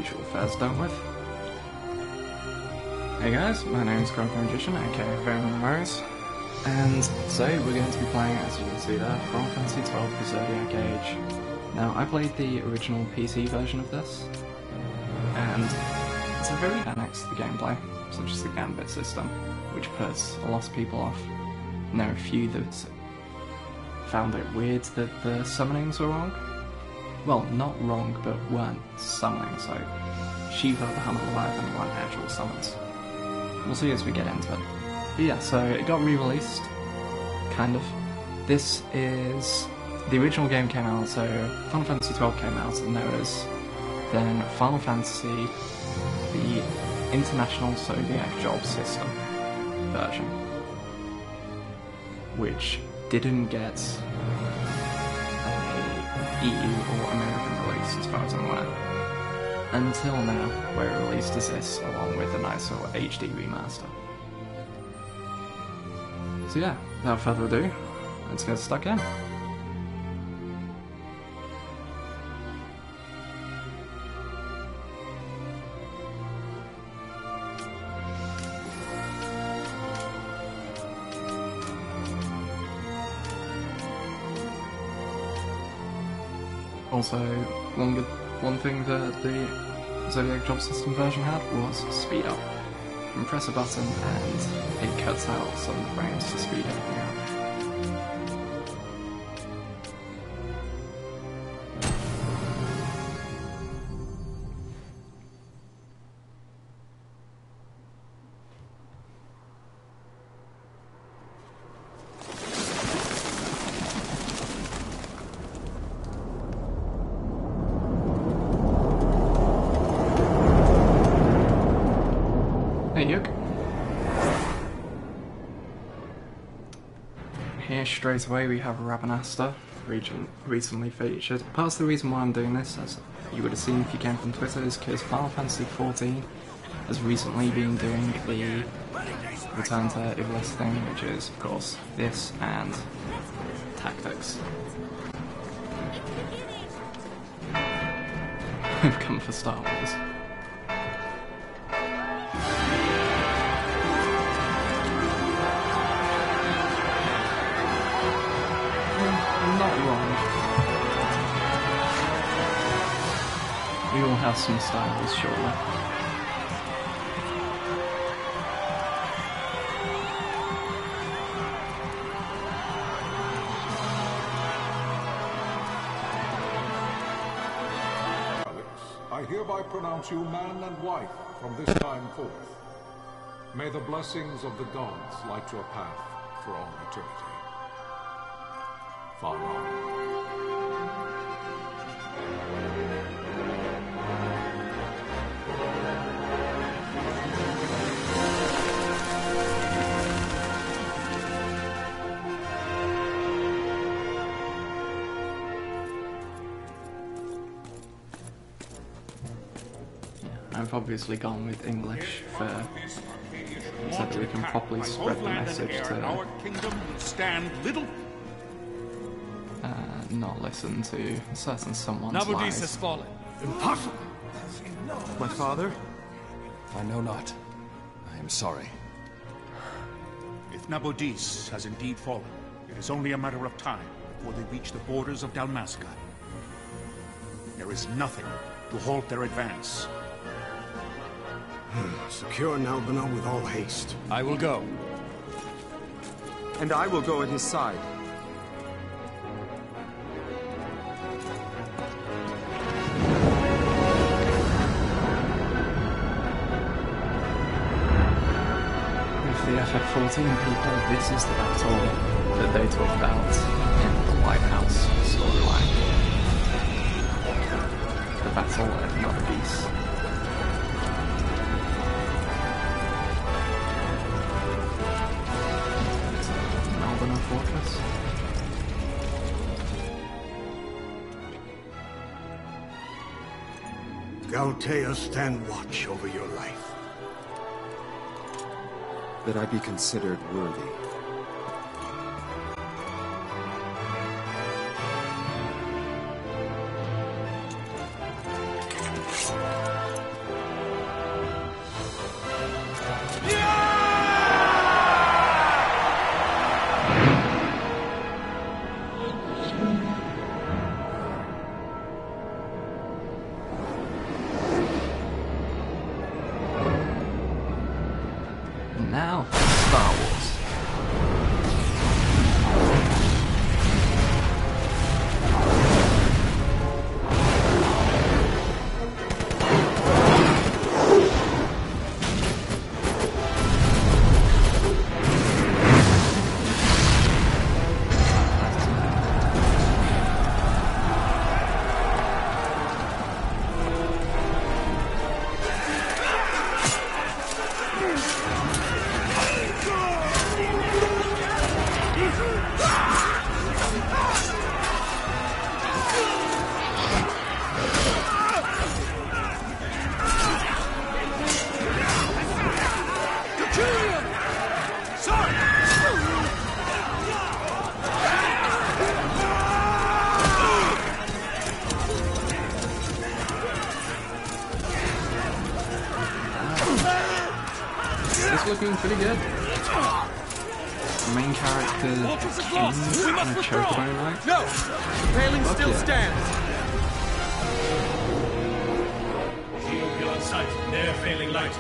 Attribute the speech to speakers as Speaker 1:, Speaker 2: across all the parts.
Speaker 1: usual fares done with. Hey guys, my name is Croco Magician, aka Venom Rose, and today we're going to be playing, as you can see there, Final Fantasy XII The Zodiac Age. Now, I played the original PC version of this, and it's a very annex to the gameplay, such as the Gambit system, which puts a lot of people off. And there are a few that found it weird that the summonings were wrong. Well, not wrong, but weren't summoning, so Shiva, the Hammer Leviathan weren't actual summons. We'll see as we get into it. But yeah, so it got re-released, kind of. This is... the original game came out, so Final Fantasy XII came out, and there was then Final Fantasy, the International Zodiac Job System version, which didn't get an EU or American release, as far as I'm aware, until now, where it released as this, along with a nice little HD remaster. So yeah, without further ado, let's get stuck in. Also, one thing that the Zodiac Job System version had was speed up. You can press a button and it cuts out some frames to speed everything up. Here straight away we have Rabanasta, recently featured. Part of the reason why I'm doing this, as you would have seen if you came from Twitter, is because Final Fantasy XIV has recently been doing the Return to Ivalice thing, which is of course this and Tactics. We've come for Star Wars. Not wrong. We all have some styles, surely.
Speaker 2: I hereby pronounce you man and wife from this time forth. May the blessings of the gods light your path for all eternity. Farewell.
Speaker 1: I've obviously gone with English for so that we can properly spread the message to not listen to certain someone's lies.
Speaker 3: Has fallen.
Speaker 4: Impossible! My father? I know not. I am sorry.
Speaker 3: If Nabodis has indeed fallen, it is only a matter of time before they reach the borders of Dalmasca. There is nothing to halt their advance.
Speaker 4: Secure Nalbina with all haste. I will go. And I will go at his side.
Speaker 1: The FF14 people, this is the battle that they talk about in the Lighthouse storyline. The battle at Nabodis. Nalbina Fortress.
Speaker 4: Galtea, stand watch over your life. That I be considered worthy.
Speaker 1: pretty good. The main character, King, and a chocobo knight.
Speaker 5: No! The paling still stands!
Speaker 6: Shield beyond sight, near failing light.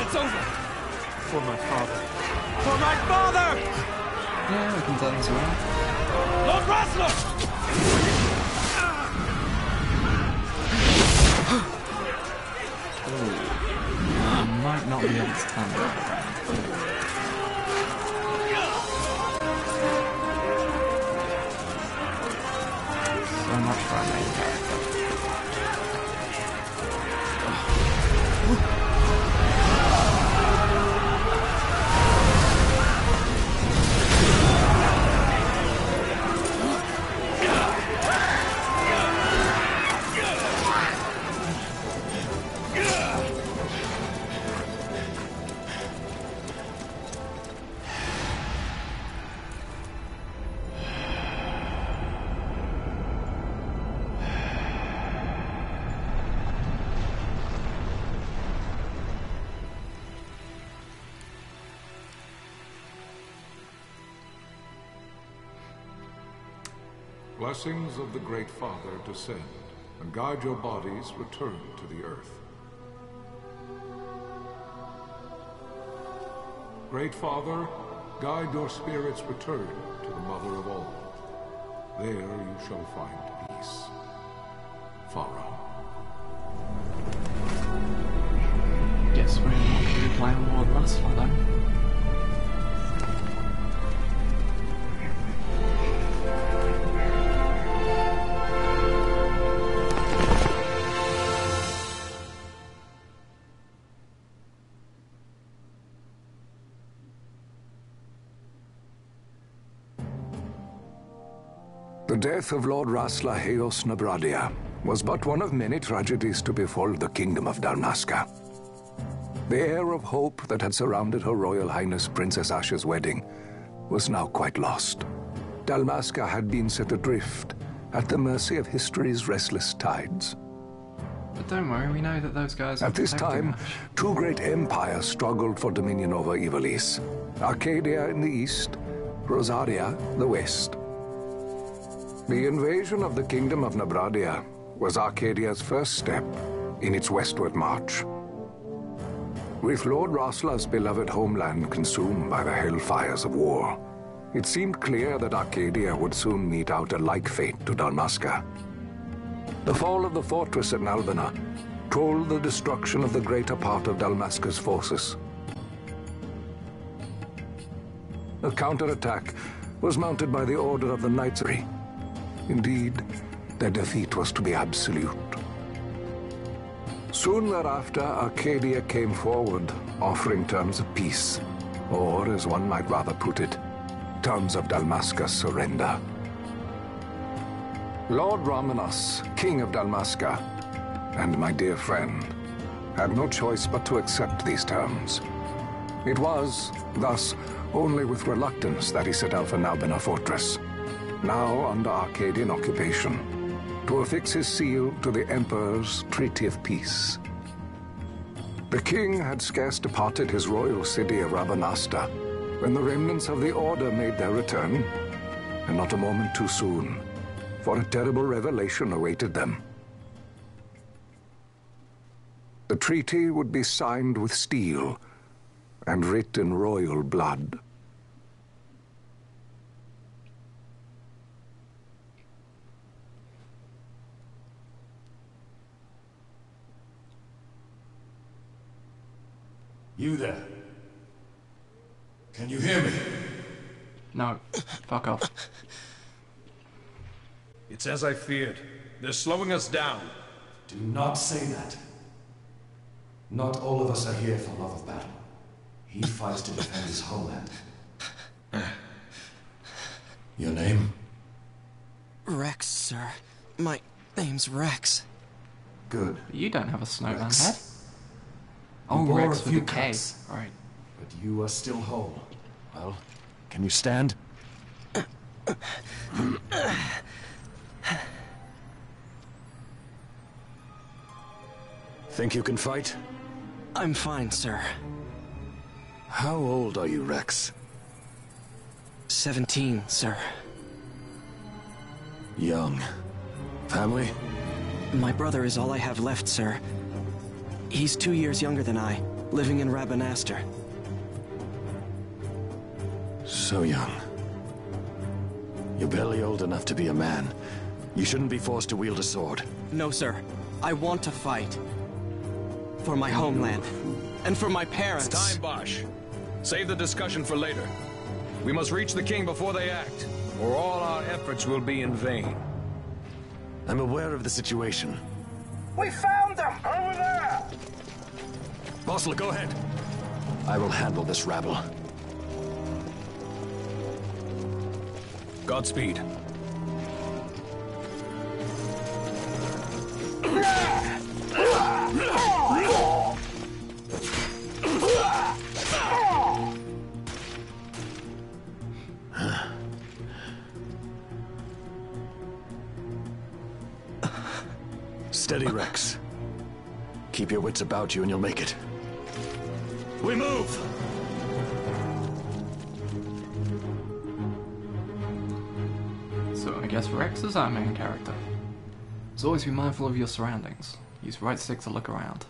Speaker 5: It's over!
Speaker 4: For my father.
Speaker 5: For my father!
Speaker 1: Yeah, we can turn this around.
Speaker 5: Lord Rastler!
Speaker 1: I might not be able to turn that around. So much for our main character.
Speaker 2: Blessings of the Great Father descend, and guide your bodies return to the earth. Great Father, guide your spirits return to the Mother of all. There you shall find peace. Pharaoh.
Speaker 1: Guess we're not going to be playing Lord Rastler then.
Speaker 7: The death of Lord Rastler Heos Nabradia was but one of many tragedies to befall the kingdom of Dalmasca. The air of hope that had surrounded Her Royal Highness Princess Asha's wedding was now quite lost. Dalmasca had been set adrift at the mercy of history's restless tides.
Speaker 1: But don't worry, we know that those guys are
Speaker 7: At this time, two great empires struggled for dominion over Ivalice. Arcadia in the east, Rosaria the west. The invasion of the Kingdom of Nabradia was Arcadia's first step in its westward march. With Lord Rastler's beloved homeland consumed by the hellfires of war, it seemed clear that Arcadia would soon mete out a like fate to Dalmasca. The fall of the fortress at Nalbina told the destruction of the greater part of Dalmasca's forces. A counterattack was mounted by the Order of the Knights. Indeed, their defeat was to be absolute. Soon thereafter, Arcadia came forward, offering terms of peace, or, as one might rather put it, terms of Dalmasca's surrender. Lord Ramanas, King of Dalmasca, and my dear friend, had no choice but to accept these terms. It was, thus, only with reluctance that he set out for Nalbina Fortress, now under Arcadian occupation, to affix his seal to the Emperor's Treaty of Peace. The king had scarce departed his royal city of Rabanasta when the remnants of the Order made their return, and not a moment too soon, for a terrible revelation awaited them. The treaty would be signed with steel and writ in royal blood.
Speaker 6: You there? Can you hear me?
Speaker 1: No, fuck off.
Speaker 4: It's as I feared. They're slowing us down.
Speaker 6: Do not say that. Not all of us are here for love of battle. He fights to defend his homeland. Your name?
Speaker 8: Rex, sir. My name's Rex.
Speaker 6: Good.
Speaker 1: You don't have a snowman
Speaker 6: Rex.
Speaker 1: head. Oh,
Speaker 6: bore
Speaker 1: Rex
Speaker 6: a
Speaker 1: with
Speaker 6: few
Speaker 1: a K.
Speaker 6: cuts.
Speaker 1: Right.
Speaker 6: But you are still whole. Well, can you stand? Think you can fight?
Speaker 8: I'm fine, sir.
Speaker 6: How old are you, Rex?
Speaker 8: 17, sir.
Speaker 6: Young. Family?
Speaker 8: My brother is all I have left, sir. He's 2 years younger than I, living in Rabanaster.
Speaker 6: So young. You're barely old enough to be a man. You shouldn't be forced to wield a sword.
Speaker 8: No, sir. I want to fight. For my homeland. And for my parents.
Speaker 9: It's time, Bosch. Save the discussion for later. We must reach the king before they act, or all our efforts will be in vain.
Speaker 6: I'm aware of the situation.
Speaker 5: We found them! Over there!
Speaker 6: Bossel, go ahead. I will handle this rabble.
Speaker 9: Godspeed.
Speaker 6: Steady, Rex. Keep your wits about you and you'll make it. We move!
Speaker 1: So I guess Rex is our main character. So always be mindful of your surroundings. Use right stick to look around.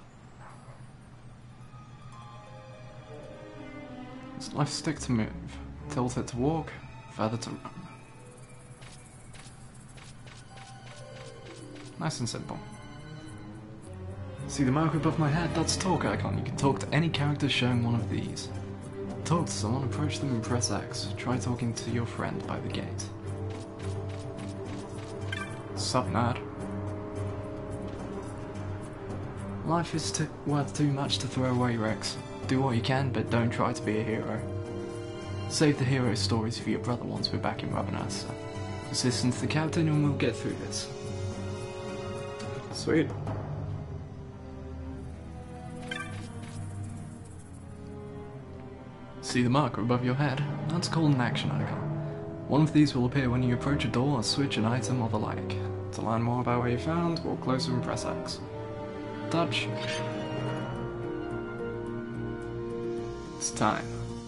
Speaker 1: Use left stick to move. Tilt it to walk, further to run. Nice and simple. See the mark above my head? That's a talk icon. You can talk to any character showing one of these. Talk to someone, approach them and press X. Try talking to your friend by the gate. Sup, nerd? Life is worth too much to throw away, Rex. Do what you can, but don't try to be a hero. Save the hero stories for your brother once we're back in Rabanaster. Just listen to the captain and we'll get through this. Sweet. See the marker above your head? That's called an action icon. One of these will appear when you approach a door or switch an item or the like. To learn more about what you found, walk closer and press X. Touch. It's time.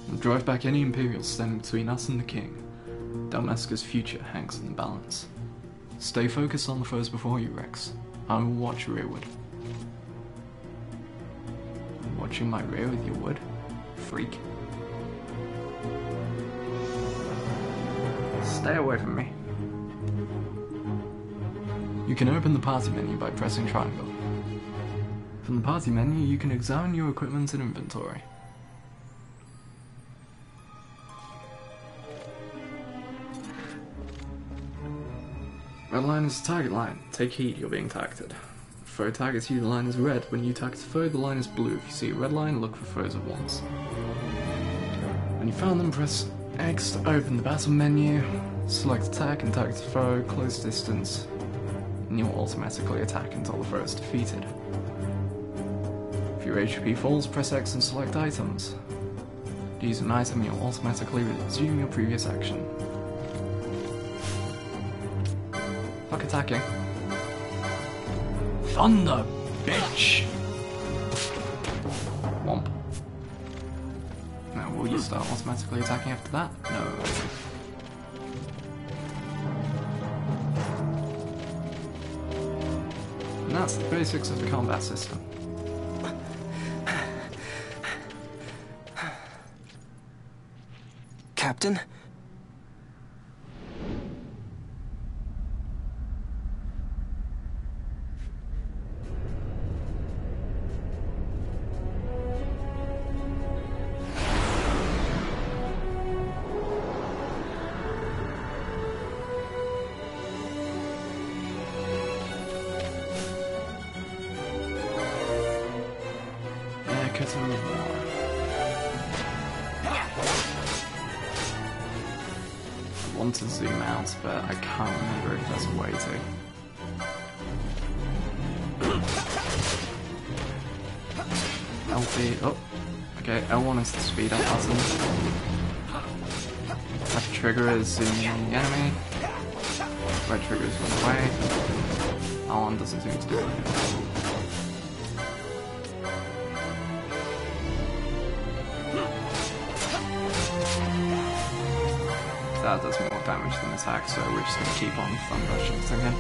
Speaker 1: We'll drive back any Imperials standing between us and the King. Dalmasca's future hangs in the balance. Stay focused on the foes before you, Rex. I will watch rearward. Watching my rear with your wood? Freak. Stay away from me. You can open the party menu by pressing triangle. From the party menu, you can examine your equipment and inventory. Red line is the target line. Take heed, you're being targeted. If foe targets you, the line is red. When you target a foe, the line is blue. If you see a red line, look for foes at once. When you found them, press X to open the battle menu. Select attack and target the foe, close distance. And you'll automatically attack until the foe is defeated. If your HP falls, press X and select items. To use an item, you'll automatically resume your previous action. Fuck attacking. Thunder, bitch! Womp. Now, will you start automatically attacking after that? No. And that's the basics of the combat system.
Speaker 8: Captain?
Speaker 1: I want to zoom out, but I can't remember if there's a way to. LB. Oh, okay. L1 is the speed up button. Left trigger is zooming the enemy. Right trigger is run away. L1 doesn't seem to do anything. That does more damage than attack, so we're just going to keep on thumb rushing this again.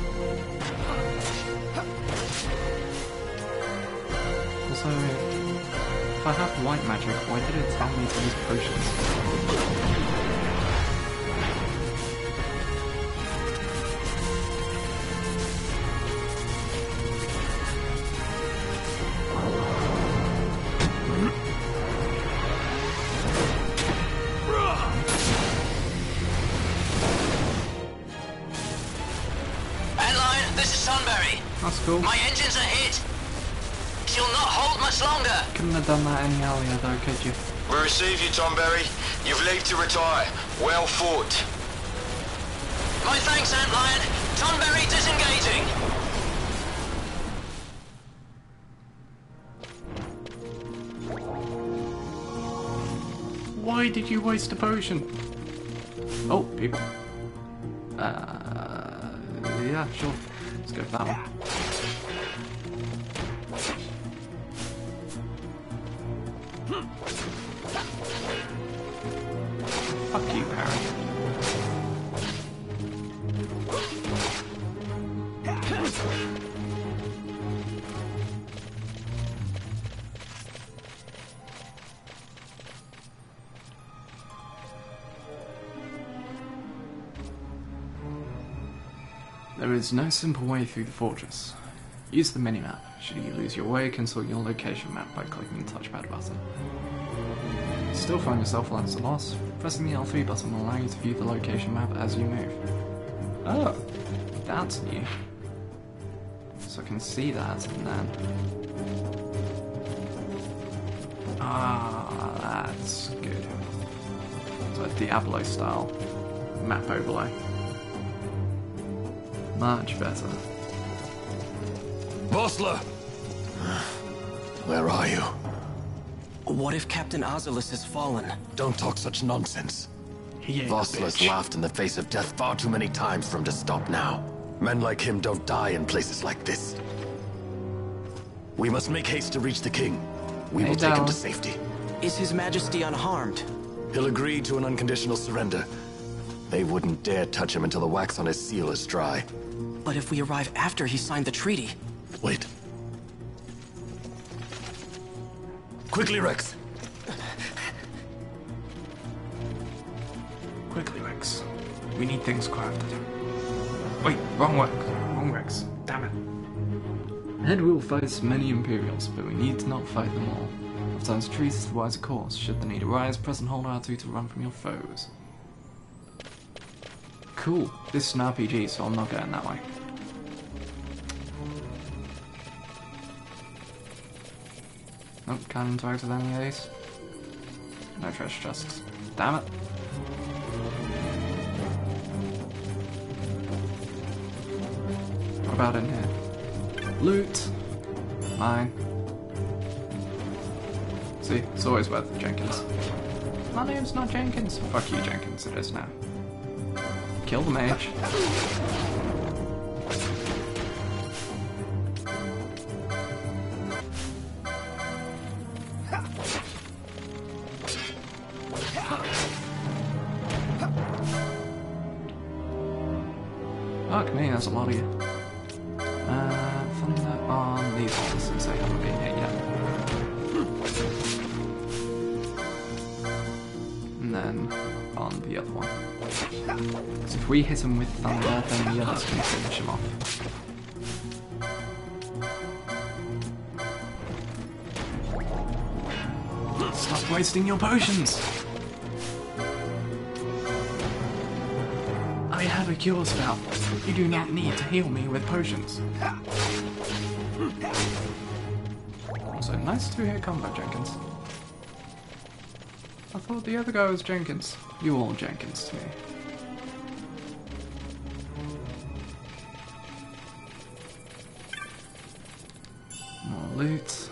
Speaker 1: Also, if I have white magic, why did it tell me to use potions? That's cool.
Speaker 10: My engines are hit. She'll not hold much longer.
Speaker 1: Couldn't have done that any earlier though, could you?
Speaker 5: We receive you, Tomberry. You've leave to retire. Well fought.
Speaker 10: My thanks, Antlion. Tomberry disengaging.
Speaker 1: Why did you waste a potion? Oh, people. Yeah, sure. Let's go for that one. Fuck you, Parry. There is no simple way through the fortress. Use the minimap. Should you lose your way, consult your location map by clicking the touchpad button. Still find yourself once lost, pressing the L3 button will allow you to view the location map as you move. Oh, that's new. So I can see that and then... Ah, that's good. So a Diablo style map overlay. Much better.
Speaker 6: Vossler! Where are you?
Speaker 8: What if Captain Ivalice has fallen?
Speaker 6: Don't talk such nonsense.
Speaker 1: He ain't
Speaker 6: Vossler's laughed in the face of death far too many times for him to stop now. Men like him don't die in places like this. We must make haste to reach the king. We will take him to safety.
Speaker 8: Is His Majesty unharmed?
Speaker 6: He'll agree to an unconditional surrender. They wouldn't dare touch him until the wax on his seal is dry.
Speaker 8: But if we arrive after he signed the treaty...
Speaker 6: Wait. Quickly, Rex.
Speaker 1: Quickly, Rex. We need things crafted. Wait, wrong Rex. Damn it. Ahead we will face many Imperials, but we need to not fight them all. Sometimes truth is the wiser course. Should the need arise, press and hold R2 to run from your foes. Cool. This is an RPG, so I'm not going that way. Nope, can't interact with any of these. No treasure chests. Damn it. What about in here? Loot! Mine. See, it's always worth it, Jenkins. My name's not Jenkins. Fuck you, Jenkins, it is now. Kill the mage. Fuck me, that's a lot of you. Thunder on these ones since they haven't been hit yet. And then on the other one. So if we hit him with thunder, then the others can finish him off. Stop wasting your potions! I have a cure spell. You do not need to heal me with potions. Also, nice two-hit combo, Jenkins. I thought the other guy was Jenkins. You all Jenkins to me. More loot,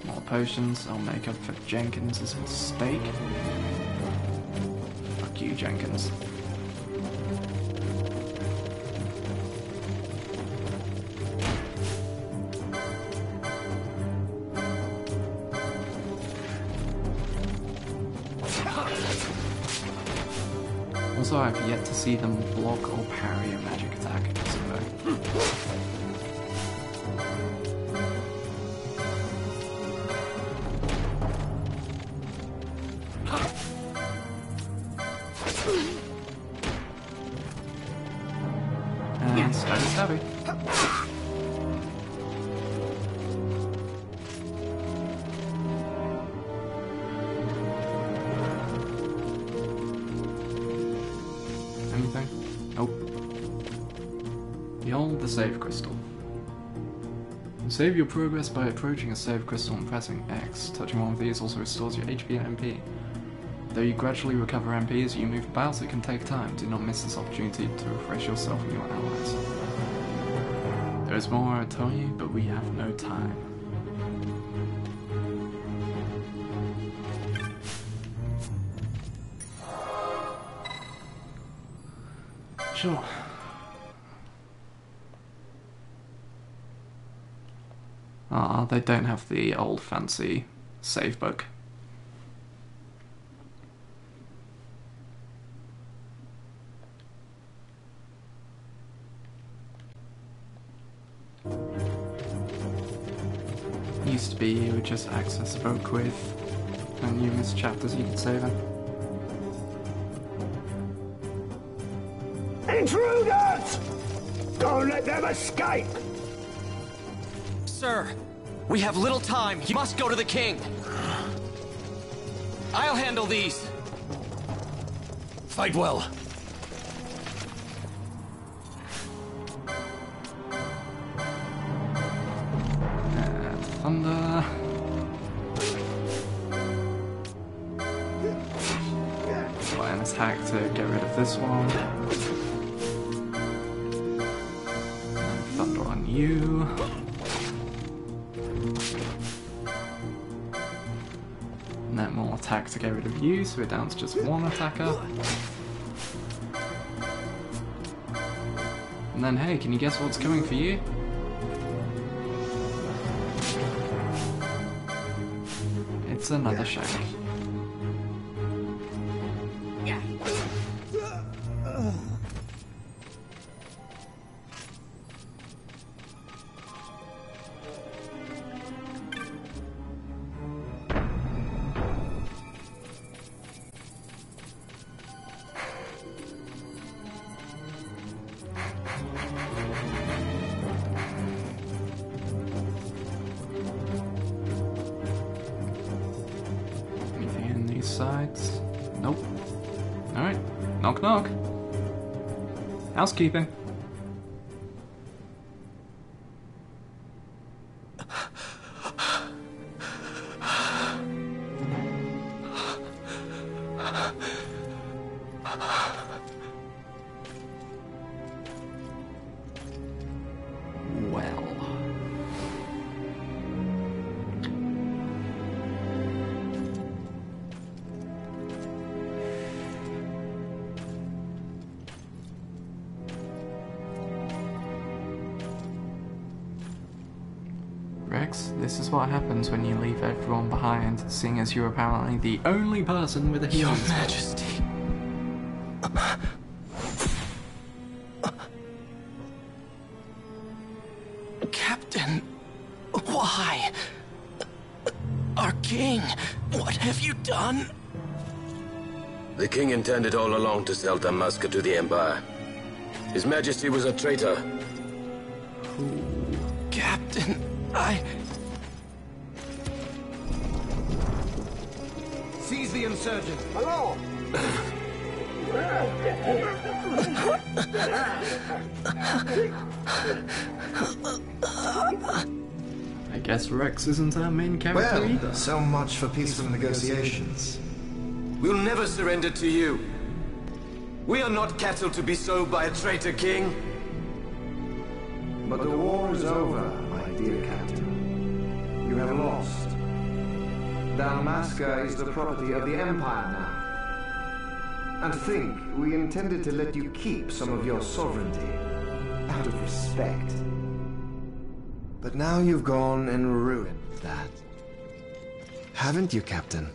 Speaker 1: more potions. I'll make up for Jenkins' mistake. Fuck you, Jenkins. Also, I've yet to see them block or parry a magic attack, so... And status heavy. Anything? Nope. Behold the save crystal. Save your progress by approaching a save crystal and pressing X. Touching one of these also restores your HP and MP. Though you gradually recover MP as you move about, it can take time. Do not miss this opportunity to refresh yourself and your allies. There is more I tell you, but we have no time. Sure. Ah, they don't have the old fancy save book. Used to be you would just access a book with numerous chapters you could save in.
Speaker 11: Intruders! Don't let them escape!
Speaker 8: Sir, we have little time. You must go to the king. I'll handle these.
Speaker 6: Fight well.
Speaker 1: Thunder. Apply an attack to get rid of this one. And thunder on you. And then more attack to get rid of you, so we're down to just one attacker. And then, hey, can you guess what's coming for you? It's another shank. Sides? Nope. Alright. Knock knock. Housekeeping. Rex, this is what happens when you leave everyone behind, seeing as you're apparently the only person with a healing
Speaker 8: Your Majesty. Captain, why? Our king, what have you done?
Speaker 5: The king intended all along to sell Damaska to the Empire. His Majesty was a traitor.
Speaker 8: Captain,
Speaker 11: Seize the insurgent! Hello!
Speaker 1: I guess Rex isn't our main character either.
Speaker 12: So much for peaceful negotiations.
Speaker 5: We'll never surrender to you. We are not cattle to be sold by a traitor king.
Speaker 12: But the war is over, my dear captain. You have lost. Dalmasca is the property of the Empire now. And to think, we intended to let you keep some of your sovereignty, out of respect. But now you've gone and ruined that. Haven't you, Captain?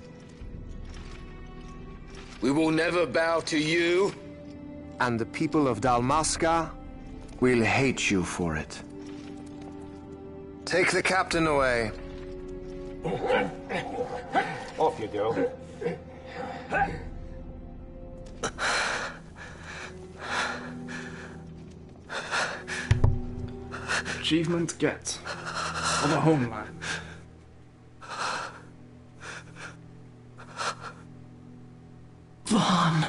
Speaker 5: We will never bow to you.
Speaker 12: And the people of Dalmasca will hate you for it. Take the captain away.
Speaker 11: Off you go.
Speaker 1: Achievement get for the homeland.
Speaker 8: Vaughn.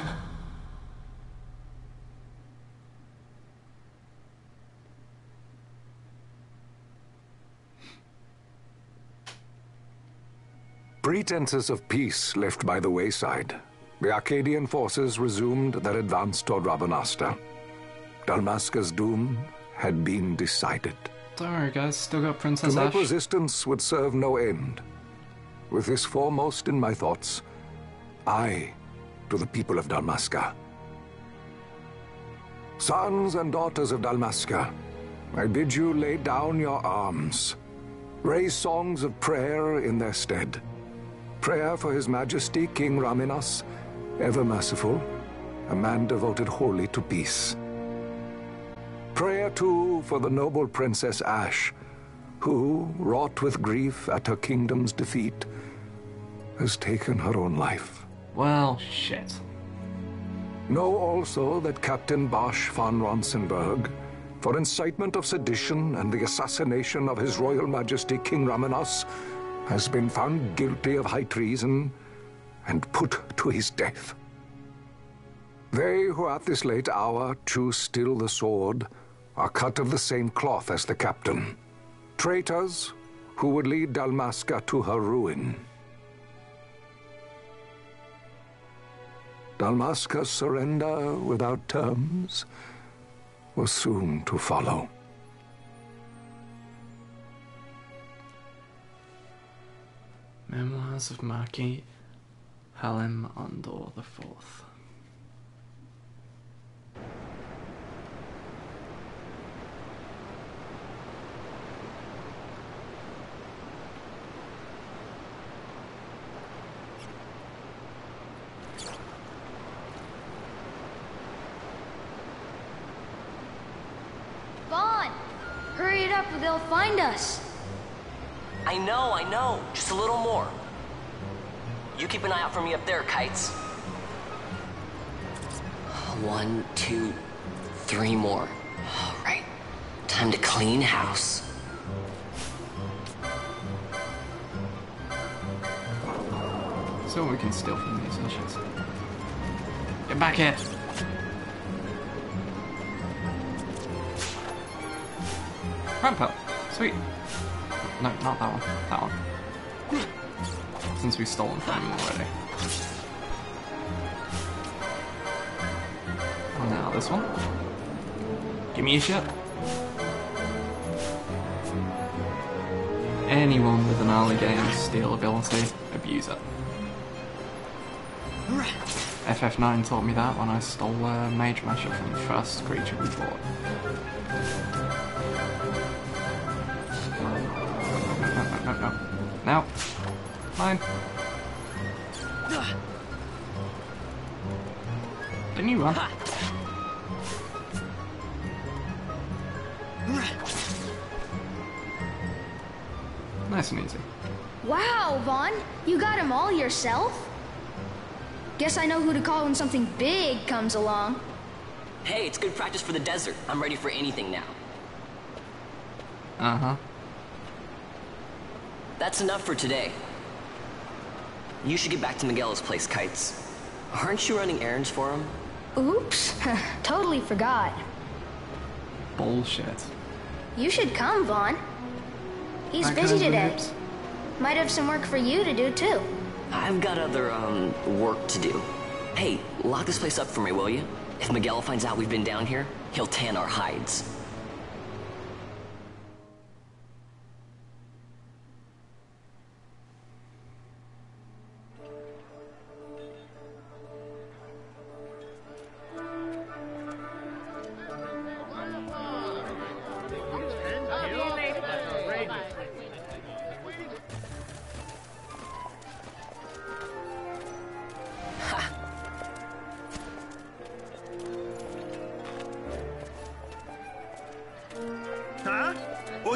Speaker 7: Pretenses of peace left by the wayside, the Arcadian forces resumed their advance toward Rabanasta. Dalmasca's doom had been decided.
Speaker 1: Don't worry, guys, still got Princess
Speaker 7: To make
Speaker 1: Ash.
Speaker 7: resistance would serve no end. With this foremost in my thoughts, I, to the people of Dalmasca. Sons and daughters of Dalmasca, I bid you lay down your arms. Raise songs of prayer in their stead. Prayer for His Majesty King Raminas, ever merciful, a man devoted wholly to peace. Prayer, too, for the noble Princess Ash, who, wrought with grief at her kingdom's defeat, has taken her own life.
Speaker 1: Well, shit.
Speaker 7: Know also that Captain Bosch von Ronsenberg, for incitement of sedition and the assassination of His Royal Majesty King Raminas, has been found guilty of high treason and put to his death. They who at this late hour choose still the sword are cut of the same cloth as the captain. Traitors who would lead Dalmasca to her ruin. Dalmasca's surrender without terms was soon to follow.
Speaker 1: Memoirs of Marquis Halim Andor IV.
Speaker 13: Vaughn! Hurry it up or they'll find us!
Speaker 10: I know. Just a little more. You keep an eye out for me up there, Kites. 1, 2, 3 more. All right. Time to clean house.
Speaker 1: See what we can steal from these missions. Get back here! Ramp up. Sweet. No, not that one. That one. Since we've stolen from him already. Oh, now this one. Give me a shot. Anyone with an early game steal ability, abuse it. FF9 taught me that when I stole Mage Masher from the first creature we bought. No. Now. Mine. Didn't you run? Nice and easy.
Speaker 13: Wow, Vaughn! You got him all yourself? Guess I know who to call when something big comes along.
Speaker 10: Hey, it's good practice for the desert. I'm ready for anything now.
Speaker 1: Uh-huh.
Speaker 10: That's enough for today. You should get back to Miguel's place, Kites. Aren't you running errands for him?
Speaker 13: Oops. Totally forgot.
Speaker 1: Bullshit.
Speaker 13: You should come, Vaughn. He's busy today. Might have some work for you to do, too.
Speaker 10: I've got other, work to do. Hey, lock this place up for me, will you? If Miguel finds out we've been down here, he'll tan our hides.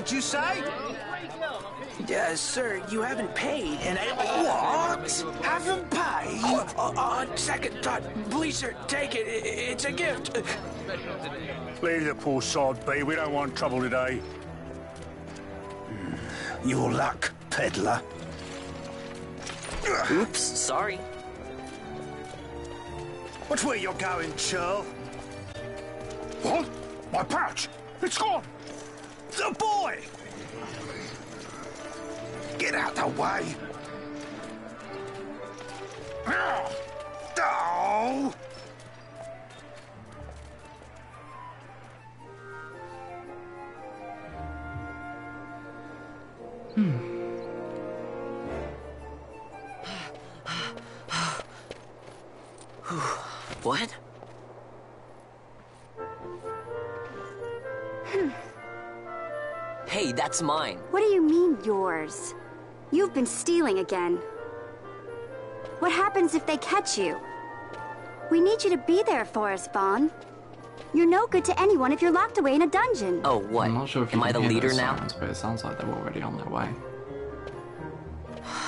Speaker 14: What'd you say?
Speaker 15: Sir, you haven't paid, and
Speaker 14: What? Haven't paid?
Speaker 15: On second thought, please, sir, take it. It's a gift.
Speaker 3: Leave the poor sod be. We don't want trouble today.
Speaker 14: Your luck, peddler.
Speaker 10: Oops, sorry.
Speaker 3: Watch where you're going, churl. What? My pouch! It's gone! The boy!
Speaker 14: Get out the way. Oh!
Speaker 10: What? Hey, that's mine.
Speaker 16: What do you mean, yours? You've been stealing again. What happens if they catch you? We need you to be there for us, Vaughn. You're no good to anyone if you're locked away in a dungeon.
Speaker 10: Oh, what?
Speaker 1: I'm not sure if
Speaker 10: Am I the leader now?
Speaker 1: Sirens, but it sounds like they're already on their way.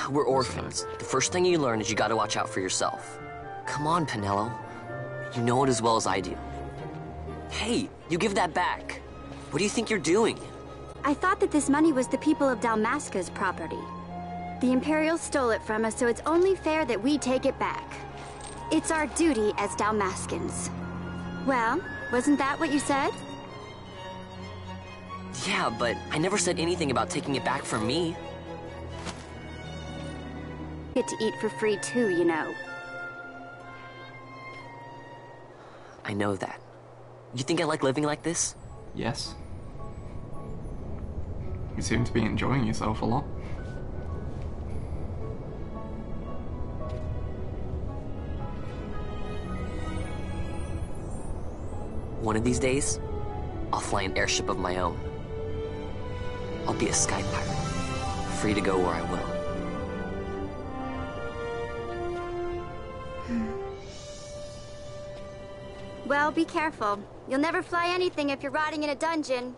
Speaker 10: We're orphans. The first thing you learn is you gotta watch out for yourself. Come on, Pinello. You know it as well as I do. Hey, you give that back. What do you think you're doing?
Speaker 16: I thought that this money was the people of Dalmasca's property. The Imperials stole it from us, so it's only fair that we take it back. It's our duty as Dalmascans. Well, wasn't that what you said?
Speaker 10: Yeah, but I never said anything about taking it back from me.
Speaker 16: Get to eat for free too, you know.
Speaker 10: I know that. You think I like living like this?
Speaker 1: Yes. You seem to be enjoying yourself a lot.
Speaker 10: One of these days, I'll fly an airship of my own. I'll be a sky pirate, free to go where I will.
Speaker 16: Well, be careful. You'll never fly anything if you're rotting in a dungeon.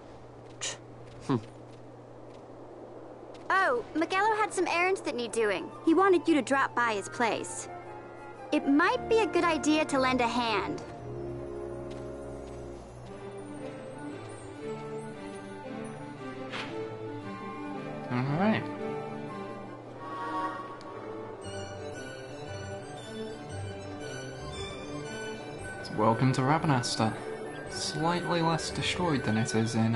Speaker 16: Oh, Miguelo had some errands that need doing. He wanted you to drop by his place. It might be a good idea to lend a hand.
Speaker 1: Alright. Welcome to Rabanastre. Slightly less destroyed than it is in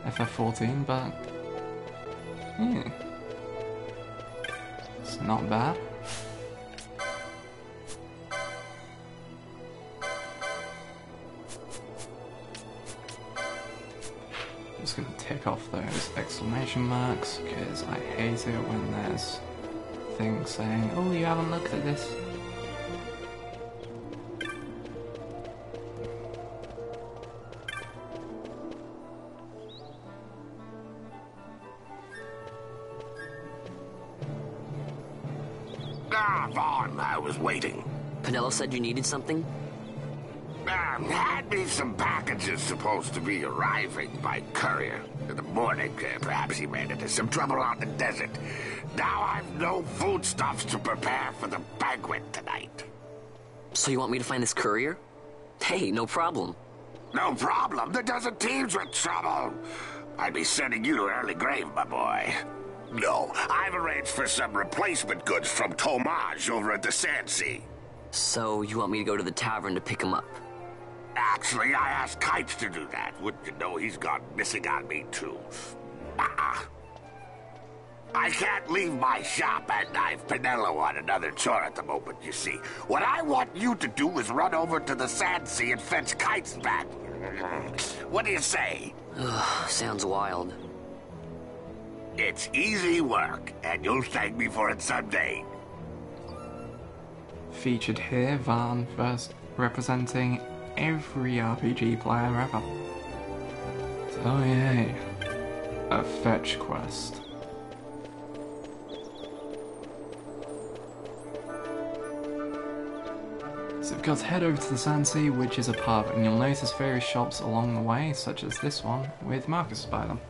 Speaker 1: FF14, but yeah, it's not bad. I'm just gonna tick off those exclamation marks because I hate it when there's things saying, "Oh, you haven't looked at this."
Speaker 14: Vaughn, I was waiting.
Speaker 10: Pinello said you needed something?
Speaker 14: Had me some packages supposed to be arriving by courier in the morning. Perhaps he ran into some trouble out in the desert. Now I've no foodstuffs to prepare for the banquet tonight.
Speaker 10: So you want me to find this courier? Hey, no problem.
Speaker 14: No problem. The desert teems with trouble. I'd be sending you to early grave, my boy. No, I've arranged for some replacement goods from Tomage over at the Sandsea.
Speaker 10: So you want me to go to the tavern to pick him up?
Speaker 14: Actually, I asked Kites to do that. Wouldn't you know he's gone missing on me, too. I can't leave my shop, and I've Pinello on another chore at the moment, you see. What I want you to do is run over to the Sandsea and fetch Kites back. What do you say?
Speaker 10: Sounds wild.
Speaker 14: It's easy work, and you'll thank me for it someday.
Speaker 1: Featured here, Vaughn first representing every RPG player ever. So yay, a fetch quest. So we've got to head over to the Sandsea, which is a pub, and you'll notice various shops along the way, such as this one, with markers by them.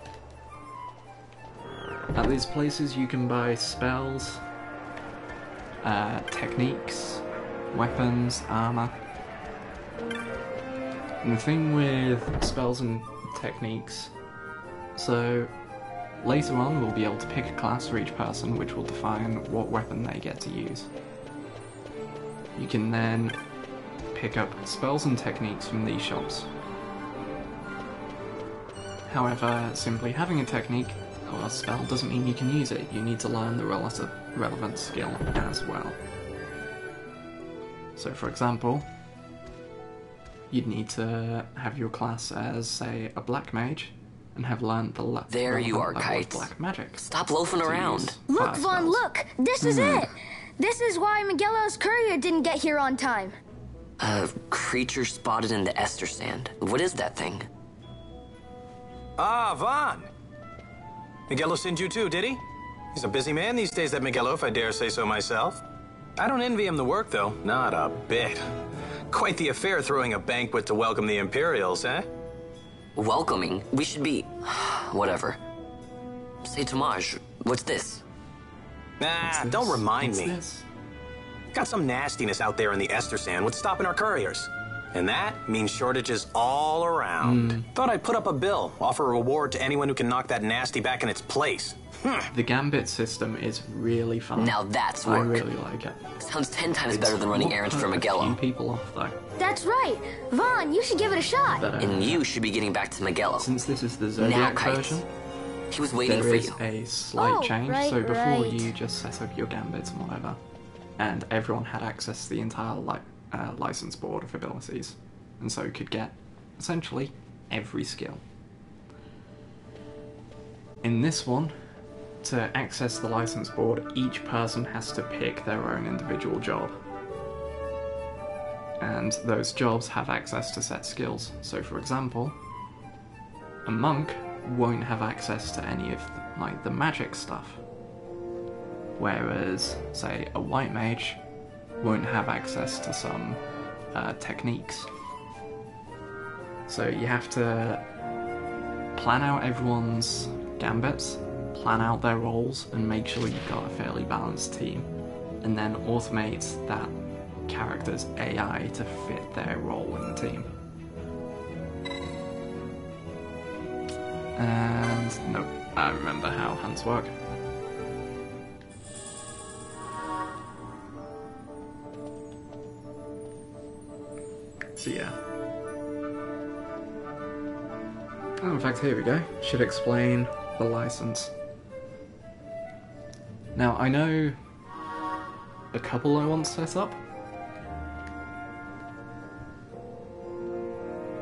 Speaker 1: there's places you can buy spells, techniques, weapons, armor. And the thing with spells and techniques, so later on we'll be able to pick a class for each person which will define what weapon they get to use. You can then pick up spells and techniques from these shops. However, simply having a technique or a spell doesn't mean you can use it. You need to learn the relevant skill as well. So for example, you'd need to have your class as, say, a black mage, and have learned the
Speaker 10: there you are, Kite.
Speaker 1: Black magic.
Speaker 10: Stop loafing around.
Speaker 13: Look, Vaughn, look! This is it! This is why Miguelo's courier didn't get here on time.
Speaker 10: A creature spotted in the Ester Sand. What is that thing?
Speaker 17: Ah, Vaughn! Miguelo sent you too, did he? He's a busy man these days, that Miguelo, if I dare say so myself. I don't envy him the work, though. Not a bit. Quite the affair throwing a banquet to welcome the Imperials, eh?
Speaker 10: Welcoming? We should be... whatever. Say, Tomaj, what's this?
Speaker 17: Nah, don't remind me. Got some nastiness out there in the Ester Sand. What's stopping our couriers? And that means shortages all around. Thought I'd put up a bill, offer a reward to anyone who can knock that nasty back in its place.
Speaker 1: The gambit system is really fun.
Speaker 10: Now that's work.
Speaker 1: I really like it.
Speaker 10: Sounds 10 times better than running errands for Miguelo.
Speaker 1: A few people off though.
Speaker 13: That's right! Vaughn, you should give it a shot!
Speaker 10: And you should be getting back to Miguelo.
Speaker 1: Since this is the Zodiac version,
Speaker 10: he was waiting for you.
Speaker 1: There is a slight change, so before you just set up your gambits and whatever, and everyone had access to the entire license board of abilities, and so could get, essentially, every skill. In this one, to access the license board, each person has to pick their own individual job. And those jobs have access to set skills. So for example, a monk won't have access to any of the magic stuff. Whereas, say, a white mage won't have access to some techniques. So you have to plan out everyone's gambits, plan out their roles, and make sure you've got a fairly balanced team, and then automate that character's AI to fit their role in the team. And no, I remember how hands work. So yeah. Oh, in fact, here we go. Should explain the license. Now, I know a couple I want set up.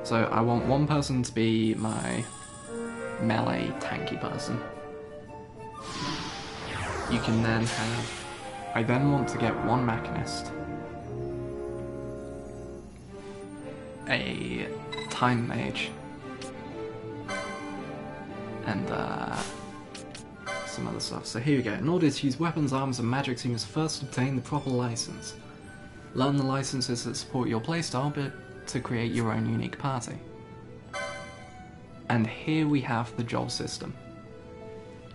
Speaker 1: So I want one person to be my melee tanky person. You can then have... I then want to get one machinist, a time mage, and some other stuff. So here we go. In order to use weapons, arms, and magics, you must first obtain the proper license. Learn the licenses that support your playstyle, but to create your own unique party. And here we have the job system.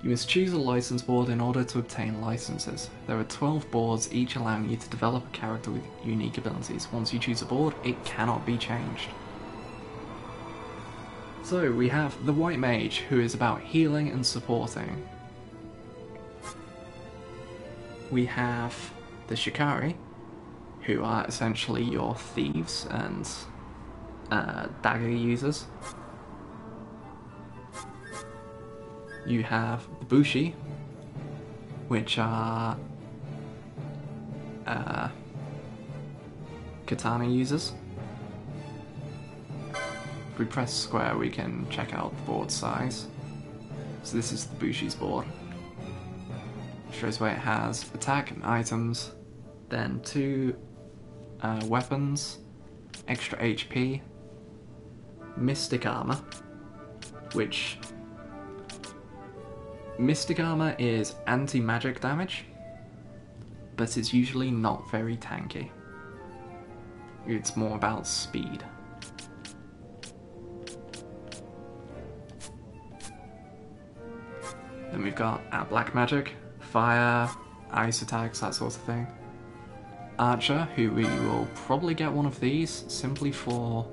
Speaker 1: You must choose a license board in order to obtain licenses. There are 12 boards, each allowing you to develop a character with unique abilities. Once you choose a board, it cannot be changed. So we have the White Mage, who is about healing and supporting. We have the Shikari, who are essentially your thieves and dagger users. You have the Bushi, which are katana users. If we press square, we can check out the board size. So this is the Bushi's board. Shows where it has attack and items, then 2 weapons, extra HP, mystic armor, which mystic armor is anti-magic damage, but it's usually not very tanky. It's more about speed. The Then we've got our black magic, fire, ice attacks, that sort of thing. Archer, who we will probably get one of these simply for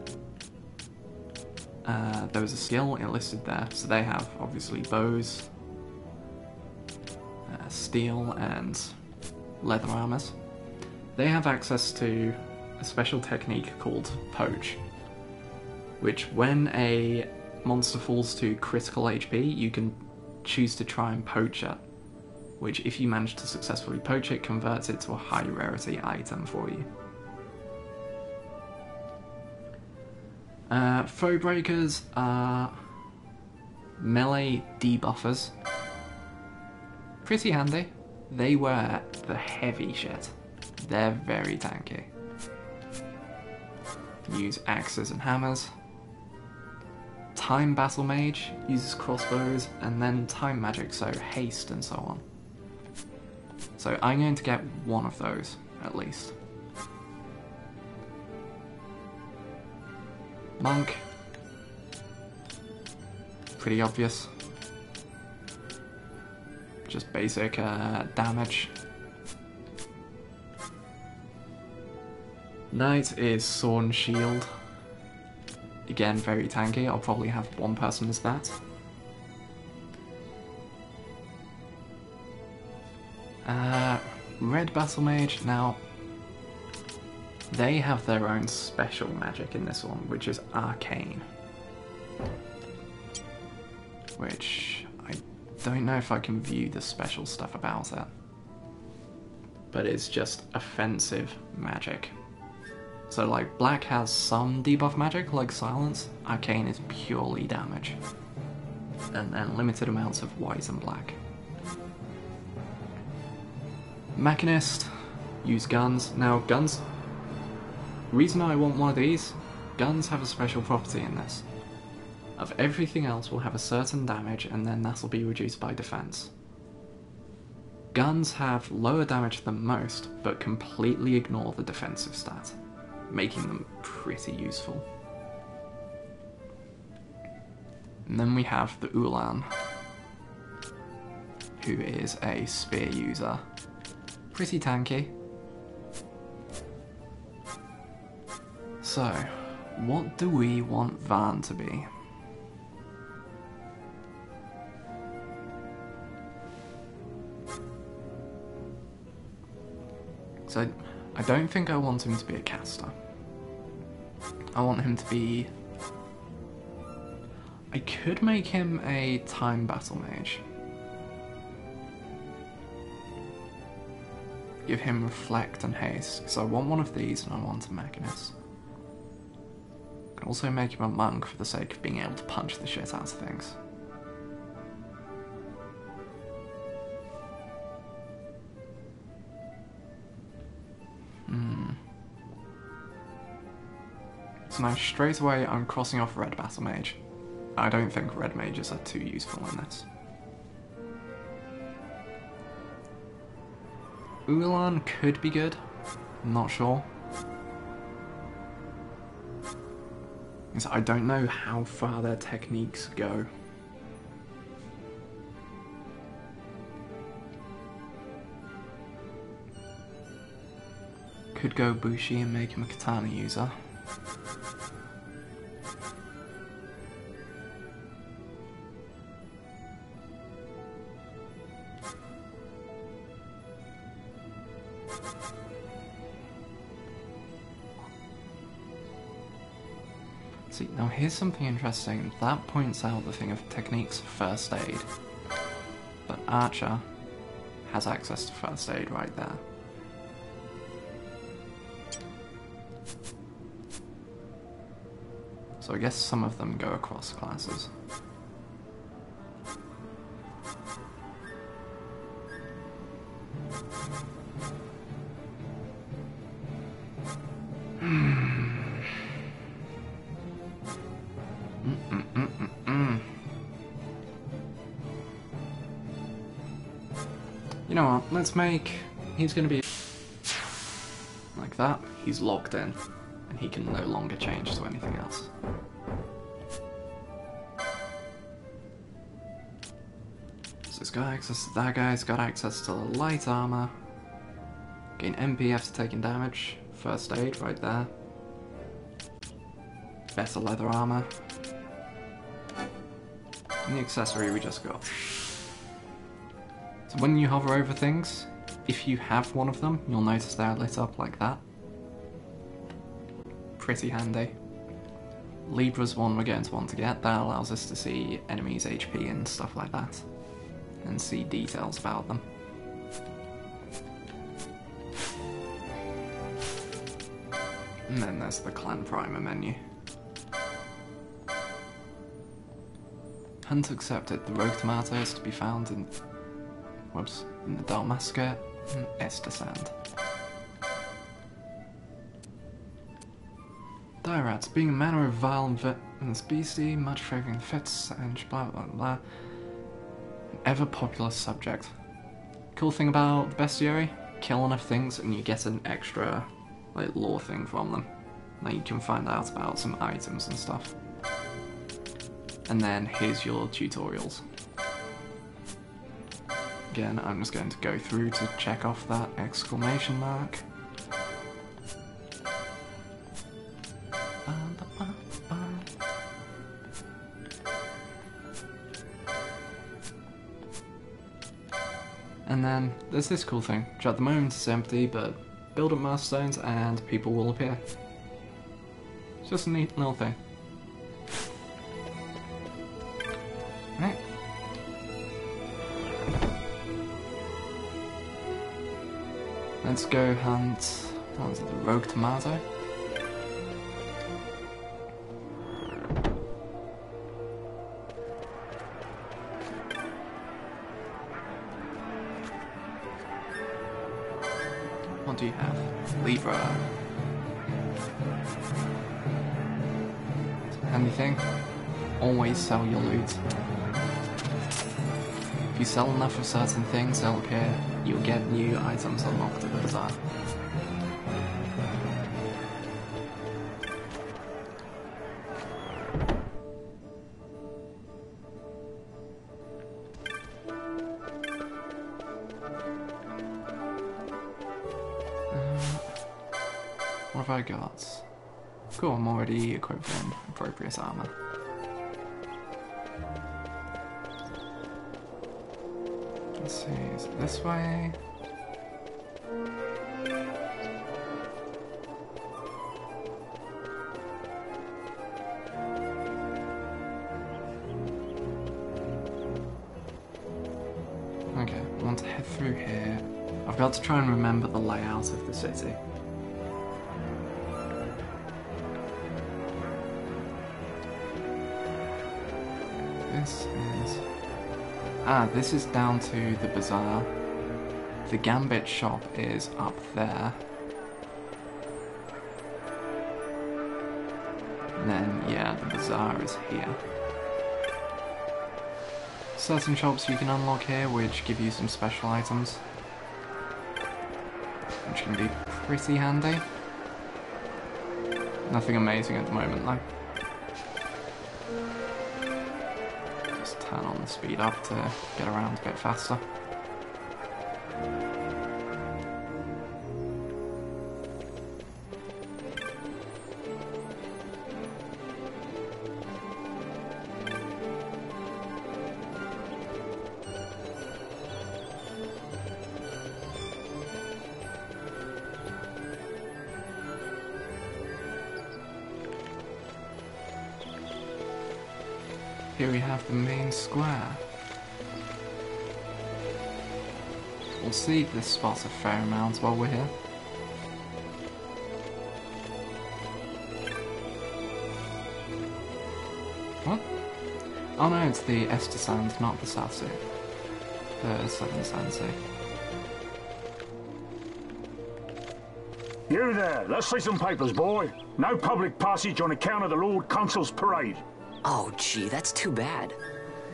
Speaker 1: there was a skill listed there, so they have obviously bows, steel and leather armors. They have access to a special technique called poach, which when a monster falls to critical HP, you can choose to try and poach it, which if you manage to successfully poach it, converts it to a high rarity item for you. Foe breakers are melee debuffers. Pretty handy. They were the heavy shit. They're very tanky. Use axes and hammers. Time Battle Mage uses crossbows, and then time magic, so haste and so on. So I'm going to get one of those, at least. Monk. Pretty obvious. Just basic damage. Knight is Sword and Shield. Again, very tanky. I'll probably have one person as that. Red Battle Mage. Now, they have their own special magic in this one, which is Arcane. Which, I don't know if I can view the special stuff about it. But it's just offensive magic. So like, black has some debuff magic, like silence. Arcane is purely damage. And then limited amounts of white and black. Machinist, use guns. Now guns, reason I want one of these, guns have a special property in this. Of everything else will have a certain damage, and then that'll be reduced by defense. Guns have lower damage than most, but completely ignore the defensive stat, making them pretty useful. And then we have the Ulan, who is a spear user. Pretty tanky. So, what do we want Van to be? So, I don't think I want him to be a caster. I want him to be... I could make him a time battle mage. Give him reflect and haste, because I want one of these and I want a machinist. I can also make him a monk for the sake of being able to punch the shit out of things. So now straight away I'm crossing off red battle mage. I don't think red mages are too useful in this. Ulan could be good, I'm not sure. Because I don't know how far their techniques go. Could go Bushi and make him a katana user. See, now here's something interesting. That points out the thing of techniques first aid. But Archer has access to first aid right there. So I guess some of them go across classes. You know what, let's make... He's gonna be... like that. He's locked in. And he can no longer change to anything else. So guy's got access to that guy's got access to light armor. Gain MP after taking damage. First aid right there. Better leather armor. And the accessory we just got. So when you hover over things, if you have one of them, you'll notice they're lit up like that. Pretty handy. Libra's one we're going to want to get. That allows us to see enemies' HP and stuff like that. And see details about them. And then there's the Clan Primer menu. Hunt accepted. The rogue tomato is to be found in... whoops. In the Dalmasca and Estersand. Dirats, being a manner of vile and villainous beastie, much favouring fits and blah blah blah. An ever popular subject. Cool thing about the bestiary, kill enough things and you get an extra like lore thing from them. Now you can find out about some items and stuff. And then here's your tutorials. Again, I'm just going to go through to check off that exclamation mark. And then there's this cool thing, which at the moment is empty, but build up milestones and people will appear. It's just a neat little thing. Right. Let's go hunt, what was it, the rogue tomato? What do you have? Libra. Anything? Always sell your loot. If you sell enough of certain things, they'll appear. You'll get new items unlocked at the bazaar. What have I got? Cool, I'm already equipped in appropriate armor. Let's see, is it this way? Okay, I want to head through here. I've got to try and remember the layout of the city. This is down to the bazaar. The Gambit shop is up there. And then, yeah, the bazaar is here. Certain shops you can unlock here which give you some special items, which can be pretty handy. Nothing amazing at the moment though. Turn on the speed up to get around a bit faster. Here we have the main square. We'll see this spot a fair amount while we're here. What? Oh no, it's the Estersand, not the South Sea. The Southern Sand Sea.
Speaker 11: You there, let's see some papers, boy. No public passage on account of the Lord Consul's parade.
Speaker 10: Oh, gee, that's too bad.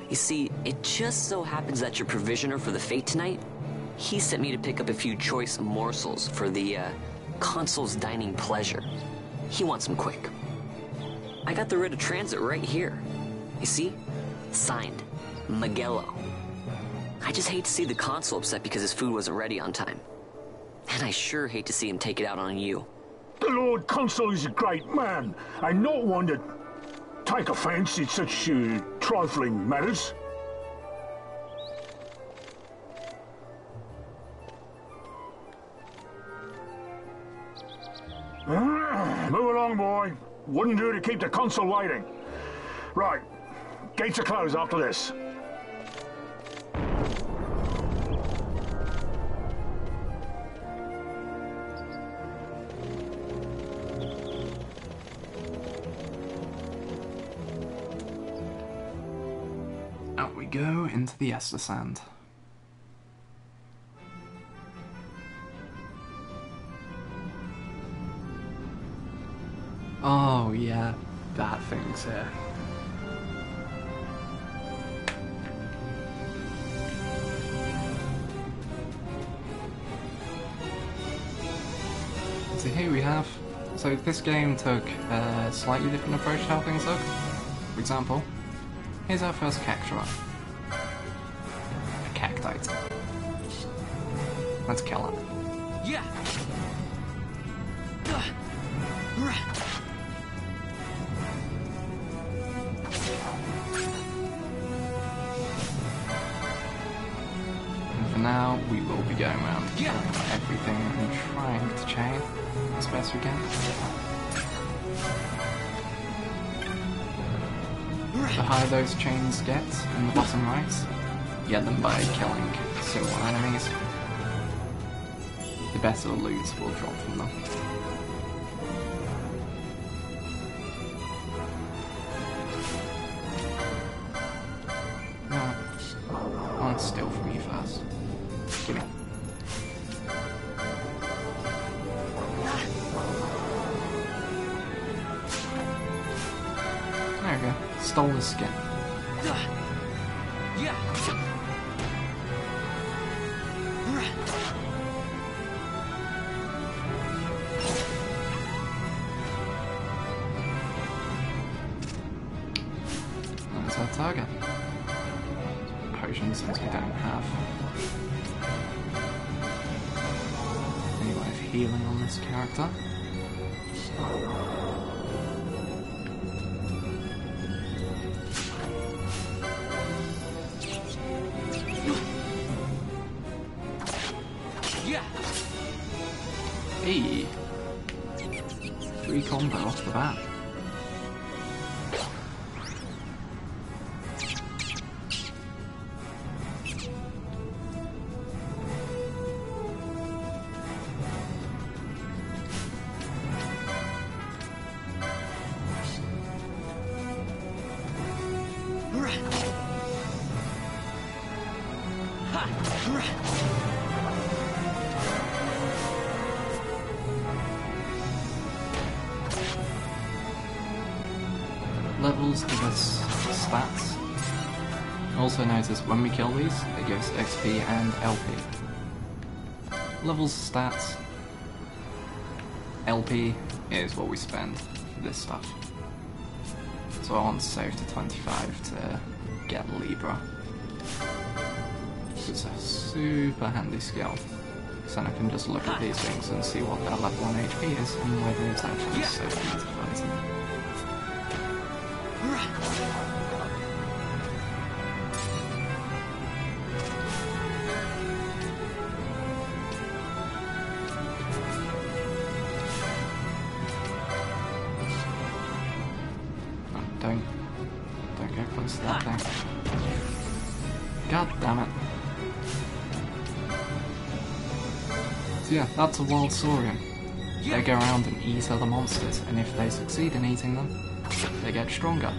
Speaker 10: You see, it just so happens that your provisioner for the fete tonight, he sent me to pick up a few choice morsels for the, Consul's dining pleasure. He wants them quick. I got the writ of transit right here. You see? Signed, Magello. I just hate to see the consul upset because his food wasn't ready on time. And I sure hate to see him take it out on you.
Speaker 11: The Lord Consul is a great man, and not one to take offense in such trifling matters. Move along, boy. Wouldn't do to keep the consul waiting. Right. Gates are closed after this.
Speaker 1: Out we go into the Ester Sand. Oh yeah, that thing's here. So here we have, so this game took a slightly different approach to how things look. For example, here's our first cactuar. A cactite. Let's kill it.
Speaker 15: Yeah.
Speaker 1: And for now, we will be going around killing everything and trying to chain as best we can. The higher those chains get in the bottom right, you get them by killing similar enemies. The better the loot will drop from them. No, I want to steal from you first. Gimme. There we go. Stole his skin.
Speaker 15: Yeah.
Speaker 1: That's our target. Potions, since we don't have any way of healing on this character. Hey! Free combo off the bat. Levels give us stats. Also notice when we kill these, it gives XP and LP. Levels stats. LP is what we spend for this stuff. So I want to save to 25 to get Libra. It's a super handy skill. So then I can just look at these things and see what their level 1 HP is and whether it's actually safe for me to fight them. Don't get close to that thing. God damn it. So yeah, that's a wild saurian. They go around and eat other monsters, and if they succeed in eating them, they get stronger.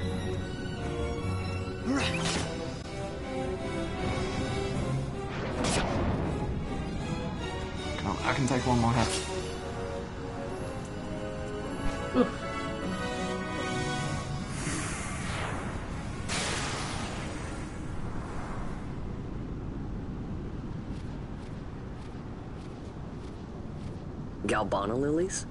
Speaker 1: Come on, I can take one more hit. Oof.
Speaker 10: Galbana lilies?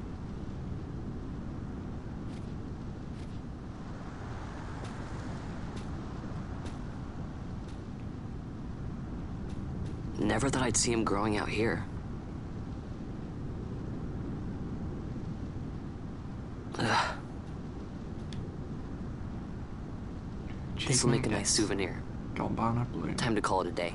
Speaker 10: Never thought I'd see him growing out here. Ugh. This'll make a nice souvenir.
Speaker 1: Galbana blue.
Speaker 10: Time to call it a day.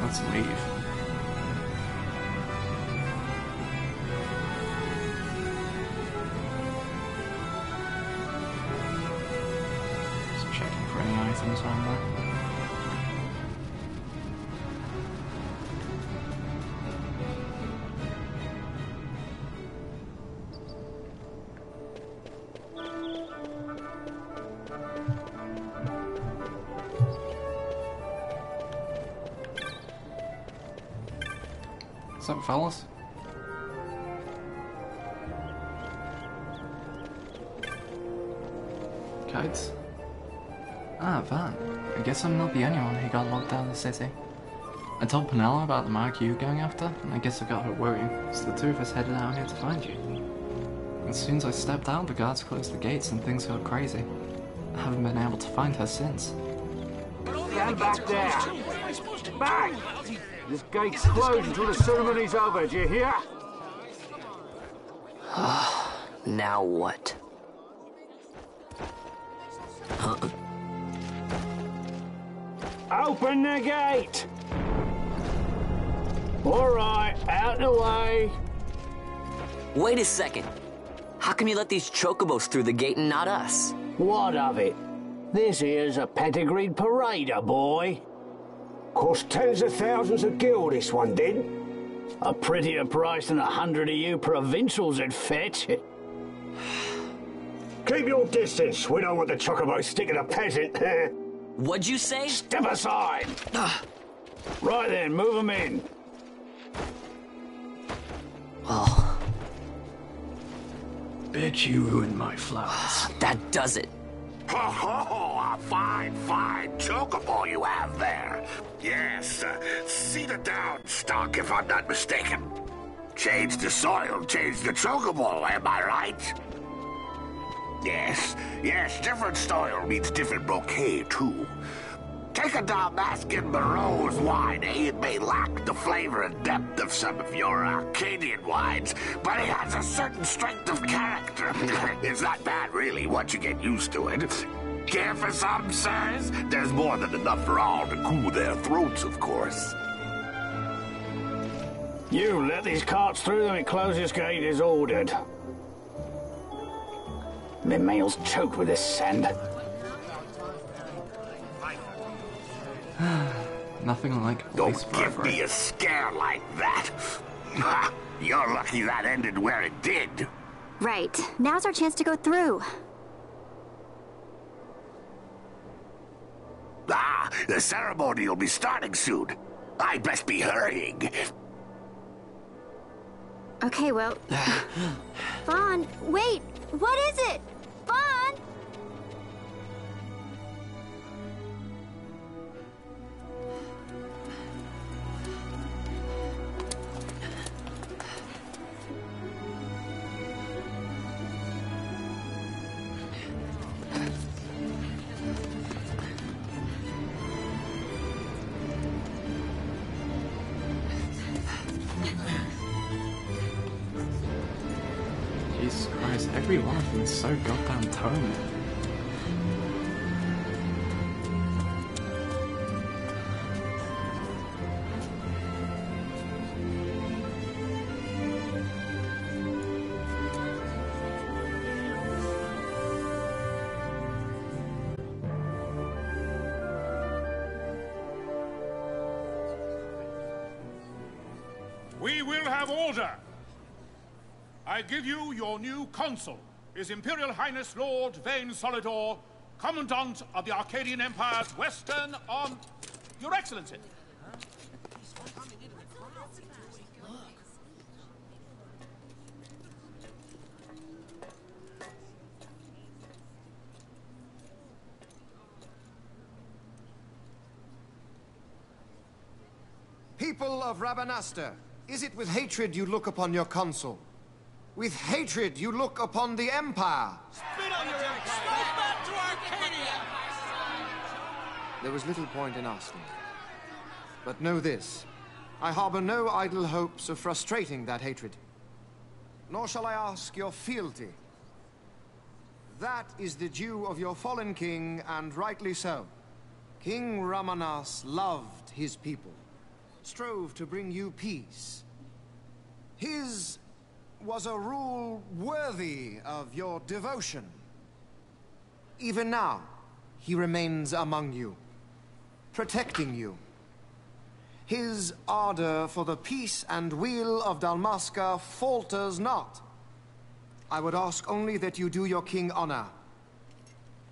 Speaker 1: Let's leave. Just checking for any items around there. What's up, fellas? Kites? Ah, Van. I guess I'm not the only one who got locked out of the city. I told Penella about the mark you were going after, and I guess I got her worried, so the two of us headed out here to find you. As soon as I stepped out, the guards closed the gates and things got crazy. I haven't been able to find her since.
Speaker 11: Stand back there! Back! This gate's closed until the ceremony's over, do you hear?
Speaker 10: Now what?
Speaker 11: Open the gate! Alright, out the way.
Speaker 10: Wait a second. How come you let these chocobos through the gate and not us?
Speaker 11: What of it? This here's a pedigreed parader, boy. Cost tens of thousands of gil, this one did. A prettier price than 100 of you provincials would fetch. Keep your distance. We don't want the chocobo sticking a peasant.
Speaker 10: What'd you say?
Speaker 11: Step aside. Right then, move them in.
Speaker 10: Oh.
Speaker 1: Bitch, you ruined my flowers.
Speaker 10: That does it.
Speaker 14: Oh, a fine chocobo you have there. Yes, cedar down stock, if I'm not mistaken. Change the soil, change the chocobo, am I right? Yes, different soil means different bouquet, too. Take a Dalmascan Barrow's wine, It may lack the flavor and depth of some of your Arcadian wines, but it has a certain strength of character. It's not bad, really, once you get used to it. Care for some, sirs? There's more than enough for all to cool their throats, of course.
Speaker 11: You let these carts through and close this gate as ordered. My mail's choked with this sand.
Speaker 1: Nothing like
Speaker 14: police. Don't give me a scare like that. You're lucky that ended where it did.
Speaker 16: Right. Now's our chance to go through.
Speaker 14: The ceremony will be starting soon. I'd best be hurrying.
Speaker 16: Okay, well... Vaughn, wait! What is it? Vaughn!
Speaker 1: Jesus Christ, every one of them is so goddamn toned.
Speaker 3: We will have order. I give you your new consul, His Imperial Highness Lord Vane Solidor, Commandant of the Arcadian Empire's Western Arm... Your Excellency.
Speaker 12: People of Rabanastre, is it with hatred you look upon your consul? With hatred you look upon the Empire?
Speaker 15: Spit on your empire! Go back to Arcadia!
Speaker 12: There was little point in asking. But know this, I harbor no idle hopes of frustrating that hatred. Nor shall I ask your fealty. That is the due of your fallen king, and rightly so. King Ramanas loved his people, strove to bring you peace. His was a rule worthy of your devotion. Even now, he remains among you, protecting you. His ardor for the peace and weal of Dalmasca falters not. I would ask only that you do your king honor.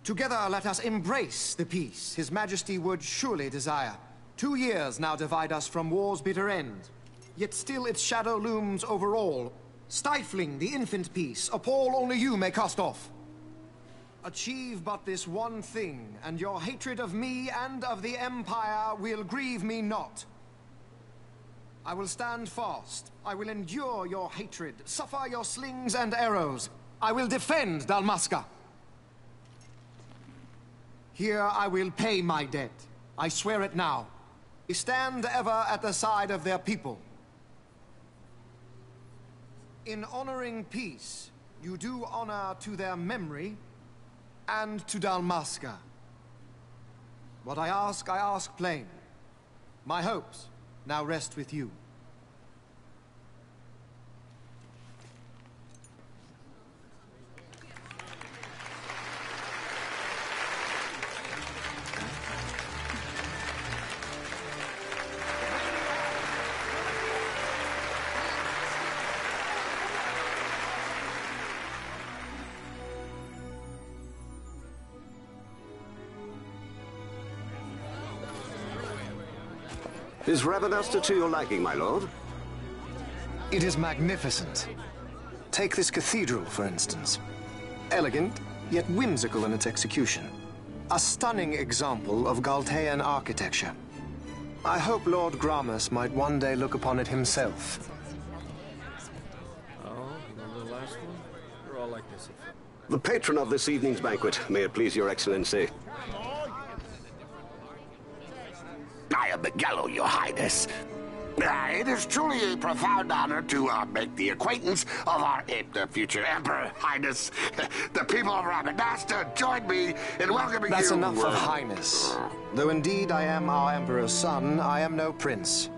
Speaker 12: Together let us embrace the peace His Majesty would surely desire. 2 years now divide us from war's bitter end, yet still its shadow looms over all, stifling the infant peace a pall only you may cast off. Achieve but this one thing, and your hatred of me and of the Empire will grieve me not. I will stand fast. I will endure your hatred, suffer your slings and arrows. I will defend Dalmasca. Here I will pay my debt. I swear it now. Stand ever at the side of their people. In honoring peace, you do honor to their memory and to Dalmasca. What I ask plain. My hopes now rest with you.
Speaker 18: Is Rabanastre to your liking, my lord?
Speaker 12: It is magnificent. Take this cathedral, for instance. Elegant, yet whimsical in its execution. A stunning example of Galtean architecture. I hope Lord Gramus might one day look upon it himself.
Speaker 4: Oh, remember the last one? We're all like this.
Speaker 18: The patron of this evening's banquet, may it please your excellency.
Speaker 14: I am Miguelo, your highness. It is truly a profound honor to make the acquaintance of our future emperor, highness. The people of Rabanastre join me in welcoming you.
Speaker 12: That's enough of highness. Though indeed I am our emperor's son, I am no prince.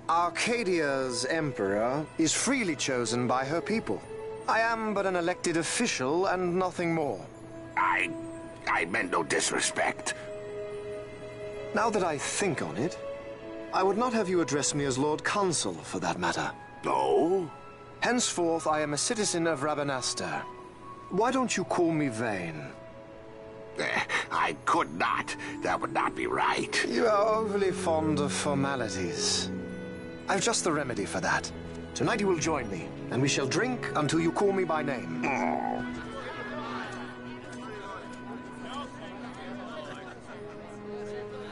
Speaker 12: Arcadia's emperor is freely chosen by her people. I am but an elected official and nothing more.
Speaker 14: I meant no disrespect.
Speaker 12: Now that I think on it, I would not have you address me as Lord Consul, for that matter.
Speaker 14: No?
Speaker 12: Henceforth, I am a citizen of Rabanastre. Why don't you call me Vane?
Speaker 14: I could not. That would not be right.
Speaker 12: You are overly fond of formalities. I've just the remedy for that. Tonight you will join me, and we shall drink until you call me by name.
Speaker 14: Oh.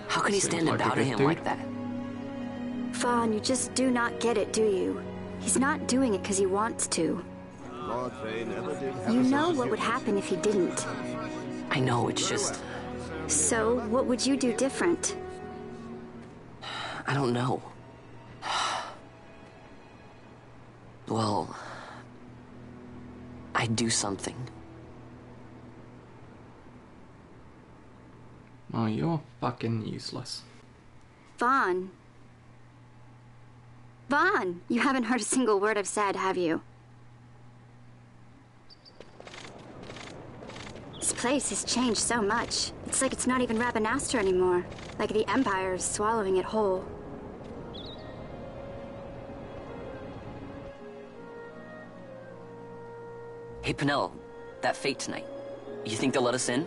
Speaker 10: How can he stand and bow to him like that?
Speaker 16: Fawn, you just do not get it, do you? He's not doing it because he wants to.
Speaker 18: Lord Vane never did have
Speaker 16: You know what would happen if he didn't.
Speaker 10: I know, it's just...
Speaker 16: So, what would you do different?
Speaker 10: I don't know. Well... I'd do something.
Speaker 1: Oh, you're fucking useless.
Speaker 16: Vaughn. Vaughn, you haven't heard a single word I've said, have you? This place has changed so much. It's like it's not even Rabanastre anymore. Like the Empire is swallowing it whole.
Speaker 10: Hey, Penel, that fete tonight. You think they'll let us in?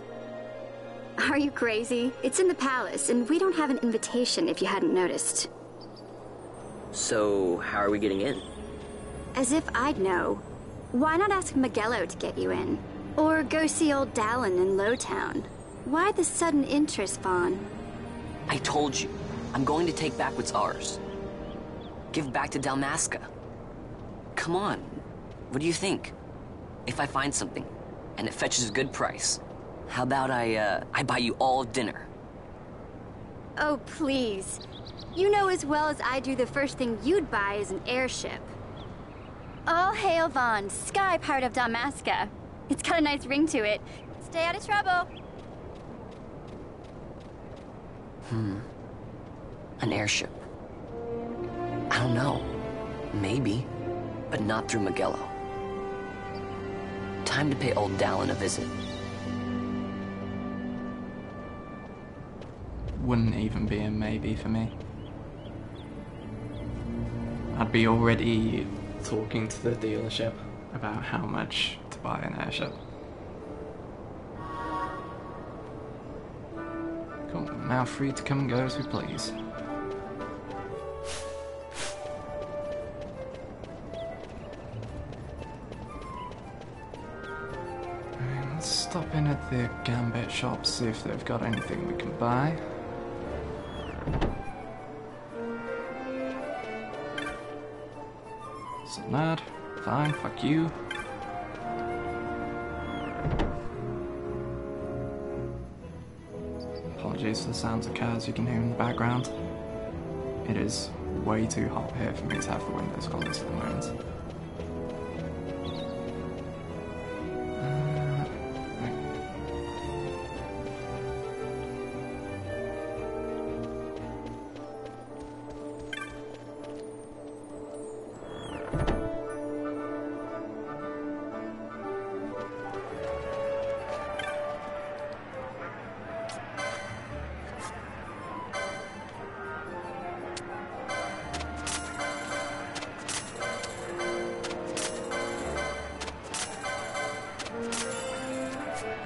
Speaker 16: Are you crazy? It's in the palace, and we don't have an invitation if you hadn't noticed.
Speaker 10: So, how are we getting in?
Speaker 16: As if I'd know. Why not ask Miguelo to get you in? Or go see old Dallin in Lowtown? Why the sudden interest, Vaughn?
Speaker 10: I told you. I'm going to take back what's ours. give back to Dalmasca. Come on, what do you think? If I find something, and it fetches a good price, how about I buy you all dinner?
Speaker 16: Oh, please. You know as well as I do the first thing you'd buy is an airship. All hail Vaughn, sky part of Dalmasca. It's got a nice ring to it. Stay out of trouble.
Speaker 10: An airship. I don't know. Maybe. But not through Magello. Time to pay old Dallin a visit.
Speaker 1: Wouldn't even be a maybe for me. I'd be already talking to the dealership about how much to buy an airship. Cool, now free to come and go as we please. Let's stop in at the Gambit shop, see if they've got anything we can buy. So mad. Fine, fuck you. Apologies for the sounds of cars you can hear in the background. It is way too hot here for me to have the windows closed at the moment.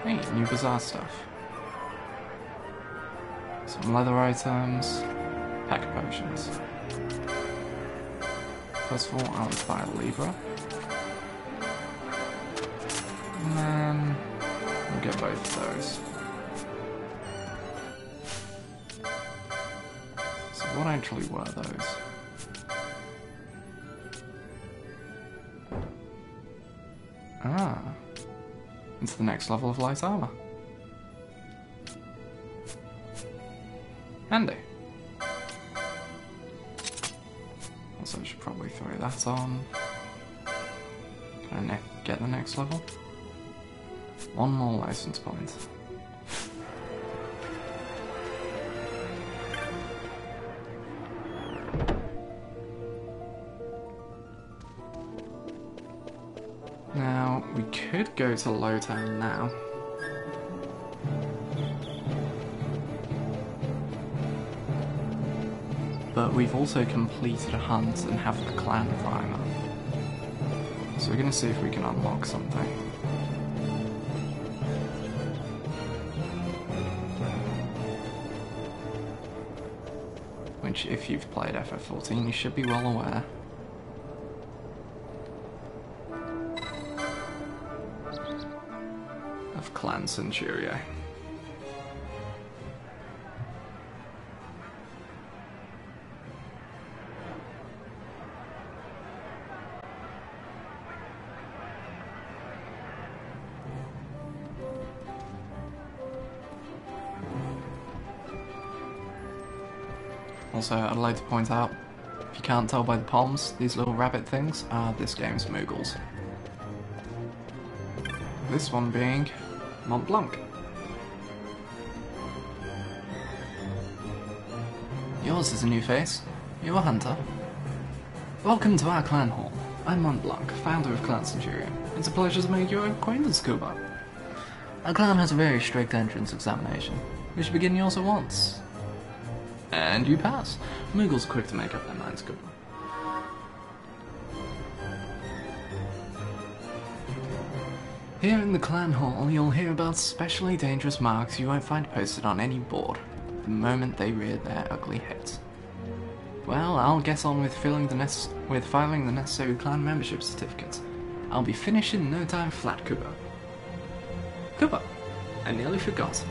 Speaker 1: Hey, new bizarre stuff. Some leather items, pack of potions. First of all, I'll buy a Libra. And then we'll get both of those. So what actually were those? Ah. It's the next level of light armor. Handy. Also, I should probably throw that on. Can I get the next level? One more license point. Now, we could go to Lowtown now. But we've also completed a hunt and have the clan primer. So we're going to see if we can unlock something. Which, if you've played FF14, you should be well aware. Of Clan Centurio. Also, I'd like to point out, if you can't tell by the palms, these little rabbit things are this game's Moogles. This one being Mont Blanc. Yours is a new face. You're a hunter. Welcome to our clan hall. I'm Mont Blanc, founder of Clan Centurion. It's a pleasure to make your acquaintance, Kuba. Our clan has a very strict entrance examination. We should begin yours at once. And you pass. Moogles are quick to make up their minds, Kuba. Here in the clan hall, you'll hear about specially dangerous marks you won't find posted on any board the moment they rear their ugly heads. Well, I'll get on with filing the necessary clan membership certificates. I'll be finished in no time flat, Kuba. Kuba, I nearly forgot.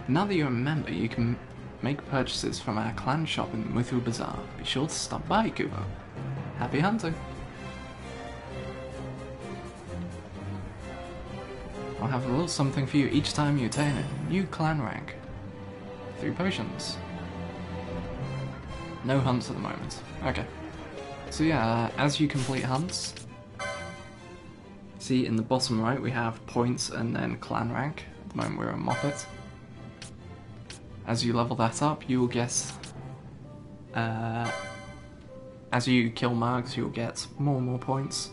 Speaker 1: Now that you're a member, you can make purchases from our clan shop in the Muthu Bazaar. Be sure to stop by, Kuba. Happy hunting! I'll have a little something for you each time you attain a new clan rank. 3 potions. No hunts at the moment. Okay. So yeah, as you complete hunts, see in the bottom right we have points and then clan rank. At the moment we're a Moppet. As you level that up, you will get... as you kill Margs, you'll get more and more points.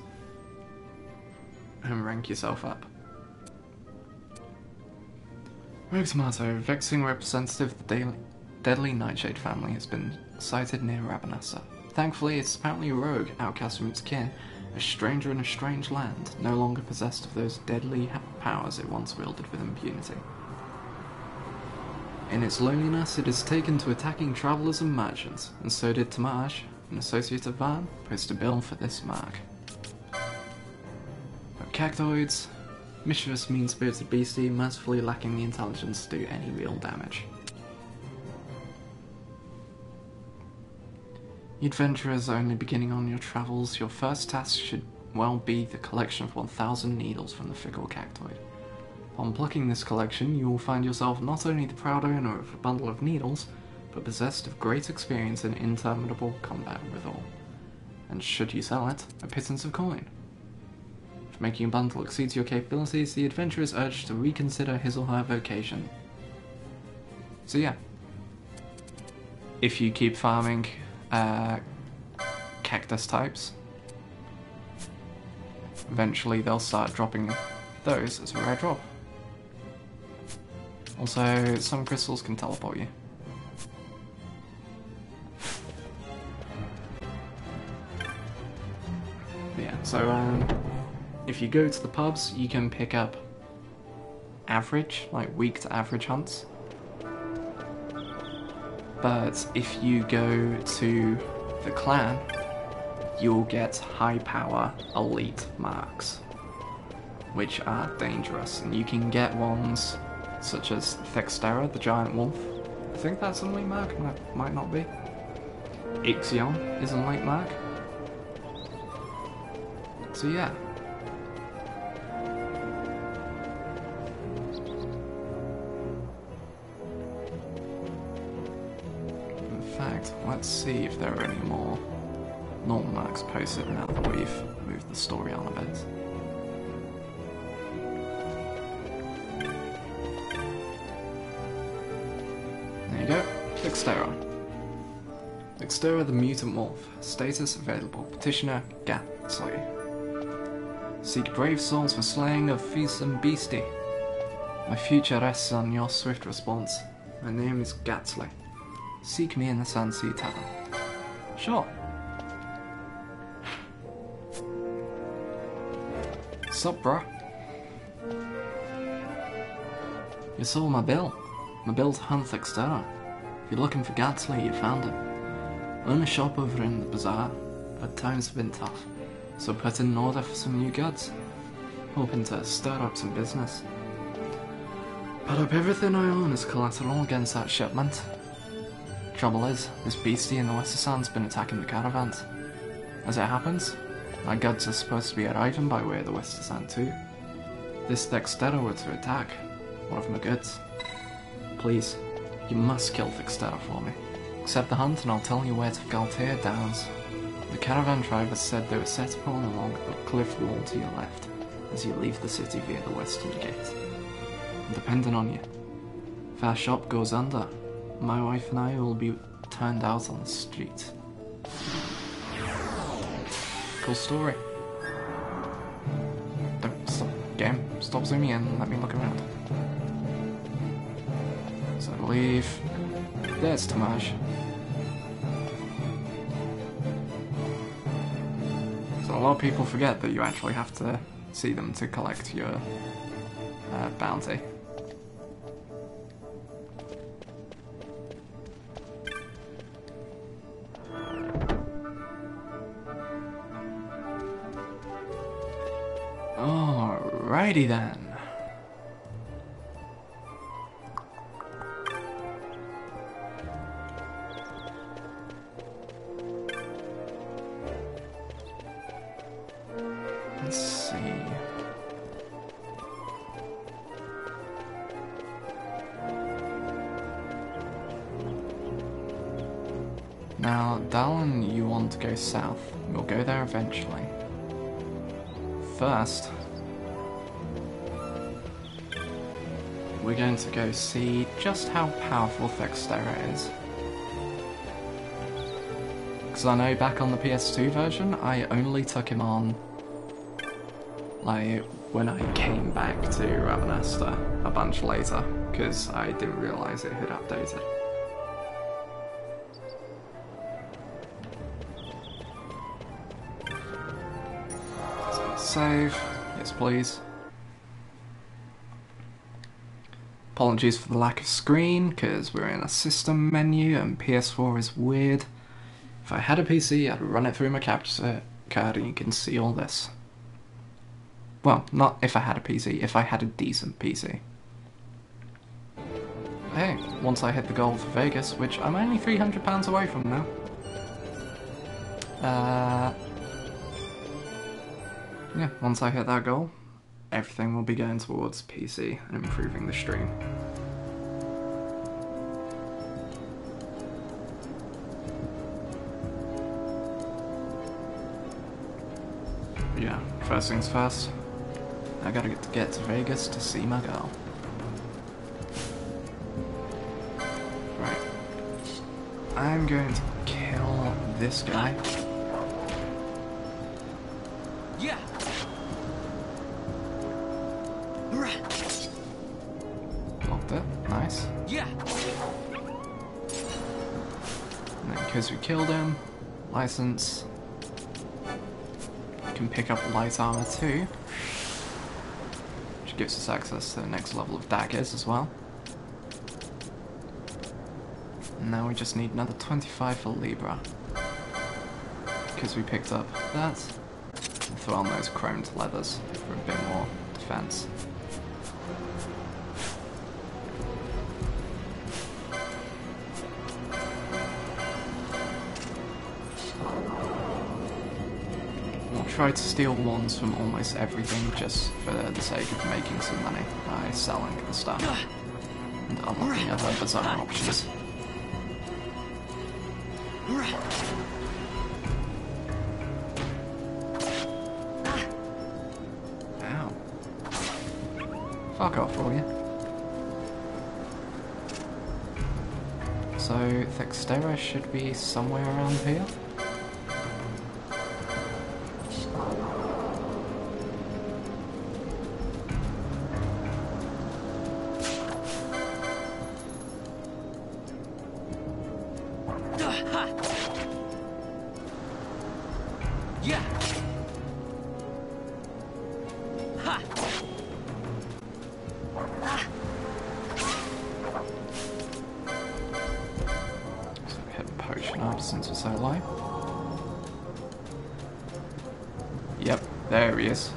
Speaker 1: And rank yourself up. Rogue Tomato, vexing representative of the deadly Nightshade family, has been sighted near Rabanassa. Thankfully, it's apparently a rogue, outcast from its kin, a stranger in a strange land, no longer possessed of those deadly powers it once wielded with impunity. In its loneliness, it has taken to attacking travellers and merchants, and so did Tamaj, an associate of Van, post a bill for this mark. But cactoids, mischievous, mean-spirited beastie, mercifully lacking the intelligence to do any real damage. You adventurers are only beginning on your travels. Your first task should well be the collection of 1,000 needles from the fickle cactoid. On plucking this collection, you will find yourself not only the proud owner of a bundle of needles, but possessed of great experience in interminable combat withal. And should you sell it, a pittance of coin. If making a bundle exceeds your capabilities, the adventurer is urged to reconsider his or her vocation. So yeah, if you keep farming cactus types, eventually they'll start dropping those as a rare drop. Also, some crystals can teleport you. Yeah, so if you go to the pubs, you can pick up average, like weak to average hunts. But if you go to the clan, you'll get high power elite marks, which are dangerous, and you can get ones such as Thextera, the giant wolf. I think that's an elite mark, might not be. Ixion is an elite mark. So yeah. In fact, let's see if there are any more normal marks posted now that we've moved the story on a bit. There you go, Thextera. Thextera the Mutant Wolf. Status available. Petitioner Gatsley. Seek brave souls for slaying of fearsome beastie. My future rests on your swift response. My name is Gatsley. Seek me in the Sandsea Tavern. Sure. Sup, bruh? You saw my bill. My bill's hunt Thextera. If you're looking for Gatsley, you found him. Own a shop over in the bazaar, but times have been tough, so put in an order for some new goods. Hoping to stir up some business. Put up everything I own as collateral against that shipment. Trouble is, this beastie in the Westersan's been attacking the caravans. As it happens, my goods are supposed to be arriving by way of the Westersan too. This Thextera were to attack one of my goods. Please, you must kill Thextera for me. Accept the hunt and I'll tell you where to Galtea Downs. The caravan drivers said they were set upon along the cliff wall to your left, as you leave the city via the western gate. I'm depending on you. If our shop goes under, my wife and I will be turned out on the street. Cool story. Don't stop, game. Stop zooming in and let me look around. So I believe there's Tamaj. So a lot of people forget that you actually have to see them to collect your bounty. Alrighty then. Now, Dallin, you want to go south. We'll go there eventually. First, we're going to go see just how powerful Thextera is. Because I know back on the PS2 version, I only took him on like when I came back to Ravenasta a bunch later, because I didn't realise it had updated. Save. Yes, please. Apologies for the lack of screen, because we're in a system menu and PS4 is weird. If I had a PC, I'd run it through my capture card and you can see all this. Well, not if I had a PC, if I had a decent PC. Hey, once I hit the goal for Vegas, which I'm only £300 away from now. Yeah, once I hit that goal, everything will be going towards PC and improving the stream. Yeah, first things first, I gotta get to Vegas to see my girl. Right. I'm going to kill this guy.
Speaker 15: Yeah.
Speaker 1: Blocked it. Nice.
Speaker 15: Yeah.
Speaker 1: And then because we killed him, license, can pick up light armor too, which gives us access to the next level of daggers as well. And now we just need another 25 for Libra, because we picked up that, and throw on those chromed leathers for a bit more defense. Try to steal wands from almost everything just for the sake of making some money by selling the stuff and unlocking other bizarre options. Ow. Fuck off, will you? So, Thextera should be somewhere around here. Since we're so low. Yep, there he is.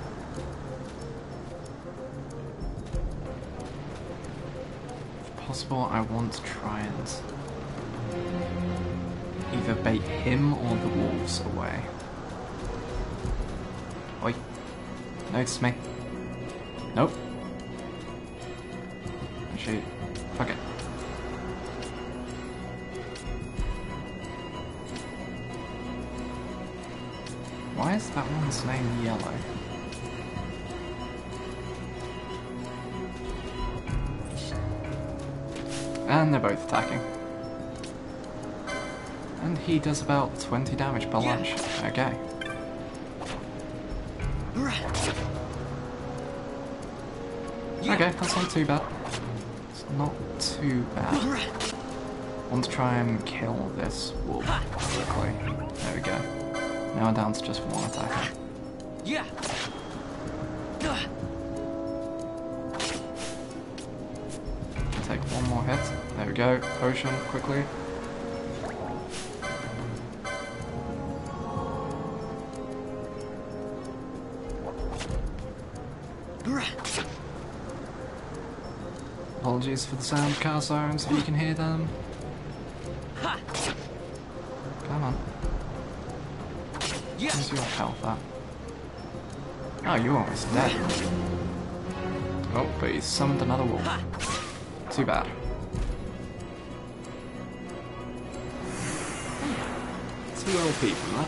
Speaker 1: If possible, I want to try and either bait him or the wolves away. Oi. Notice me. Nope. Actually, fuck it. Why is that one's name yellow? And they're both attacking. And he does about 20 damage per lunge. Okay. Okay, that's not too bad. It's not too bad. I want to try and kill this wolf quickly. There we go. Now we're down to just one attacker.
Speaker 15: Yeah.
Speaker 1: Take one more hit. There we go. Potion, quickly. Apologies for the sound of car sirens if you can hear them. Come on. Where's your health at? Oh, you're almost dead. Oh, but he's summoned another wolf. Too bad. 2 LP from that.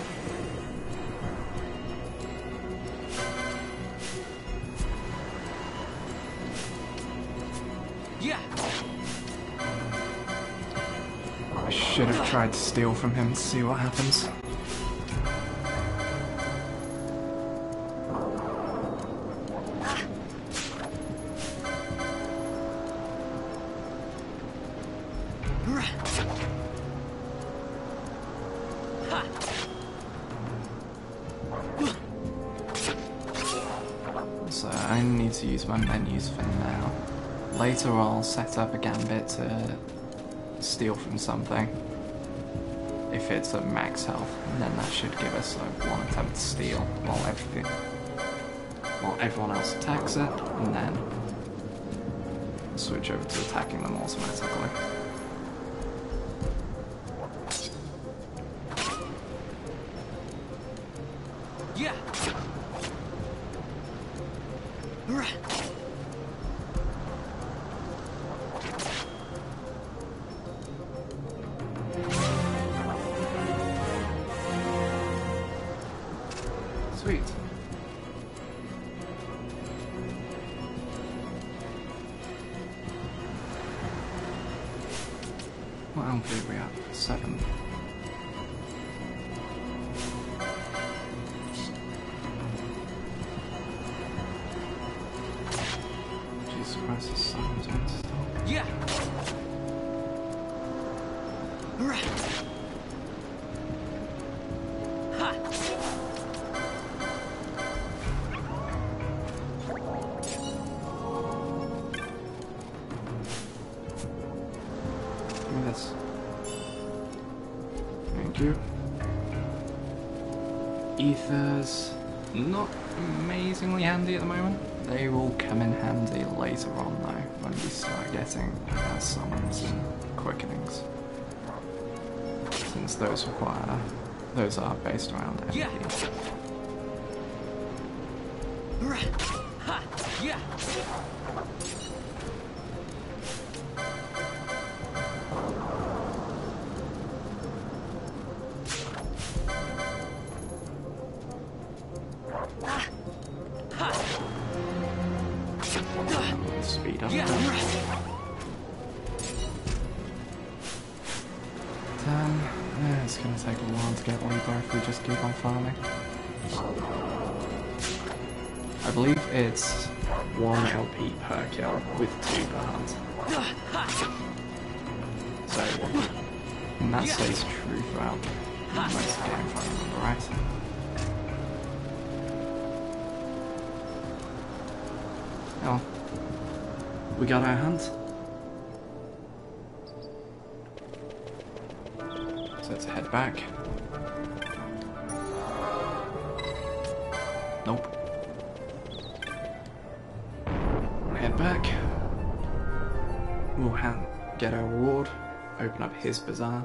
Speaker 15: Yeah.
Speaker 1: I should have tried to steal from him to see what happens. So I need to use my menus for now. Later I'll set up a gambit to steal from something. If it's at max health, then that should give us like 1 attempt to steal while everyone else attacks it, and then switch over to attacking them automatically.
Speaker 15: Yeah.
Speaker 1: Sweet. What LP are we at? 7. Jesus Christ, the sun's going to stop.
Speaker 15: Yeah. Ha.
Speaker 1: Give me this. Thank you. Ethers, not amazingly handy at the moment. They will come in handy later on though, when we start getting summons and quickenings. Since those are based around MP.
Speaker 15: Yeah. Ha. Yeah.
Speaker 1: Speed up.
Speaker 15: Yeah.
Speaker 1: 10. Yeah, it's gonna take a while to get Libra if we just keep on farming. I believe it's 1 LP per kill with 2 per hunt. So, and that stays true throughout most of the game if I remember right. Oh, we got our hunt. So let's head back. Nope. Head back. We'll get our reward, open up his bazaar.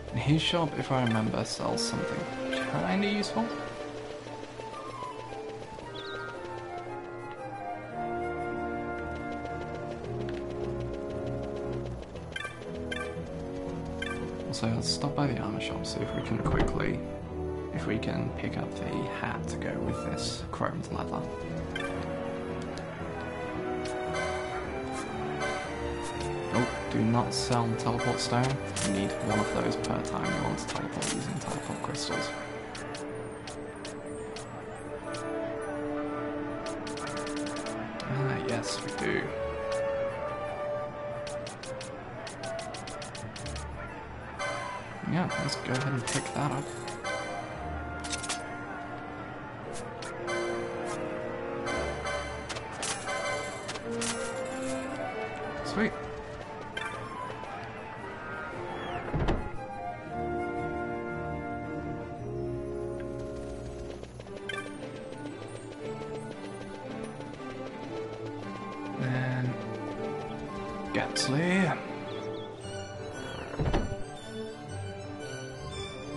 Speaker 1: And his shop, if I remember, sells something kinda useful. So let's stop by the armor shop, see if we can pick up the hat to go with this chromed leather. Oh, do not sell the teleport stone. You need 1 of those per time you want to teleport using teleport crystals. Ah, yes, we do. Yeah, let's go ahead and pick that up. Sweet. And Gatsley.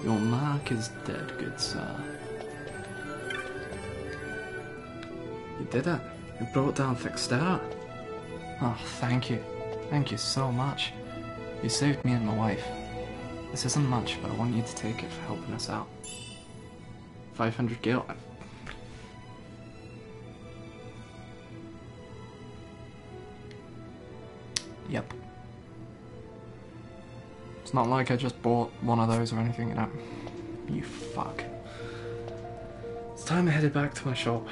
Speaker 1: Your mark is dead, good sir. You did it. You brought down Fixterra. Oh, thank you. Thank you so much. You saved me and my wife. This isn't much, but I want you to take it for helping us out. 500 gil. Yep. It's not like I just bought one of those or anything, you know. You fuck. It's time I headed back to my shop.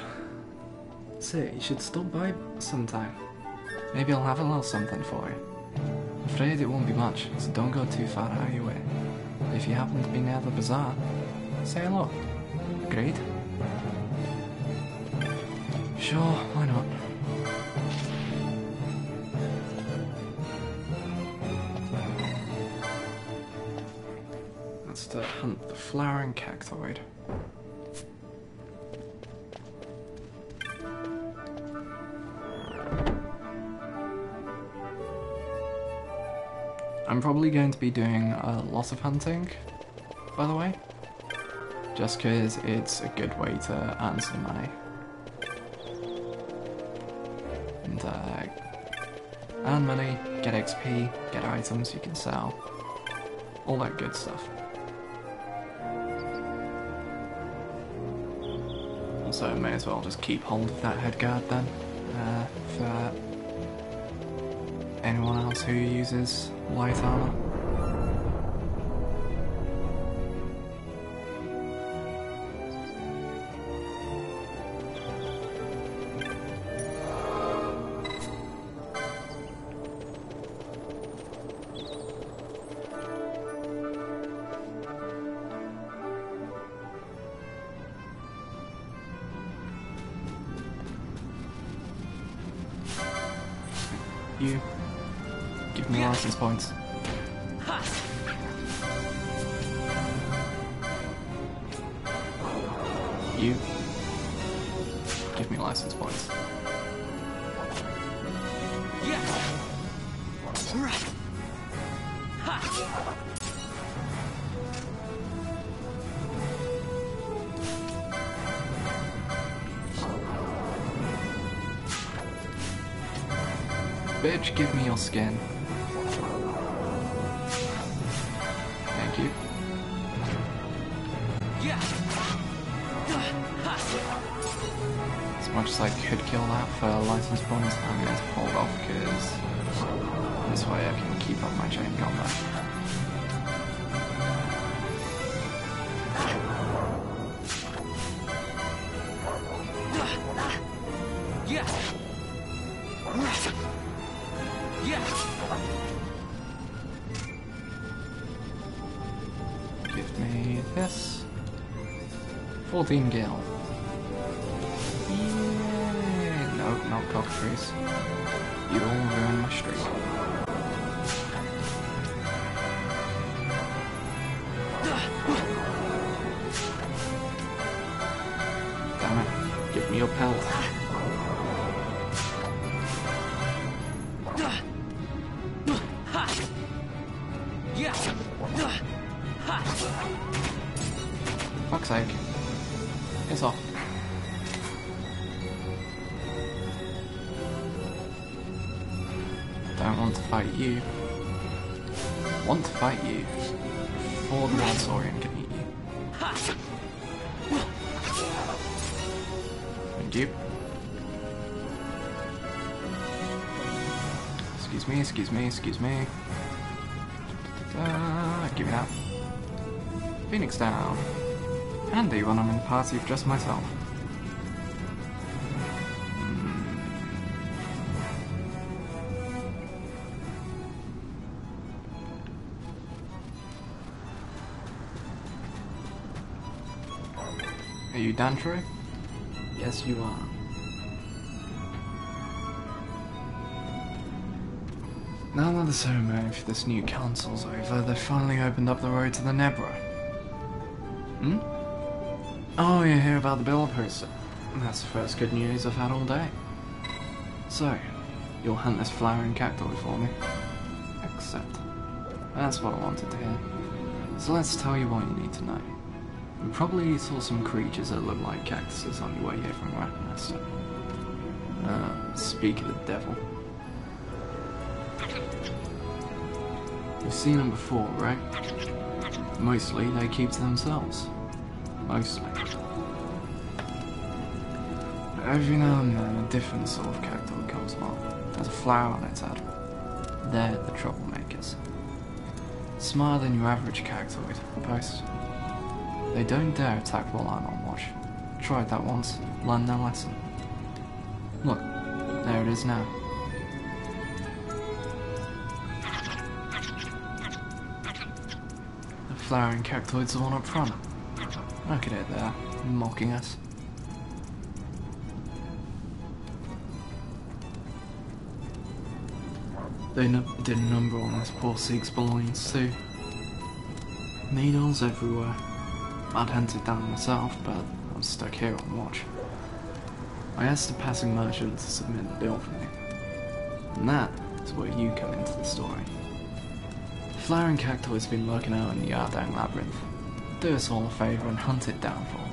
Speaker 1: Say, you should stop by sometime. Maybe I'll have a little something for you. I'm afraid it won't be much, so don't go too far out of your way. But if you happen to be near the bazaar, say hello. Great? Sure, why not? That's to hunt the flowering cactoid. I'm probably going to be doing a lot of hunting, by the way, just because it's a good way to earn some money. And earn money, get XP, get items you can sell, all that good stuff. So may as well just keep hold of that head guard then, for anyone else who uses light armor. You give me license points. You give me license points. Bitch, give me your skin. Thank you. As much as I could kill that for license points, I'm going to hold off because this way I can keep up my chain combat. Give me this. 14 gil. Yeah. Nope, not cockatrice. You'll ruin my streak. Damn it. Give me your pelt. Fuck's sake. Piss off. Don't want to fight you. Want to fight you before the Wild Saurian can eat you. Thank you. Excuse me, excuse me, excuse me. Give me that. Phoenix down. Handy when I'm in a party of just myself. Are you Dantro? Yes, you are. Now that the ceremony for this new council's over, they've finally opened up the road to the Nebra. Hmm? Oh, you hear about the bill poster? That's the first good news I've had all day. So, you'll hunt this flowering cactoid for me? Accept. That's what I wanted to hear. So let's tell you what you need to know. You probably saw some creatures that look like cactuses on your way here from remastered. Speak of the devil. You've seen them before, right? Mostly they keep to themselves. Mostly. But every now and then a different sort of cactoid comes along. There's a flower on its head. They're the troublemakers. Smarter than your average cactoid, post. They don't dare attack while I'm on watch. Tried that once, learned their lesson. Look, there it is now. The flowering cactoid's the one up front. Look at it there, mocking us. They did a number on this poor Sieg's belongings too. Needles everywhere. I'd hunted down myself, but I was stuck here on watch. I asked a passing merchant to submit the bill for me. And that is where you come into the story. The flowering cactoid's been lurking out in the Yardang Labyrinth. Do us all a favour and hunt it down for me.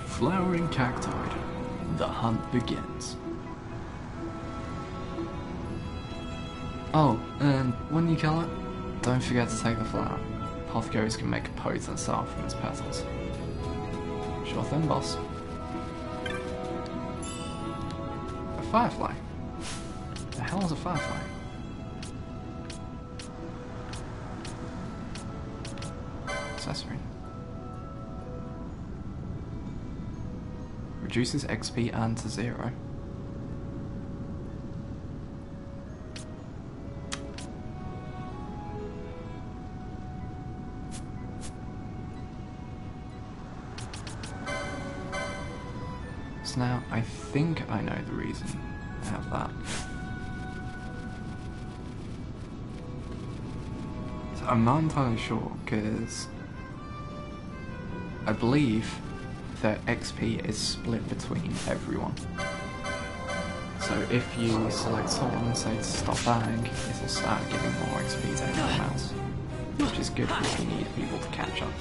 Speaker 1: Flowering cactoid. The hunt begins. Oh, and when you kill it, don't forget to take the flower. Apothecaries can make a poison salve from its petals. Sure thing, boss. A firefly? The hell is a firefly? Accessory. Reduces XP earned to 0. So now, I think I know the reason I have that. So I'm not entirely sure, because I believe that XP is split between everyone. So if you select someone and say to stop dying, it'll start giving more XP to everyone else. Which is good if you need people to catch up.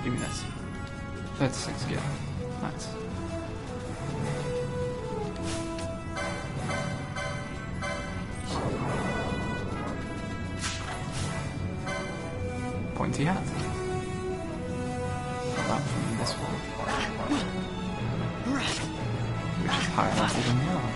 Speaker 1: Give me this. 36 gear. Nice. Pointy hat. That from this one. Which is higher level than the other.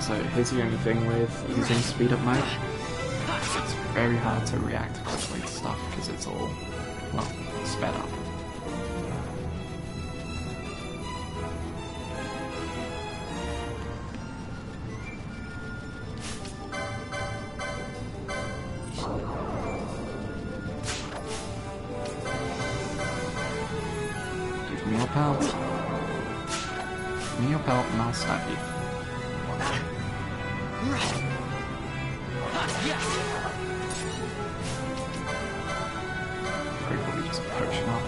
Speaker 1: So here's the only thing with using speed up mode. It's very hard to react quickly to stuff because it's all, well, sped up. Give me your pelt. Give me your pelt and I'll stab you. Probably just potion up.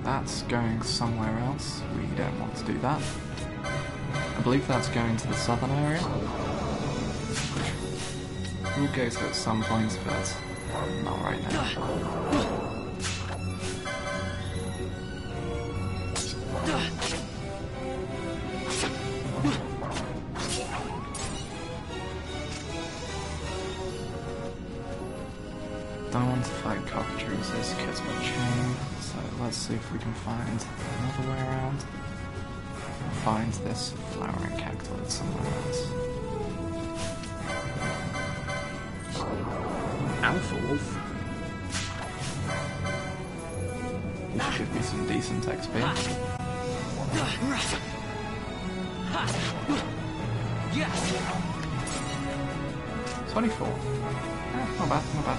Speaker 1: That's going somewhere else. We don't want to do that. I believe that's going to the southern area. We'll go to at some points, but not right now. Don't want to fight cockatrices, this kills my chain, so let's see if we can find another way around. Find this flowering cactoid somewhere else. Alpha Wolf. This should give me some decent XP. 24. Not bad, not bad.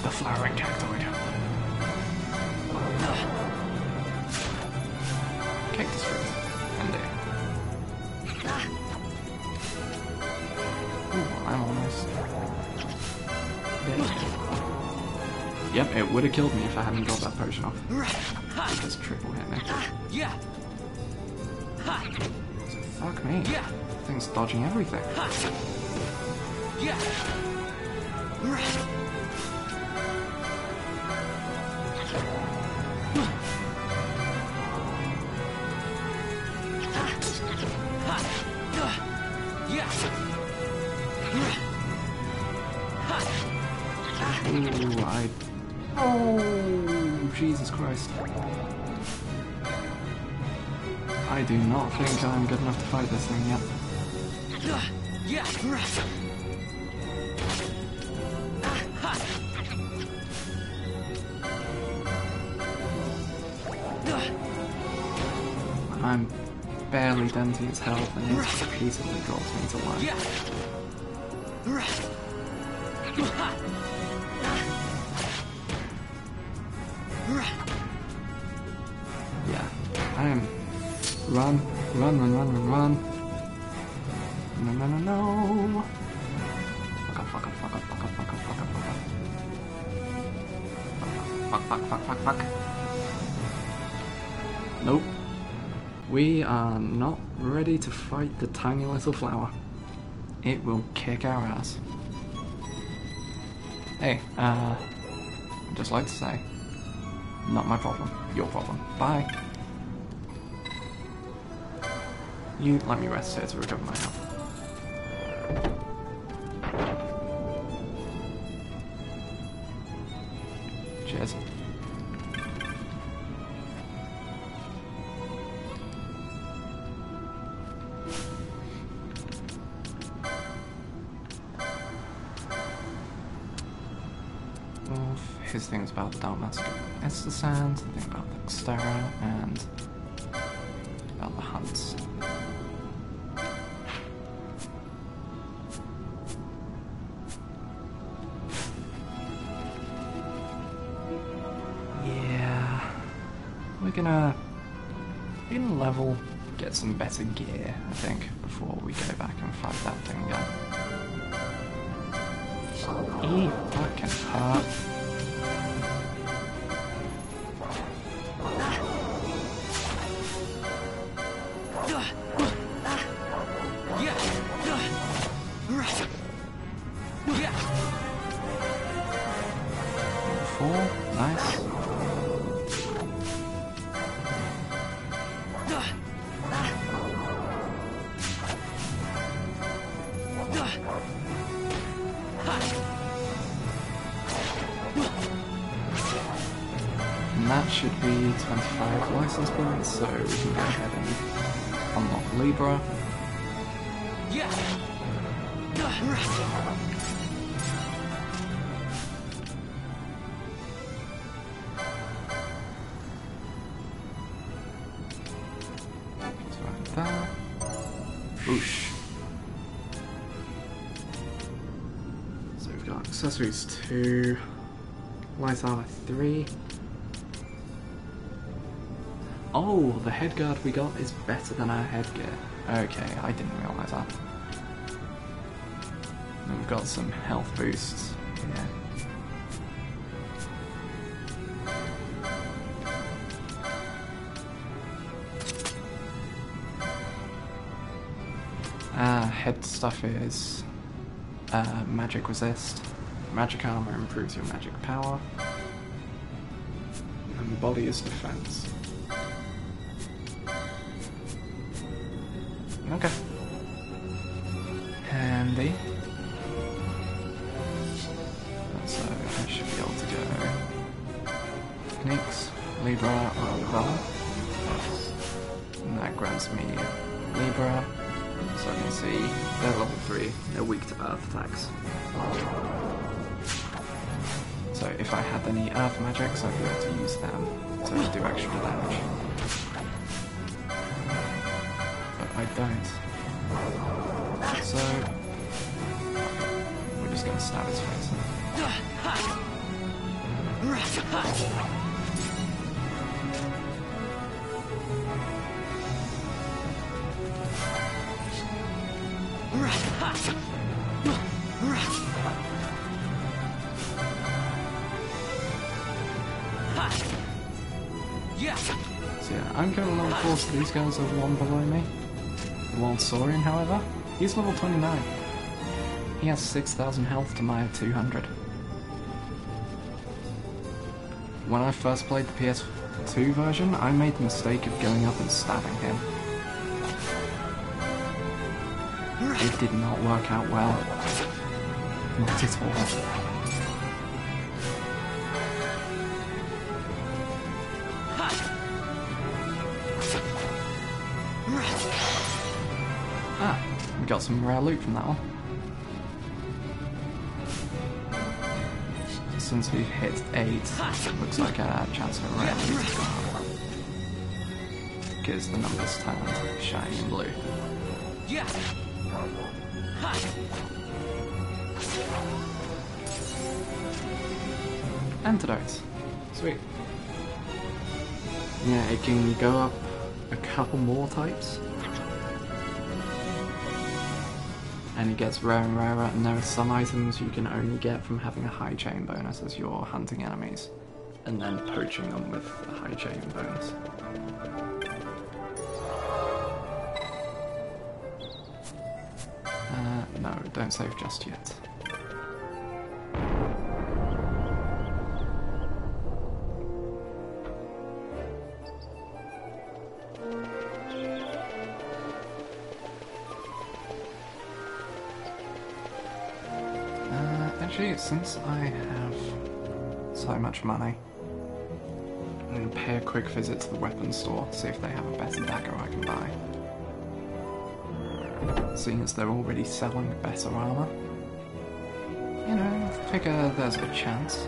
Speaker 1: The flowering cactoid. Cactus fruit. And there. Ooh, I'm almost dead. Yep, it would have killed me if I hadn't got that potion off. It just triple hit me. Fuck me. Thing's dodging everything. Oh, Jesus Christ. I do not think I'm good enough to fight this thing yet. I'm barely denting its health and it repeatedly drops me to life. Yeah, I am. Run. No. Fuck off. Fuck. Nope. We are not ready to fight the tiny little flower. It will kick our ass. Hey, I'd just like to say, not my problem, your problem. Bye. You let me rest here to recover my health. Cheers. Well, his things about the Dalmasca Esther Sands, the thing about the Xterra, and about the hunts. We're gonna, in level, get some better gear, I think, before we go back and fight that thing again. Eee, that can hurt. Nice. And that should be 25 license points, so we can go ahead and unlock Libra. It's right there. Whoosh. So we've got accessories 2, light armor 3. Oh, the headguard we got is better than our headgear. Okay, I didn't realise that. And we've got some health boosts. Yeah. Head stuff is magic resist. Magic armor improves your magic power. And body is defense. Okay. Handy. So I should be able to go techniques, Libra, or Val. And that grants me Libra. So I can see they're level 3, they're weak to earth attacks. So if I had any earth magics, I'd be able to use them to do extra damage. I don't. So we're just gonna stab his face. So yeah, I'm currently level 4, so these guys are one below me. Wild Saurian, however, he's level 29. He has 6,000 health to my 200. When I first played the PS2 version, I made the mistake of going up and stabbing him. It did not work out well. Not at all. Ah, we got some rare loot from that one. Since we hit 8, it looks like our chance for rare loot is gone up. Because the numbers turned shiny and blue. Antidotes. Sweet. Yeah, it can go up a couple more types. And it gets rarer and rarer, and there are some items you can only get from having a high chain bonus as you're hunting enemies, and then poaching them with a high chain bonus. No, don't save just yet. Actually, since I have so much money, I'm going to pay a quick visit to the weapons store, see if they have a better dagger I can buy. Seeing as they're already selling better armor, you know, I figure there's a chance.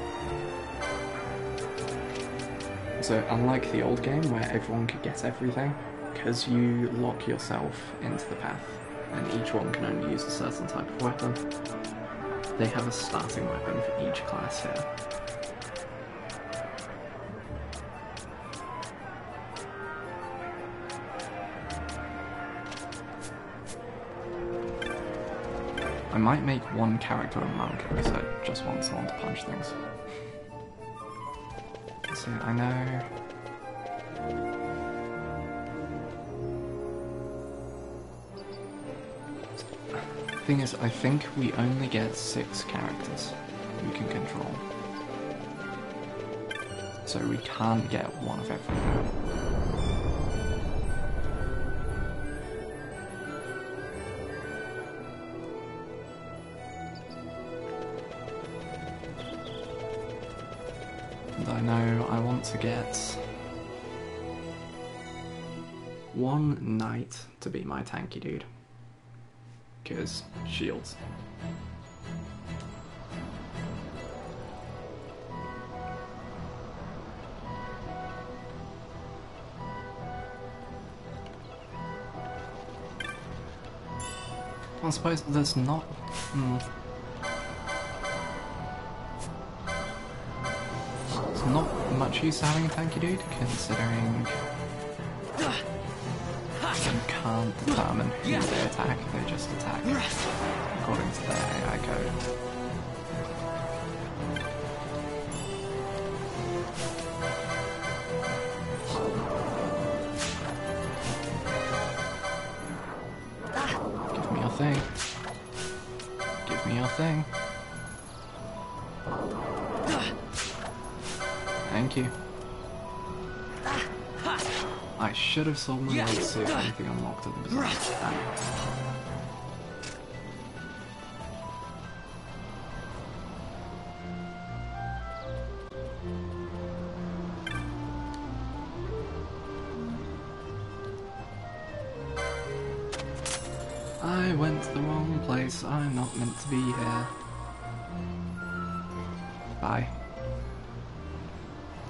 Speaker 1: So unlike the old game where everyone could get everything, because you lock yourself into the path, and each one can only use a certain type of weapon, they have a starting weapon for each class here. I might make one character a monk because I just want someone to punch things. So I know... Thing is, I think we only get 6 characters we can control. So we can't get one of everything. And I know I want to get one knight to be my tanky dude. Because shields. I suppose there's not... There's not much use to having a tanky dude, considering you can't determine who they attack, they just attack according to their AI code. Give me your thing. Give me your thing. Thank you. I should have sold my light suit if anything unlocked at the bazaar. I went to the wrong place. I'm not meant to be here. Bye.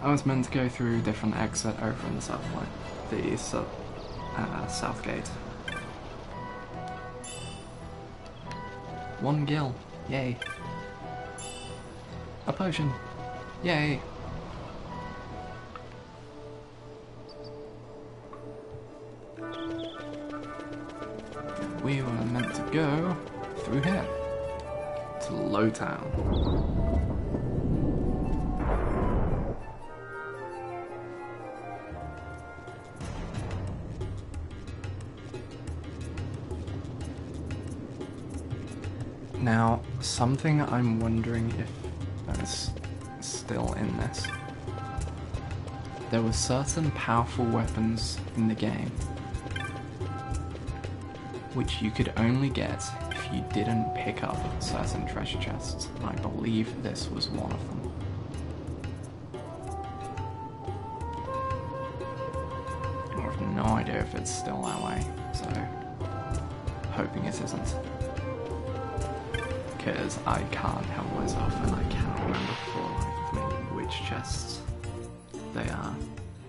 Speaker 1: I was meant to go through a different exit over in the south line. The south gate. 1 gil. Yay. A potion. Yay. We were meant to go through here. To Lowtown. Now, something I'm wondering if there's still in this. There were certain powerful weapons in the game which you could only get if you didn't pick up certain treasure chests. I believe this was one of them. I have no idea if it's still that way, so hoping it isn't. Because I can't help myself and I cannot remember for the life of me which chests they are.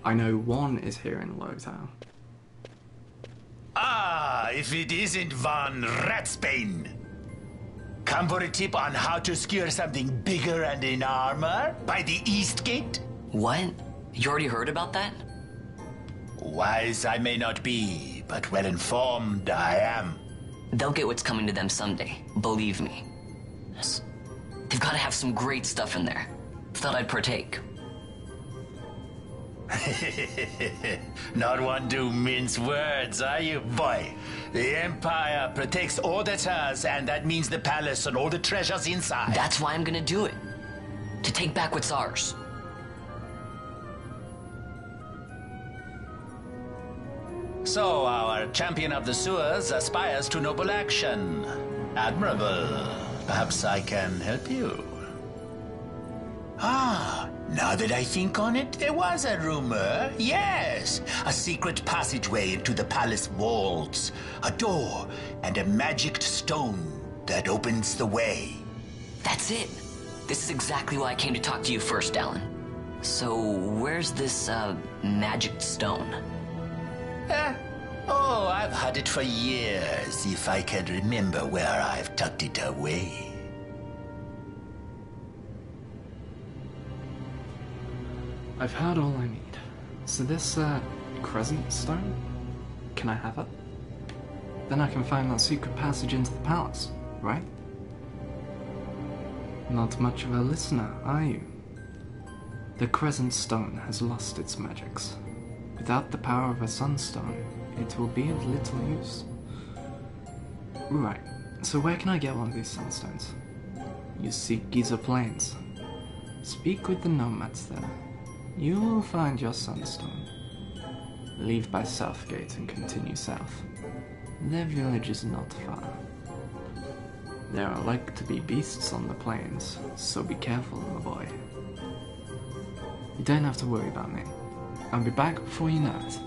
Speaker 1: I know one is here in Lowtown.
Speaker 19: Ah, if it isn't Von Ratsbane. Come for a tip on how to secure something bigger and in armor by the East Gate?
Speaker 10: What? You already heard about that?
Speaker 19: Wise I may not be, but well informed I am.
Speaker 10: They'll get what's coming to them someday, believe me. They've got to have some great stuff in there. Thought I'd partake.
Speaker 19: Not one to mince words, are you, boy? The Empire protects all that's ours, and that means the palace and all the treasures inside.
Speaker 10: That's why I'm gonna do it. To take back what's ours.
Speaker 19: So, our champion of the sewers aspires to noble action. Admirable. Perhaps I can help you. Ah, now that I think on it, there was a rumor. Yes, a secret passageway into the palace walls, a door, and a magic stone that opens the way.
Speaker 10: That's it. This is exactly why I came to talk to you first, Alan. So, where's this, magic stone?
Speaker 19: Oh, I've had it for years, if I can remember where I've tucked it away.
Speaker 1: I've heard all I need. So this, crescent stone? Can I have it? Then I can find that secret passage into the palace, right? Not much of a listener, are you? The crescent stone has lost its magics. Without the power of a sunstone, it will be of little use. Right, so where can I get one of these sunstones? You seek Giza Plains. Speak with the nomads there. You will find your sunstone. Leave by Southgate and continue south. Their village is not far. There are like to be beasts on the plains, so be careful, my boy. You don't have to worry about me. I'll be back before you know it.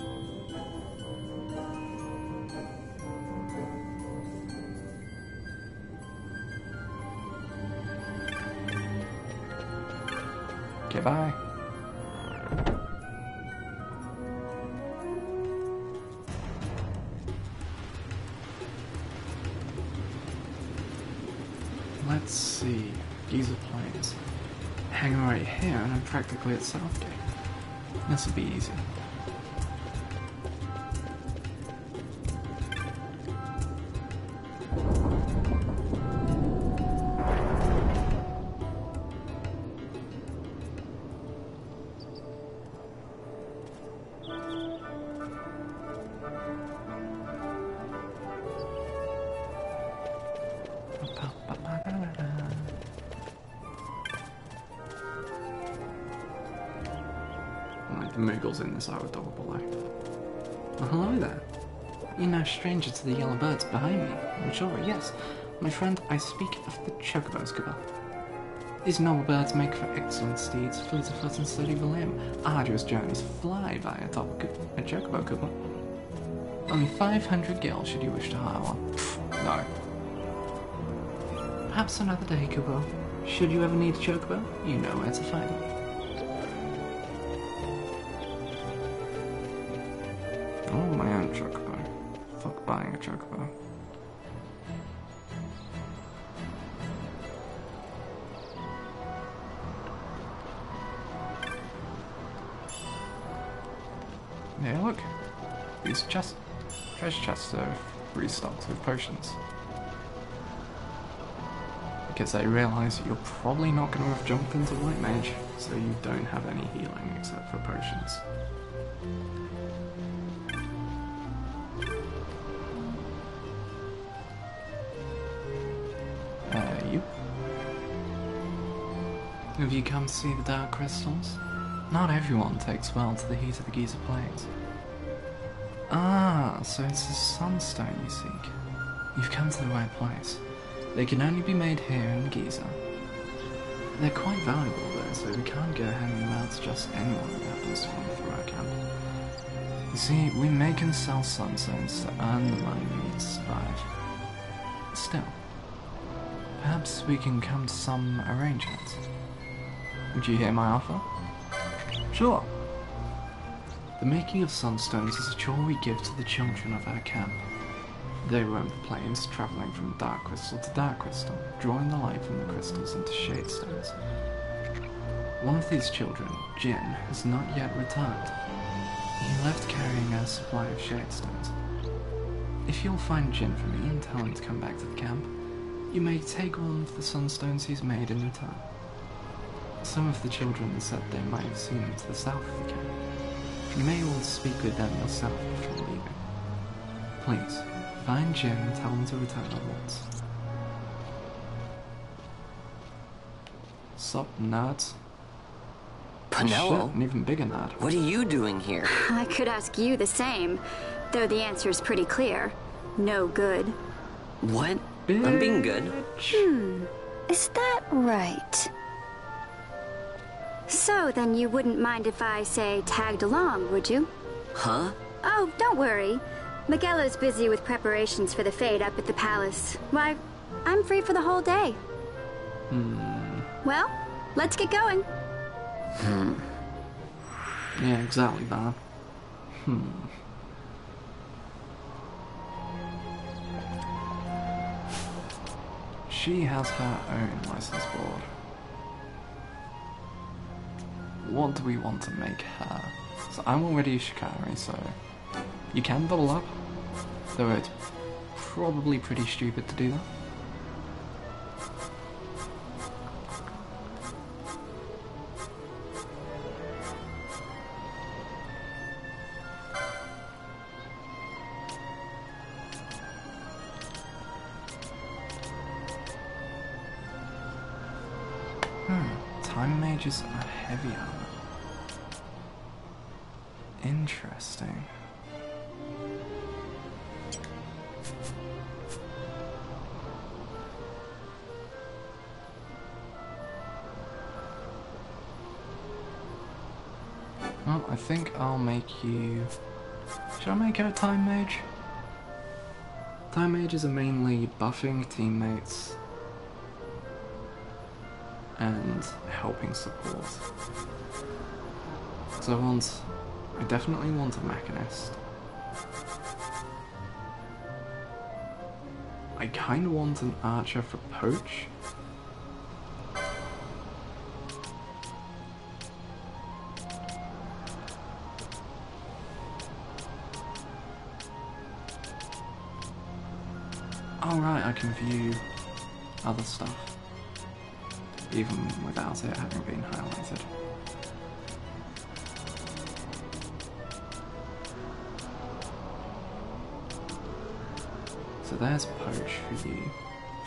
Speaker 1: Okay, bye. Let's see. Giza Plains. Hang right here and I'm practically at Southgate. This'll be easy. The Moogles in this are adorable though. Well, hello there. You're no stranger to the yellow birds behind me, I'm sure. Yes, my friend, I speak of the chocobos, Cooper. These noble birds make for excellent steeds, fleet of foot and steady of a limb. Arduous journeys fly by atop a chocobo, Cooper. Only 500 gil should you wish to hire one. No. Perhaps another day, Cooper. Should you ever need a chocobo, you know where to find it. Oh, my own chocobo. Fuck buying a chocobo. Yeah, look. These treasure chests are restocked with potions. Because I realise you're probably not going to have jumped into White Mage, so you don't have any healing except for potions. You? Have you come to see the dark crystals? Not everyone takes well to the heat of the Giza Plains. Ah, so it's the sunstone you seek. You've come to the right place. They can only be made here in Giza. They're quite valuable though, so we can't go handing them out to just anyone who happens to run through our camp. You see, we make and sell sunstones to earn the money we need to survive. Still, perhaps we can come to some arrangement. Would you hear my offer? Sure. The making of sunstones is a chore we give to the children of our camp. They roam the plains, travelling from dark crystal to dark crystal, drawing the light from the crystals into shade stones. One of these children, Jin, has not yet returned. He left carrying a supply of shade stones. If you'll find Jin for me and tell him to come back to the camp, you may take one of the sunstones he's made in return. Some of the children said they might have seen him to the south of the camp. You may want to speak with them yourself before leaving. Please, find Jin and tell him to return at once. Sup, nerds?
Speaker 10: Penelo?
Speaker 1: Shit, an even bigger nerd.
Speaker 10: What are you doing here?
Speaker 16: I could ask you the same, though the answer's pretty clear. No good.
Speaker 10: What? I'm being good.
Speaker 16: Is that right? So then you wouldn't mind if I, say, tagged along, would you?
Speaker 10: Huh?
Speaker 16: Oh, don't worry. Miguelo's busy with preparations for the fete up at the palace. Why, I'm free for the whole day. Well, let's get going.
Speaker 1: Yeah, exactly that. She has her own license board. What do we want to make her? So I'm already a Shikari, so you can double up, though it's probably pretty stupid to do that. Time mages are heavy armor. Interesting. Well, I think I'll make you... Should I make her a time mage? Time mages are mainly buffing teammates and helping support. So I definitely want a mechanist. I kind of want an archer for poach. Oh right, I can view other stuff, even without it having been highlighted. So there's poach for you,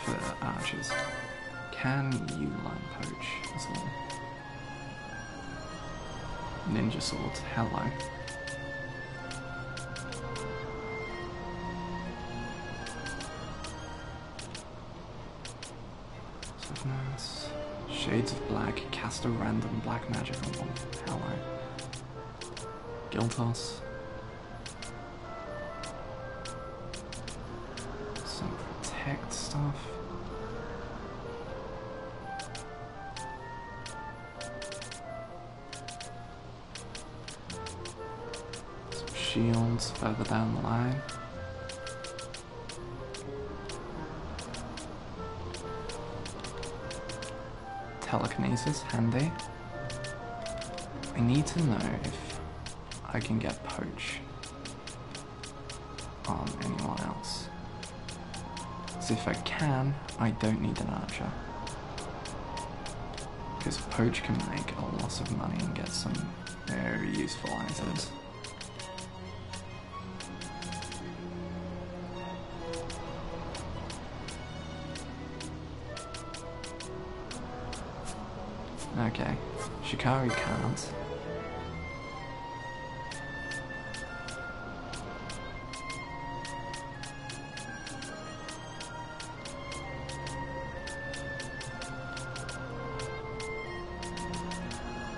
Speaker 1: for archers. Can you learn poach as well? Ninja sword, hello. Softness, shades of black, cast a random black magic on one, hello. Guild toss. Some protect stuff. Some shields further down the line. Telekinesis, handy. I need to know if I can get poach on anyone else. Because if I can, I don't need an archer. Because poach can make a lot of money and get some very useful items. Okay. Shikari can't.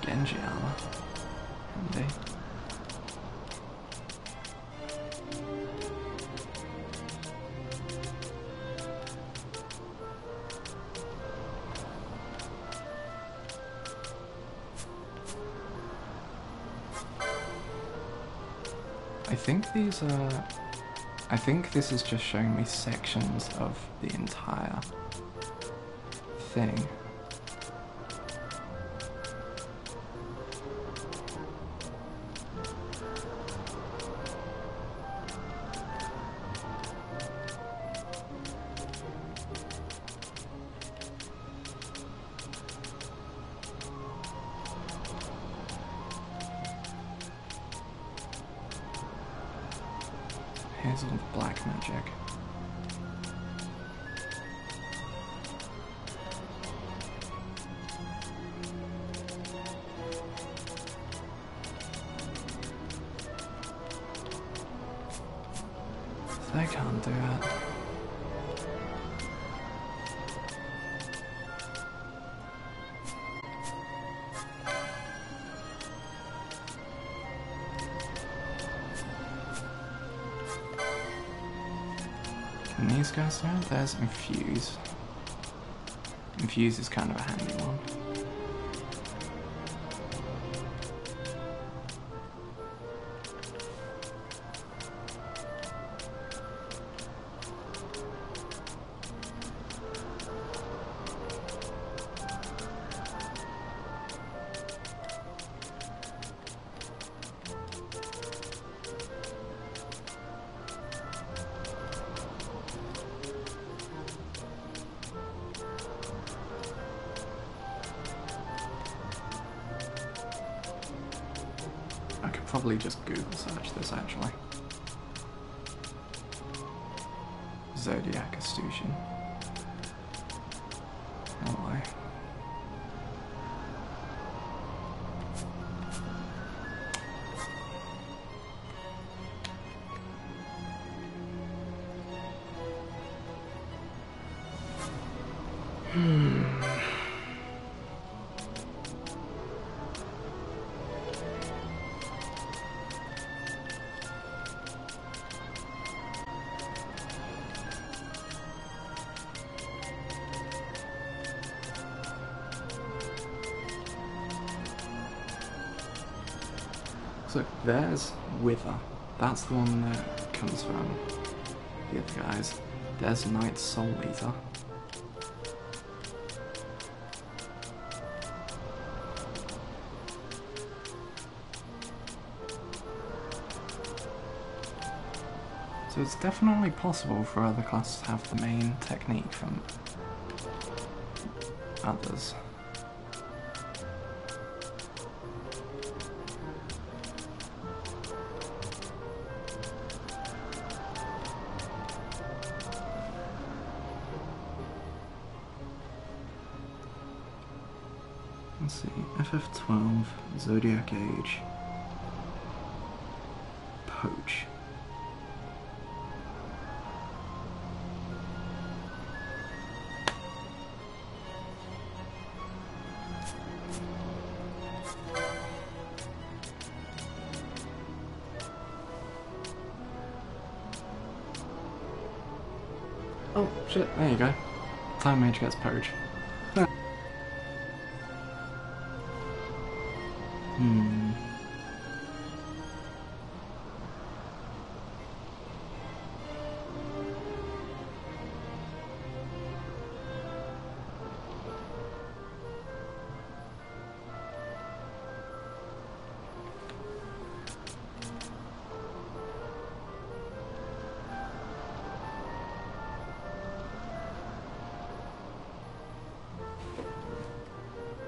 Speaker 1: Genji armor. Handy. I think this is just showing me sections of the entire thing. Here's all the black magic. They can't do it. Can these guys do it? There's Infuse. Infuse is kind of a handy one. I could probably just Google search this actually. Zodiac Age. Oh my. So there's Wither. That's the one that comes from the other guys. There's Night Soul Eater. So it's definitely possible for other classes to have the main technique from others. Let's see, FF12, Zodiac Age, Poach. Oh shit, there you go. Time Mage gets Poach.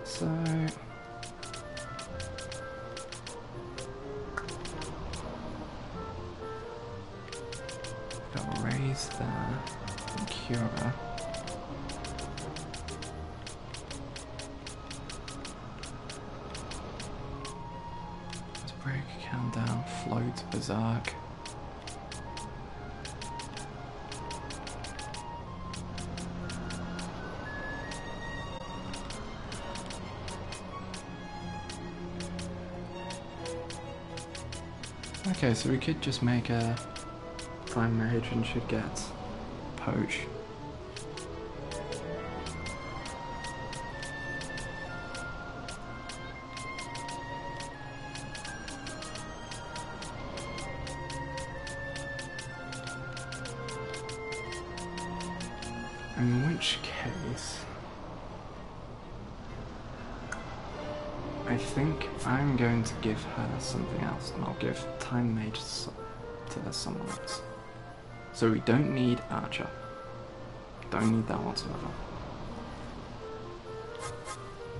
Speaker 1: So got Raise there, and Cura. Break, countdown, float, berserk. Okay, so we could just make a Prime Mage and should get Poach. In which case, I think I'm going to give her something else, and I'll give Time Mage to someone else. So we don't need Archer. Don't need that whatsoever.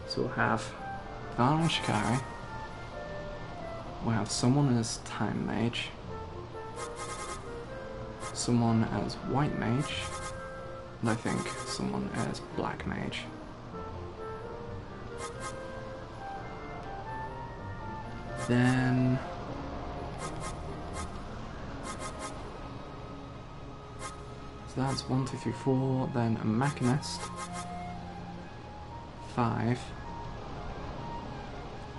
Speaker 1: So we'll have Vara and Shikari. We'll have someone as Time Mage. Someone as White Mage. And I think someone as Black Mage. Then so that's 1, 2, 3, 4. Then a Machinist. 5.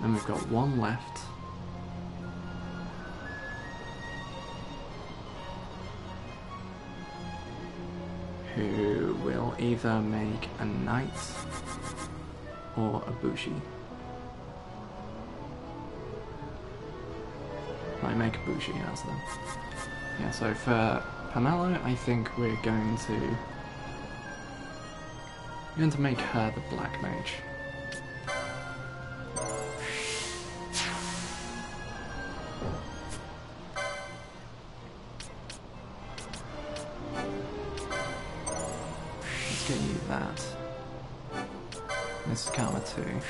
Speaker 1: Then we've got 1 left. Who will either make a Knight or a Bushi. I make a Bushi as them. Yeah, so for Pamela, I think we're going to make her the Black Mage. Let's get you that. This is Karma 2.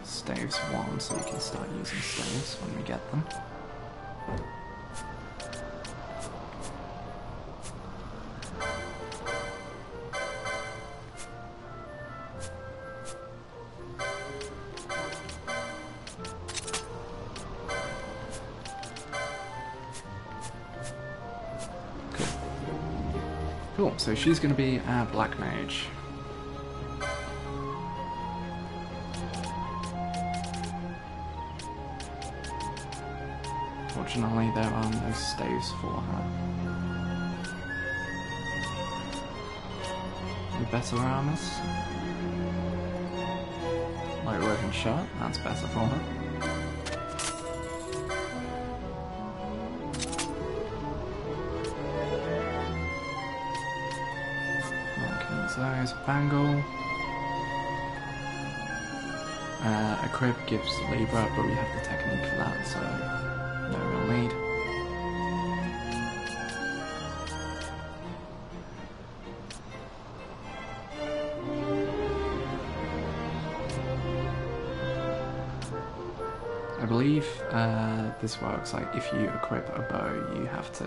Speaker 1: Staves 1, so we can start using staves when we get them. Cool, so she's going to be our Black Mage. Fortunately, there are no staves for her. Any better armors? Light woven shirt, that's better for her. Those bangle. A crib gives Libra, but we have the technique for that, so no real need. I believe this works like if you equip a bow, you have to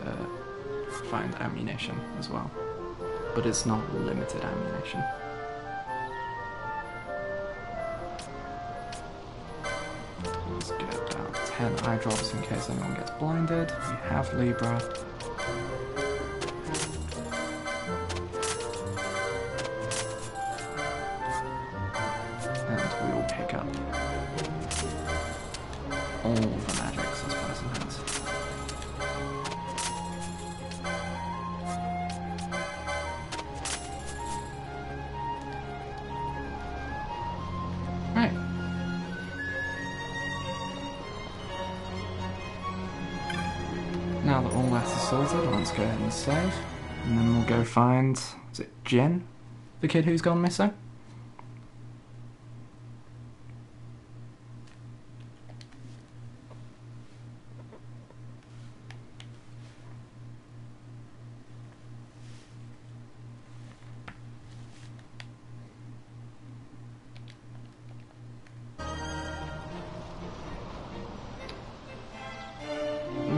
Speaker 1: find ammunition as well. But it's not limited ammunition. Let's get about 10 eye drops in case anyone gets blinded. We have Libra. And we will pick up all the magics this person has. Now that all that is sorted, let's go ahead and save. And then we'll go find, is it Jen? The kid who's gone missing?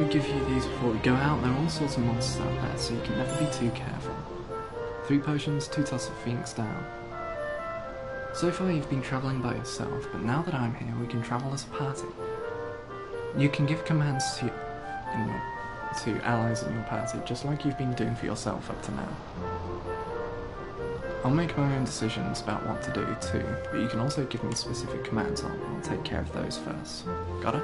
Speaker 1: Give you these before we go out. There are all sorts of monsters out there, so you can never be too careful. 3 potions, 2 Tusk of Phoenix down. So far you've been travelling by yourself, but now that I'm here, we can travel as a party. You can give commands to allies in your party, just like you've been doing for yourself up to now. I'll make my own decisions about what to do too, but you can also give me specific commands and I'll take care of those first. Got it?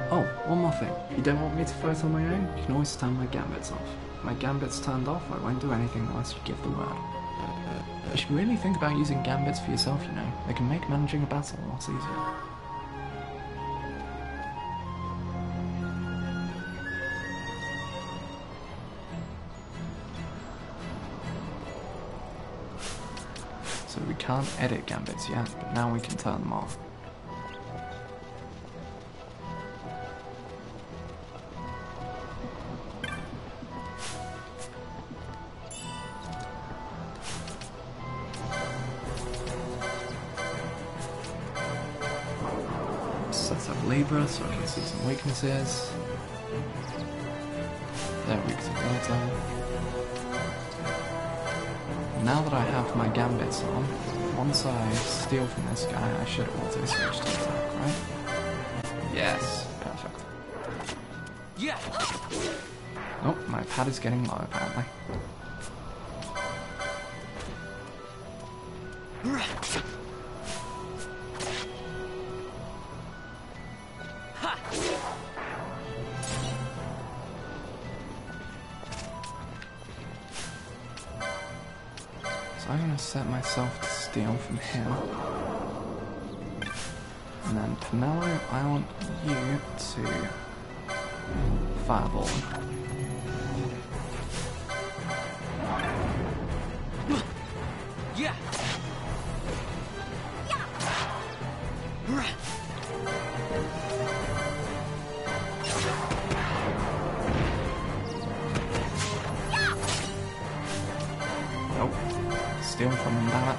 Speaker 1: Oh, one more thing. If you don't want me to fight on my own, you can always turn my gambits off. If my gambits turned off, I won't do anything unless you give the word. You should really think about using gambits for yourself, you know. They can make managing a battle a lot easier. So we can't edit gambits yet, but now we can turn them off. Set up Libra so I can see some weaknesses. They're weak to water. Now that I have my gambits on, once I steal from this guy, I should auto-switch to attack, right? Yes, perfect.
Speaker 15: Yeah.
Speaker 1: Oh, my pad is getting low apparently. So I'm going to set myself to steal from him. And then Pinello, I want you to fireball him.
Speaker 15: Yeah.
Speaker 1: Nope. Steal from him, damn it.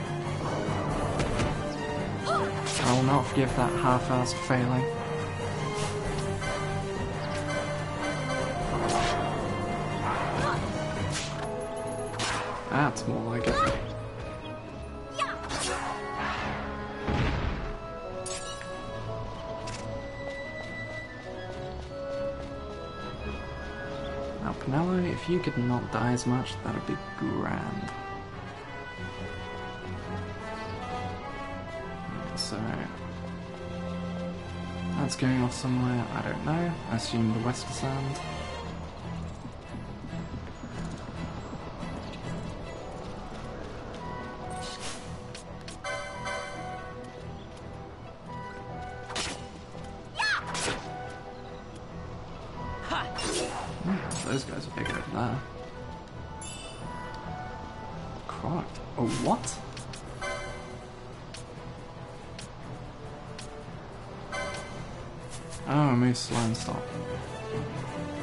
Speaker 1: I will not forgive that half-assed failing. That's more like it. Now, Pinello, if you could not die as much, that would be grand. So, that's going off somewhere, I don't know. I assume the West Sand. Those guys are big over there. Crocked. Oh, what? Oh, move slow and stop.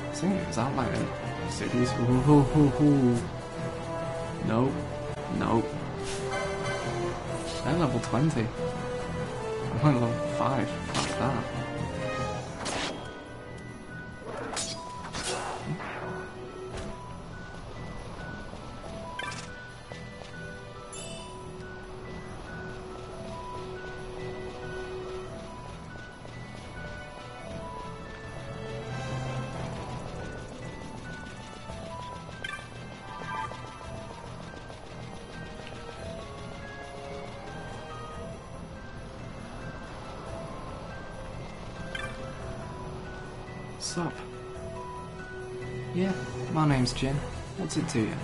Speaker 1: I think it was outlining cities. Nope. Nope. They're level 20. I'm only level 5. Fuck that. Sup? Yeah, my name's Jin. What's it to you?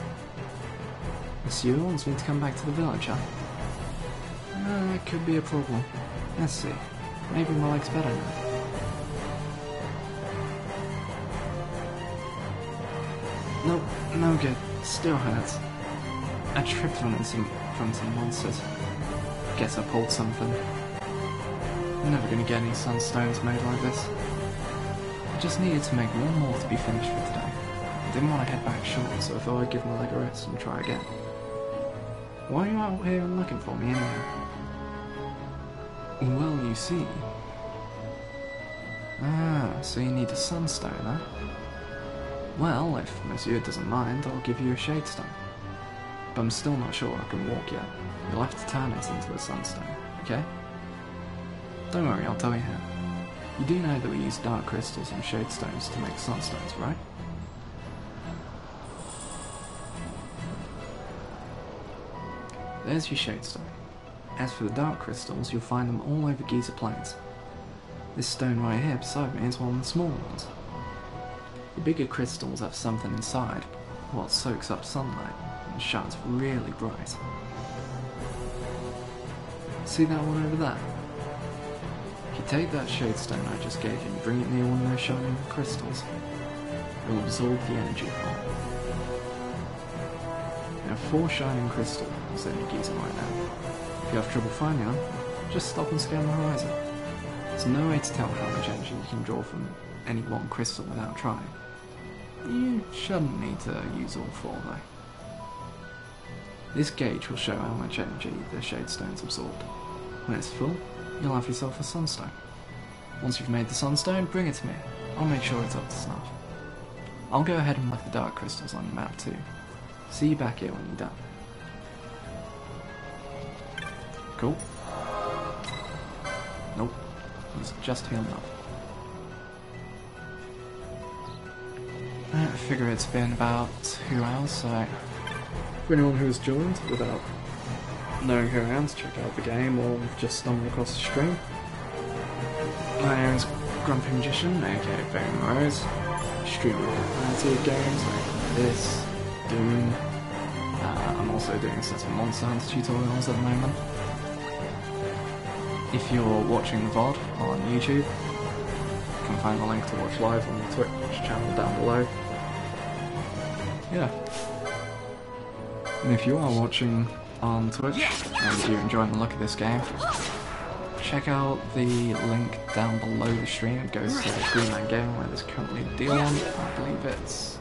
Speaker 1: Monsieur wants me to come back to the village, huh? It could be a problem. Let's see. Maybe my leg's better now. Nope, no good. Still hurts. I tripped from some monsters. Guess I pulled something. I'm never gonna get any sunstones made like this. I just needed to make one more to be finished for today. I didn't want to head back short, so I thought I'd give my leg a rest and try again. Why are you out here looking for me anyhow? Well, you see... Ah, so you need a sunstone, huh? Well, if Monsieur doesn't mind, I'll give you a shade stone. but I'm still not sure I can walk yet. You'll have to turn it into a sunstone, okay? Don't worry, I'll tell you how. You do know that we use dark crystals and shade stones to make sunstones, right? There's your shade stone. As for the dark crystals, you'll find them all over Giza Plains. This stone right here beside me is one of the smaller ones. The bigger crystals have something inside, what soaks up sunlight and shines really bright. See that one over there? If you take that shade stone I just gave you and bring it near one of those shining crystals, it will absorb the energy from it. There are 4 shining crystals in Giza right now. If you have trouble finding them, just stop and scan the horizon. There's no way to tell how much energy you can draw from any one crystal without trying. You shouldn't need to use all 4 though. This gauge will show how much energy the shade stone's absorbed. When it's full, you'll have yourself a sunstone. Once you've made the sunstone, bring it to me. I'll make sure it's up to snuff. I'll go ahead and mark the dark crystals on the map too. See you back here when you're done. Cool. Nope. He's just healed up. I figure it's been about 2 hours, so for anyone who has joined without knowing who I am to check out the game or just stumbled across the stream, my name is Grumpy Magician, aka Very Rose. Stream a variety of games like this, Doom. I'm also doing a set of Monster Hunter tutorials at the moment. If you're watching the VOD on YouTube, you can find the link to watch live on the Twitch channel down below. Yeah. And if you are watching on Twitch and you're enjoying the look of this game, check out the link down below the stream. It goes to the Green Man Game where there's currently a deal on. I believe it's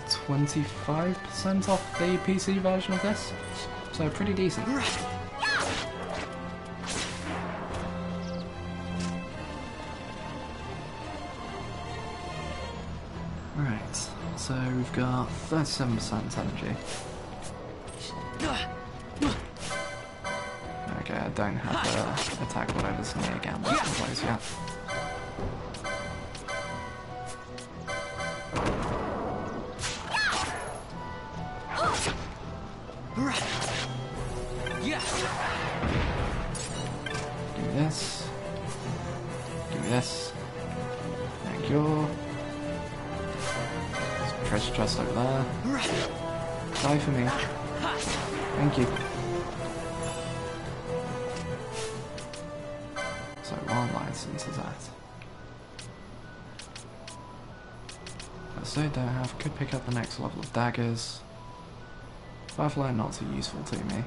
Speaker 1: 25% off the PC version of this, so pretty decent. Right, so we've got 37% energy. Okay, I don't have the attack whatever's near Gambler's in place yet. Give me this. Give me this. Thank you. There's a treasure chest over there. Die for me. Thank you. So one license is that. I still don't have. Could pick up the next level of daggers. Firefly not too useful to me.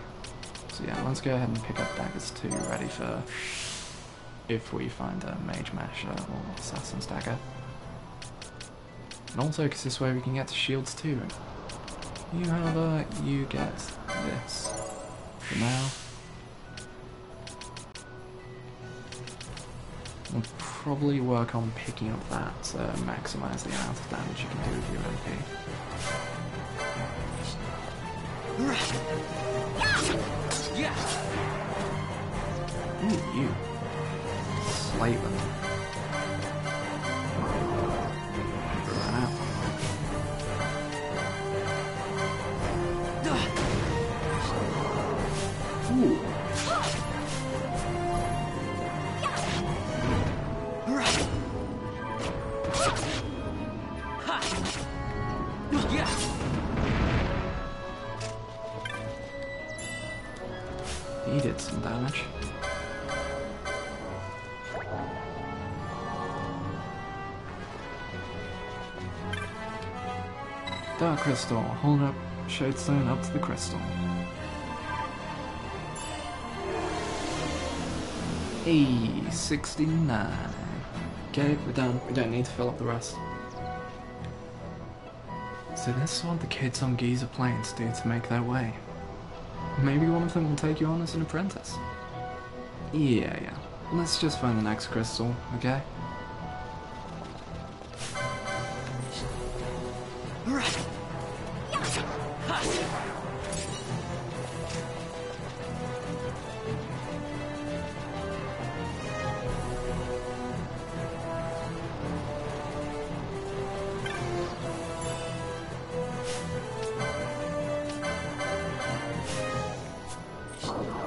Speaker 1: So yeah, let's go ahead and pick up daggers too, ready for if we find a mage masher or assassin's dagger. And also, because this way we can get to shields too. You however, you get this. For now. We'll probably work on picking up that to maximise the amount of damage you can do with your MP. Ooh, you. Slay them. Run out. Ooh. He did some damage. Dark crystal. Hold up shade stone up to the crystal. Hey, 69. Okay, we're done. We don't need to fill up the rest. So this is what the kids on Giza Plains do to make their way. Maybe one of them will take you on as an apprentice. Yeah. Let's just find the next crystal, okay?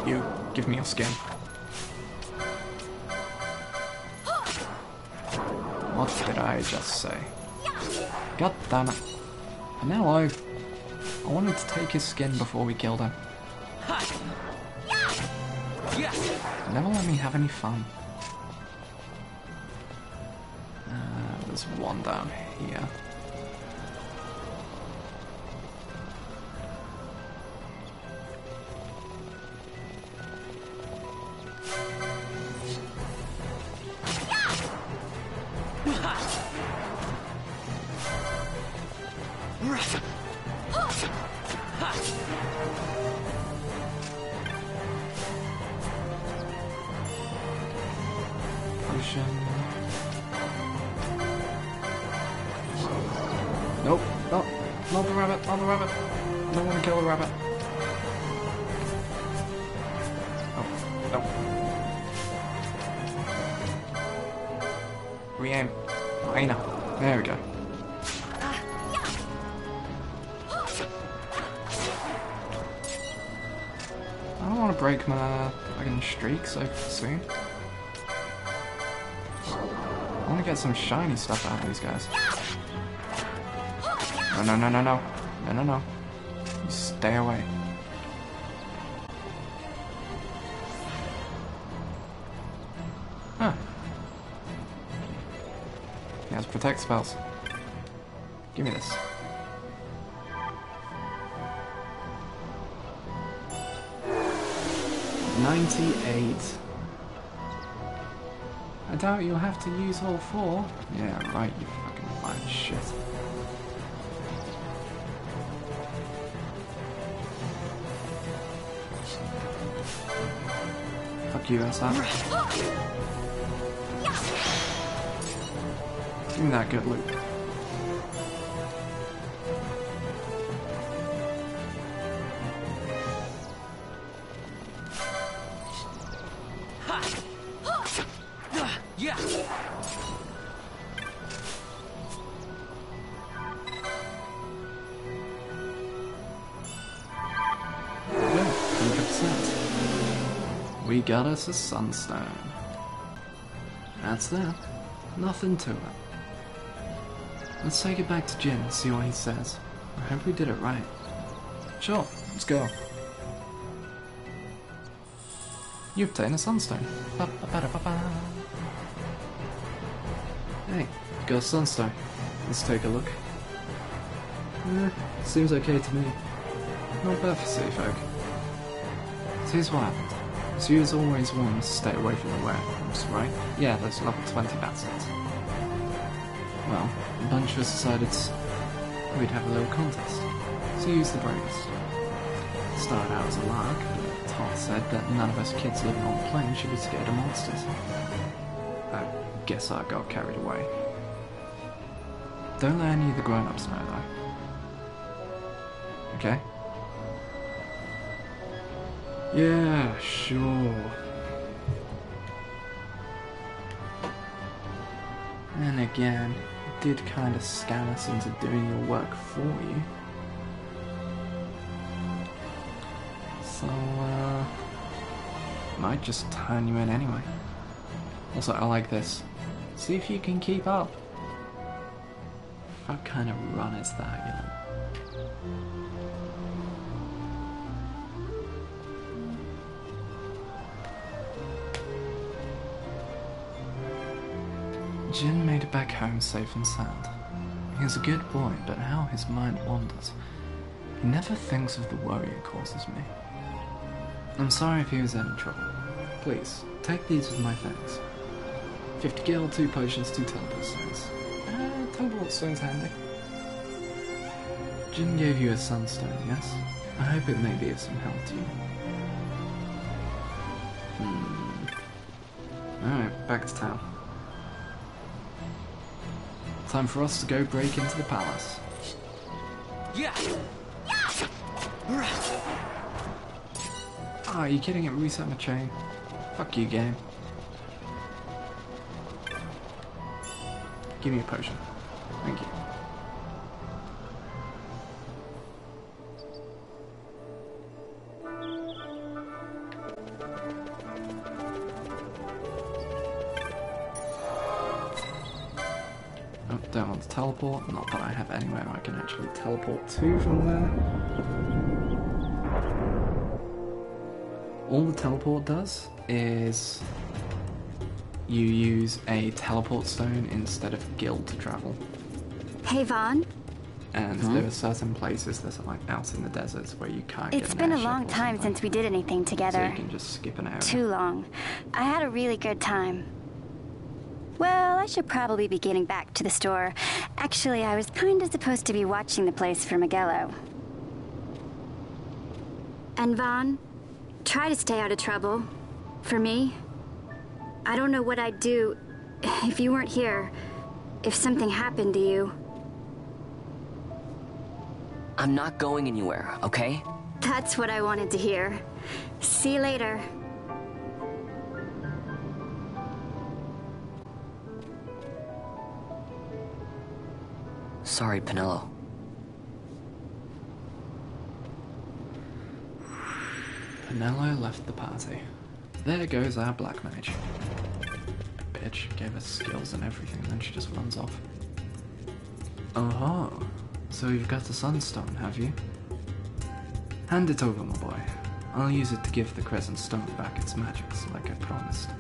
Speaker 1: You, give me your skin. What did I just say? God damn it. Pinello! I wanted to take his skin before we killed him. Never let me have any fun. There's one down here. Nope, no, not the rabbit, not the rabbit. I don't want to kill the rabbit. Oh, no. Re-aim. I know. There we go. I don't want to break my fucking streak so soon. I want to get some shiny stuff out of these guys. No, no, no, no, no. No, no, no. You stay away. Huh. He has protect spells. Give me this. $98. I doubt you'll have to use all 4. Yeah, right, you fucking lying shit. Fuck you, SR. Give me that good loot. We got us a sunstone. That's that. Nothing to it. Let's take it back to Jin and see what he says. I hope we did it right. Sure, let's go. You obtain a sunstone. Hey, got a sunstone. Let's take a look. Seems okay to me. Not bad for city folk. So here's what happened. So you was always wanting to stay away from the werewolves, right? Yeah, those level 20 bastards. Well, a bunch of us decided we'd have a little contest. So you used the bravest. Started out as a lark, but Todd said that none of us kids living on the plain should be scared of monsters. I guess I got carried away. Don't let any of the grown-ups know, though. Okay? Yeah, sure. And again, it did kind of scam us into doing your work for you. So, might just turn you in anyway. Also, I like this. See if you can keep up. What kind of run is that, you know? Jin made it back home safe and sound. He is a good boy, but how his mind wanders. He never thinks of the worry it causes me. I'm sorry if he was in trouble. Please, take these with my thanks. 50 gil, 2 potions, 2 teleport stones. Teleport stones handy. Jin gave you a sunstone, yes? I hope it may be of some help to you. Alright, back to town. Time for us to go break into the palace. Yeah. Ah, are you kidding? It reset my chain. Fuck you, game. Give me a potion. Thank you. Don't want to teleport, not that I have anywhere I can actually teleport to from there. All the teleport does is you use a teleport stone instead of guild to travel.
Speaker 16: Hey, Vaughn.
Speaker 1: And there are certain places that are like out in the deserts where you can't get
Speaker 16: It's
Speaker 1: an
Speaker 16: been a
Speaker 1: airship
Speaker 16: long
Speaker 1: or
Speaker 16: time
Speaker 1: something.
Speaker 16: since we did anything together.
Speaker 1: So you can just skip an area.
Speaker 16: Too long. I had a really good time. Well, I should probably be getting back to the store. Actually, I was kinda supposed to be watching the place for Miguelo. And Vaughn, try to stay out of trouble. For me. I don't know what I'd do if you weren't here. If something happened to you.
Speaker 10: I'm not going anywhere, okay?
Speaker 16: That's what I wanted to hear. See you later.
Speaker 10: Sorry, Penelo.
Speaker 1: Penelo left the party. There goes our black mage. Bitch, gave us skills and everything, then she just runs off. Oh, so you've got the Sunstone, have you? Hand it over, my boy. I'll use it to give the Crescent Stone back its magics, like I promised.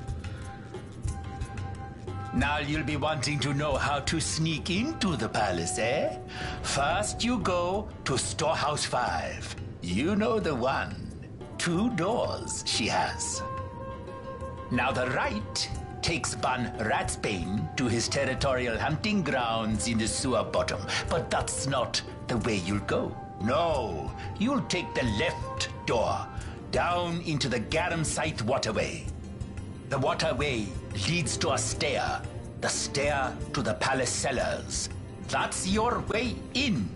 Speaker 19: Now you'll be wanting to know how to sneak into the palace, eh? First you go to Storehouse 5. You know the one. 2 doors she has. Now the right takes Ban Ratsbane to his territorial hunting grounds in the sewer bottom. But that's not the way you'll go. No, you'll take the left door, down into the Garum Scythe waterway. The waterway leads to a stair. The stair to the palace cellars. That's your way in.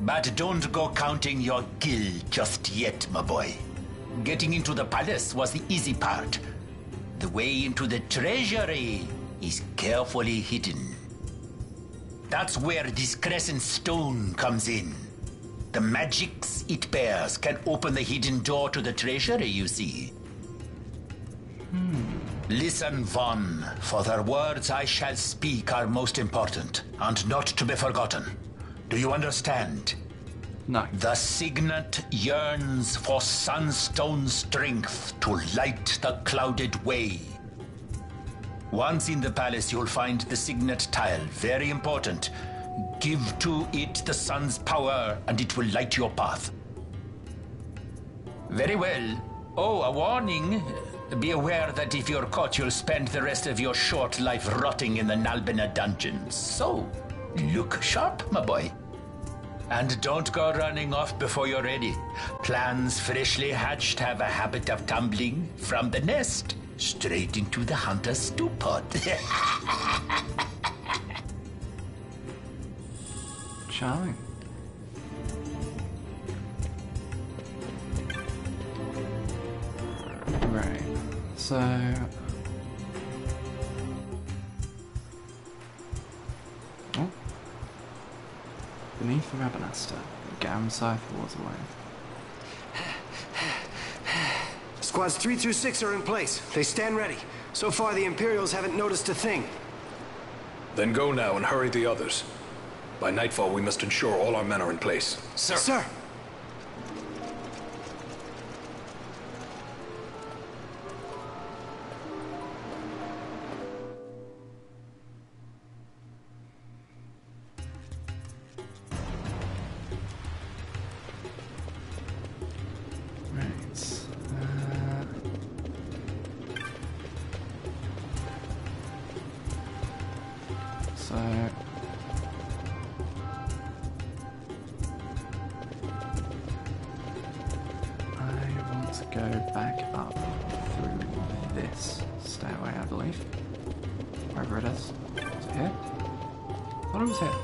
Speaker 19: But don't go counting your gil just yet, my boy. Getting into the palace was the easy part. The way into the treasury is carefully hidden. That's where this Crescent Stone comes in. The magics it bears can open the hidden door to the treasury, you see. Listen, Vaughn, for the words I shall speak are most important, and not to be forgotten. Do you understand?
Speaker 1: No.
Speaker 19: The Signet yearns for Sunstone strength to light the clouded way. Once in the palace, you'll find the Signet tile. Very important. Give to it the sun's power, and it will light your path. Very well. Oh, a warning. Be aware that if you're caught, you'll spend the rest of your short life rotting in the Nalbina dungeons. So, look sharp, my boy. And don't go running off before you're ready. Plans freshly hatched have a habit of tumbling from the nest straight into the hunter's stew pot.
Speaker 1: Charming. Right, so... Oh. Beneath the remaster, the Garum Scythe waterway.
Speaker 20: Squads 3 through 6 are in place. They stand ready. So far, the Imperials haven't noticed a thing.
Speaker 4: Then go now and hurry the others. By nightfall, we must ensure all our men are in place.
Speaker 20: Sir! Sir!
Speaker 1: So... I want to go back up through this stairway, I believe. Wherever it is. Is it here? I thought it was here.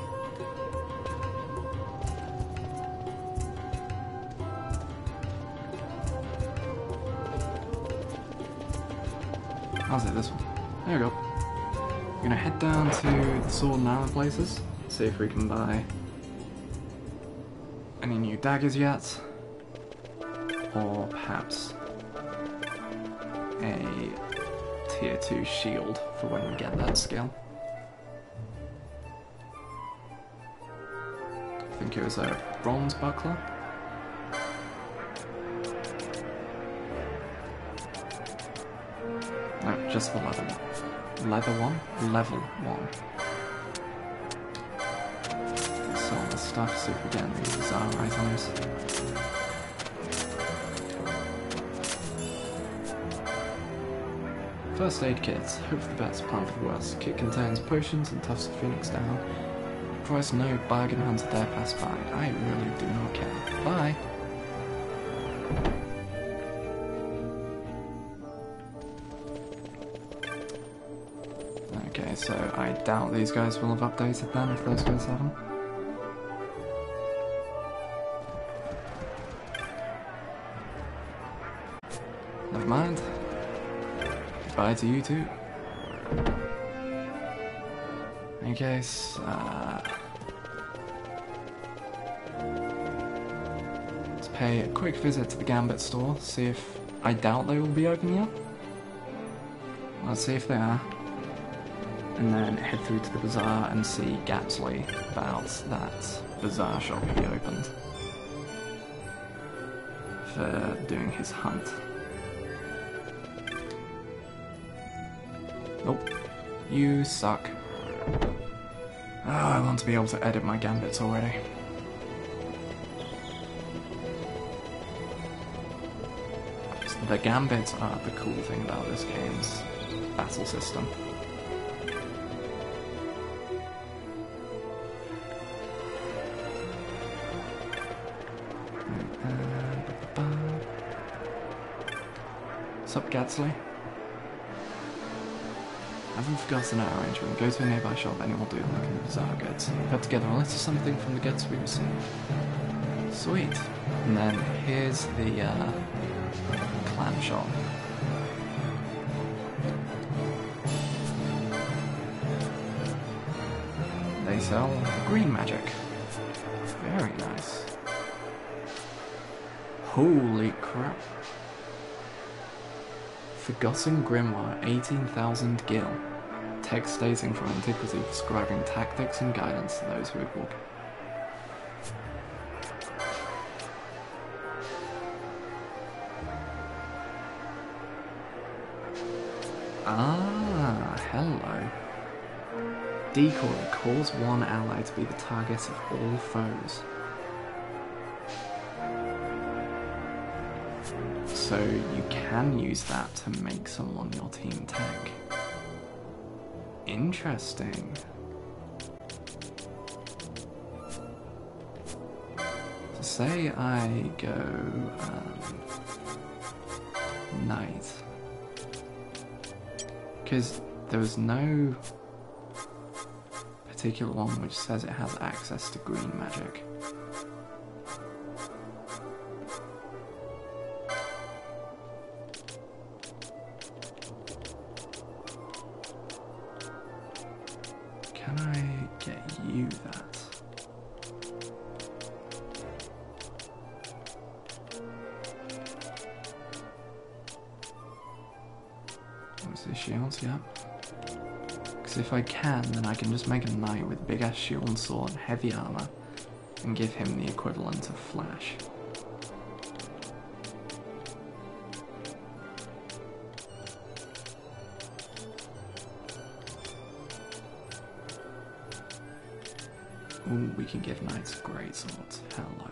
Speaker 1: How's it, this one? There we go. We're gonna head down to the sword and armor places, see if we can buy any new daggers yet, or perhaps a tier 2 shield for when we get that skill. think it was a bronze buckler. No, just the leather one. Leather one? Level one. Sell all the stuff, see if we get any bizarre items. First aid kits. Hope for the best, plan for the worst. Kit contains potions and tufts of phoenix down. Price no bargain hunter dare pass by. I really do not care. Bye! Okay, so I doubt these guys will have updated then, if those guys haven't. Never mind. Bye to you too. Okay, let's pay a quick visit to the Gambit store, see if... I doubt they will be open yet. Let's see if they are. And then head through to the bazaar and see Gatsley about that bazaar shop he opened for doing his hunt. Nope. You suck. Oh, I want to be able to edit my gambits already. So the gambits are the cool thing about this game's battle system. Sup, Gatsley? Haven't forgotten our arrangement. Go to a nearby shop, anyone will do. Look in the bazaar goods. Put together a list of something from the goods we received. Sweet. And then here's the clan shop. They sell green magic. Very nice. Holy crap. Forgotten Grimoire, 18,000 gil. Text dating from antiquity, prescribing tactics and guidance to those who would walk. Ah, hello. Decoy, cause one ally to be the target of all foes. So you can use that to make someone your team tank. Interesting. So say I go knight, because there was no particular one which says it has access to green magic. Can I get you that? What's this shields? Yeah. Because if I can, then I can just make a knight with big ass shield and sword and heavy armor and give him the equivalent of flash. Ooh, we can give knights great swords. Hello.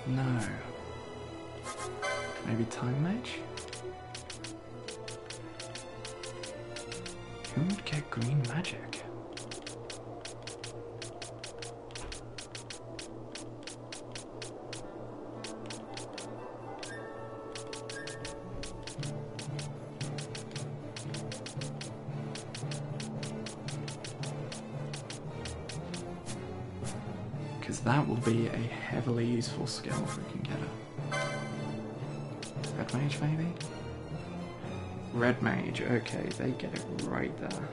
Speaker 1: No. Maybe Time Mage? Who would get green magic? That will be a heavily useful skill if we can get it. Red Mage, maybe? Red Mage, okay, they get it right there.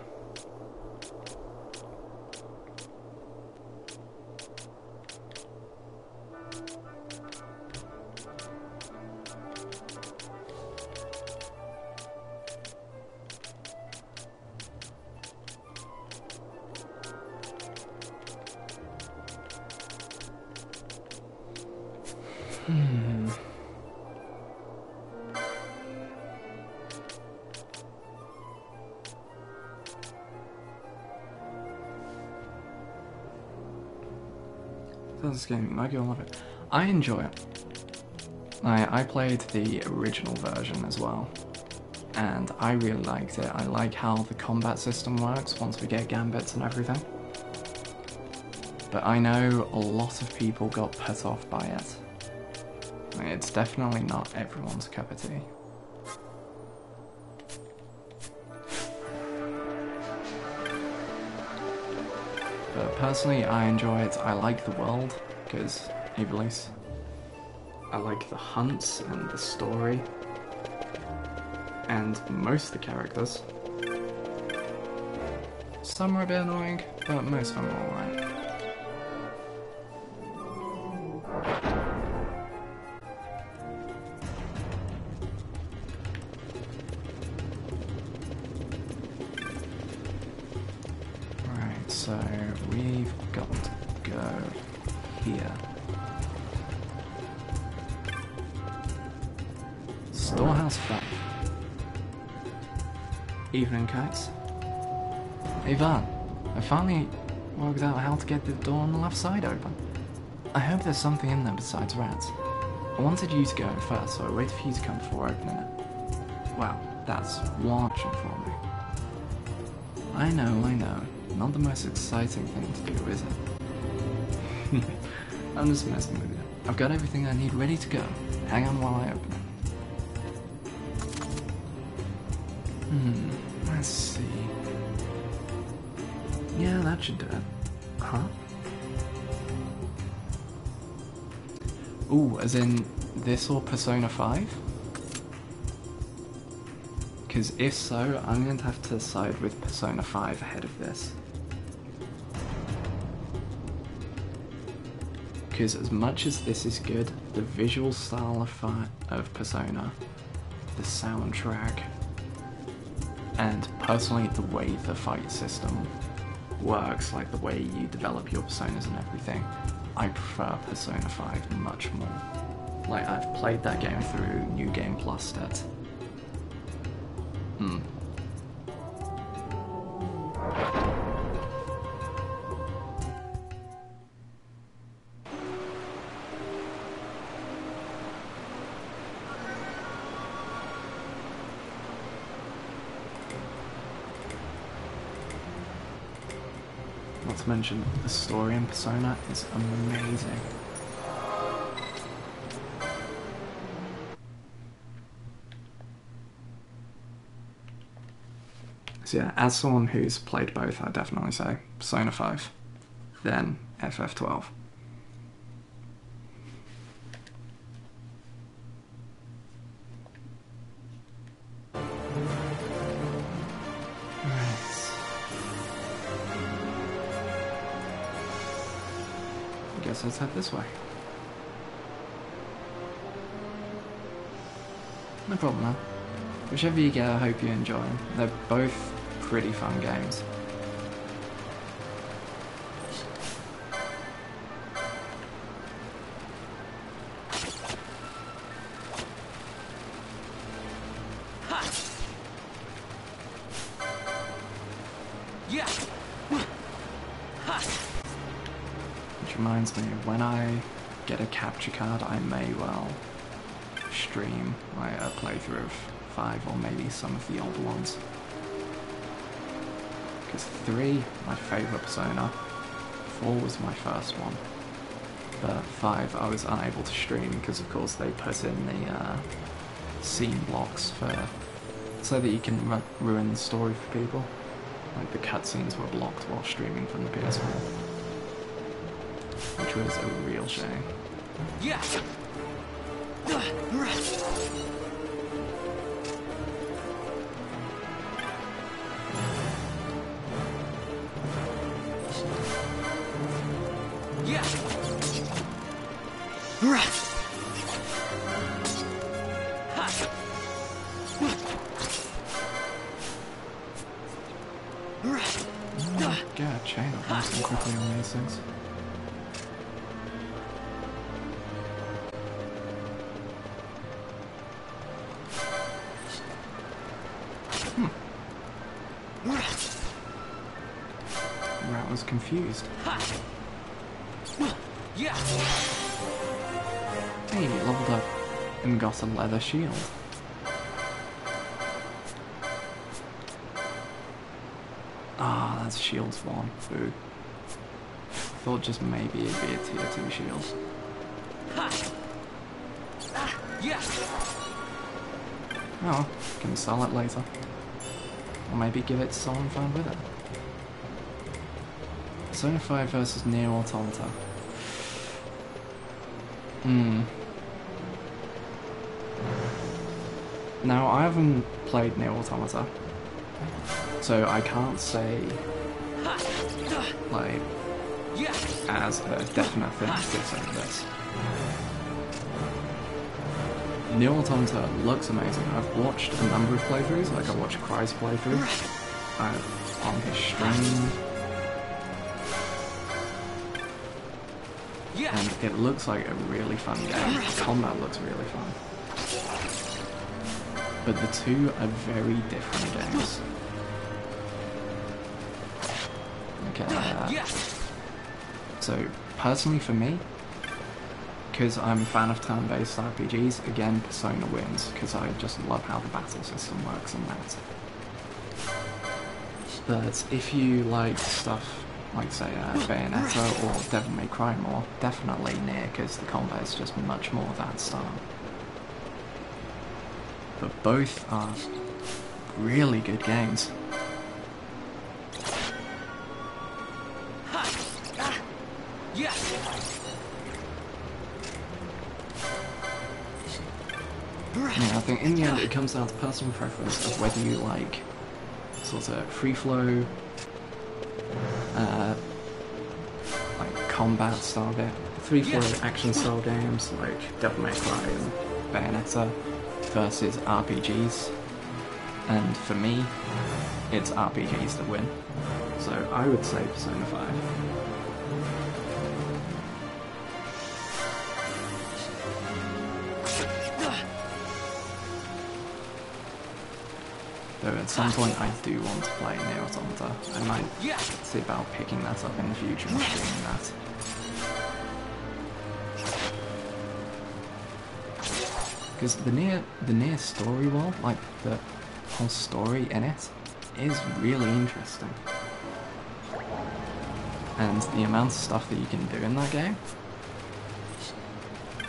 Speaker 1: That's a game, you like it or love it. I enjoy it. I played the original version as well, and I really liked it. I like how the combat system works once we get gambits and everything. But I know a lot of people got put off by it. It's definitely not everyone's cup of tea. But personally, I enjoy it. I like the world, because Ivalice. I like the hunts and the story. And most of the characters. Some are a bit annoying, but most of them are alright. So we've got to go here. Storehouse 5. Evening, kites. Ivan, I finally worked out how to get the door on the left side open. I hope there's something in there besides rats. I wanted you to go in first, so I waited for you to come before opening it. Wow, that's watching for me. I know. Not the most exciting thing to do, is it? I'm just messing with you. I've got everything I need ready to go. Hang on while I open it. Let's see. Yeah, that should do it. Huh? Ooh, as in this or Persona 5? Because if so, I'm going to have to side with Persona 5 ahead of this. Because as much as this is good, the visual style of Persona, the soundtrack, and personally the way the fight system works, like the way you develop your personas and everything, I prefer Persona 5 much more. Like, I've played that game through New Game Plus stats. Not to mention, the story in Persona is amazing. So yeah, as someone who's played both, I definitely say Persona 5, then FF12. Guess let's head this way. No problem, man. Whichever you get, I hope you enjoy them. They're both pretty fun games. Which reminds me, when I get a capture card, I may well stream a playthrough of 5 or maybe some of the older ones. Because 3, my favourite Persona, 4 was my first one, but 5 I was unable to stream because of course they put in the scene blocks so that you can ruin the story for people. Like the cutscenes were blocked while streaming from the PS4, which was a real shame.
Speaker 15: Yeah.
Speaker 1: Get a chain of bouncing quickly on these things. Rat was confused. Hey, leveled up and got a leather shield. Ah, that's shields 1. Boo. Thought just maybe it'd be a tier 2 shield. Oh, can sell it later. Or maybe give it to someone found with it. Persona 5 versus Nier Automata. Now, I haven't played Nier Automata, so I can't say, like, as a definite thing to say this. Nier Automata looks amazing. I've watched a number of playthroughs, like I watched Cry's playthrough on his stream. And it looks like a really fun game. The combat looks really fun. But the two are very different games. Okay, so personally for me, because I'm a fan of turn-based RPGs, again, Persona wins, because I just love how the battle system works on that. But if you like stuff like, say, Bayonetta or Devil May Cry more, definitely Nier, because the combat is just much more that style. But both are really good games. Yeah, I think in the end it comes down to personal preference of whether you like sort of free flow, like combat style game, free flow action style games like Devil May Cry and Bayonetta versus RPGs. And for me, it's RPGs that win. So I would say Persona 5. Though at some point I do want to play Nier Automata. I might see about picking that up in the future and streaming that. Because the Nier story world, like the whole story in it, is really interesting. And the amount of stuff that you can do in that game,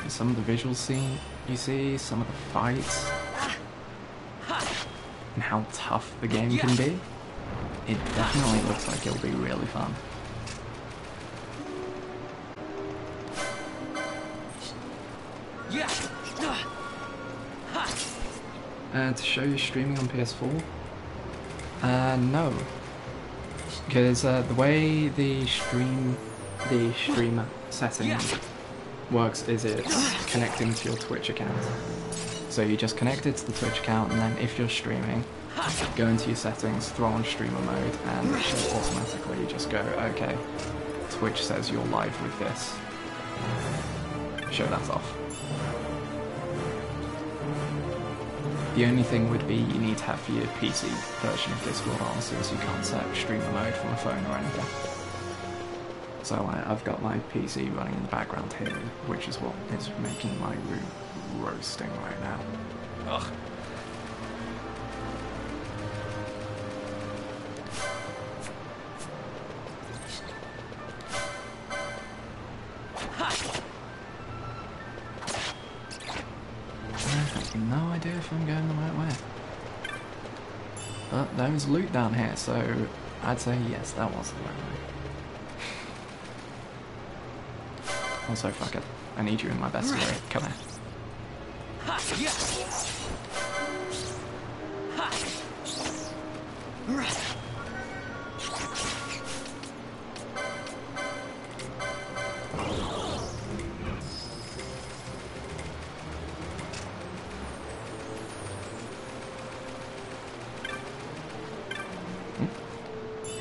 Speaker 1: some of the visuals you see, some of the fights, and how tough the game can be, it definitely looks like it'll be really fun. To show you streaming on PS4? No. Because the way the stream setting works is it's connecting to your Twitch account. So you just connect it to the Twitch account, and then if you're streaming, go into your settings, throw on streamer mode, and it should automatically just go, okay, Twitch says you're live with this. Show that off. The only thing would be you need to have your PC version of Discord on, since you can't set streamer mode from a phone or anything. So I've got my PC running in the background here, which is what is making my room roasting right now. Ugh. I have no idea if I'm going the right way. But there was loot down here, so I'd say yes, that was the right way. Also, fuck it. I need you in my best way. Come here.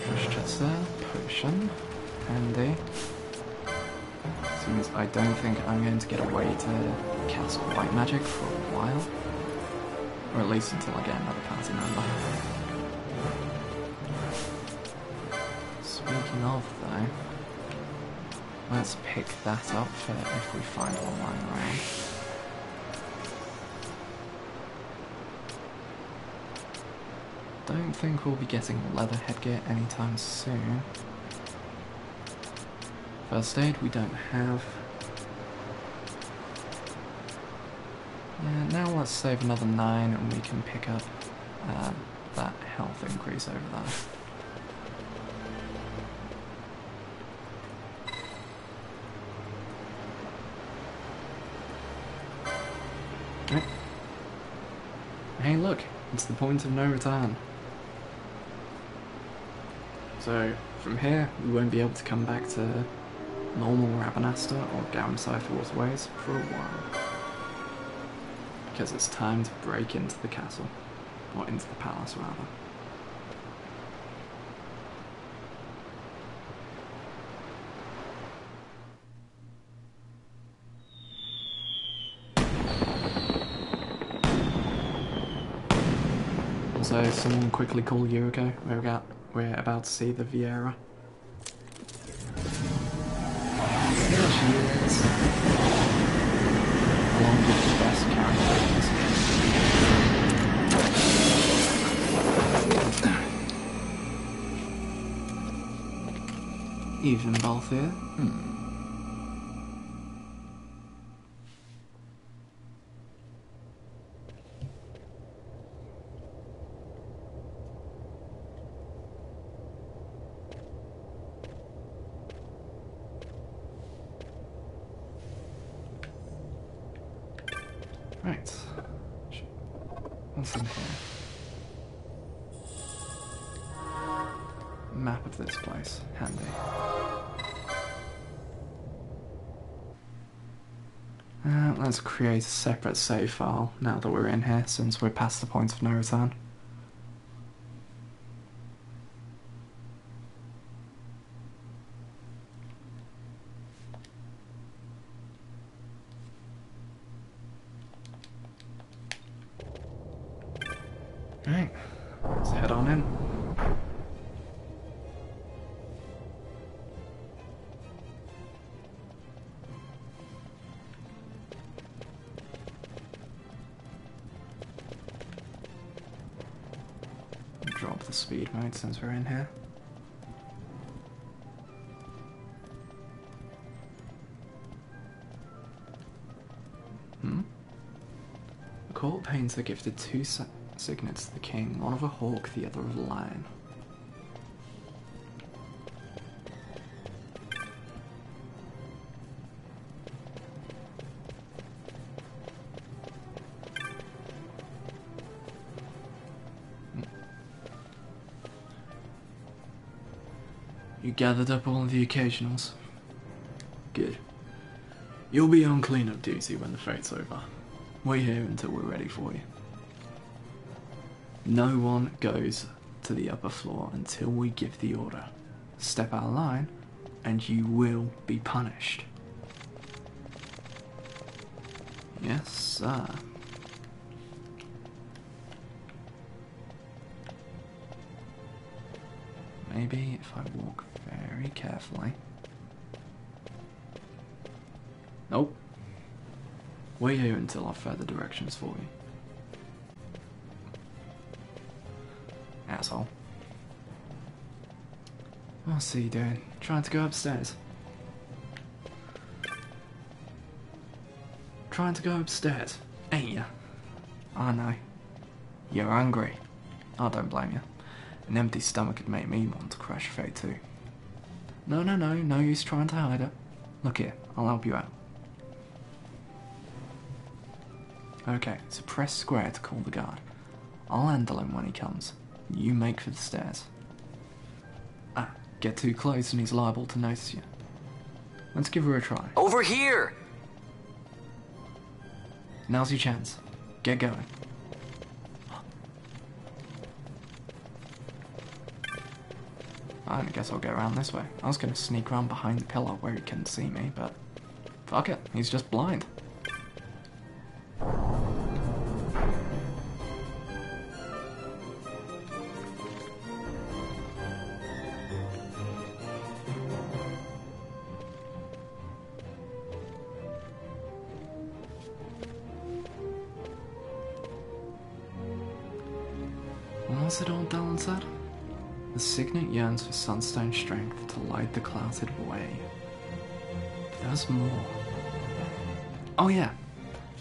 Speaker 1: Push just there. Potion. Handy. Seems I don't think I'm going to get away to cast white magic for a while. Or at least until I get another party member. Speaking of, though, Let's pick that up for if we find one lying around. Don't think we'll be getting leather headgear anytime soon. First aid we don't have. Yeah, now let's save another 9 and we can pick up that health increase over there. Hey look, it's the point of no return. So from here we won't be able to come back to normal Rabanasta or Gownside waterways for a while. Because it's time to break into the castle. Or into the palace rather. So someone quickly call Yuriko. We're about to see the Vieira. There she is. Along with the best characters. Even both here. Right. What's in here? Map of this place. Handy. Let's create a separate save file now that we're in here, since we're past the point of no return. Right, let's head on in. Drop the speed mode since we're in here. The court painter gifted 2 signets to the king, one of a hawk, the other of a lion. You gathered up all of the occasionals? Good. You'll be on cleanup duty when the fate's over. Wait here until we're ready for you. No one goes to the upper floor until we give the order. Step out of line, and you will be punished. Yes, sir. Maybe if I walk very carefully. Nope. Wait here until I've further directions for you. Asshole. I'll see you doing. Trying to go upstairs. Trying to go upstairs, ain't ya? I know. You're hungry. I don't blame you. An empty stomach could make me want to crash Fate too. No use trying to hide it. Look here, I'll help you out. Okay, so press square to call the guard. I'll handle him when he comes. You make for the stairs. Ah, get too close and he's liable to notice you. Let's give her a try.
Speaker 10: Over here!
Speaker 1: Now's your chance. Get going. I guess I'll go around this way. I was going to sneak around behind the pillar where he couldn't see me, but fuck it, he's just blind. What was it all Dylan said? The signet yearns for sunstone strength to light the clouded way. There's more. Oh yeah.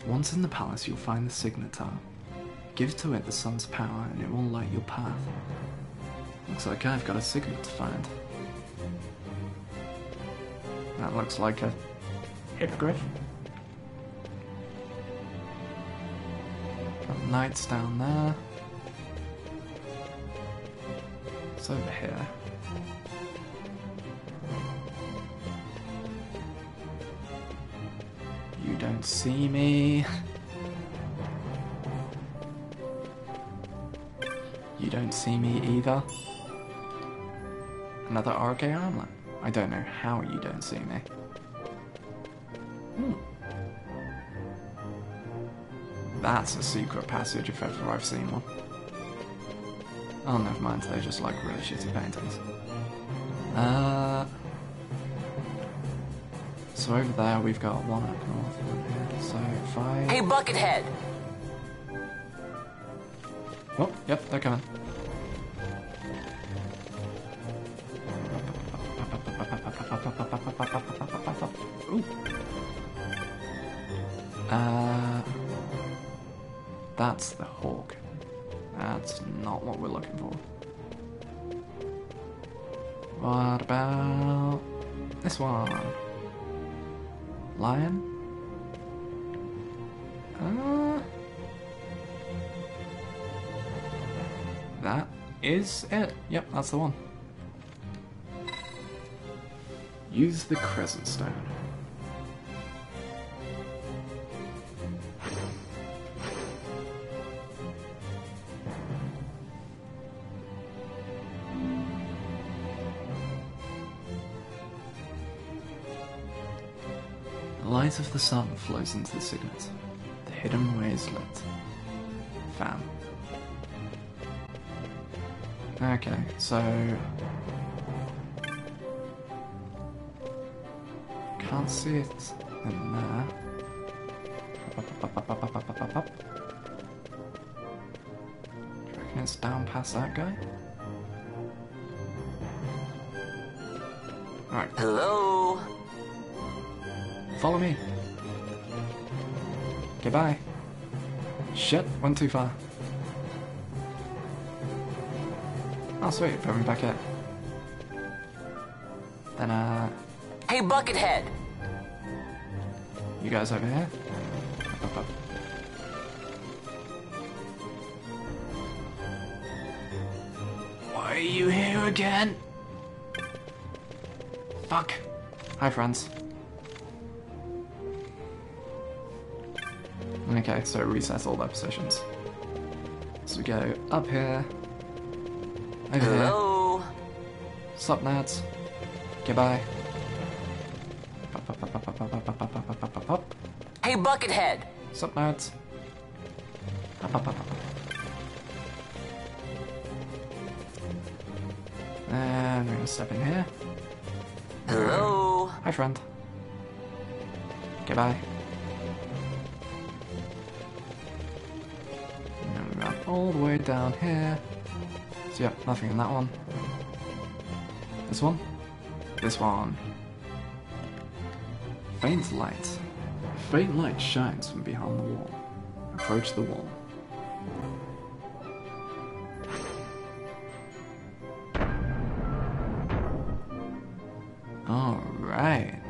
Speaker 1: Once in the palace, you'll find the signetar. Give to it the sun's power and it will light your path. Looks like I've got a signet to find. That looks like a hippogriff. Got knights down there. It's over here. You don't see me. You don't see me either. Another RK armlet. I don't know how you don't see me. That's a secret passage if ever I've seen one. Oh, never mind, they're just like really shitty paintings. So over there we've got one up north, one here, so 5...
Speaker 10: Hey, Buckethead!
Speaker 1: Oh, yep, they're coming. Ooh. That's the hawk. That's not what we're looking for. What about this one? Lion? That is it. Yep, that's the one. Use the crescent stone. The light of the sun flows into the signet. The hidden way is lit. Fam. Okay, so... Can't see it in there. Up. Do you reckon it's down past that guy? Alright.
Speaker 10: Hello?
Speaker 1: Follow me. Goodbye. Shit, went too far. Oh sweet, put me back in. Then
Speaker 10: Hey, Buckethead!
Speaker 1: You guys over here? Up. Why are you here again? Fuck. Hi, friends. Okay, so reset all their positions. So we go up here. Over
Speaker 10: Hello?
Speaker 1: here. Sup, nads? Goodbye. Up.
Speaker 10: Hey, Buckethead!
Speaker 1: Sup, nads? Up. And we're gonna step in here.
Speaker 10: Hello?
Speaker 1: Hi, friend. Goodbye. And we're up all the way down here. So yep, nothing in that one. This one? This one. Faint light. Faint light shines from behind the wall. Approach the wall. Alright.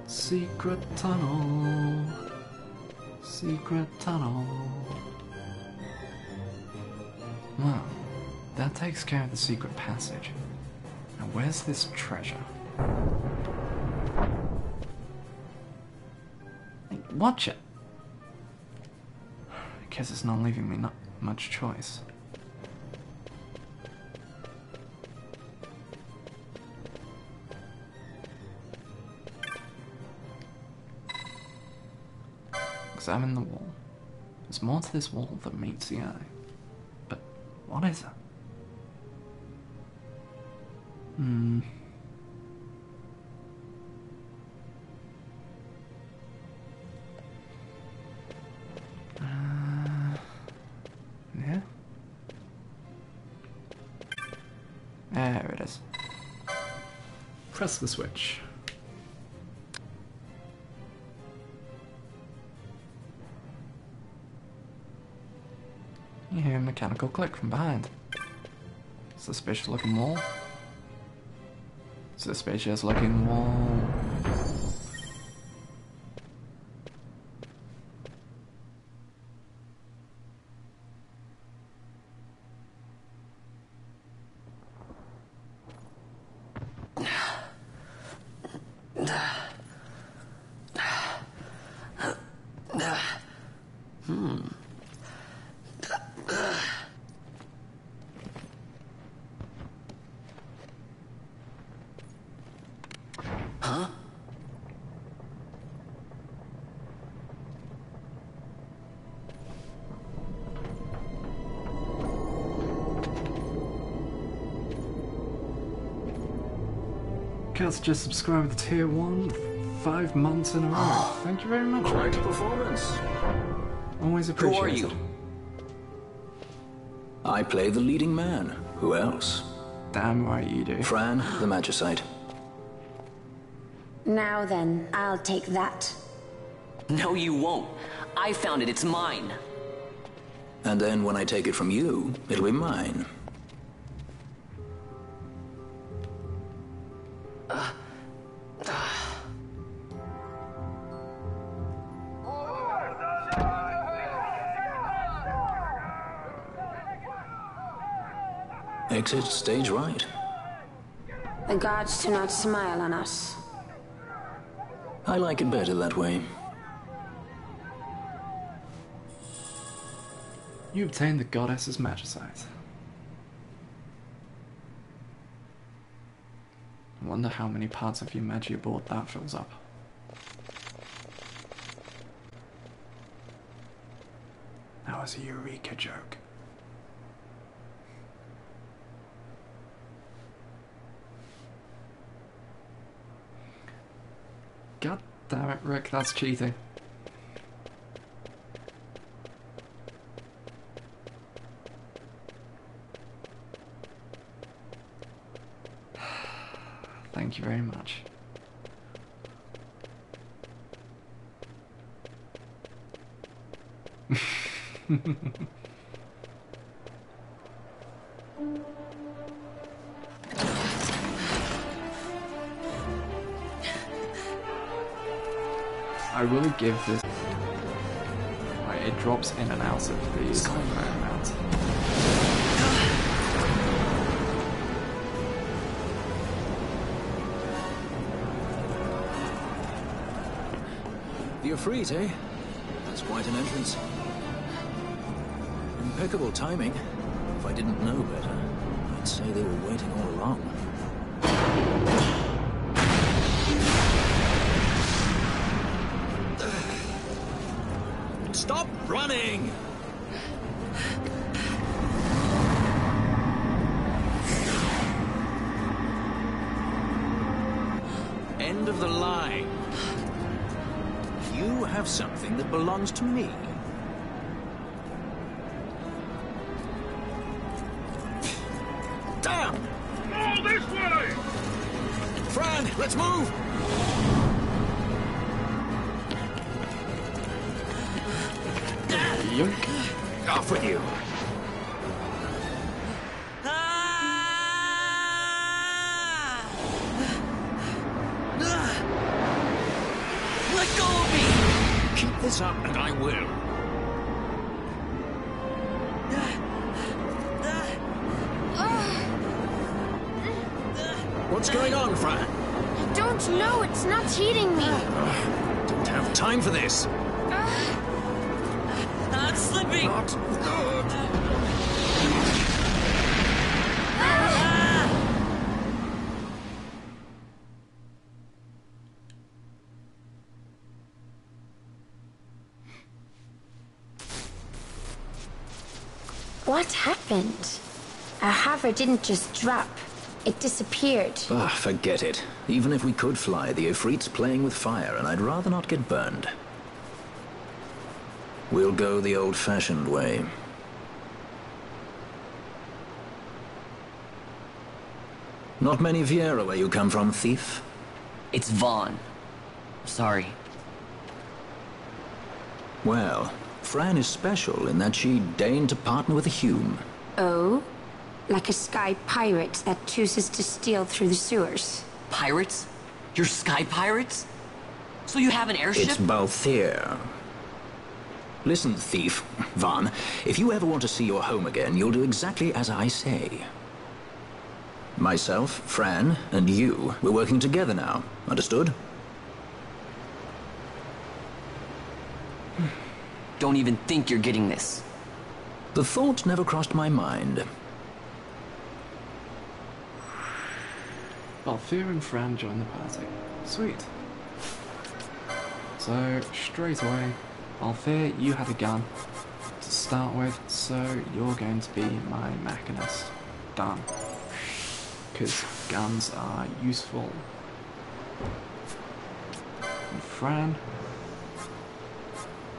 Speaker 1: Secret tunnel. Secret tunnel. Well, that takes care of the secret passage. Now where's this treasure? Hey, watch it! I guess it's not leaving me much choice. Examine the wall. There's more to this wall than meets the eye. But what is it? Yeah? Press the switch. You hear a mechanical click from behind. Suspicious looking wall. Suspicious looking wall.
Speaker 10: Huh?
Speaker 1: Cats just subscribed to Tier 1 5 months in a row. Thank you very much.
Speaker 6: Quite a performance.
Speaker 1: Always appreciate
Speaker 6: Who are
Speaker 1: it.
Speaker 6: you? I play the leading man. Who else?
Speaker 1: Damn right you do.
Speaker 6: Fran, the Magicite.
Speaker 21: Now then, I'll take that.
Speaker 10: No, you won't. I found it. It's mine.
Speaker 6: And then when I take it from you, it'll be mine. Exit stage right.
Speaker 21: The gods do not smile on us.
Speaker 6: I like it better that way.
Speaker 1: You obtained the goddess's magicite. I wonder how many parts of your Magi board that fills up. That was a Eureka joke. God damn it, Rick, that's cheating. Thank you very much. I will give this. Like, it drops in and out of these amount.
Speaker 6: The Ifrit, eh? That's quite an entrance. Impeccable timing. If I didn't know better, I'd say they were waiting all along. Stop running! End of the line. You have something that belongs to me. Damn!
Speaker 14: All this way!
Speaker 6: Fran, let's move!
Speaker 1: Yoink.
Speaker 6: Off with you.
Speaker 10: Let go of me!
Speaker 6: Keep this up and I will. What's going on, Fran?
Speaker 21: I don't know. It's not heating me.
Speaker 6: Don't have time for this.
Speaker 10: Not slipping!
Speaker 6: Not good.
Speaker 21: What happened? Our hover didn't just drop. It disappeared.
Speaker 6: Ah, forget it. Even if we could fly, the Ifrit's playing with fire, and I'd rather not get burned. We'll go the old-fashioned way.
Speaker 2: Not many Viera where you come from, thief.
Speaker 10: It's Vaughn. Sorry.
Speaker 2: Well, Fran is special in that she deigned to partner with a Hume.
Speaker 21: Oh? Like a sky pirate that chooses to steal through the sewers.
Speaker 10: Pirates? You're sky pirates? So you have an airship?
Speaker 2: It's both here. Listen, thief. Vaughn, if you ever want to see your home again, you'll do exactly as I say. Myself, Fran, and you, we're working together now. Understood?
Speaker 10: Don't even think you're getting this.
Speaker 2: The thought never crossed my mind.
Speaker 1: Balthier and Fran join the party. Sweet. So, straight away, Balthier, you had a gun to start with, so you're going to be my machinist. Done. Because guns are useful. And Fran,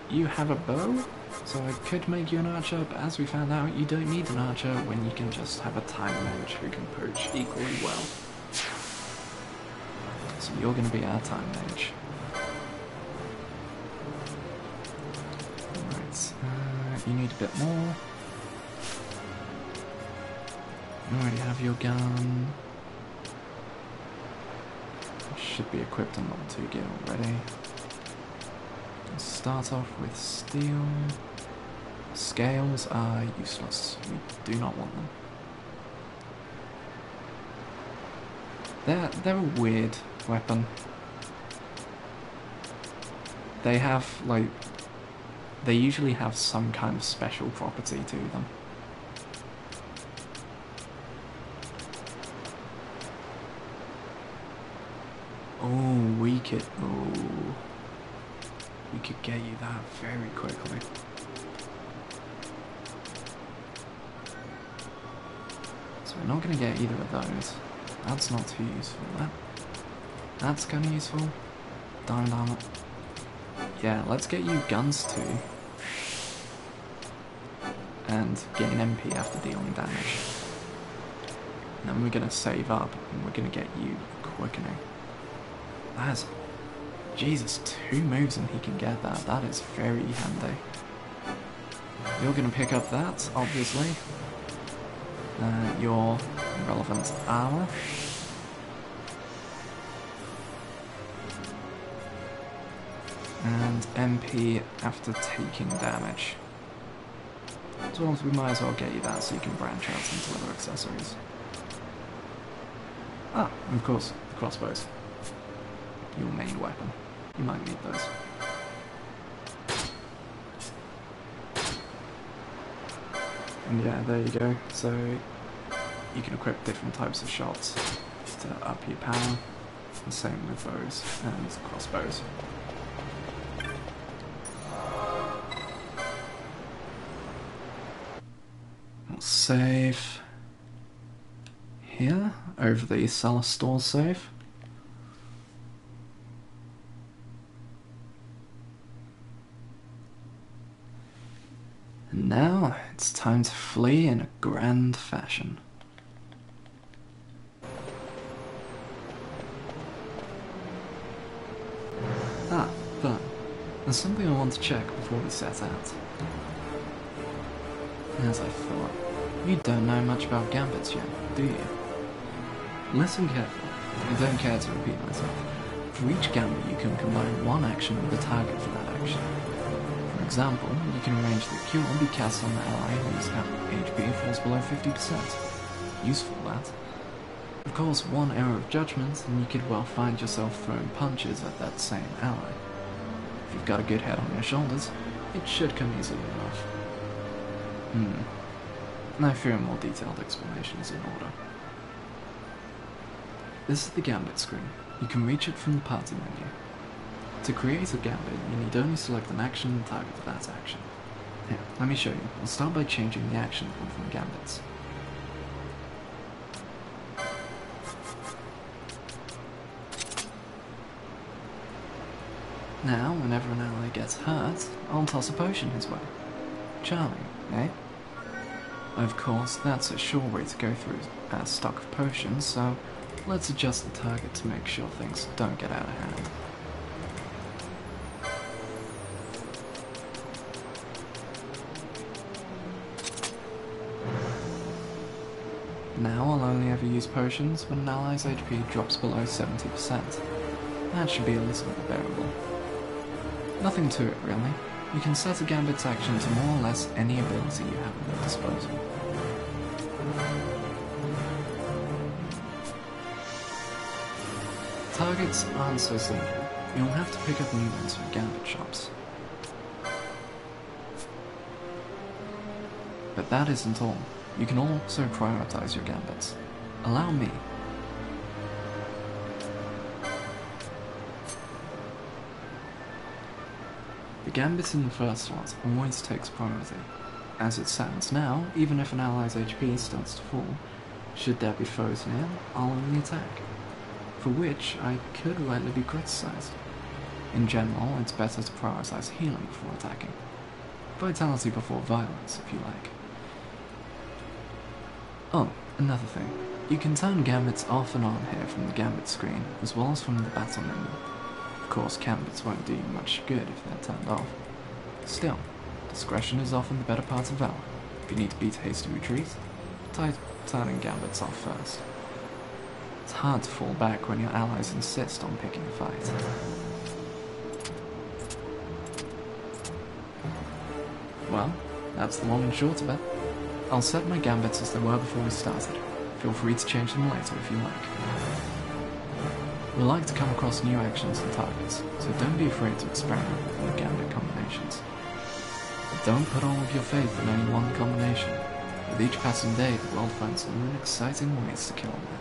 Speaker 1: you have a bow, so I could make you an archer, but as we found out, you don't need an archer when you can just have a time mage who can poach equally well. So you're going to be our time mage. Right, you need a bit more. You already have your gun. Should be equipped on level 2 gear already. Start off with steel. Scales are useless. We do not want them. They're a weird weapon. They have, like, they usually have some kind of special property to them. Oh, we could get you that very quickly. So we're not going to get either of those. That's not too useful. That's kind of useful. Diamond armor. Yeah, let's get you guns too. And gain MP after dealing damage. And then we're going to save up and we're going to get you quickening. That's... Jesus, 2 moves and he can get that. That is very handy. You're going to pick up that, obviously. Your relevant armor. And MP after taking damage. As well as we might as well get you that so you can branch out into other accessories. Ah, and of course, the crossbows. Your main weapon. You might need those. And yeah, there you go. So you can equip different types of shots to up your power. The same with bows and crossbows. We'll save here over the cellar store save. And now it's time to flee in a grand fashion. Ah, but there's something I want to check before we set out. As I thought, you don't know much about gambits yet, do you? Listen carefully. I don't care to repeat myself. For each gambit you can combine one action with a target for that action. For example, you can arrange that Cure be cast on the ally whose HP falls below 50%. Useful, that. Of course, one error of judgment, and you could well find yourself throwing punches at that same ally. If you've got a good head on your shoulders, it should come easily enough. I fear a more detailed explanation is in order. This is the Gambit screen. You can reach it from the party menu. To create a Gambit, you need only select an action and target for that action. Here, let me show you. We'll start by changing the action pool from Gambits. Now, whenever an ally gets hurt, I'll toss a potion his way. Charming, eh? Of course, that's a sure way to go through our stock of potions, so let's adjust the target to make sure things don't get out of hand. Now I'll only ever use potions when an ally's HP drops below 70%. That should be a little more bearable. Nothing to it really. You can set a Gambit's action to more or less any ability you have at your disposal. Targets aren't so simple. You'll have to pick up new ones from Gambit shops. But that isn't all. You can also prioritize your Gambits. Allow me. The Gambit in the first slot always takes priority. As it stands now, even if an ally's HP starts to fall, should there be foes near, I'll only attack. For which I could rightly be criticised. In general, it's better to prioritize healing before attacking. Vitality before violence, if you like. Oh, another thing. You can turn Gambits off and on here from the Gambit screen, as well as from the battle menu. Of course, Gambits won't do you much good if they're turned off. Still, discretion is often the better part of valor. If you need to beat a hasty retreat, try turning Gambits off first. It's hard to fall back when your allies insist on picking a fight. Well, that's the long and short of it. I'll set my Gambits as they were before we started. Feel free to change them later if you like. We like to come across new actions and targets, so don't be afraid to experiment with new Gambit combinations. But don't put all of your faith in any one combination. With each passing day, the world finds new and exciting ways to kill a man.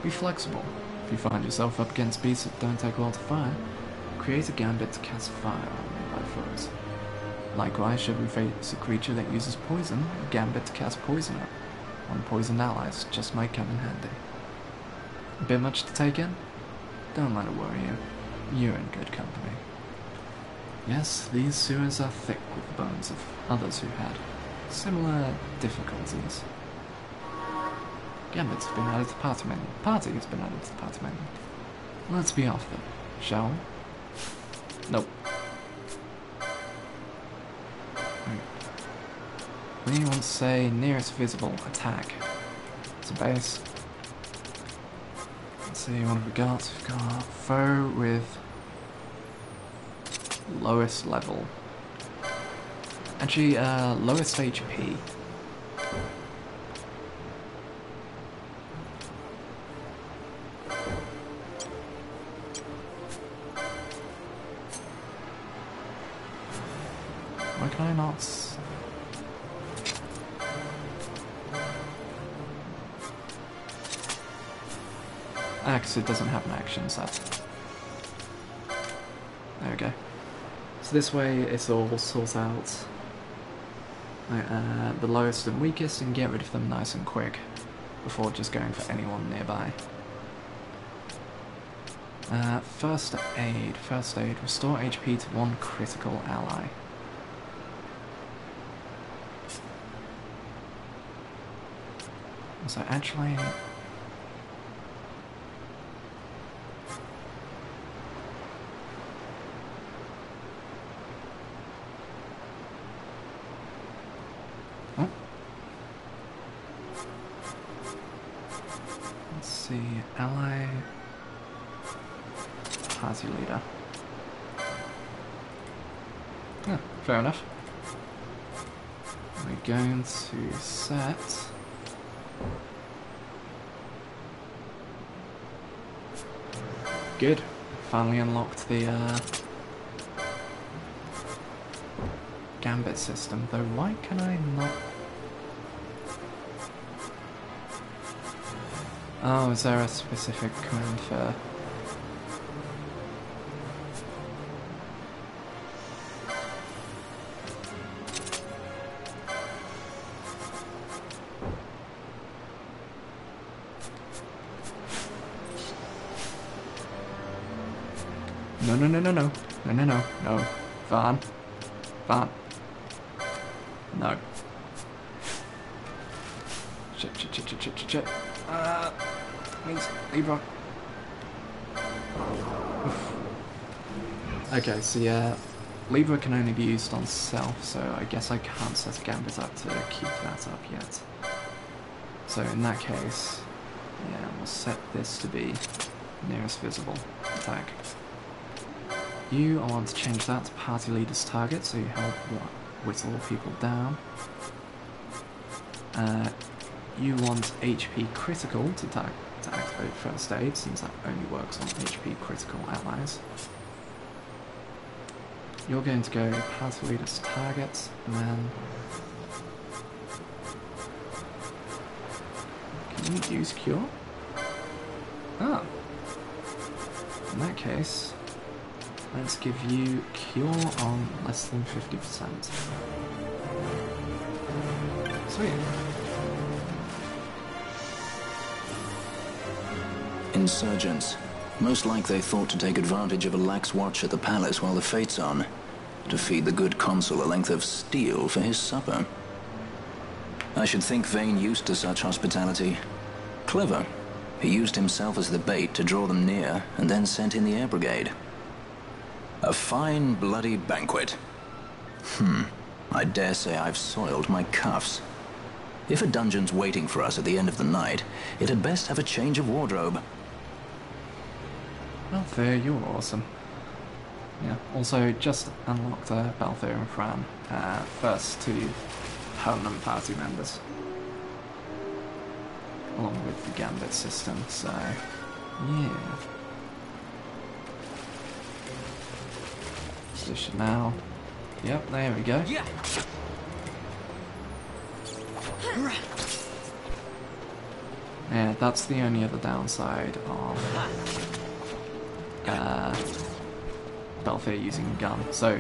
Speaker 1: Be flexible. If you find yourself up against beasts that don't take well to fire, create a Gambit to cast fire on nearby foes. Likewise, should we face a creature that uses poison, a Gambit to cast poison on poisoned allies just might come in handy. A bit much to take in? Don't let it worry you. You're in good company. Yes, these sewers are thick with the bones of others who had similar difficulties. Gambits have been added to the party menu. Party has been added to the party menu. Let's be off then, shall we? Nope. We want to say nearest visible attack. It's a base. Let's see, what have we got? We've got foe with lowest level. Actually, lowest HP. Why can I not? Because it doesn't have an action set. There we go. So this way it's all sort out the lowest and weakest and get rid of them nice and quick before just going for anyone nearby. First aid. First aid. Restore HP to one critical ally. So actually... Oh. Let's see, ally... Party leader. Yeah, fair enough. We're going to set... Good. Finally unlocked the Gambit system, though why can I not... Oh, is there a specific command for... No, no, no, no, no. No, no, no, no. Vaughn. Vaughn. No. Shit, shit, shit, shit, shit, shit, shit. Please, Libra. Okay, so yeah, Libra can only be used on self, so I guess I can't set a Gambit up to keep that up yet. So in that case, yeah, we'll set this to be nearest visible attack. You, I want to change that to party leader's target, so you help whittle people down. You want HP critical to activate first aid, since that only works on HP critical allies. You're going to go party leader's target, and then... Can you use cure? Oh. In that case, let's give you cure on less than 50%. Sweet.
Speaker 2: Insurgents. Most like they thought to take advantage of a lax watch at the palace while the fate's on, to feed the good consul a length of steel for his supper. I should think Vane used to such hospitality. Clever. He used himself as the bait to draw them near, and then sent in the air brigade. A fine bloody banquet. I dare say I've soiled my cuffs. If a dungeon's waiting for us at the end of the night, it had best have a change of wardrobe.
Speaker 1: Balthier, you're awesome. Yeah, also just unlocked Balthier and Fran, first two permanent party members. Along with the Gambit system, so yeah. Position now. Yep, there we go.
Speaker 15: Yeah.
Speaker 1: Yeah, that's the only other downside of Balthier using a gun. So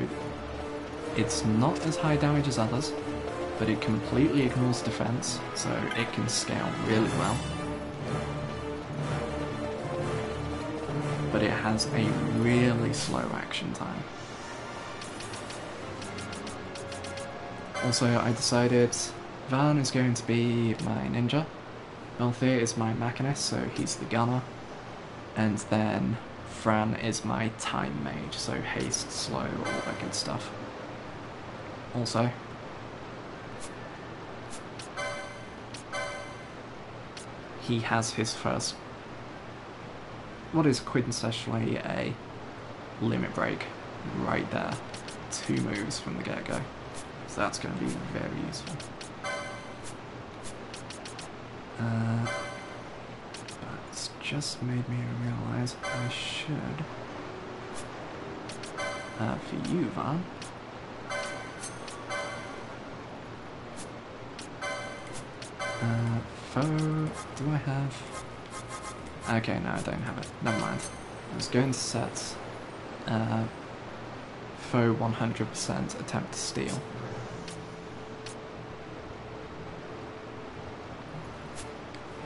Speaker 1: it's not as high damage as others, but it completely ignores defense, so it can scale really well. But it has a really slow action time. Also, I decided Van is going to be my ninja, Balthier is my machinist, so he's the gunner, and then Fran is my time mage, so haste, slow, all that good stuff. Also, he has his first, what is quintessentially a limit break right there. 2 moves from the get-go. So that's going to be very useful. That's just made me realise I should, for you, Van, foe, do I have? Okay, no, I don't have it. Never mind. I was going to set foe 100% attempt to steal.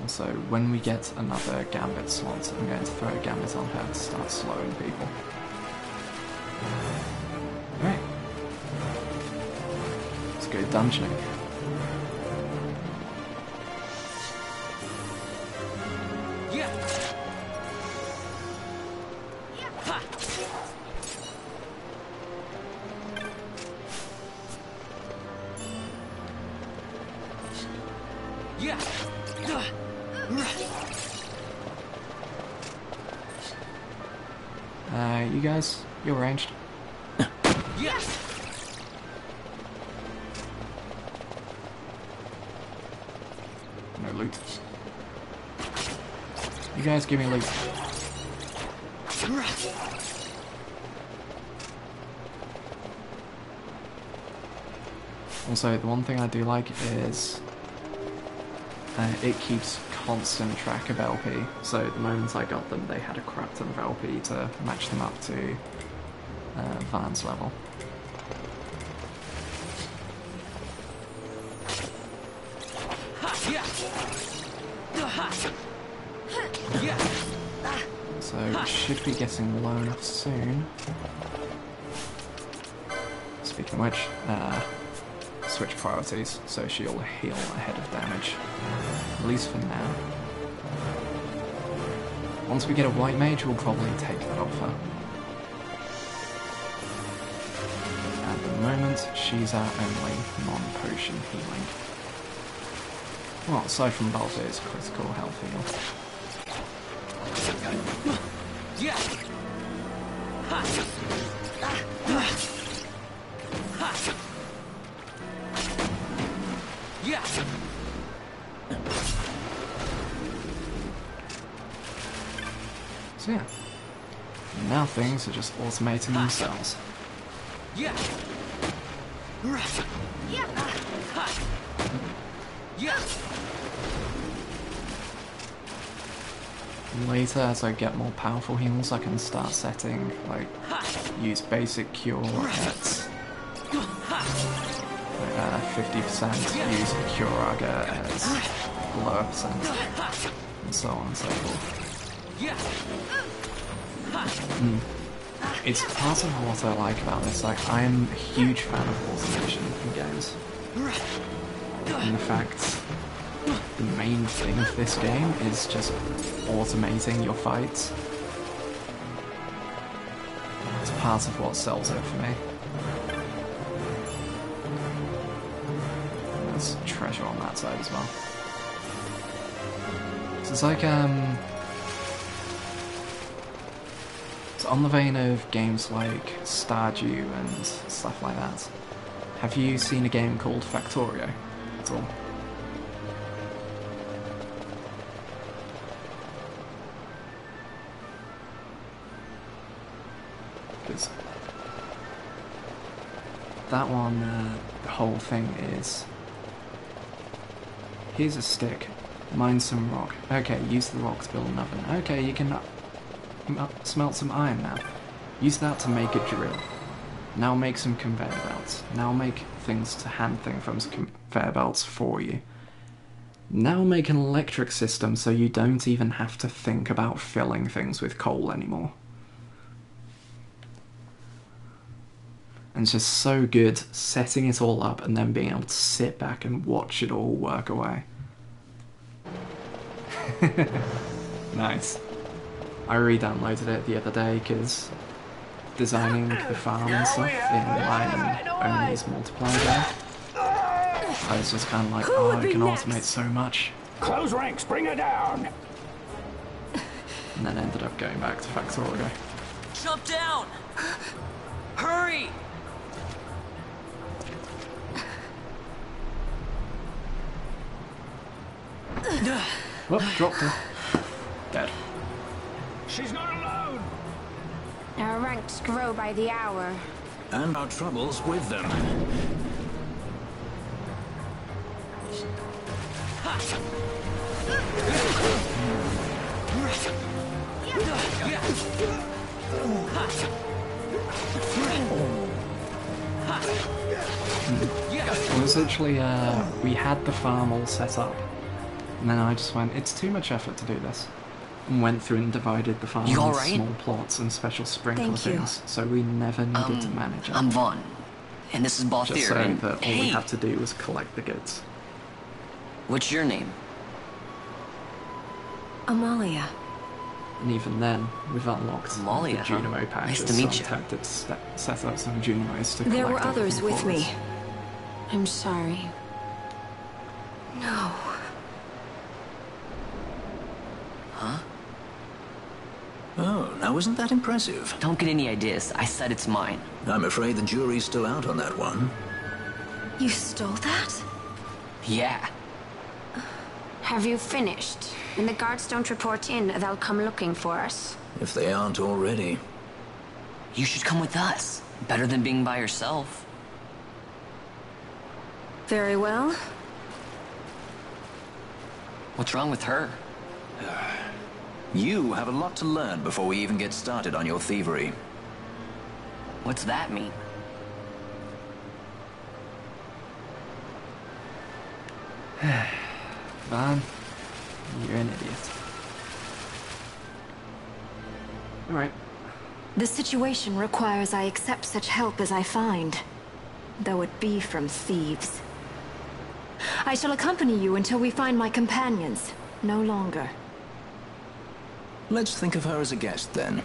Speaker 1: So when we get another Gambit slot, I'm going to throw a Gambit on her to start slowing people. Alright. Let's go dungeoning.
Speaker 15: Yeah. Ha. Yeah.
Speaker 1: You guys, you're ranged.
Speaker 15: Yes.
Speaker 1: No loot. You guys give me loot. Also, the one thing I do like is it keeps constant track of LP, so the moment I got them they had a crap ton of LP to match them up to Van's level. So should be getting low enough soon. Speaking of which, switch priorities, so she'll heal ahead of damage. At least for now. Once we get a white mage, we'll probably take that off her. At the moment, she's our only non-potion healing. Well, aside from Baltier's critical health heal.
Speaker 9: Yeah. Yeah.
Speaker 1: So yeah, now things are just automating themselves.
Speaker 9: Yeah. Yeah. Yeah.
Speaker 1: Later, as I get more powerful heals, I can start setting, like, use basic cure at 50%, use cure Raga at lower percent, and so on and so forth. It's part of what I like about this. Like, I'm a huge fan of automation in games. And the fact the main thing of this game is just automating your fights. It's part of what sells it for me. And there's treasure on that side as well. So it's like, it's on the vein of games like Stardew and stuff like that. Have you seen a game called Factorio at all? Because that one, the whole thing is, here's a stick, mine some rock. Okay, use the rock to build an oven. Okay, you can smelt some iron now. Use that to make a drill. Now make some conveyor belts. Now make things to hand things from conveyor belts for you. Now make an electric system so you don't even have to think about filling things with coal anymore. And it's just so good setting it all up and then being able to sit back and watch it all work away. Nice. I re-downloaded it the other day because designing the farm and stuff in Lion Only's multiplayer game, I was just kind of like, oh, I can automate so much.
Speaker 11: Close ranks, bring her down!
Speaker 1: And then ended up going back to Factorio.
Speaker 9: Jump down! Hurry!
Speaker 1: Whoop, dropped her. Dead.
Speaker 11: She's not alone!
Speaker 21: Our ranks grow by the hour.
Speaker 2: And our troubles with them.
Speaker 1: Well, essentially, we had the farm all set up, and then I just went, it's too much effort to do this. And went through and divided the farm into small plots and special sprinkler things, so we never needed to manage it.
Speaker 10: I'm Vaughn, and this is Balthier.
Speaker 1: Just so that all we had to do was collect the goods.
Speaker 10: What's your name?
Speaker 22: Amalia.
Speaker 1: And even then, we've unlocked
Speaker 10: Amalia,
Speaker 1: the Junimo patches.
Speaker 10: Nice to meet
Speaker 1: so
Speaker 10: you.
Speaker 1: I'm tempted to set up some Junimos to collect
Speaker 22: There were others with
Speaker 1: everything
Speaker 22: me.
Speaker 1: for us.
Speaker 22: I'm sorry. No.
Speaker 10: Huh?
Speaker 2: Oh, now isn't that impressive?
Speaker 10: Don't get any ideas. I said it's mine.
Speaker 2: I'm afraid the jury's still out on that one.
Speaker 22: You stole that?
Speaker 10: Yeah.
Speaker 21: Have you finished? When the guards don't report in, they'll come looking for us.
Speaker 2: If they aren't already.
Speaker 10: You should come with us. Better than being by yourself.
Speaker 22: Very well.
Speaker 10: What's wrong with her?
Speaker 2: You have a lot to learn before we even get started on your thievery.
Speaker 10: What's that mean?
Speaker 1: Van, you're an idiot. Alright.
Speaker 22: The situation requires I accept such help as I find, though it be from thieves. I shall accompany you until we find my companions, no longer.
Speaker 2: Let's think of her as a guest, then.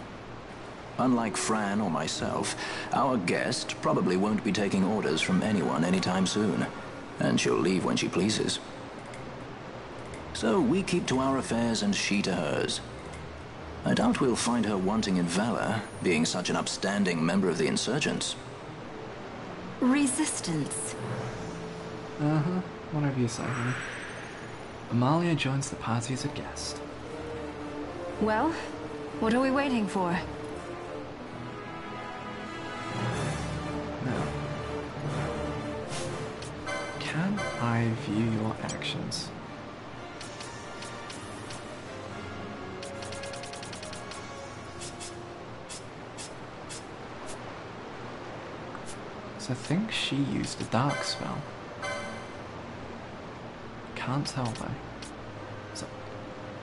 Speaker 2: Unlike Fran or myself, our guest probably won't be taking orders from anyone anytime soon, and she'll leave when she pleases. So we keep to our affairs and she to hers. I doubt we'll find her wanting in valor, being such an upstanding member of the insurgents.
Speaker 22: Resistance.
Speaker 1: Uh-huh, whatever you say, honey. Amalia joins the party as a guest.
Speaker 22: Well, what are we waiting for?
Speaker 1: Now, can I view your actions? So I think she used a dark spell. Can't tell though. So,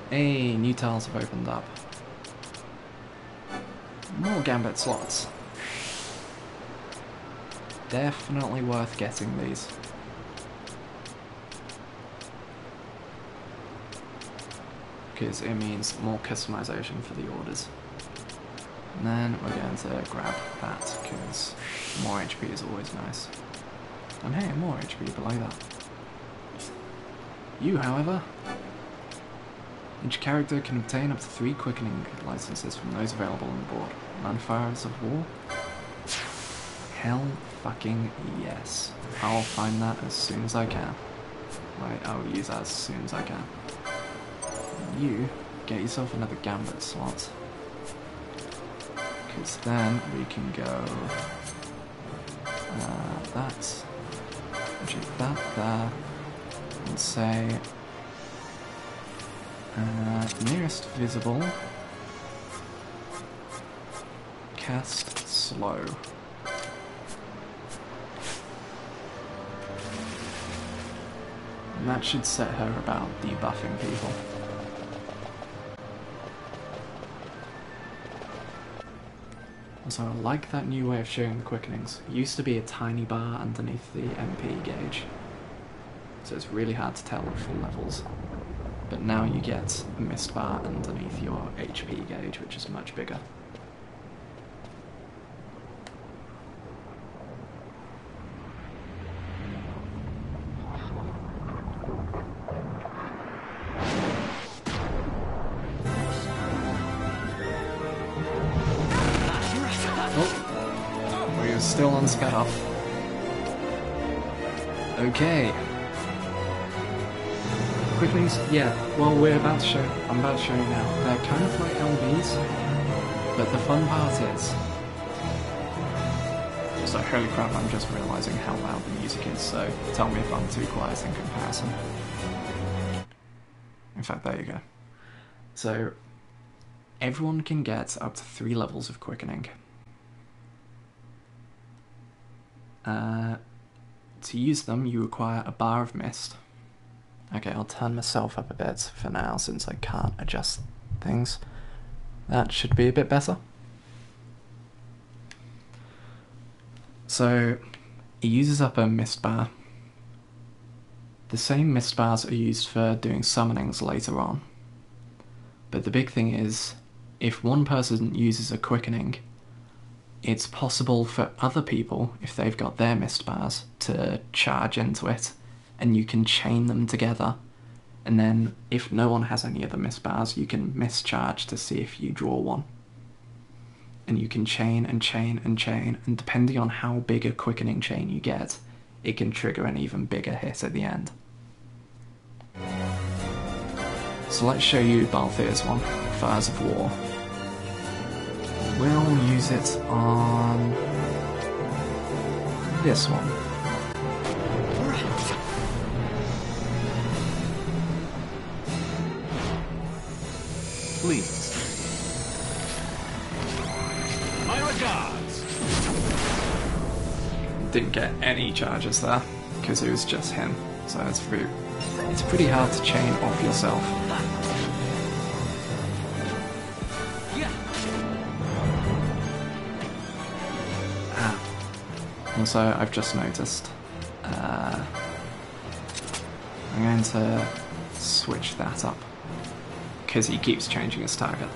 Speaker 1: hey, new tiles have opened up. More Gambit slots. Definitely worth getting these. Because it means more customization for the orders. And then we're going to grab that, because more HP is always nice. And hey, more HP below that. You, however, each character can obtain up to 3 quickening licenses from those available on the board. Manfires of War? Hell fucking yes. I'll find that as soon as I can. Right, I'll use that as soon as I can. You, get yourself another Gambit slot. Because then we can go... that. Actually, that there. And say... nearest visible. Cast slow. And that should set her about debuffing people. So I like that new way of showing the quickenings. It used to be a tiny bar underneath the MP gauge, so it's really hard to tell at full levels. But now you get a mist bar underneath your HP gauge, which is much bigger. Still on scat off. Okay. Quicklings, yeah, well I'm about to show you now. They're kind of like LBs, but the fun part is... So holy crap, I'm just realising how loud the music is, so tell me if I'm too quiet in comparison. In fact, there you go. So, everyone can get up to 3 levels of quickening. To use them, you require a bar of mist. Okay, I'll turn myself up a bit for now, since I can't adjust things. That should be a bit better. So, it uses up a mist bar. The same mist bars are used for doing summonings later on. But the big thing is, if one person uses a quickening, it's possible for other people, if they've got their mist bars, to charge into it, and you can chain them together. And then, if no one has any other mist bars, you can mischarge to see if you draw one. And you can chain and chain and chain, and depending on how big a quickening chain you get, it can trigger an even bigger hit at the end. So let's show you Balthier's one, Fires of War. We'll use it on this one. Please.
Speaker 19: My regards.
Speaker 1: Didn't get any charges there, because it was just him, so it's pretty hard to chain off yourself. Also, I've just noticed, I'm going to switch that up, because he keeps changing his target.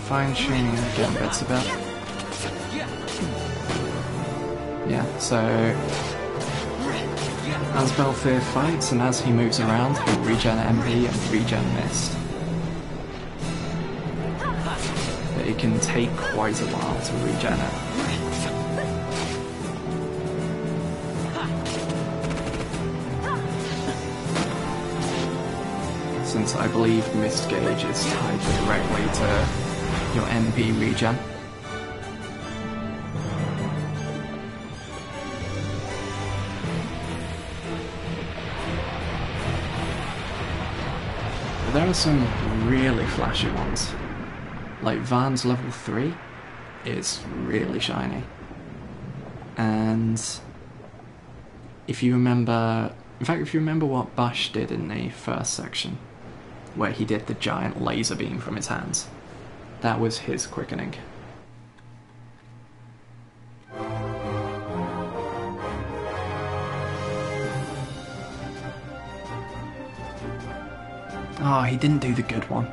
Speaker 1: fine-tuning again bits a bit. Yeah, so as Belfier fights and as he moves around, he'll regen MP and regen Mist. But it can take quite a while to regen it. Since I believe Mist Gauge is tied directly to your MP regen. But there are some really flashy ones. Like Van's level 3 is really shiny. And if you remember, in fact if you remember what Bush did in the first section, where he did the giant laser beam from his hands. That was his quickening. Oh, he didn't do the good one.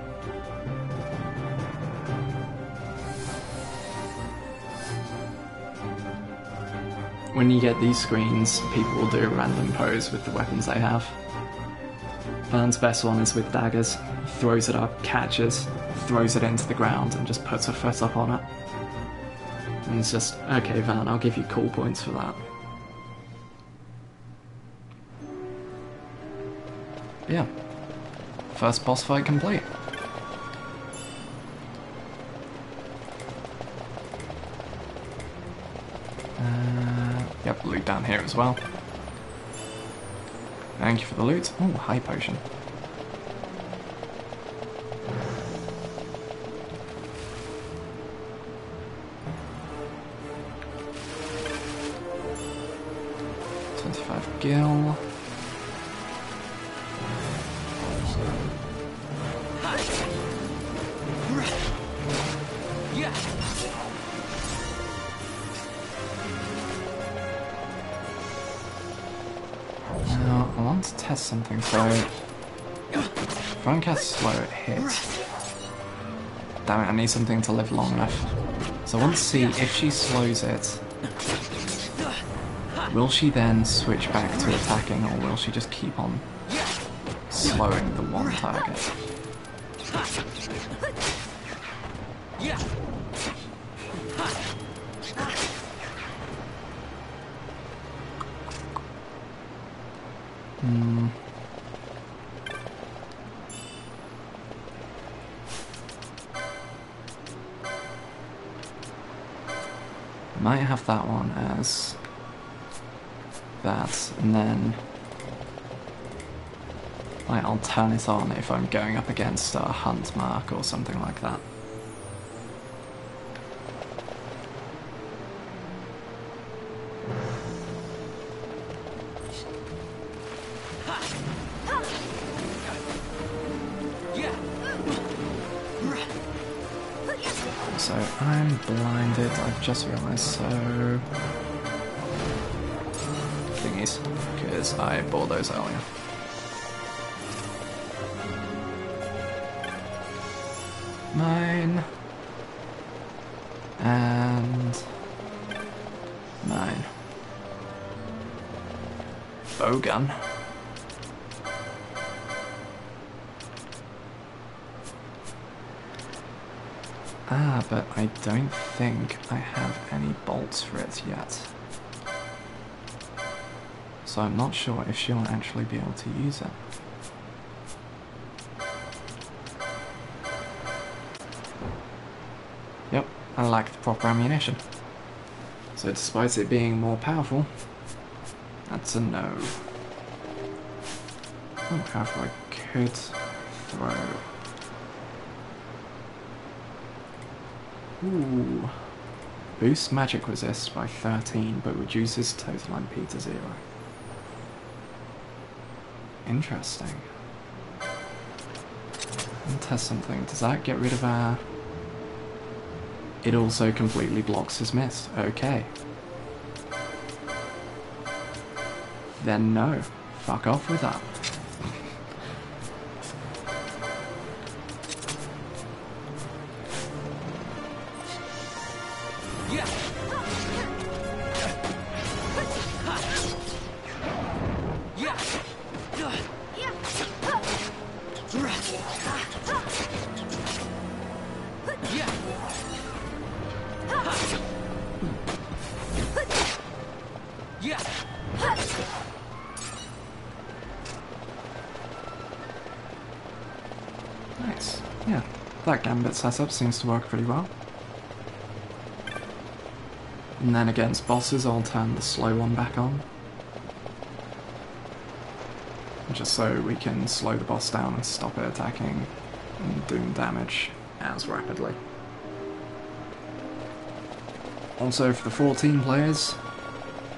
Speaker 1: When you get these screens, people will do a random pose with the weapons they have. Van's best one is with daggers. He throws it up, catches, throws it into the ground, and just puts a foot up on it. And it's just, okay Van, I'll give you cool points for that. Yeah. First boss fight complete. Yep, loot down here as well. Thank you for the loot. Oh, high potion. Gil. Now, I want to test something, so if I cast slow, it hits. Damn it, I need something to live long enough. So I want to see if she slows it. Will she then switch back to attacking, or will she just keep on slowing the one target? Might have that one as that, and then I'll turn it on if I'm going up against a hunt mark or something like that. So I'm blinded, I've just realised, so thingies, because I bought those earlier. Mine. And 9. Bowgun. Ah, but I don't think I have any bolts for it yet. So I'm not sure if she'll actually be able to use it. Yep, I lack the proper ammunition. So despite it being more powerful, that's a no. Oh, however, I could throw. Ooh. Boosts magic resist by 13, but reduces total MP to 0. Interesting. I'll test something. Does that get rid of our... It also completely blocks his mist. Okay. Then no. Fuck off with that. Nice. Yeah, that gambit setup seems to work pretty well. And then against bosses, I'll turn the slow one back on. Just so we can slow the boss down and stop it attacking and doing damage as rapidly. Also, for the 14 players,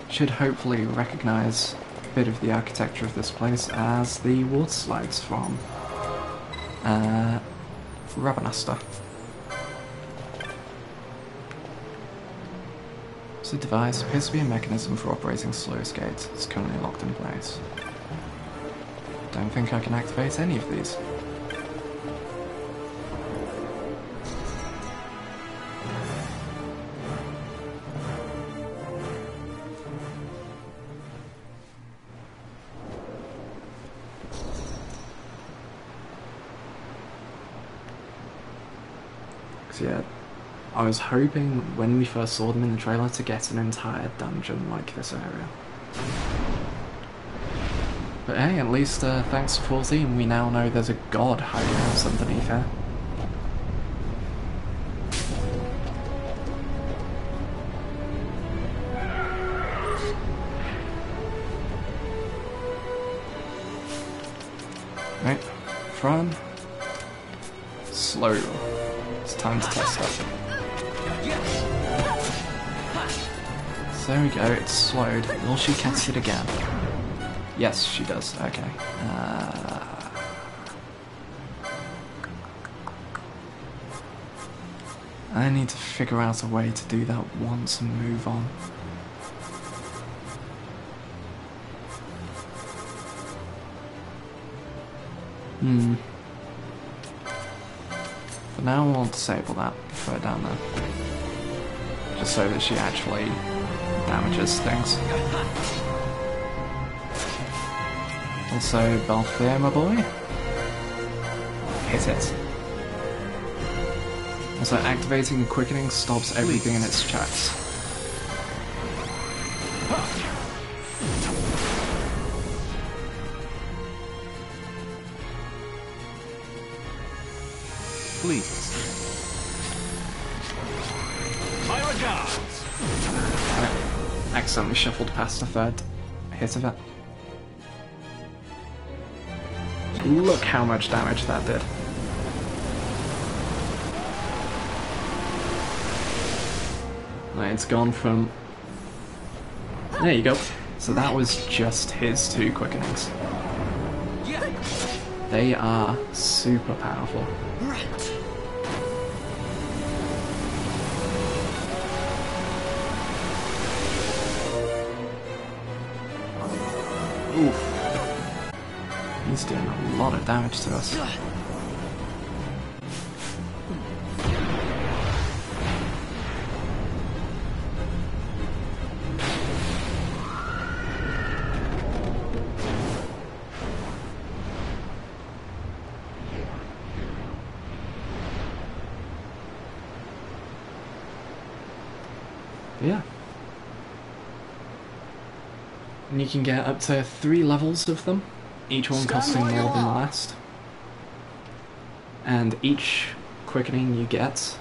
Speaker 1: should hopefully recognise a bit of the architecture of this place as the water slides from Remastered. The device appears to be a mechanism for operating sluice gates. It's currently locked in place. Don't think I can activate any of these. So yeah, I was hoping when we first saw them in the trailer to get an entire dungeon like this area. But hey, at least thanks to 14 we now know there's a god hiding out underneath here. Right, front, slow. It's time to test it. So there we go, it's slowed. Will she catch it again? Yes, she does. Okay. I need to figure out a way to do that once and move on. For now, I'll disable that before down there. Just so that she actually damages things. Also, Balthier, my boy. Hit it. Also, activating the quickening stops everything in its tracks.
Speaker 4: Please. My regards.
Speaker 1: I accidentally shuffled past a third hit of it. Look how much damage that did. Right, it's gone from... There you go. So that was just his 2 quickenings. They are super powerful. Oof. He's doing a lot of damage to us. Yeah. And you can get up to 3 levels of them, each one costing more than the last. And each quickening you get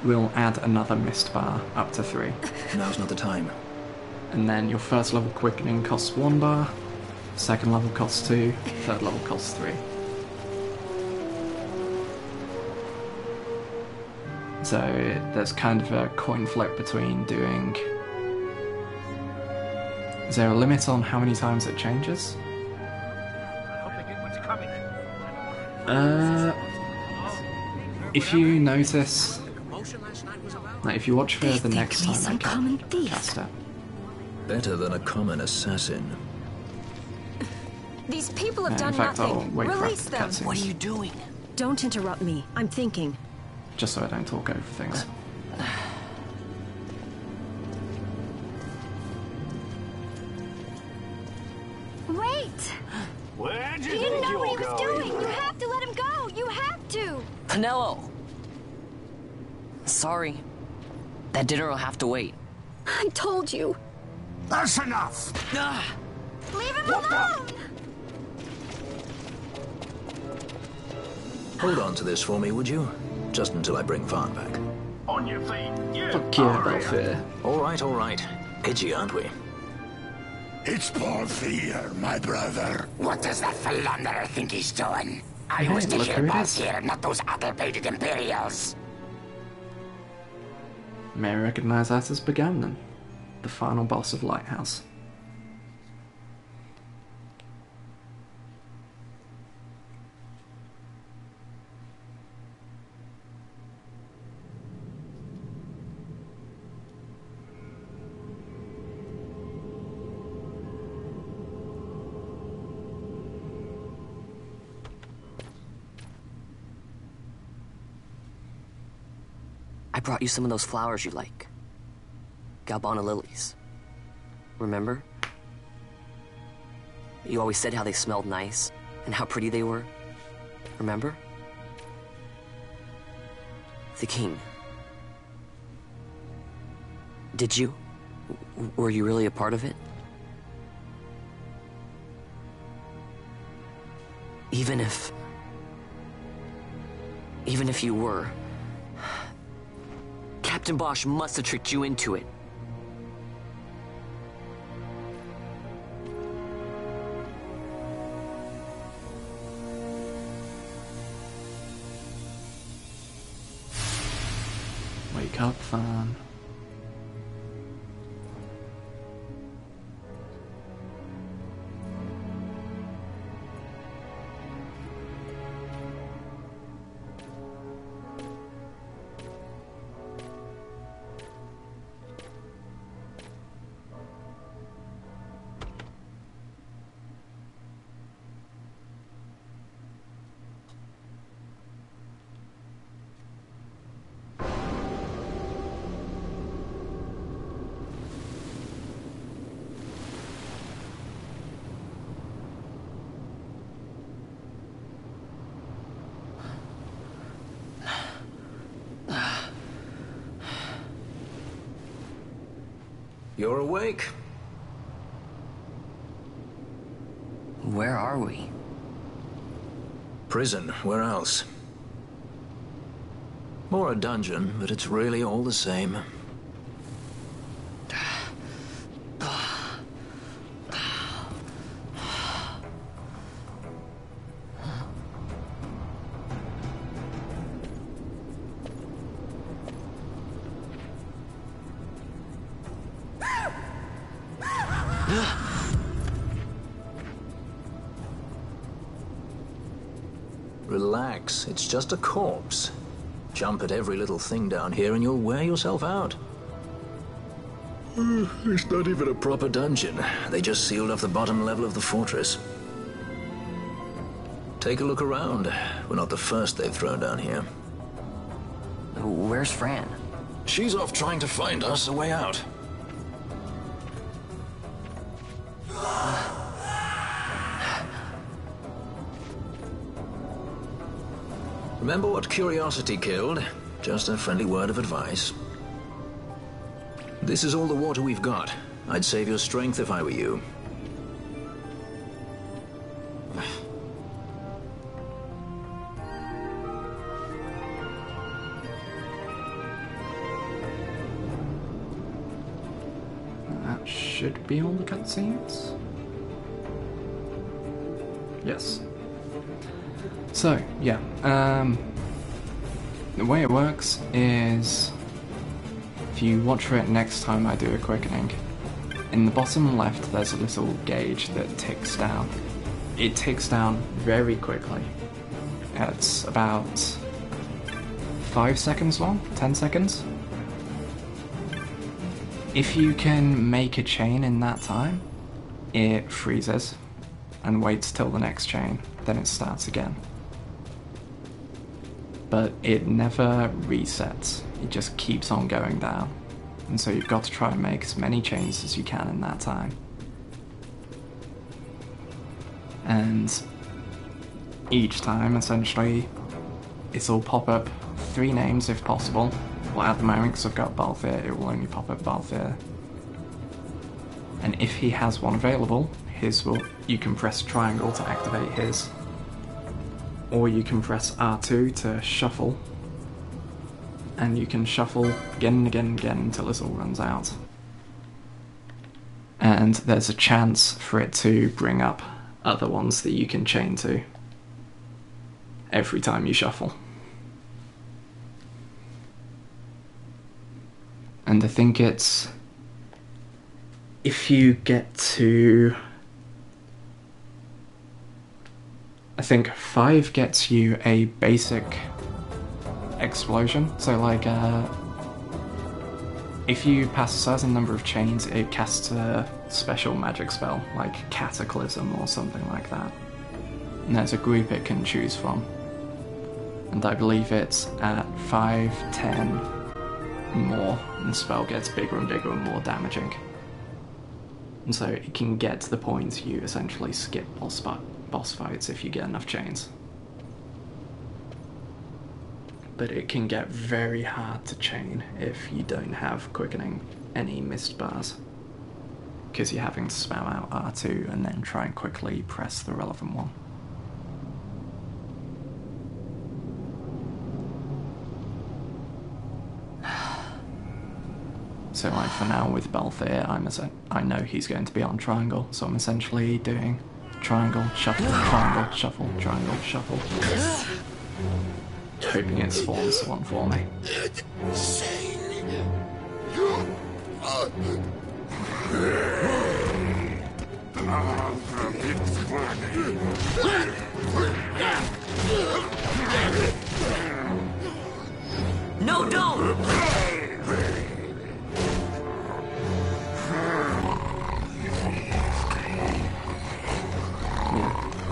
Speaker 1: will add another mist bar up to 3.
Speaker 2: Now's not the time.
Speaker 1: And then your first level quickening costs 1 bar, second level costs 2, third level costs 3. So there's kind of a coin flip between doing... Is there a limit on how many times it changes? If you notice... Like, if you watch for the next time I cast it.
Speaker 2: Better than a common assassin.
Speaker 5: These people have done
Speaker 1: in fact, I'll
Speaker 5: nothing.
Speaker 1: wait
Speaker 5: Release
Speaker 1: for
Speaker 5: them.
Speaker 1: cutscenes.
Speaker 5: What are you doing? Don't interrupt me. I'm thinking.
Speaker 1: Just so I don't talk over things.
Speaker 16: Wait!
Speaker 11: Where'd
Speaker 16: He
Speaker 11: you
Speaker 16: didn't
Speaker 11: think
Speaker 16: know what he
Speaker 11: you're
Speaker 16: was
Speaker 11: going?
Speaker 16: doing! You have to
Speaker 10: Pinello! Sorry. That dinner will have to wait.
Speaker 16: I told you.
Speaker 14: That's enough!
Speaker 16: Leave him alone!
Speaker 2: Hold on to this for me, would you? Just until I bring Vaughn back.
Speaker 19: On your feet, yeah.
Speaker 1: Fuck yeah, Belfair.
Speaker 2: All right. Edgy, aren't we?
Speaker 14: It's Balthier, my brother. What does that philanderer think he's doing? I
Speaker 1: Hey,
Speaker 14: was to
Speaker 1: look
Speaker 14: hear
Speaker 1: who it is.
Speaker 14: Balthier, not those addle-pated Imperials.
Speaker 1: May I recognize that as Begamnon, the final boss of Lighthouse.
Speaker 10: I brought you some of those flowers you like. Galbana lilies. Remember? You always said how they smelled nice and how pretty they were. Remember? The king. Did you? Were you really a part of it? Even if you were, Captain Bosch must have tricked you into it.
Speaker 1: Wake up, fan.
Speaker 2: You're awake?
Speaker 10: Where are we?
Speaker 2: Prison, where else? Or a dungeon, but it's really all the same. Relax, it's just a corpse. Jump at every little thing down here and you'll wear yourself out. It's not even a proper dungeon. They just sealed off the bottom level of the fortress. Take a look around. We're not the first they've thrown down here.
Speaker 10: Where's Fran?
Speaker 2: She's off trying to find us a way out. Remember what curiosity killed? Just a friendly word of advice. This is all the water we've got. I'd save your strength if I were you.
Speaker 1: That should be all the cutscenes. Yes. So, yeah, the way it works is, if you watch for it next time I do a quickening, in the bottom left there's a little gauge that ticks down. It ticks down very quickly. It's about 5 seconds long, 10 seconds. If you can make a chain in that time, it freezes and waits till the next chain, then it starts again. But it never resets, it just keeps on going down. And so you've got to try and make as many chains as you can in that time. And each time, essentially, it'll pop up 3 names if possible. Well, at the moment, because I've got Balthier, it will only pop up Balthier. And if he has one available, you can press triangle to activate his. Or you can press R2 to shuffle. And you can shuffle again and again and again until it all runs out. And there's a chance for it to bring up other ones that you can chain to every time you shuffle. And I think it's... if you get to... I think 5 gets you a basic explosion. So like, if you pass a certain number of chains, it casts a special magic spell, like Cataclysm or something like that. And there's a group it can choose from. And I believe it's at 5, 10 more, and the spell gets bigger and bigger and more damaging. And so it can get to the point you essentially skip boss fights if you get enough chains. But it can get very hard to chain if you don't have quickening any missed bars, because you're having to spam out R2 and then try and quickly press the relevant one. So like for now with Balthier, I know he's going to be on triangle, so I'm essentially doing triangle, shuffle, triangle, shuffle, triangle, shuffle. Hoping it spawns one for me.
Speaker 9: No, don't!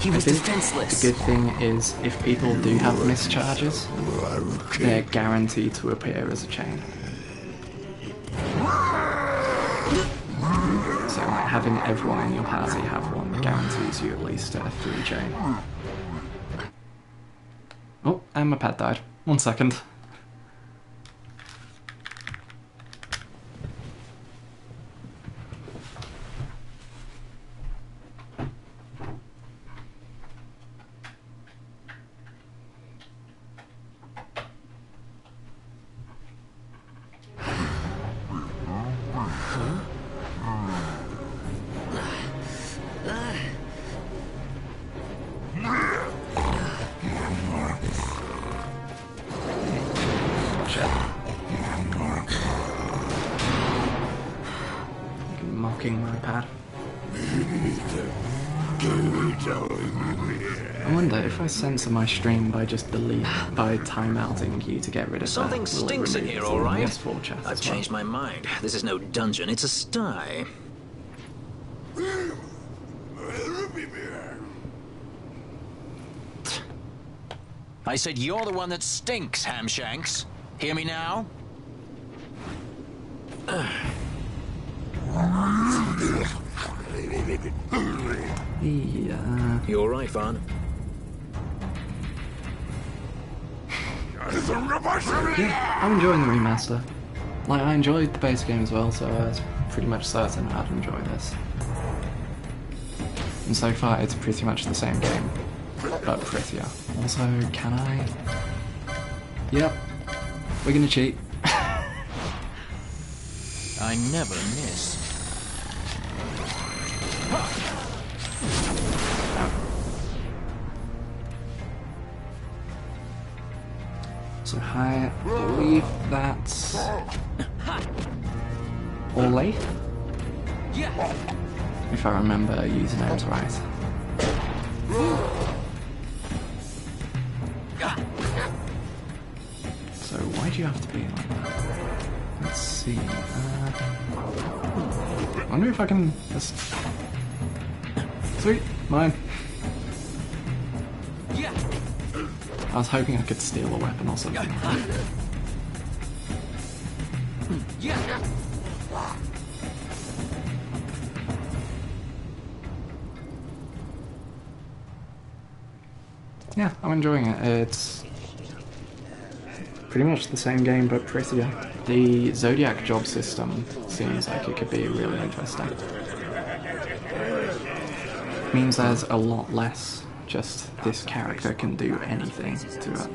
Speaker 9: He was defenseless.
Speaker 1: The good thing is, if people do have mischarges, they're guaranteed to appear as a chain. So like having everyone in your party have one guarantees you at least a 3 chain. Oh, and my pad died. 1 second. Mocking my pad. I wonder if I censor my stream by just by timeouting you to get rid of
Speaker 2: Something
Speaker 1: that.
Speaker 2: stinks in here, all right?
Speaker 1: PS4 chat
Speaker 2: I've changed my mind. This is no dungeon, it's a sty.
Speaker 7: I said you're the one that stinks, Hamshanks. Hear me now?
Speaker 1: Yeah.
Speaker 2: You all right, Vaughn?
Speaker 1: Yeah, I'm enjoying the remaster. Like, I enjoyed the base game as well, so I was pretty much certain I'd enjoy this. And so far, it's pretty much the same game, but prettier. Also, can I? Yep, we're gonna cheat.
Speaker 7: I never miss.
Speaker 1: So I believe that's Orley, if I remember usernames right. So why do you have to be like that? Let's see. I wonder if I can just... Sweet, mine. I was hoping I could steal a weapon or something. Yeah, I'm enjoying it. pretty much the same game, but prettier. The Zodiac job system seems like it could be really interesting. It means there's a lot less just this character can do anything to it.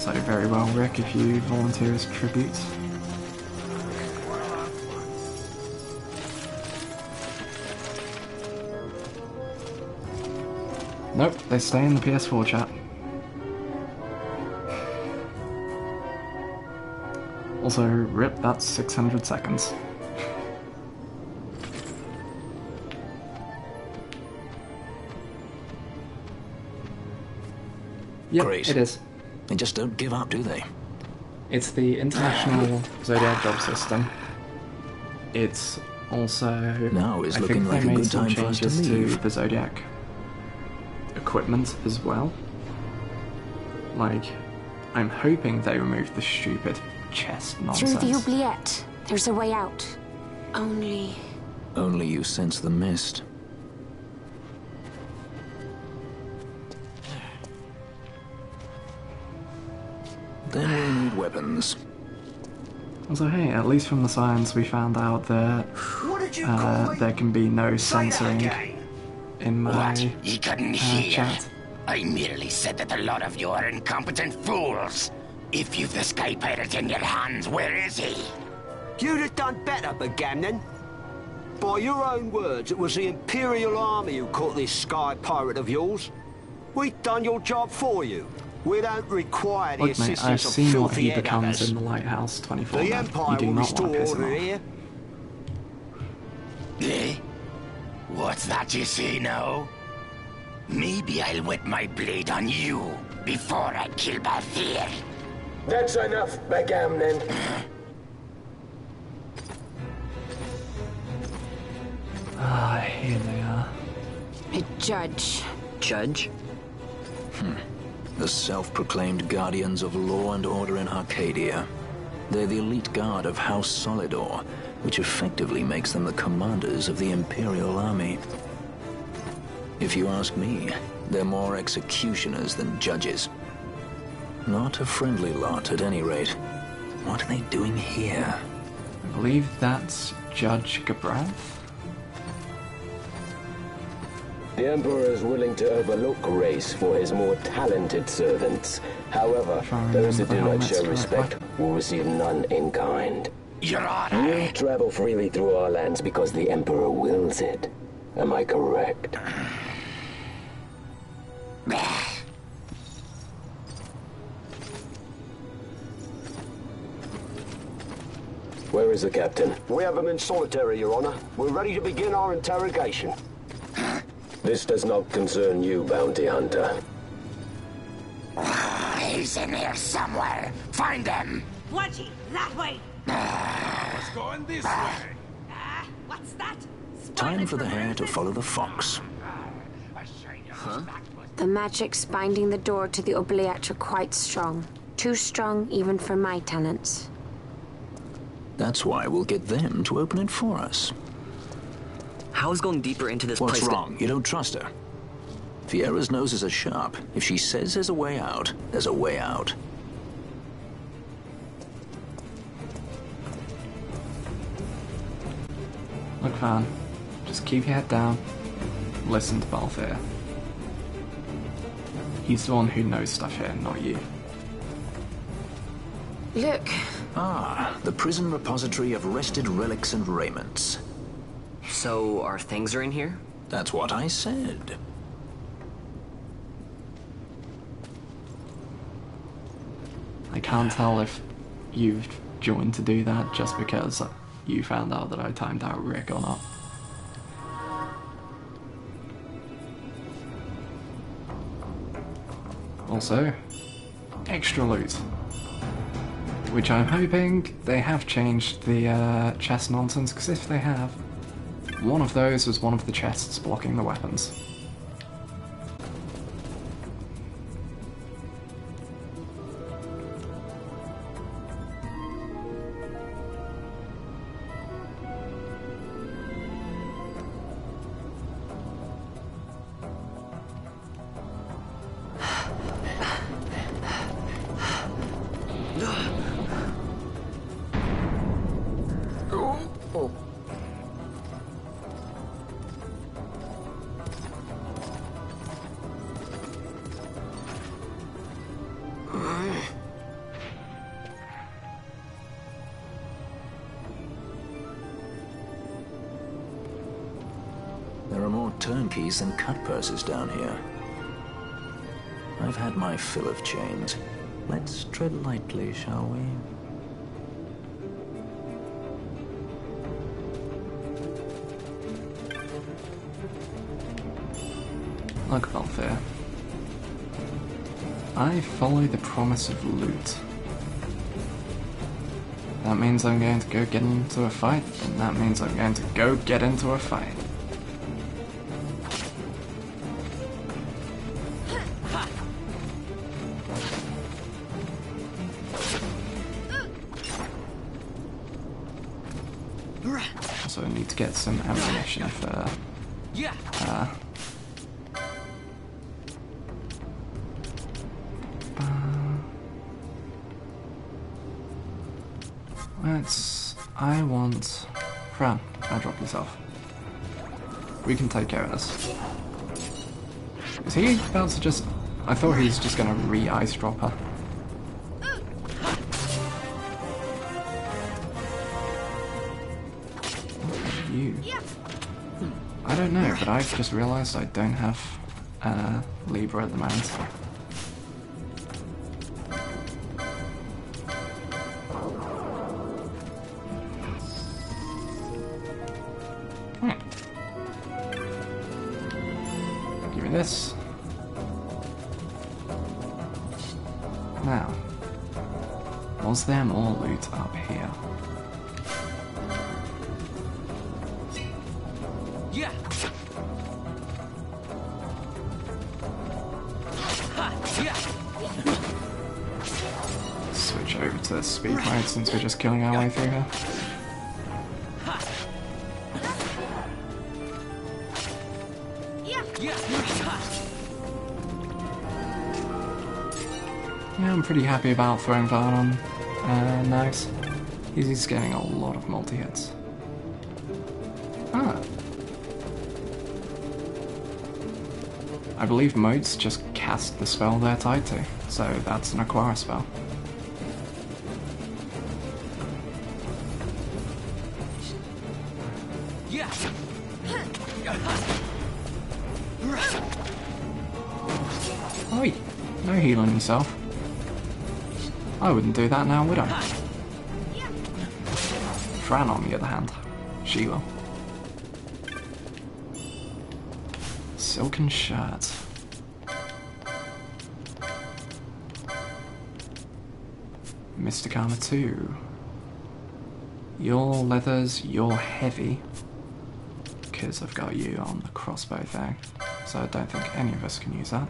Speaker 1: So very well, Rick, if you volunteer as tribute. Nope, they stay in the PS4 chat. Also, rip, that's 600 seconds. Yep,
Speaker 2: Great.
Speaker 1: It is.
Speaker 2: They just don't give up, do they?
Speaker 1: It's the International Zodiac job system. It's also...
Speaker 2: Now is
Speaker 1: I
Speaker 2: looking
Speaker 1: think
Speaker 2: like
Speaker 1: they
Speaker 2: a
Speaker 1: made
Speaker 2: good
Speaker 1: some
Speaker 2: time for us to
Speaker 1: changes to
Speaker 2: leave.
Speaker 1: the Zodiac equipment as well. Like, I'm hoping they removed the stupid chest nonsense.
Speaker 21: Through the oubliette, there's a way out. Only...
Speaker 2: Only you sense the mist. Then we'll need weapons.
Speaker 1: So hey, at least from the science we found out that there can be no censoring in my
Speaker 14: What? You couldn't hear?
Speaker 1: chat.
Speaker 14: I merely said that a lot of you are incompetent fools. If you've the Sky Pirate in your hands, where is he?
Speaker 11: You'd have done better, Bagamnon. By your own words, it was the Imperial Army who caught this Sky Pirate of yours. We've done your job for you. We don't require the
Speaker 1: Look mate, I've
Speaker 11: assistance of
Speaker 1: seen what
Speaker 11: filthy
Speaker 1: he becomes
Speaker 11: headhunters.
Speaker 1: in the Lighthouse 24
Speaker 11: The
Speaker 1: now.
Speaker 11: Empire
Speaker 1: You do
Speaker 11: will
Speaker 1: not want to
Speaker 11: restore
Speaker 1: piss him
Speaker 11: order
Speaker 1: off.
Speaker 11: here.
Speaker 14: Eh? What's that you say now? Maybe I'll wet my blade on you before I kill Balthier.
Speaker 8: That's enough, Bagamnon.
Speaker 1: Ah, here they are.
Speaker 21: A judge.
Speaker 10: Judge?
Speaker 2: The self-proclaimed guardians of law and order in Arcadia. They're the elite guard of House Solidor, which effectively makes them the commanders of the Imperial Army. If you ask me, they're more executioners than judges. Not a friendly lot, at any rate. What are they doing here?
Speaker 1: I believe that's Judge Gabrath.
Speaker 8: The Emperor is willing to overlook race for his more talented servants. However, those who do not show respect will receive none in kind.
Speaker 14: Your Honor!
Speaker 8: You travel freely through our lands because the Emperor wills it. Am I correct? Where is the captain?
Speaker 11: We have him in solitary, Your Honor. We're ready to begin our interrogation.
Speaker 8: This does not concern you, bounty hunter.
Speaker 14: He's in here somewhere. Find him!
Speaker 17: Wedgie, that way!
Speaker 14: What's
Speaker 17: going this way? What's that?
Speaker 2: Time for the hare to follow the fox.
Speaker 10: Huh?
Speaker 21: The magics binding the door to the oubliette are quite strong. Too strong even for my talents.
Speaker 2: That's why we'll get them to open it for us.
Speaker 10: How's going deeper into this
Speaker 2: What's
Speaker 10: place?
Speaker 2: wrong? You don't trust her? Fiera's noses are sharp. If she says there's a way out, there's a way out.
Speaker 1: Look, Van, just keep your head down. Listen to Balthier. He's the one who knows stuff here, not you.
Speaker 21: Look.
Speaker 2: Ah, the prison repository of wrested relics and raiments.
Speaker 10: So, our things are in here?
Speaker 2: That's what I said.
Speaker 1: I can't tell if you've joined to do that just because you found out that I timed out Rick or not. Also, extra loot. Which I'm hoping they have changed the chest nonsense, because if they have, one of those was one of the chests blocking the weapons.
Speaker 2: There are more turnkeys than cut purses down here. I've had my fill of chains. Let's tread lightly, shall we?
Speaker 1: Look, Valfair. I follow the promise of loot. That means I'm going to go get into a fight, and that means I'm going to go get into a fight. Also, I need to get some ammunition for... I want... Fran, drop yourself. We can take care of this. Is he about to just... I thought he was just gonna re-ice drop her. What are you? I don't know, but I've just realised I don't have Libra at the moment. This. Now, was there more loot up here? Yeah. Switch over to speed mode since we're just killing our way through here. Yeah, I'm pretty happy about throwing Vard on knives. He's getting a lot of multi-hits. Ah. I believe motes just cast the spell they're tied to, so that's an acquire spell. Oi! No healing yourself. I wouldn't do that now, would I? Fran, on the other hand, she will. Silken shirt. Mystic Armor 2. Your leathers, you're heavy. Because I've got you on the crossbow thing. So I don't think any of us can use that.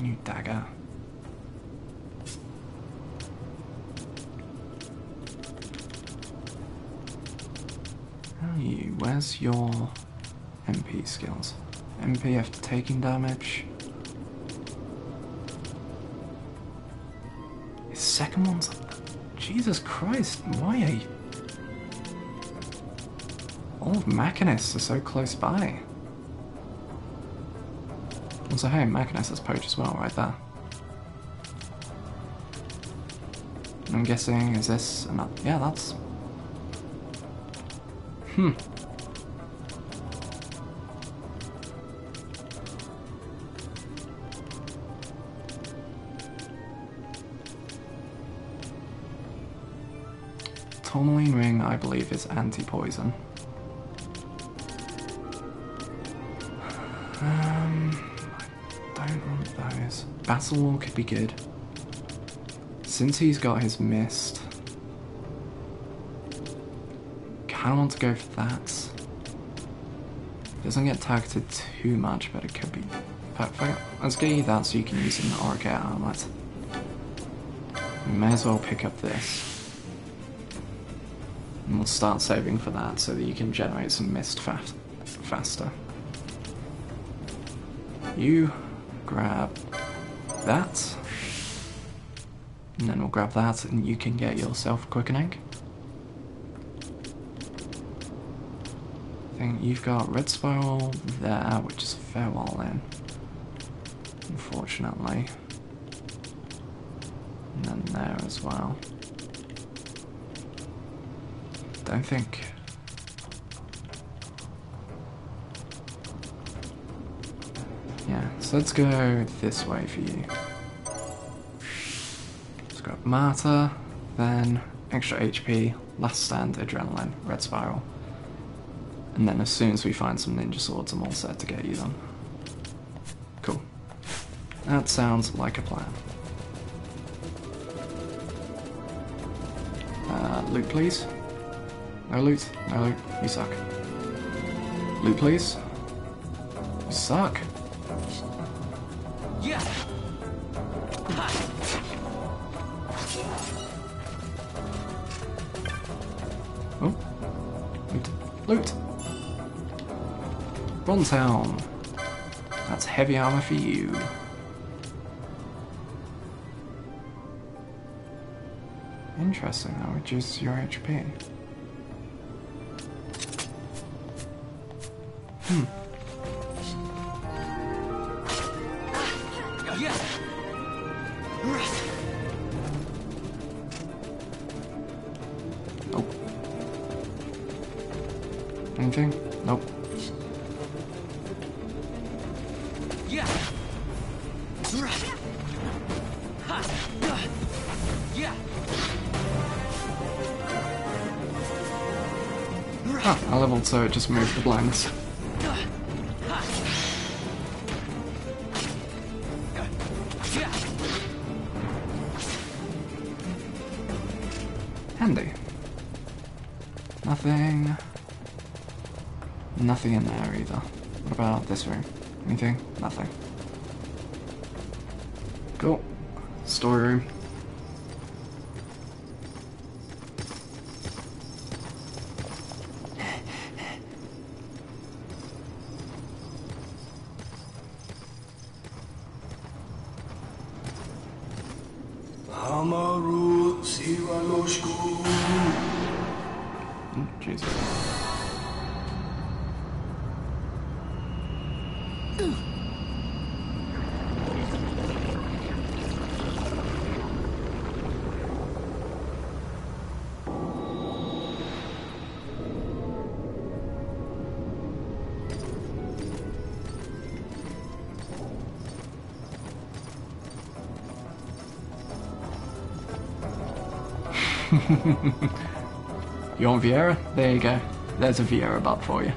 Speaker 1: New dagger. How are you? Where's your MP skills? MP after taking damage. His second one's... Jesus Christ, why are you... All of Machinists are so close by. Also, hey, Machinus has poach as well, right there. I'm guessing, is this another... Yeah, that's... Tourmaline ring, I believe, is anti-poison. I don't want those. Battle Wall could be good. Since he's got his mist, kinda want to go for that. Doesn't get targeted too much, but it could be perfect. Let's get you that so you can use an Auric Armlet. We may as well pick up this. And we'll start saving for that so that you can generate some mist faster. You grab that. And then we'll grab that and you can get yourself quickening. I think you've got red spiral there, which is a fair while in. Unfortunately. And then in there as well. Don't think... Yeah, so let's go this way for you. Let's go Martyr, then extra HP, Last Stand, Adrenaline, Red Spiral. And then as soon as we find some ninja swords, I'm all set to get you them. Cool. That sounds like a plan. Loot, please. No loot. No loot. You suck. Loot, please. You suck.
Speaker 9: Yeah.
Speaker 1: Oh. Loot. Loot. Bronze Helm. That's heavy armor for you. Interesting, that reduces your HP.
Speaker 9: Yeah.
Speaker 1: Nope. Anything? Nope.
Speaker 9: Yeah. Yeah.
Speaker 1: Ah, I leveled so it just moved the blinds. Handy. Nothing. Nothing in there either. What about this room? Anything? Nothing. Cool. Storeroom. Jesus. You want Vieira? There you go. There's a Vieira butt for you.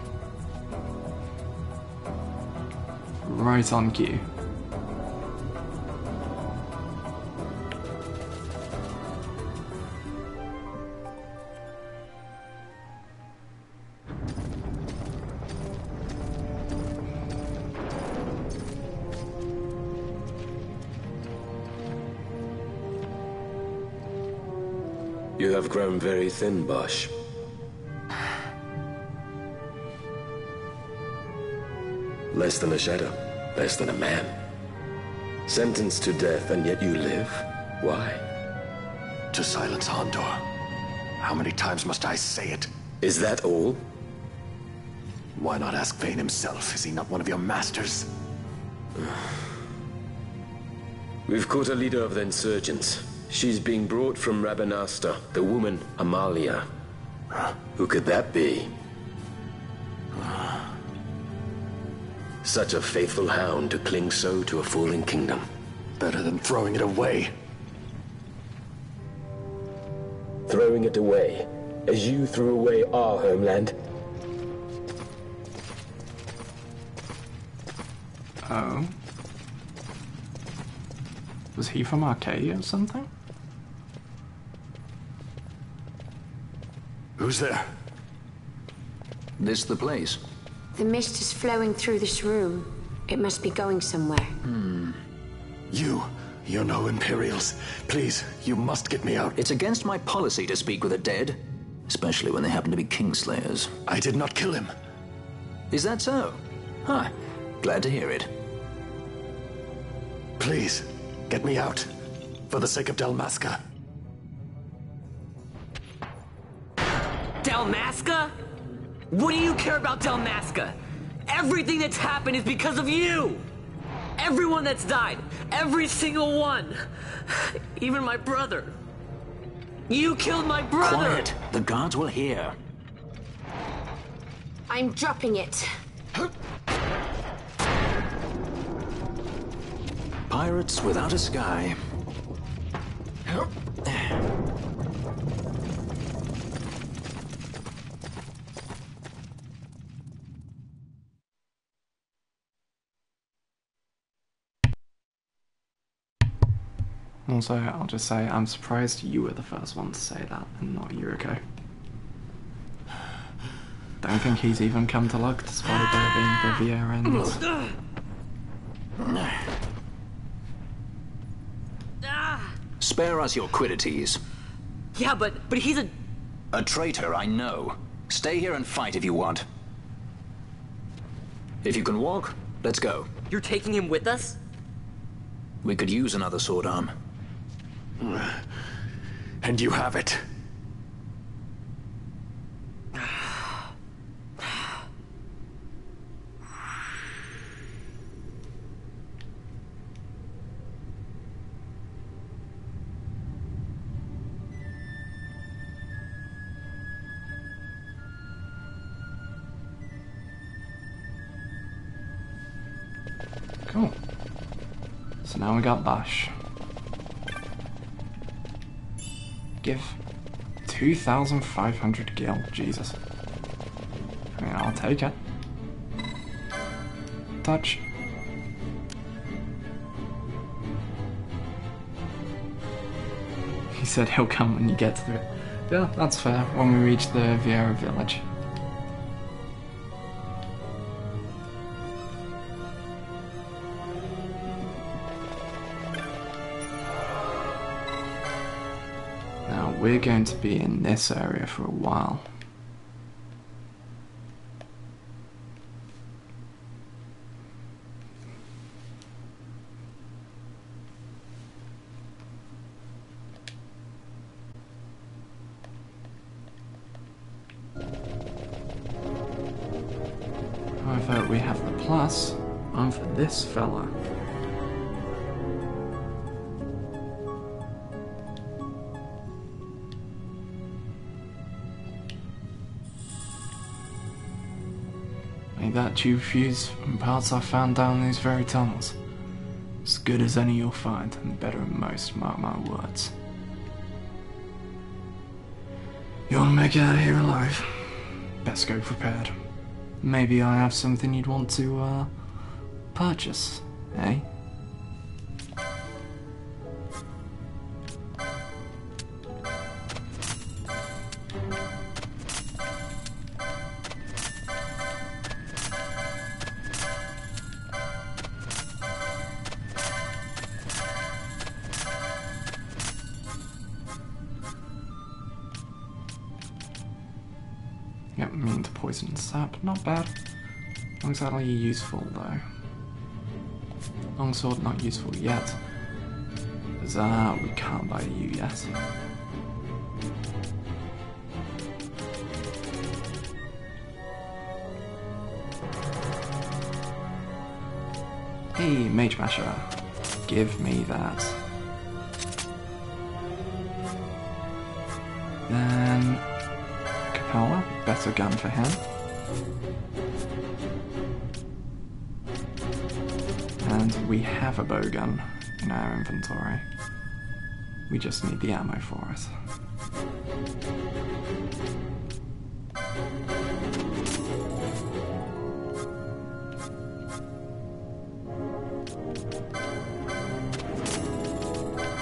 Speaker 1: Right on cue.
Speaker 8: You have grown very thin, Bosch. Less than a shadow, less than a man. Sentenced to death, and yet you live? Why?
Speaker 6: To silence Hondor. How many times must I say it?
Speaker 8: Is that all?
Speaker 6: Why not ask Vayne himself? Is he not one of your masters?
Speaker 8: We've caught a leader of the insurgents. She's being brought from Rabanasta, the woman Amalia. Who could that be? Such a faithful hound to cling so to a fallen kingdom.
Speaker 6: Better than throwing it away.
Speaker 8: Throwing it away, as you threw away our homeland?
Speaker 1: Oh. Was he from Arcadia or something?
Speaker 6: Who's there?
Speaker 2: This the place?
Speaker 21: The mist is flowing through this room. It must be going somewhere.
Speaker 6: You're no Imperials. Please, you must get me out.
Speaker 2: It's against my policy to speak with the dead, especially when they happen to be Kingslayers.
Speaker 6: I did not kill him.
Speaker 2: Is that so? Huh. Glad to hear it.
Speaker 6: Please, get me out. For the sake of Dalmasca.
Speaker 10: Dalmasca? What do you care about Dalmasca? Everything that's happened is because of you! Everyone that's died, every single one. Even my brother. You killed my brother!
Speaker 2: Quiet! The guards will hear.
Speaker 21: I'm dropping it.
Speaker 2: Pirates without a sky.
Speaker 1: Also, I'll just say, I'm surprised you were the first one to say that, and not Yuriko. Don't think he's even come to luck, despite there being the VR ends.
Speaker 2: Spare us your quiddities.
Speaker 10: Yeah, but he's
Speaker 2: a traitor, I know. Stay here and fight if you want. If you can walk, let's go.
Speaker 10: You're taking him with us?
Speaker 2: We could use another sword arm.
Speaker 6: And you have it.
Speaker 1: Cool. So now we got Bash. Give 2,500 gil. Jesus. I mean, I'll take it. Touch. He said he'll come when you get to it. Yeah, that's fair. When we reach the Vieira village. We're going to be in this area for a while. However, we have the plus of this fella. That tube fuse and parts I found down these very tunnels. As good as any you'll find, and better than most, mark my words. You want to make it out of here alive? Best go prepared. Maybe I have something you'd want to, purchase, eh? Yep, immune to poison and sap, not bad. Not exactly useful though. Longsword not useful yet. Because we can't buy you yet. Hey, Mage Masher. Give me that. Then Capella, better gun for him. And we have a bowgun in our inventory. We just need the ammo for it.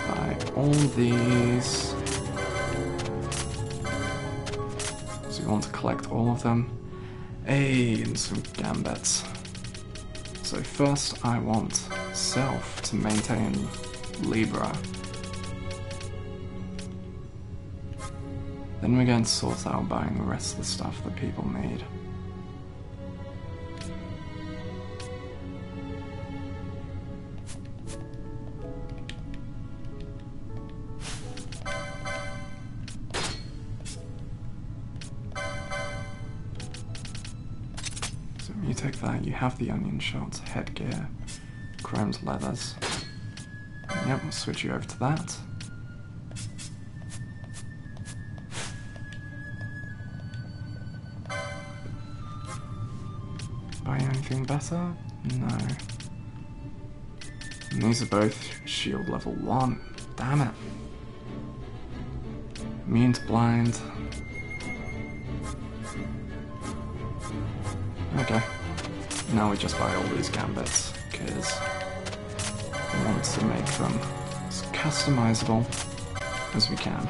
Speaker 1: Buy all these. So we want to collect all of them. Hey, and some gambits. So first I want Self to maintain Libra. Then we're going to sort out buying the rest of the stuff that people need. So you take that, you have the onion shots, headgear, chromed leathers. Yep, we'll switch you over to that. anything better? No. And these are both shield level 1. Damn it. Immune to blind. Okay. Now we just buy all these gambits, because we want to make them as customizable as we can.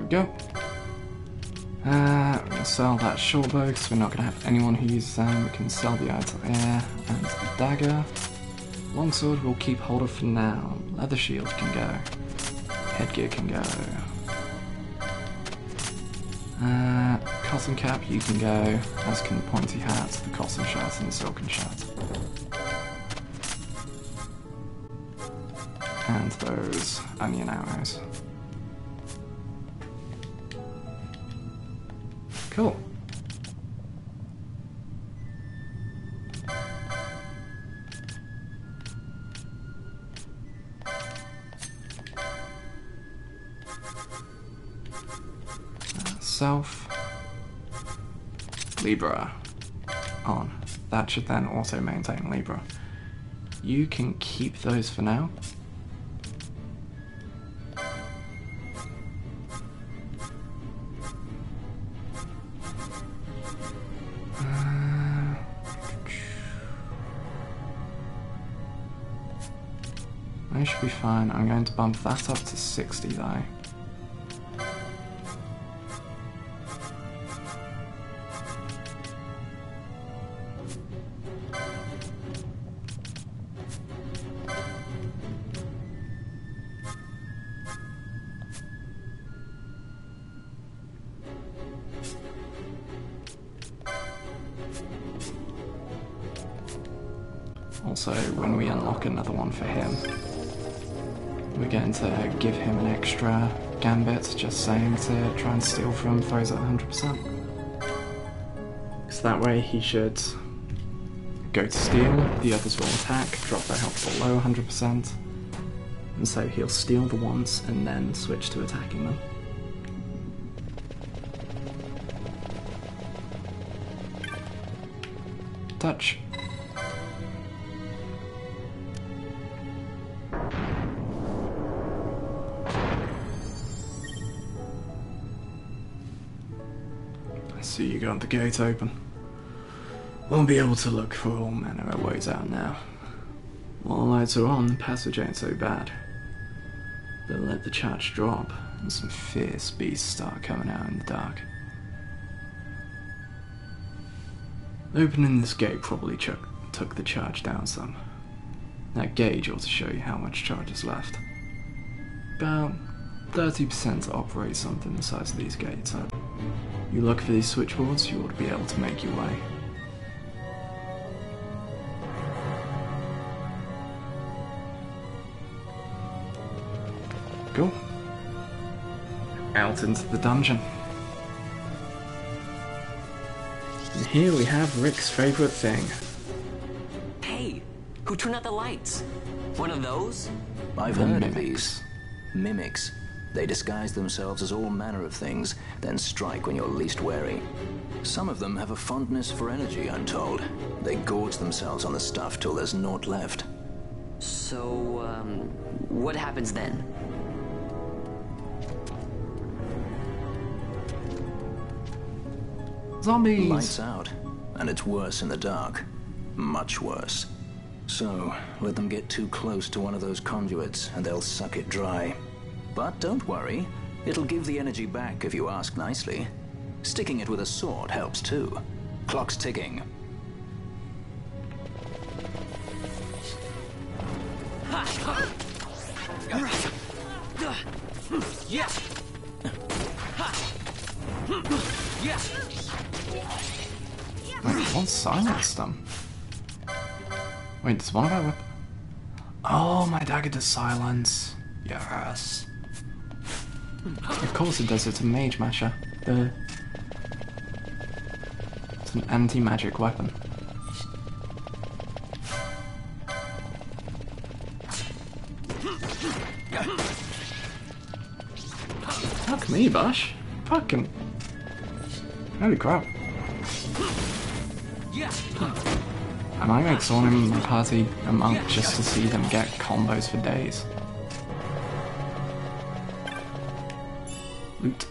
Speaker 1: Go. We're going to sell that short bow because we're not going to have anyone who uses them. We can sell the eye to air and the dagger. Longsword we'll keep hold of for now. Leather shield can go. Headgear can go. Cotton cap you can go, as can the pointy hat, the cotton shirt and the silken shirt. And those onion arrows. Cool. Self. Libra. On. That should then auto maintain Libra. You can keep those for now. I should be fine. I'm going to bump that up to 60 though. Also, when we unlock another one for him, we're going to give him an extra gambit, just saying, to try and steal from foes at 100%. Because that way he should go to steal, the others will attack, drop their health below 100%, and so he'll steal the ones and then switch to attacking them. Touch. So you got the gate open. We'll be able to look for all manner of ways out now. While lights are on, the passage ain't so bad. But let the charge drop, and some fierce beasts start coming out in the dark. Opening this gate probably took the charge down some. That gauge ought to show you how much charge is left. About 30% to operate something the size of these gates up. You look for these switchboards, you ought to be able to make your way. Cool. Out into the dungeon. And here we have Rick's favourite thing.
Speaker 10: Hey, who turned out the lights? One of those?
Speaker 2: I've heard of these. Mimics. They disguise themselves as all manner of things, then strike when you're least wary. Some of them have a fondness for energy, I'm told. They gorge themselves on the stuff till there's naught left.
Speaker 10: So, what happens then?
Speaker 1: Zombies!
Speaker 2: Lights out, and it's worse in the dark. Much worse. So, let them get too close to one of those conduits, and they'll suck it dry. But don't worry, it'll give the energy back if you ask nicely. Sticking it with a sword helps too. Clock's ticking.
Speaker 9: Yeah. Yeah.
Speaker 1: Wait, what silenced them? Wait, does one of our weapons... Oh, my dagger does silence. Yes. Of course it does, it's a mage masher. It's an anti-magic weapon. Fuck me, Bush. Fucking... Holy crap. I might make someone in my party a monk just to see them get combos for days. Loot.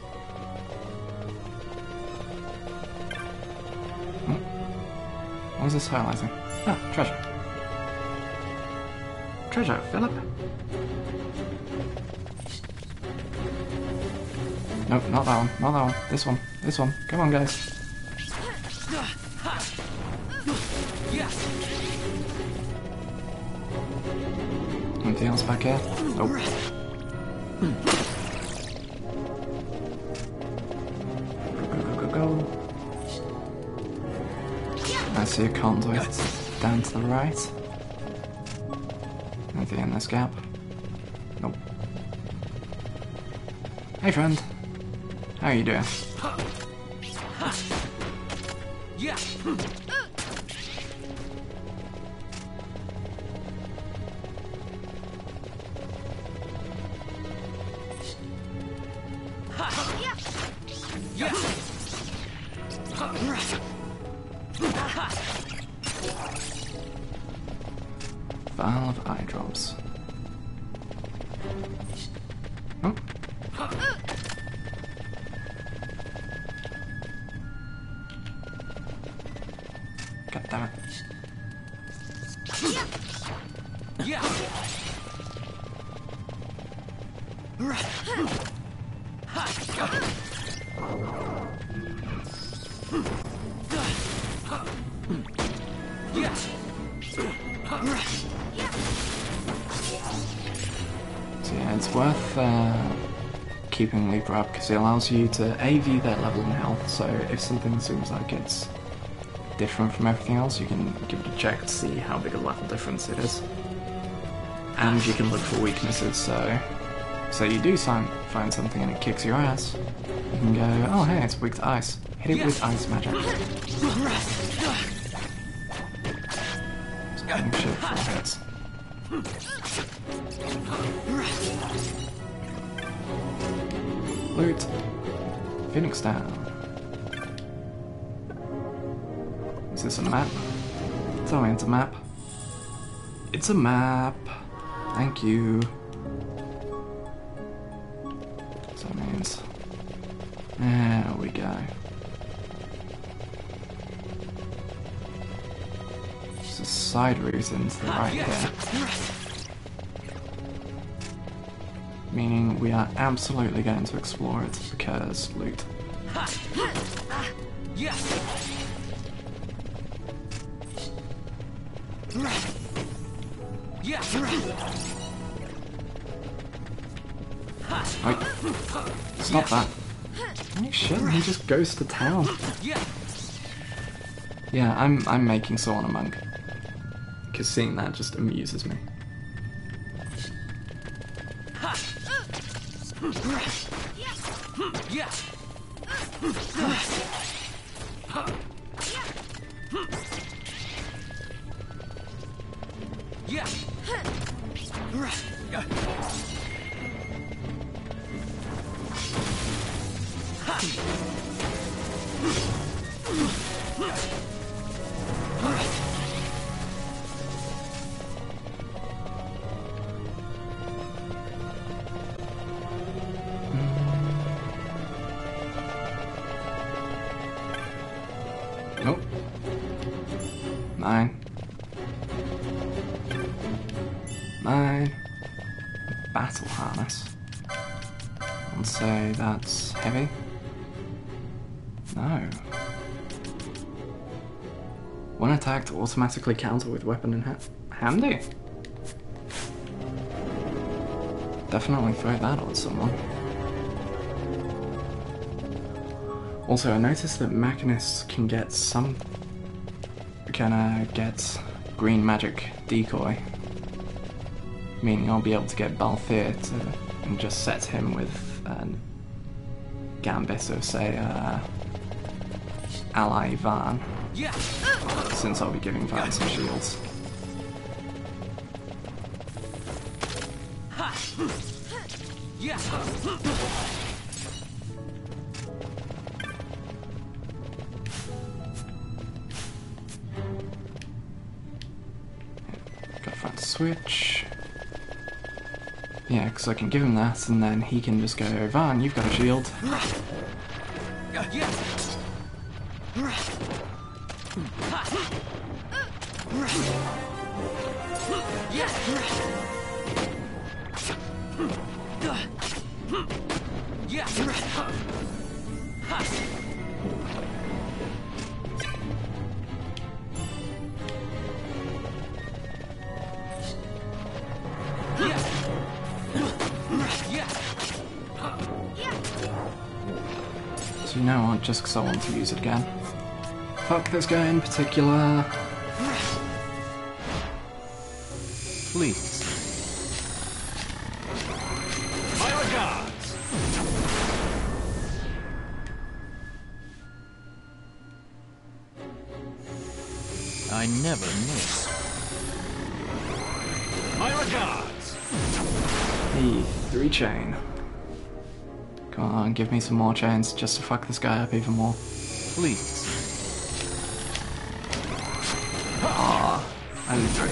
Speaker 1: What is this highlighting? Ah, treasure. Treasure, Philip. Nope, not that one, not that one. This one, this one. Come on, guys. Anything else back here? Nope. Go. I see a conduit down to the right. Anything in this gap? Nope. Hey friend. How are you doing?
Speaker 9: Yeah.
Speaker 1: Vial of eye drops. Oh. God damn it.
Speaker 9: Yeah.
Speaker 1: So yeah, it's worth keeping Leaper up because it allows you to view their level and health, so if something seems like it's different from everything else, you can give it a check to see how big a level difference it is. And you can look for weaknesses, so you do find something and it kicks your ass, you can go, oh hey, it's weak to ice. Hit it with ice magic. Something shit for hits. Loot. Phoenix down. Is this a map? Tell me it's a map. It's a map. Thank you. So that means... There we go. There's a side route into the right here. Meaning we are absolutely going to explore it because loot. Wait, stop that. Holy shit, he just goes to town. Yeah, I'm making someone a monk. Because seeing that just amuses me. Nope. 9. 9. Battle harness. I'd say that's heavy. No. One attack to automatically counter with weapon in hand. Handy. definitely throw that on someone. Also, I noticed that machinists can get get green magic decoy, meaning I'll be able to get Balthier and just set him with Gambit of, say, ally Ivan, since I'll be giving Van some shields. Gotta find a switch. Yeah, because I can give him that, and then he can just go, Van, you've got a shield. So you know what, just because I want to use it again. Fuck this guy in particular. Please.
Speaker 9: My regards.
Speaker 7: I never miss.
Speaker 9: My regards.
Speaker 1: Hey, 3 chain. Come on, give me some more chains just to fuck this guy up even more. Please. Ah, only 3.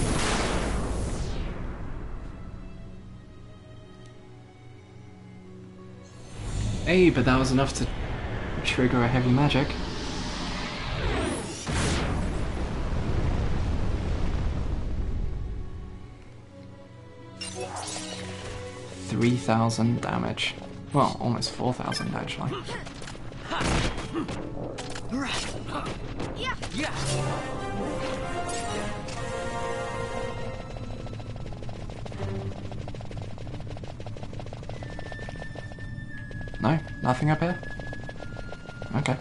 Speaker 1: Hey, but that was enough to trigger a heavy magic. $3,000 damage. Well, almost 4,000 actually. No? Nothing up here? Okay.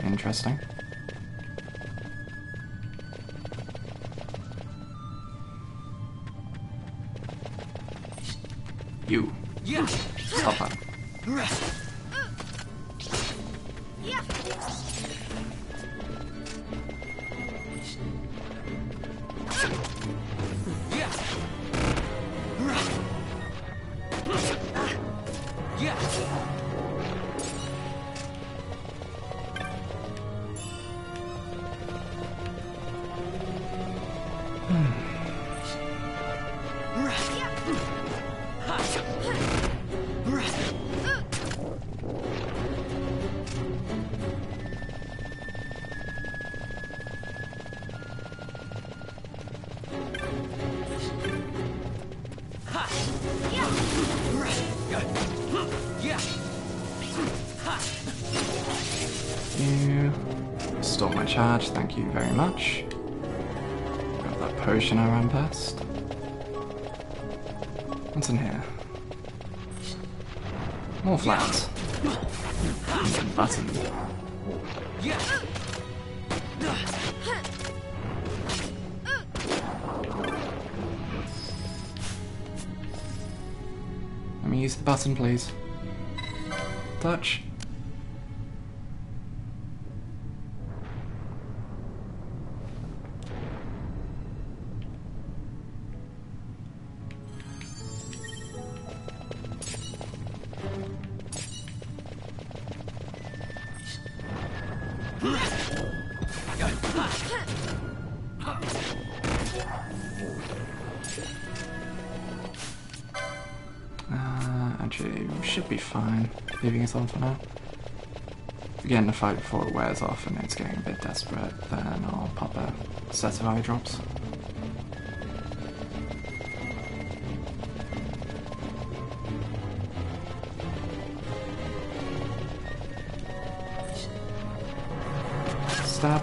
Speaker 1: Interesting. You. Stop that. You stole my charge, thank you very much. Got that potion I ran past. What's in here? More flowers. And a button. Let me use the button, please. Touch. Actually, we should be fine leaving it on for now. If we get in a fight before it wears off and it's getting a bit desperate, then I'll pop a set of eye drops. Stab.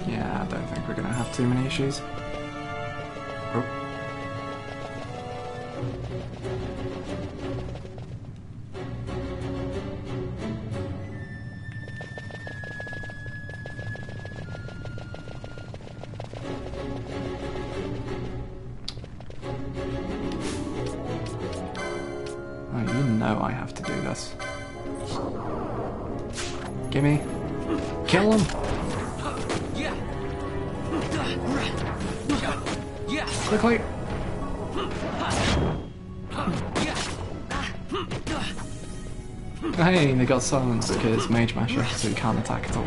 Speaker 1: Yeah, I don't too many issues. Oh. Oh, you know I have to do this. Gimme. Kill him. Quickly. Hey, they got silenced because Mage Masher, so he can't attack at all.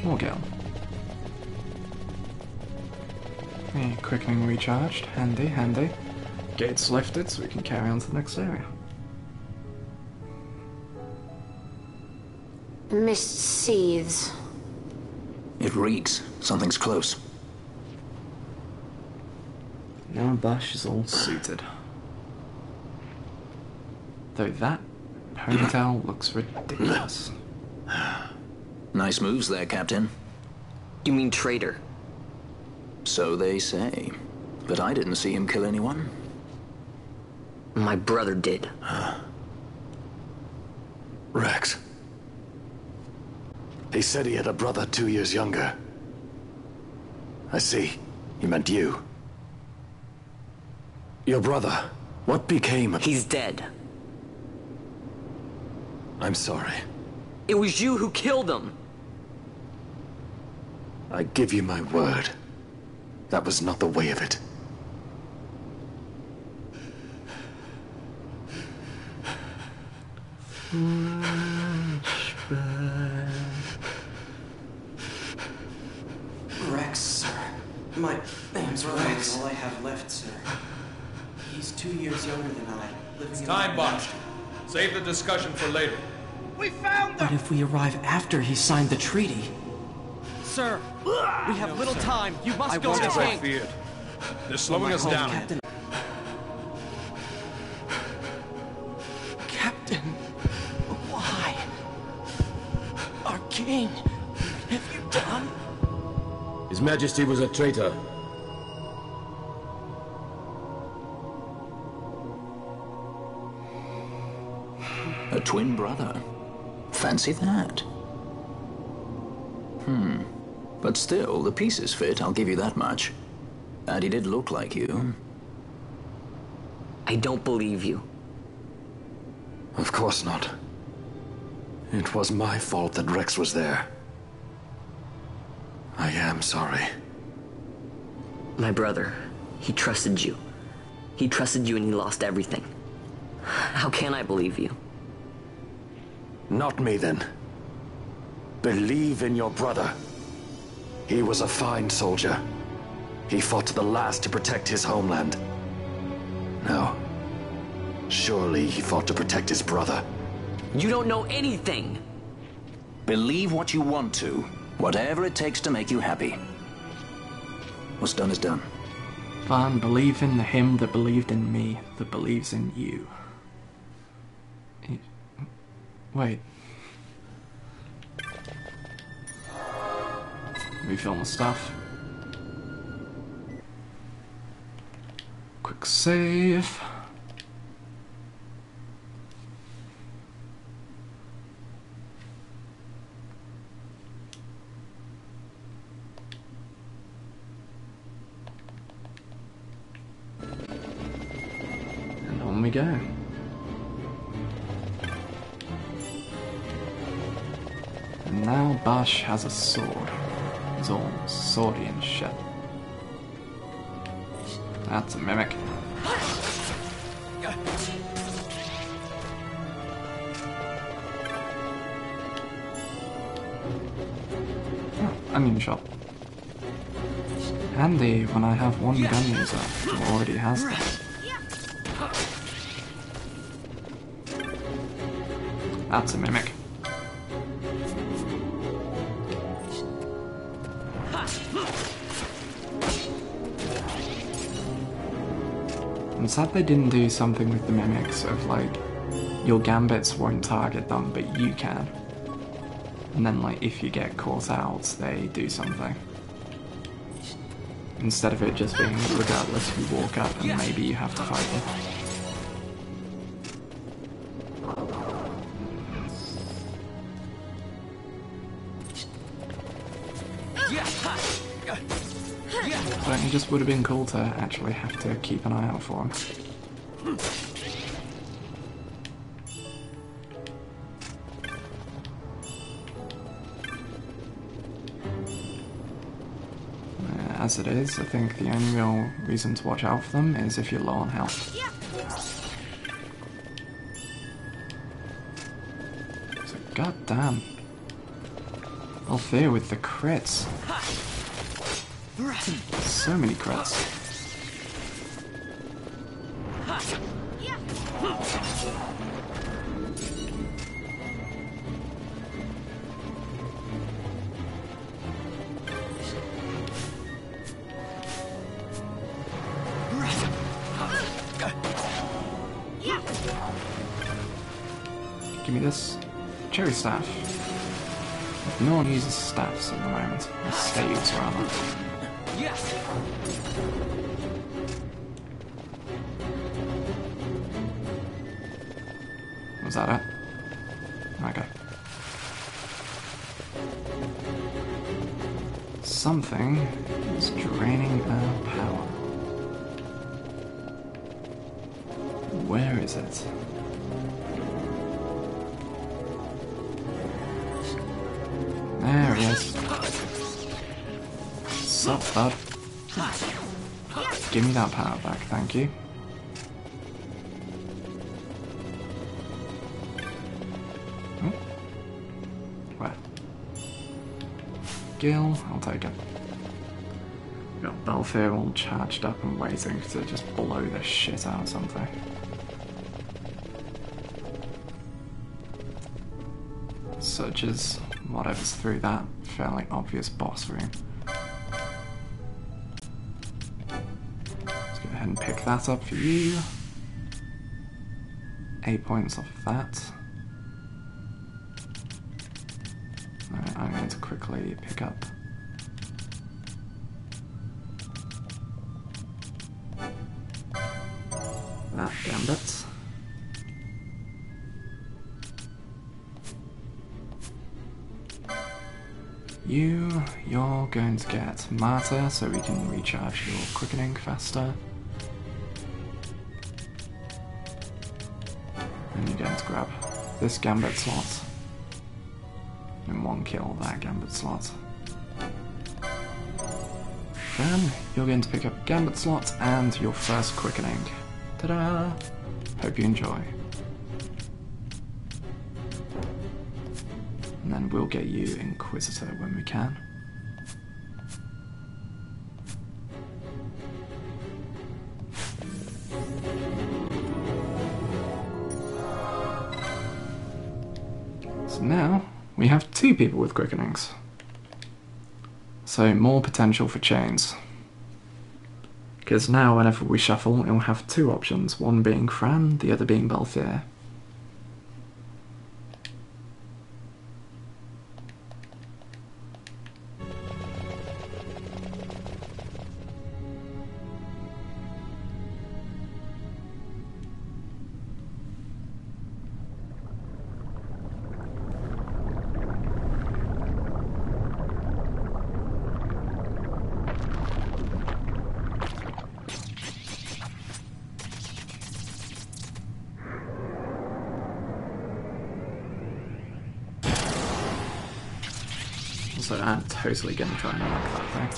Speaker 1: More Gale. Hey, quickening recharged. Handy, handy. Gates lifted so we can carry on to the next area.
Speaker 21: Mist seethes.
Speaker 2: It reeks. Something's close.
Speaker 1: Now Bash is all suited. Though that ponytail looks ridiculous.
Speaker 2: Nice moves there, Captain.
Speaker 10: You mean traitor?
Speaker 2: So they say. But I didn't see him kill anyone.
Speaker 10: My brother did.
Speaker 6: Rex. He said he had a brother 2 years younger. I see. He meant you. Your brother. What became of...
Speaker 10: He's dead.
Speaker 6: I'm sorry.
Speaker 10: It was you who killed him.
Speaker 6: I give you my word. That was not the way of it.
Speaker 3: Rex, sir. My name's Rex. All I have left, sir. He's 2 years younger than I. Living in
Speaker 4: Time box. Save the discussion for later.
Speaker 3: We found them! But if we arrive after he signed the treaty...
Speaker 13: Sir, we have little time. You must go to the king.
Speaker 4: Feared. They're slowing us down.
Speaker 3: Captain. Captain, why? Our king, have you done?
Speaker 23: His Majesty was a traitor.
Speaker 2: A twin brother. Fancy that. But still, the pieces fit, I'll give you that much. And he did look like you.
Speaker 10: I don't believe you.
Speaker 6: Of course not. It was my fault that Rex was there. I am sorry.
Speaker 10: My brother, he trusted you. He trusted you and he lost everything. How can I believe you?
Speaker 6: Not me, then. Believe in your brother. He was a fine soldier. He fought to the last to protect his homeland. Now, surely he fought to protect his brother.
Speaker 10: You don't know anything!
Speaker 2: Believe what you want to. Whatever it takes to make you happy. What's done is done.
Speaker 1: Fine, believe in him that believed in me, that believes in you. Wait. Refill my stuff. Quick save. And on we go. And now Bash has a sword. It's all swordy and shit. That's a mimic. Oh, onion shop. Handy when I have one gun user who already has them. That's a mimic. I'm sad they didn't do something with the mimics of like, your gambits won't target them, but you can. And then, like, if you get caught out, they do something. Instead of it just being regardless, you walk up and maybe you have to fight them. But it just would have been cool to actually have to keep an eye out for him. As it is, I think the only real reason to watch out for them is if you're low on health. So, goddamn. Althea with the crits. So many crits. Give me this cherry staff. No one uses staffs at the moment. Or staves, rather. Yes. Was that it? Okay. Something is draining our power. Where is it? There he is. Sup, bud? Give me that power back, thank you. Oh. Where? Gil, I'll take it. We've got Belfier all charged up and waiting to just blow the shit out of something. Searches whatever's through that fairly obvious boss room. Let's go ahead and pick that up for you. 8 points off of that. Alright, I'm going to quickly pick up that gambit. You're going to get Martyr so we can recharge your quickening faster. And you're going to grab this gambit slot. In one kill, that gambit slot. Then you're going to pick up gambit slot and your first quickening. Ta-da! Hope you enjoy. And then we'll get you Inquisitor when we can. So now, we have 2 people with quickenings. So more potential for chains. Because now whenever we shuffle, it will have 2 options, one being Fran, the other being Belfier. So I'm totally gonna try and unlock that thing.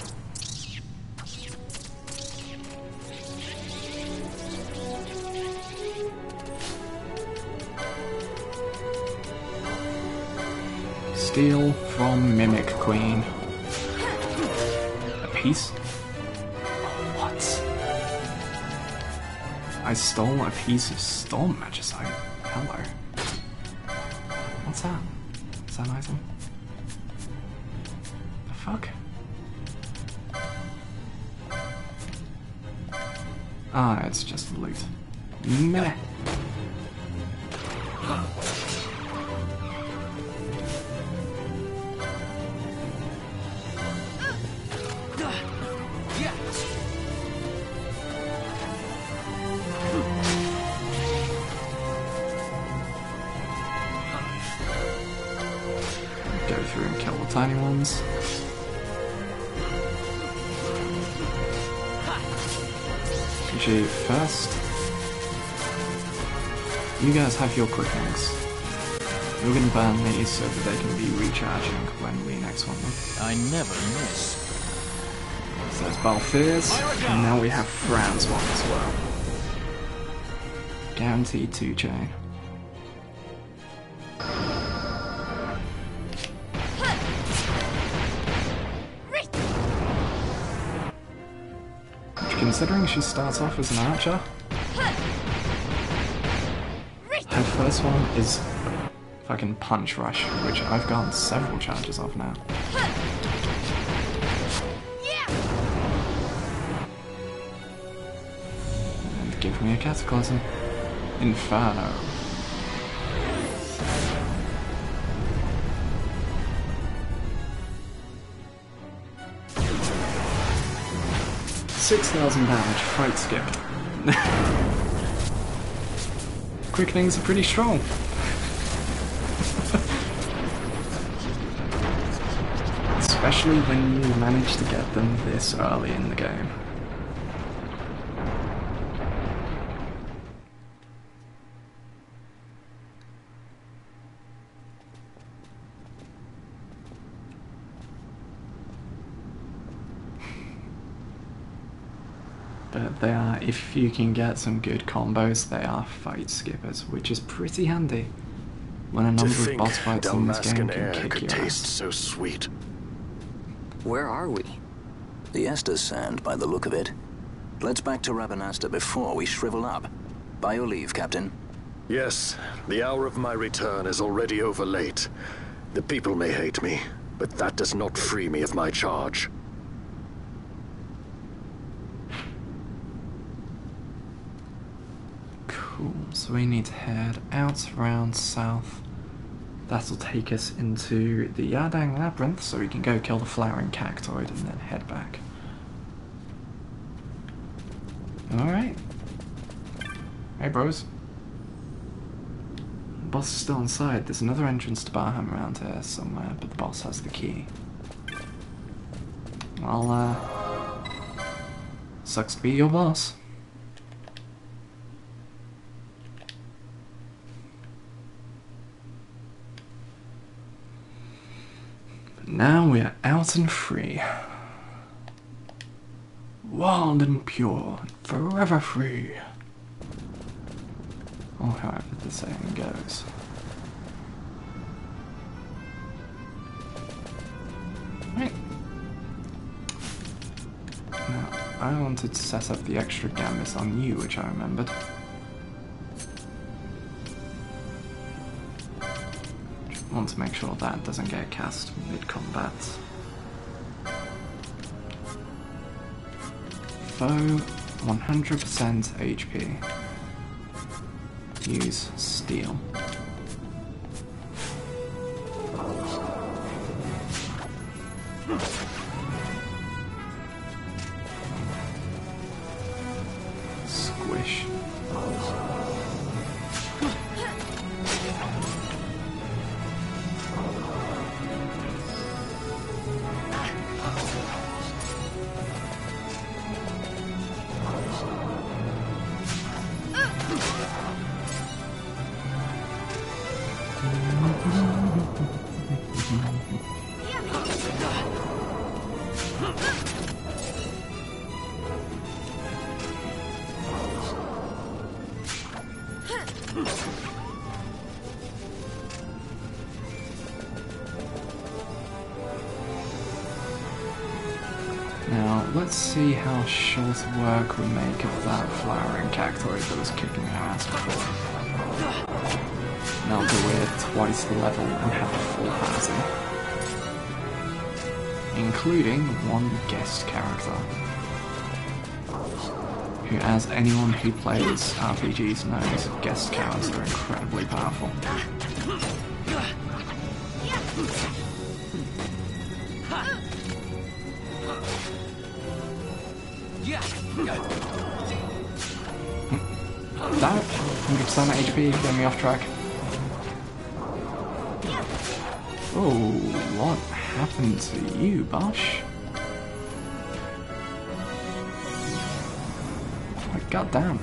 Speaker 1: Steal from Mimic Queen. A piece? What? I stole a piece of Storm Magicite. Hello. What's that? Is that an item? Fuck. Ah, it's just loot. Meh. tiny ones. Actually, first, you guys have your quickenings. We're gonna burn these so that they can be recharging when we next want them.
Speaker 7: I never miss.
Speaker 1: So there's Balfears, and now we have Fran's one as well. Guaranteed 2-chain. Considering she starts off as an archer, her first one is fucking Punch Rush, which I've gotten several charges of now. And give me a Cataclysm. Inferno. $6,000 damage, fight skip. Quickenings are pretty strong. Especially when you manage to get them this early in the game. But they are, if you can get some good combos, they are fight skippers, which is pretty handy when a number of boss fights in this game can kick your ass.
Speaker 6: So sweet.
Speaker 10: Where are we?
Speaker 2: The Estes Sand, by the look of it. Let's back to Rabanasta before we shrivel up. By your leave, Captain.
Speaker 6: Yes, the hour of my return is already over late. The people may hate me, but that does not free me of my charge.
Speaker 1: Cool, so we need to head out, round, south. That'll take us into the Yardang Labyrinth, so we can go kill the flowering cactoid and then head back. Alright. Hey bros. The boss is still inside. There's another entrance to Barham around here somewhere, but the boss has the key. Well, sucks to be your boss. Now we're out and free. Wild and pure, forever free. Or however the saying goes. Right. Now, I wanted to set up the extra gambit on you, which I remembered. Want to make sure that doesn't get cast mid-combat. Foe 100% HP. Use steel. Squish. Now, let's see how short work we make of that flowering cactoid that was kicking our ass before. Now that we're twice the level and have a full party. Including one guest character. Who, as anyone who plays RPGs knows, guest characters are incredibly powerful. That 100% HP getting me off track. Oh, what happened to you, Bosh? Like, goddamn.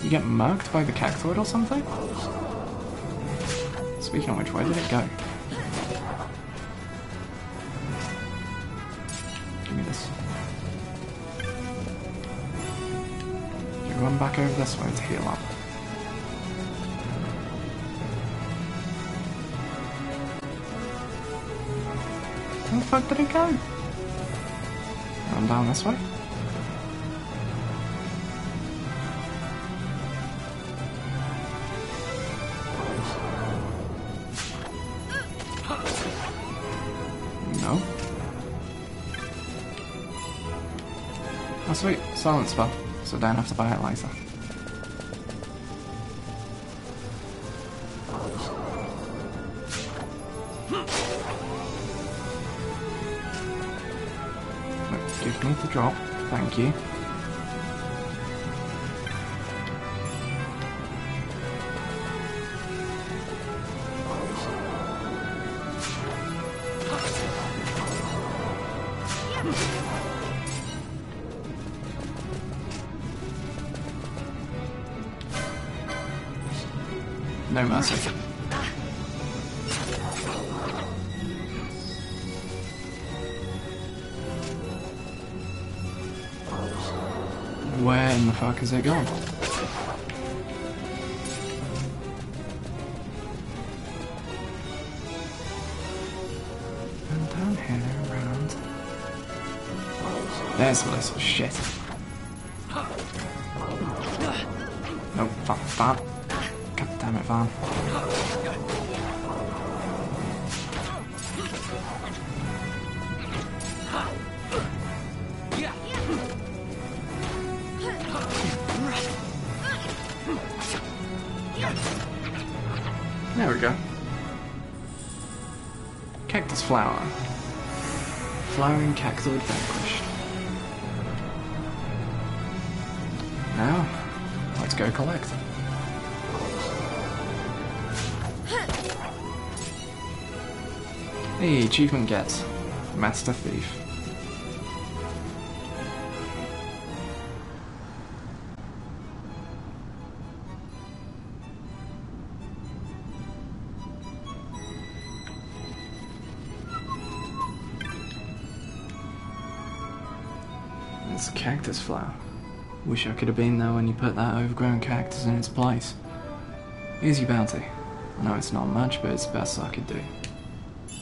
Speaker 1: You get murked by the cactoid or something? Speaking of which, where did it go? Give me this. You're going back over this way to heal up. Where the fuck did it go? Run down this way? No. Oh sweet, silent spell, so don't have to buy it later. Give me the drop, thank you. No mercy. Where in the fuck is it gone? And down here, around. There's the list of shit. Nope, Van. God damn it, Van. There we go. Cactus flower. Flowering cactoid vanquished. Now, let's go collect. Hey, achievement gets Master Thief. It's a cactus flower. Wish I could have been there when you put that overgrown cactus in its place. Here's your bounty. I know it's not much, but it's the best I could do.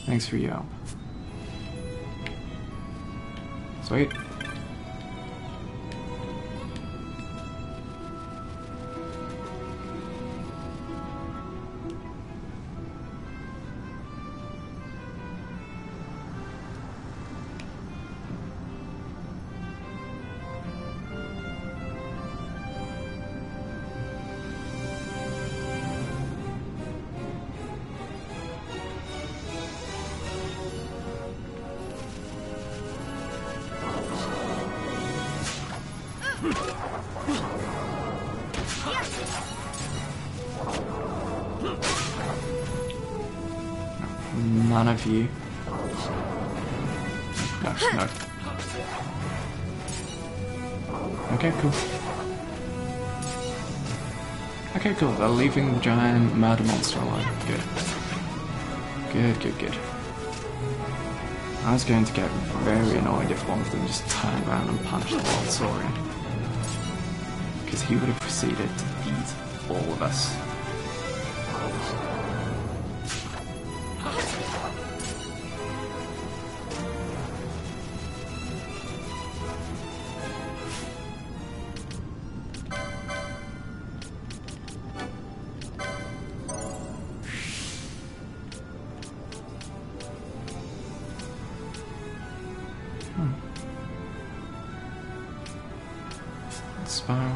Speaker 1: Thanks for your help. Sweet. None of you. No, no. Okay, cool. Okay, cool. They're leaving the giant murder monster alone. Good. Good, good, good. I was going to get very annoyed if one of them just turned around and punched the Lord Saurian. Because he would have proceeded to eat all of us. Spiral.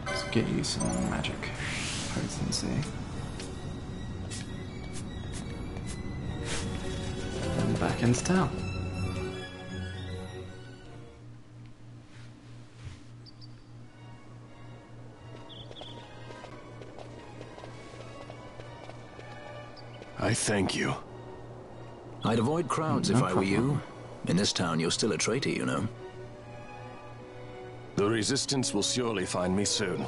Speaker 1: Let's get you some magic potency. back into town.
Speaker 6: I thank you.
Speaker 2: I'd avoid crowds if I were you. In this town, you're still a traitor, you know.
Speaker 6: The Resistance will surely find me soon.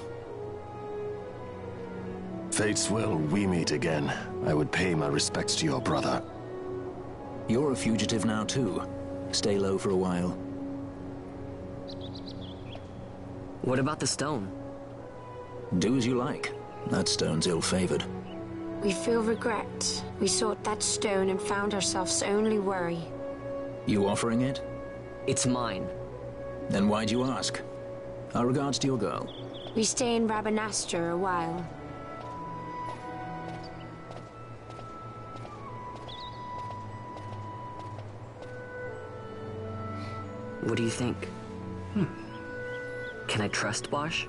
Speaker 6: Fate's will, we meet again. I would pay my respects to your brother.
Speaker 2: You're a fugitive now, too. Stay low for a while.
Speaker 10: What about the stone?
Speaker 2: Do as you like. That stone's ill-favored.
Speaker 21: We feel regret. We sought that stone and found ourselves only worry.
Speaker 2: You offering it?
Speaker 10: It's mine.
Speaker 2: Then why'd you ask? Our regards to your girl.
Speaker 21: We stay in Rabanastre a while.
Speaker 10: What do you think? Can I trust Bosch?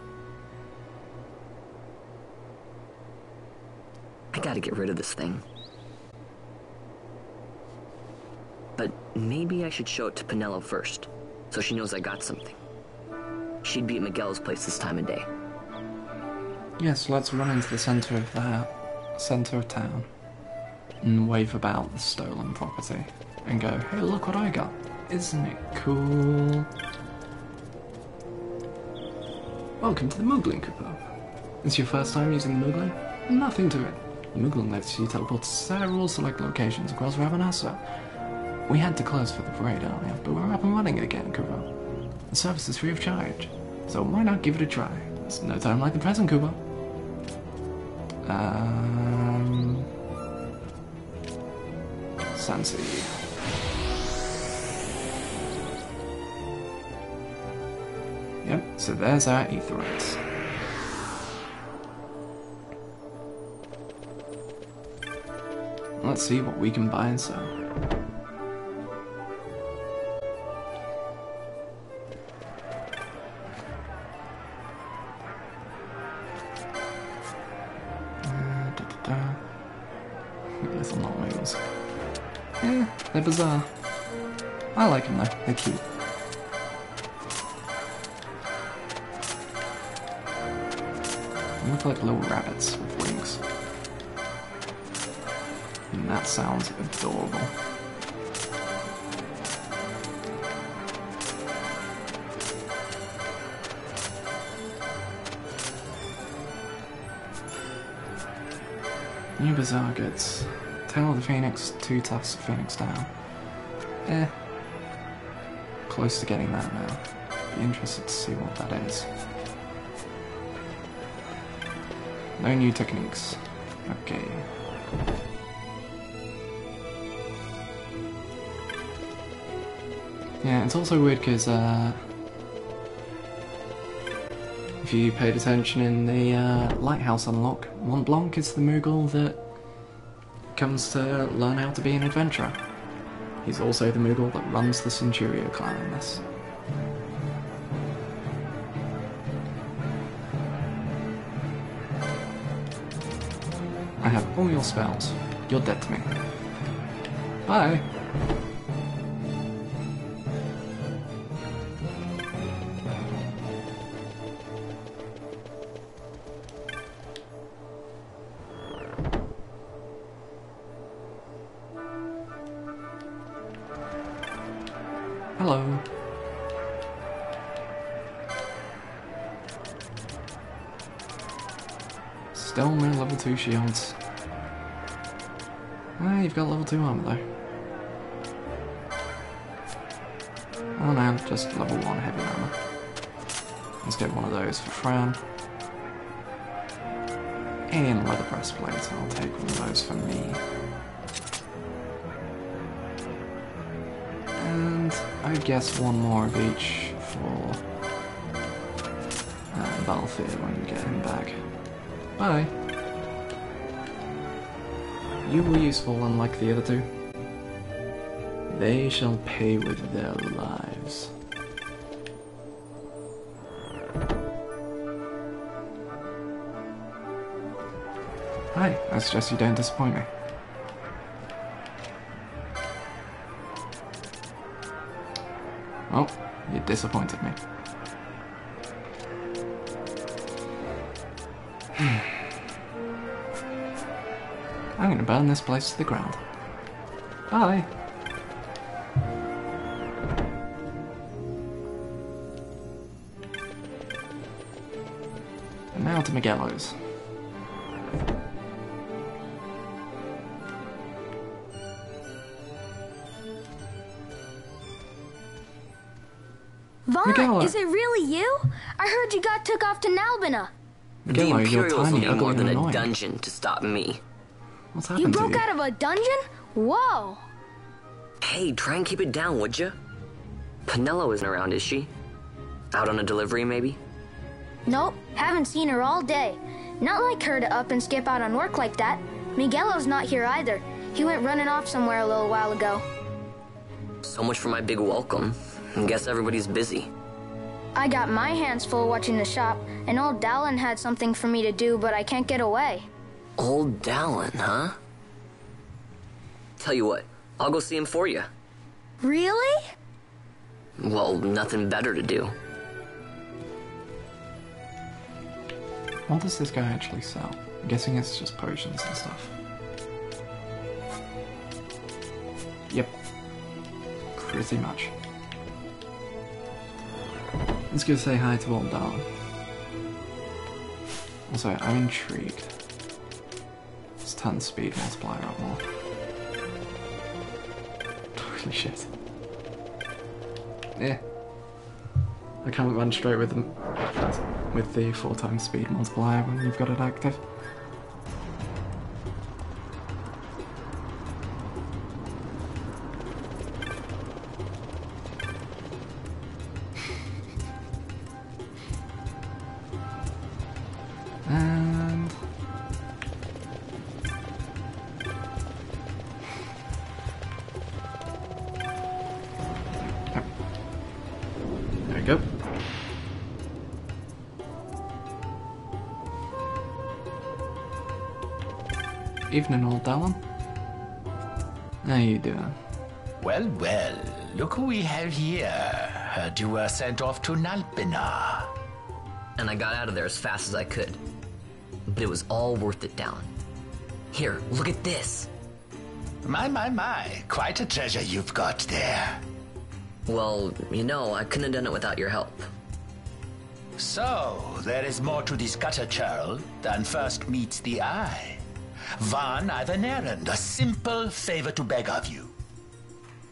Speaker 10: I gotta get rid of this thing. But maybe I should show it to Pinello first, so she knows I got something. She'd be at Miguel's place this time of day.
Speaker 1: Yes, let's run into the center of town and wave about the stolen property and go, hey, look what I got. Isn't it cool? Welcome to the Moogling, Cooper. It's your first time using the Moogling? Nothing to it. The Moogling lets you teleport to several select locations across Rabanastre. We had to close for the parade earlier, but we're up and running again, Cooper. The service is free of charge, so why not give it a try? It's no time like the present, Cooper. Sansi. Yep, so there's our Aetherites. Let's see what we can buy and sell. Little non-movers. Yeah, they're bizarre. I like them though, they're cute. They look like little rabbits with wings. And that sounds adorable. New bizarre goods. Tail of the Phoenix, 2 tufts of Phoenix down. Close to getting that now. Be interested to see what that is. No new techniques. Okay. Yeah, it's also weird because if you paid attention in the Lighthouse unlock, Mont Blanc is the Moogle that comes to learn how to be an adventurer. He's also the Moogle that runs the Centurio clan in this. I have all your spells. You're dead to me. Bye! Hello. Still no level 2 shields. Ah, you've got level 2 armor though. Oh no, just level 1 heavy armor. Let's get one of those for Fran. And leather breastplate, I'll take one of those for me. And I guess one more of each for Battlefield when you get him back. Bye! You were useful, unlike the other two. They shall pay with their lives. Hi, I suggest you don't disappoint me. You disappointed me. I'm gonna burn this place to the ground. Bye! And now to Miguelo's.
Speaker 12: Vaughn, is it really you? I heard you got took off to Nalbina.
Speaker 10: The Imperials will need more than a dungeon to stop me.
Speaker 1: What's happened
Speaker 12: You
Speaker 1: to
Speaker 12: broke
Speaker 1: you?
Speaker 12: out of a dungeon? Whoa!
Speaker 10: Hey, try and keep it down, would ya? Penelo isn't around, is she? Out on a delivery, maybe?
Speaker 12: Nope, haven't seen her all day. Not like her to up and skip out on work like that. Miguelo's not here either. He went running off somewhere a little while ago.
Speaker 10: So much for my big welcome. I guess everybody's busy.
Speaker 12: I got my hands full watching the shop, and old Dallin had something for me to do, but I can't get away.
Speaker 10: Old Dallin, huh? Tell you what, I'll go see him for you.
Speaker 12: Really?
Speaker 10: Well, nothing better to do.
Speaker 1: What does this guy actually sell? I'm guessing it's just potions and stuff. Yep. Pretty much. Let's go say hi to old Darwin. Also, I'm intrigued. Let's turn the speed multiplier up more. Holy shit. Yeah. I can't run straight with them with the 4x speed multiplier when you've got it active. And there we go. Evening, old Dallin. How you doing?
Speaker 19: Well, well, look who we have here. Heard you were sent off to Nalbina.
Speaker 10: And I got out of there as fast as I could. But it was all worth it, Dallin. Here, look at this.
Speaker 19: My, quite a treasure you've got there.
Speaker 10: Well, you know, I couldn't have done it without your help.
Speaker 19: So, there is more to this gutter churl than first meets the eye. Van, I've an errand, a simple favor to beg of you.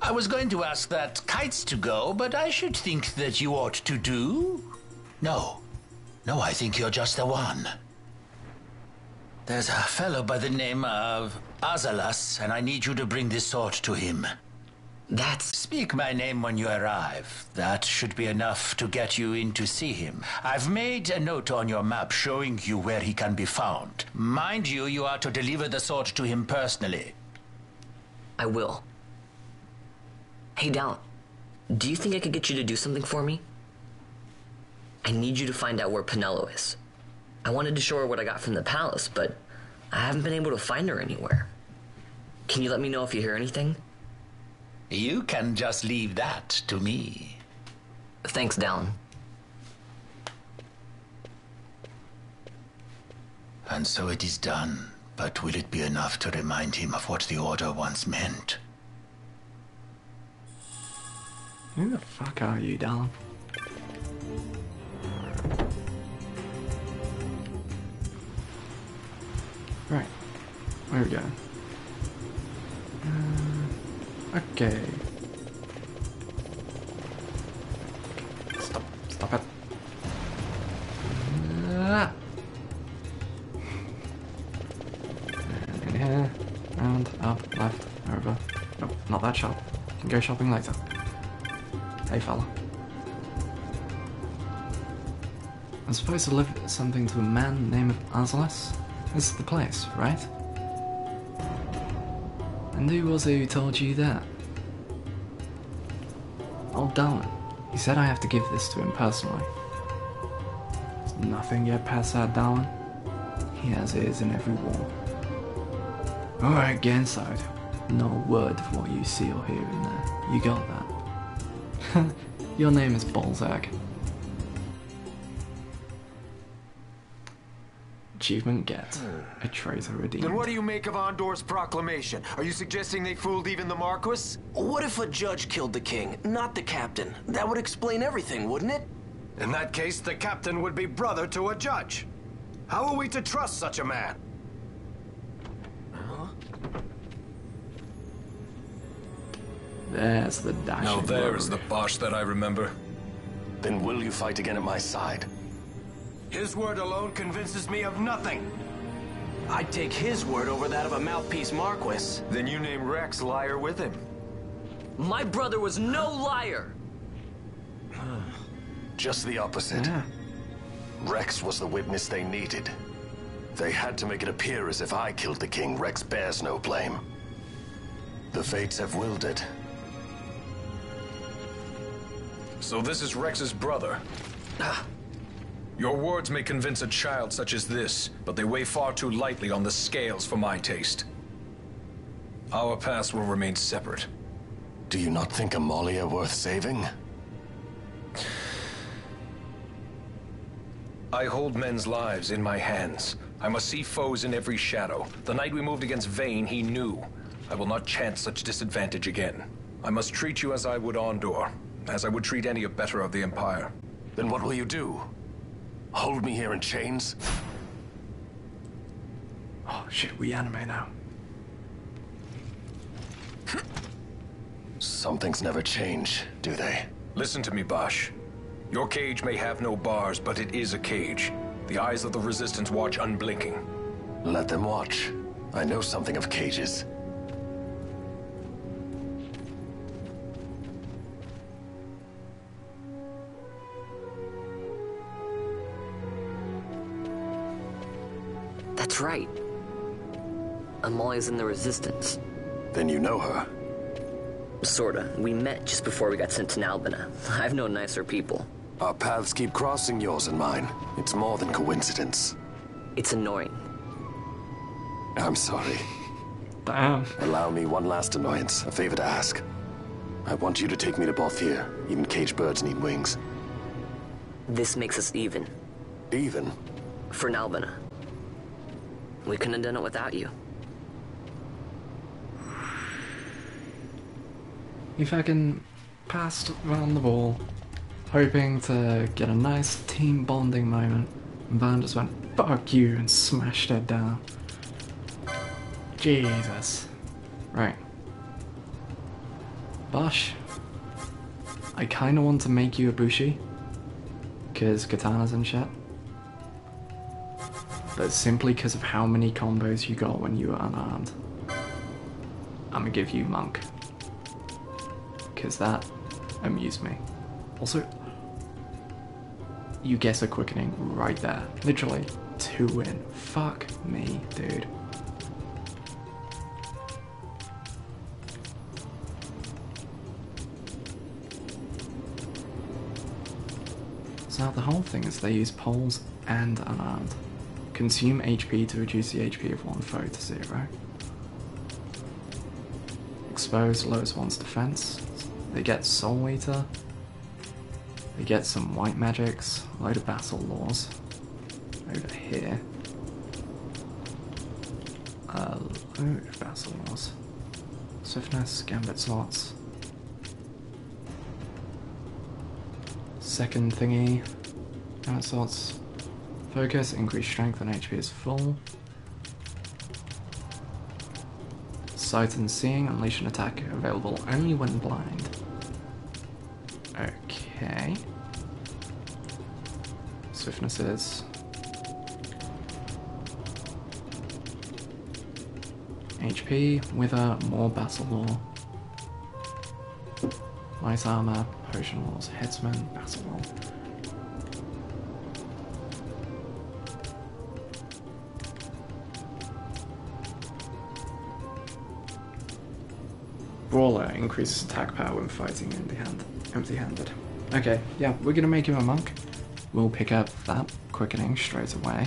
Speaker 19: I was going to ask that kites to go, but I should think that you ought to do. No, I think you're just the one. There's a fellow by the name of Ivalice, and I need you to bring this sword to him. Speak my name when you arrive. That should be enough to get you in to see him. I've made a note on your map showing you where he can be found. Mind you, you are to deliver the sword to him personally.
Speaker 10: I will. Hey, Dallin, do you think I could get you to do something for me? I need you to find out where Penelo is. I wanted to show her what I got from the palace, but I haven't been able to find her anywhere. Can you let me know if you hear anything?
Speaker 19: You can just leave that to me.
Speaker 10: Thanks, Dallin.
Speaker 19: And so it is done, but will it be enough to remind him of what the Order once meant?
Speaker 1: Who the fuck are you, Dallin? Right, where we go? Okay. Stop it. And in here, round, up, left, over. Nope, not that shop. Can go shopping later. Hey fella. I'm supposed to deliver something to a man named Ivalice. This is the place, right? And who was it who told you that? Old Dallin. He said I have to give this to him personally. There's nothing yet past that, Dallin. He has ears in every wall. Alright, get inside. Not a word of what you see or hear in there. You got that? Your name is Balzac. Achievement get. A traitor redeemed.
Speaker 4: Then what do you make of Andor's proclamation? Are you suggesting they fooled even the Marquis?
Speaker 3: What if a judge killed the king, not the captain? That would explain everything, wouldn't it?
Speaker 4: In that case, the captain would be brother to a judge. How are we to trust such a man?
Speaker 1: There's the dash.
Speaker 6: Now there
Speaker 23: is the Bosch that I remember.
Speaker 6: Then will you fight again at my side?
Speaker 4: His word alone convinces me of nothing.
Speaker 3: I'd take his word over that of a mouthpiece Marquis.
Speaker 4: Then you name Rex liar with him.
Speaker 10: My brother was no liar!
Speaker 6: Just the opposite.
Speaker 1: Yeah.
Speaker 6: Rex was the witness they needed. They had to make it appear as if I killed the king. Rex bears no blame. The fates have willed it.
Speaker 23: So this is Rex's brother. Your words may convince a child such as this, but they weigh far too lightly on the scales for my taste. Our paths will remain separate.
Speaker 6: Do you not think Amalia worth saving?
Speaker 23: I hold men's lives in my hands. I must see foes in every shadow. The night we moved against Vayne, he knew. I will not chance such disadvantage again. I must treat you as I would Andor, as I would treat any abettor of the Empire.
Speaker 6: Then what will you do? Hold me here in chains?
Speaker 1: Oh shit, we anime now.
Speaker 6: Some things never change, do they?
Speaker 23: Listen to me, Bosch. Your cage may have no bars, but it is a cage. The eyes of the Resistance watch unblinking.
Speaker 6: Let them watch. I know something of cages.
Speaker 10: That's right. Amalia's in the Resistance.
Speaker 6: Then you know her?
Speaker 10: Sorta. We met just before we got sent to Nalbina. I've known nicer people.
Speaker 6: Our paths keep crossing, yours and mine. It's more than coincidence.
Speaker 10: It's annoying.
Speaker 6: I'm sorry.
Speaker 1: Damn.
Speaker 6: Allow me one last annoyance, a favor to ask. I want you to take me to Balthier. Even caged birds need wings.
Speaker 10: This makes us even.
Speaker 6: Even?
Speaker 10: For Nalbina. We couldn't have done it without you.
Speaker 1: He fucking passed around the ball, hoping to get a nice team bonding moment, and Van just went, fuck you, and smashed it down. Jesus. Right. Bosch, I kinda want to make you a Bushi, cause katanas and shit. But simply because of how many combos you got when you were unarmed, I'm gonna give you Monk. Because that amused me. Also, you guess a quickening right there. Literally, 2 win. Fuck me, dude. So the whole thing is they use poles and unarmed. Consume HP to reduce the HP of one foe to 0. Expose lowest one's defense. They get Soul Eater. They get some white magics. A load of Battle Laws. Over here. A load of Battle Laws. Swiftness, Gambit slots. Second thingy. Gambit slots. Focus, increase strength and HP is full. Sight and Seeing, unleash an attack available only when blind. Okay. Swiftness is. HP, Wither, more Battle Law. Light Armor, Potion Laws, Headsman, Battle Law. Brawler increases attack power when fighting empty-handed. Okay, yeah, we're gonna make him a monk. We'll pick up that quickening straight away.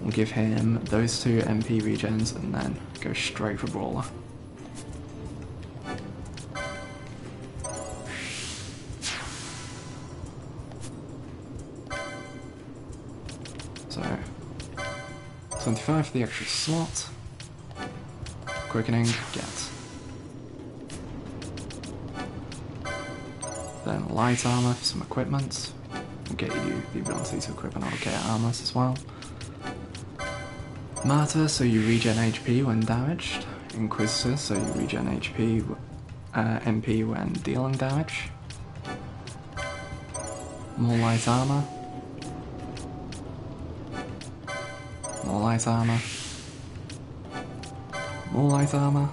Speaker 1: We'll give him those 2 MP regens and then go straight for Brawler. 25 for the extra slot. Quickening, get. Then light armor for some equipment. Will get you the ability to equip another K armors as well. Martyr, so you regen HP when damaged. Inquisitor, so you regen MP when dealing damage. More light armor. More light armor. More light armor.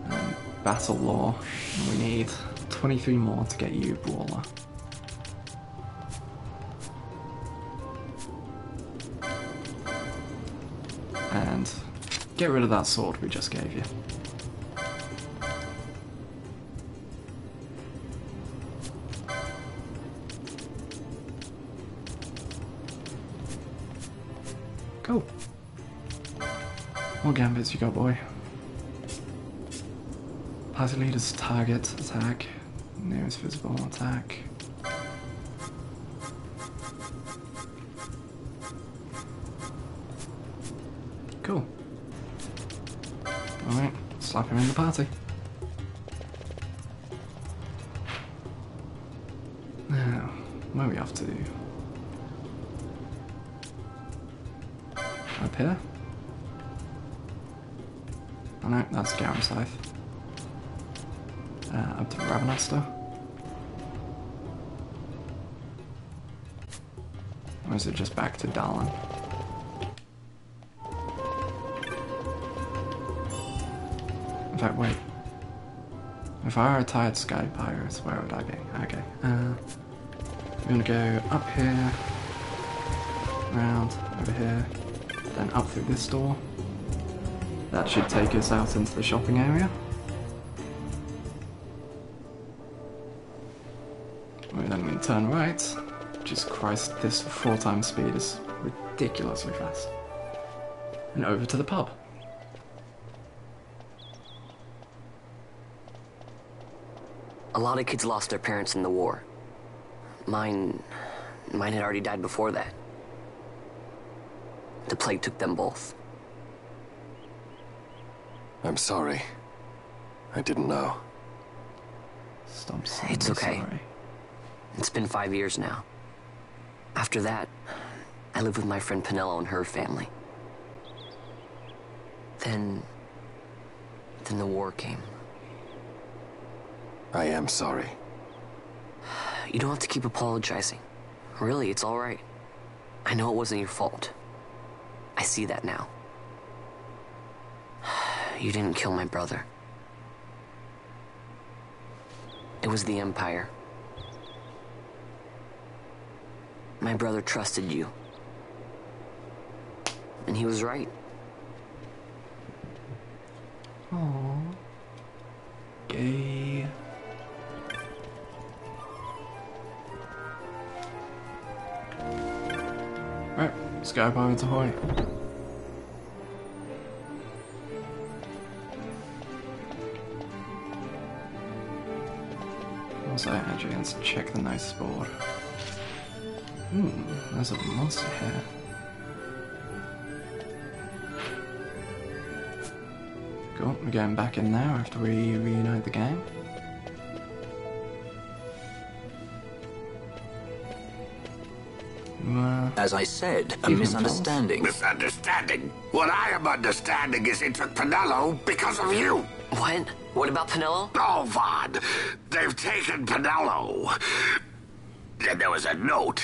Speaker 1: And battle law. And we need 23 more to get you brawler. And get rid of that sword we just gave you. Cool. What gambits you got, boy? Party leader's target attack. Nearest visible attack. Cool. Alright, slap him in the party. Now, where are we off to? Up here? Oh no, that's Garen's Scythe. Up to Remaster. Or is it just back to Darlin? In fact, wait. If I were a tired sky pirate, where would I be? Okay. I'm gonna go up here, round, over here, then up through this door. That should take us out into the shopping area. We're then going to turn right. Jesus Christ, this 4 times speed is ridiculously fast. And over to the pub.
Speaker 10: A lot of kids lost their parents in the war. Mine had already died before that. The plague took them both.
Speaker 6: I'm sorry. I didn't know.
Speaker 1: Stop saying
Speaker 10: It's okay.
Speaker 1: Sorry.
Speaker 10: It's been 5 years now. After that, I lived with my friend Pinello and her family. Then the war came.
Speaker 6: I am sorry.
Speaker 10: You don't have to keep apologizing. Really, it's all right. I know it wasn't your fault. I see that now. You didn't kill my brother. It was the Empire. My brother trusted you. And he was right.
Speaker 1: Aww. Gay. Right, Sky Pirates ahoy. Also, actually, let's check the nice board. There's a monster here. Cool, we're going back in now after we reunite the game.
Speaker 2: As I said, a misunderstanding.
Speaker 14: Misunderstanding? What I am understanding is it took Pinello because of you.
Speaker 10: What? What about Pinello?
Speaker 14: Oh, Vaughn. They've taken Pinello. And there was a note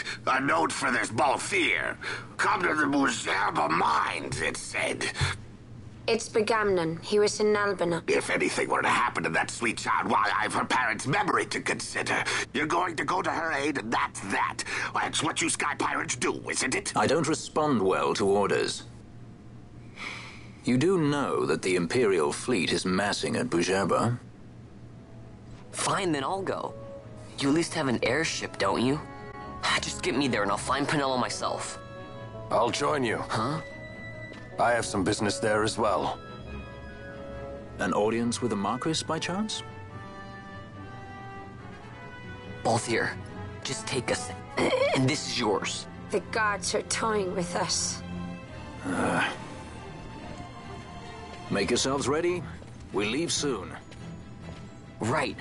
Speaker 14: for this Balthier. Come to the Museum of Mines, it said.
Speaker 21: It's Begamnon. He was in Albina.
Speaker 14: If anything were to happen to that sweet child, why, I've her parents' memory to consider. You're going to go to her aid, and that's that. That's what you Sky Pirates do, isn't it?
Speaker 2: I don't respond well to orders. You do know that the Imperial fleet is massing at Bujerba?
Speaker 10: Fine, then I'll go. You at least have an airship, don't you? Just get me there and I'll find Pinello myself.
Speaker 6: I'll join you.
Speaker 10: Huh?
Speaker 6: I have some business there as well.
Speaker 2: An audience with the Marquis, by chance?
Speaker 10: Balthier, Just take us, and this is yours.
Speaker 21: The gods are toying with us.
Speaker 2: Make yourselves ready. We leave soon.
Speaker 10: Right.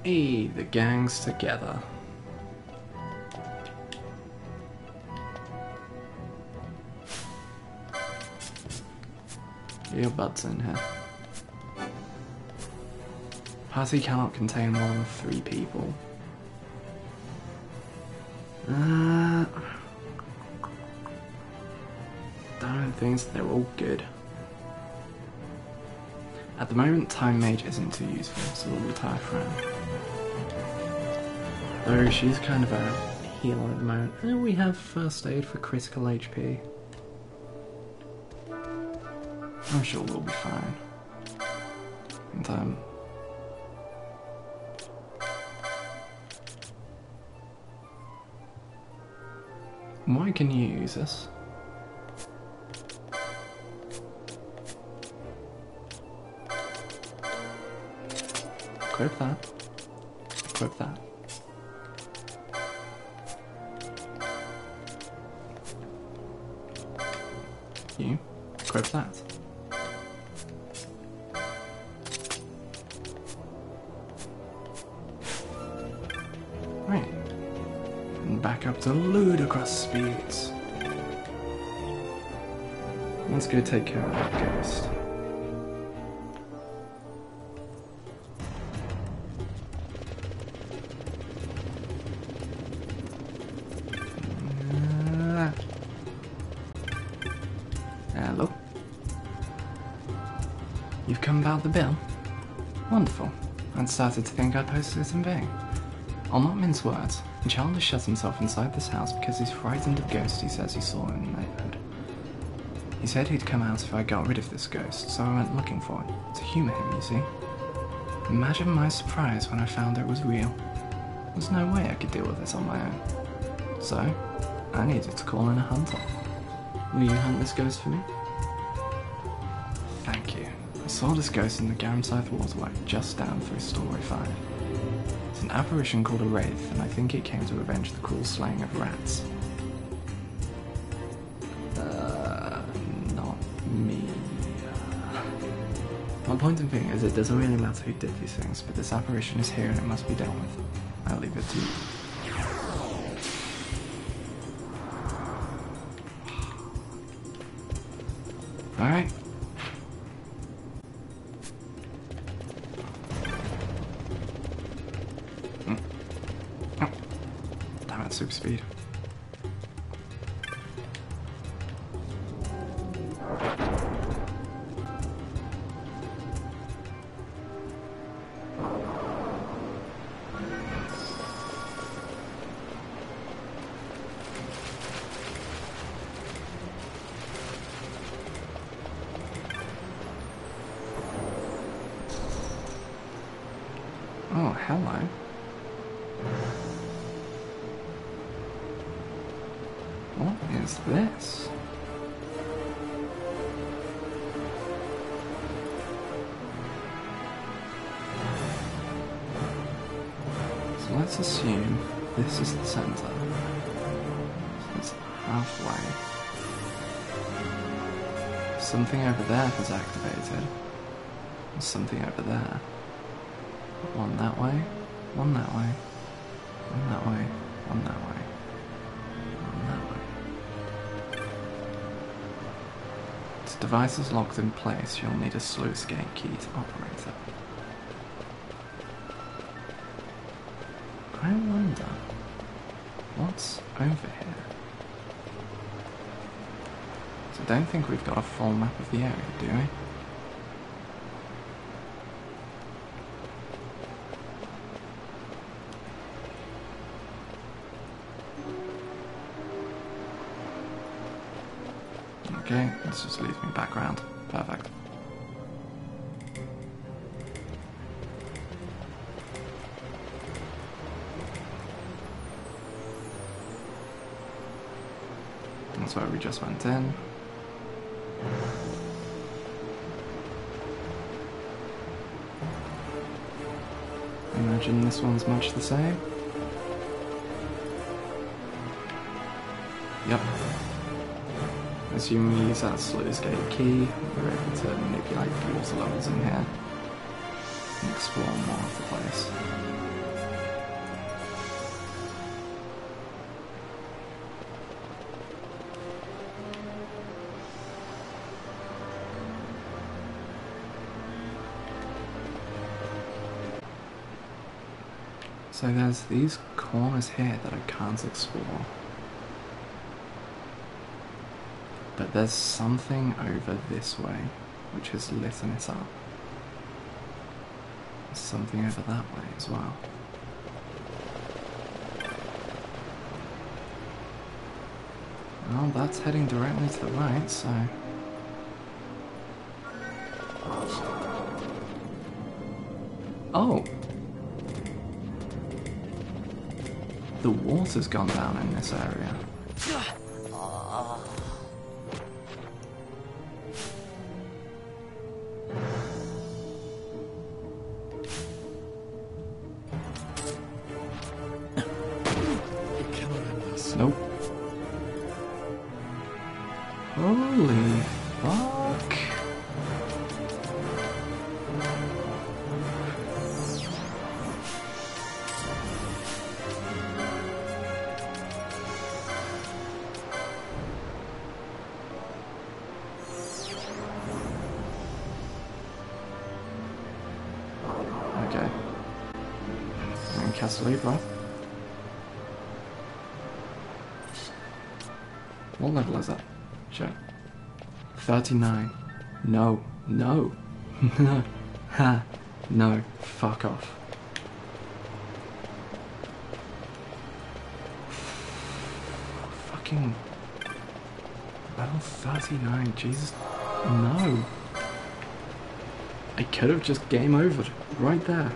Speaker 1: Hey, the gang's together. Your bud's in here. Party cannot contain more than 3 people. Darn things, they're all good. At the moment, Time Mage isn't too useful, so we'll retire Fran. Though she's kind of a healer at the moment. And we have first aid for critical HP. I'm sure we'll be fine. And why can you use this? Equip that. Equip that. You. Equip that. Right. And back up to ludicrous speeds. Let's go take care of that ghost. Hello. You've come about the bill? Wonderful. I'd started to think I'd posted it in vain. I'll not mince words. The child has shut himself inside this house because he's frightened of ghosts he says he saw in the neighborhood. He said he'd come out if I got rid of this ghost, so I went looking for it, to humor him, you see. Imagine my surprise when I found it was real. There's no way I could deal with this on my own. So, I needed to call in a hunter. Will you hunt this ghost for me? Thank you. I saw this ghost in the Garamside Waterway, just down through Story 5. It's an apparition called a wraith, and I think it came to avenge the cruel slaying of rats. Not me. My point of being is it doesn't really matter who did these things, but this apparition is here and it must be dealt with. I'll leave it to you. Alright. Oh. Damn it, super speed. Oh, hello. What is this? So let's assume this is the center. So it's halfway. Something over there has activated. There's something over there. One that way, one that way, one that way, one that way, one that way. This device is locked in place. You'll need a sluice gate key to operate it. I wonder what's over here. So I don't think we've got a full map of the area, do we? Okay, this just leads me back round. Perfect. That's where we just went in. imagine this one's much the same. Yep. Assuming we use that sluice gate key, we're able to manipulate the water levels in here and explore more of the place. So there's these corners here that I can't explore. But there's something over this way which has lit it up. There's something over that way as well. Well, that's heading directly to the right, so... Oh! The water's gone down in this area. Nope. Holy fuck. Okay. I'm in Castlevania. What level is that? Check. 39. No. No. No. Ha. No. Fuck off. Fucking... level 39. Jesus. No. I could have just game overed right there.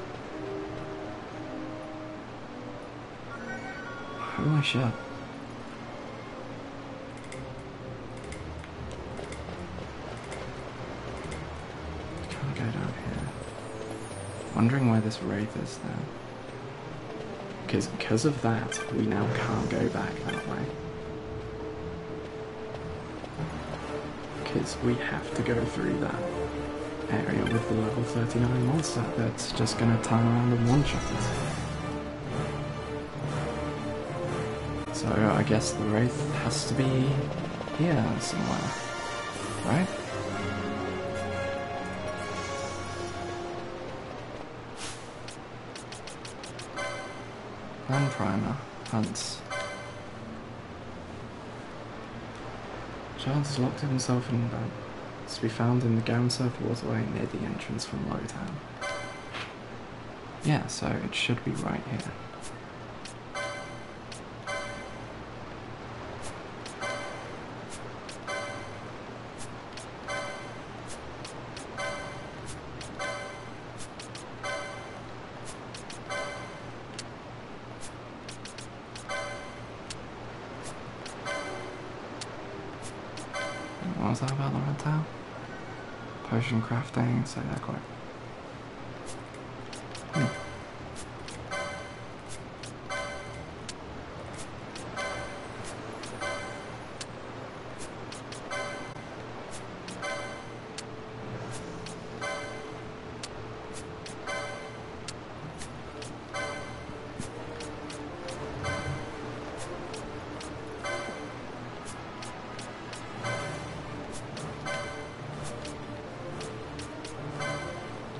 Speaker 1: Holy shit. Wondering where this wraith is then. Because of that, we now can't go back that way. Because we have to go through that area with the level 39 monster that's just gonna turn around and one-shot us. So I guess the wraith has to be here somewhere, right? Land primer, hunts. Charles has locked himself in bed. It's to be found in the Ganseth waterway near the entrance from Lowtown. Yeah, so it should be right here. What was that about the red towel? Potion crafting, say that quick.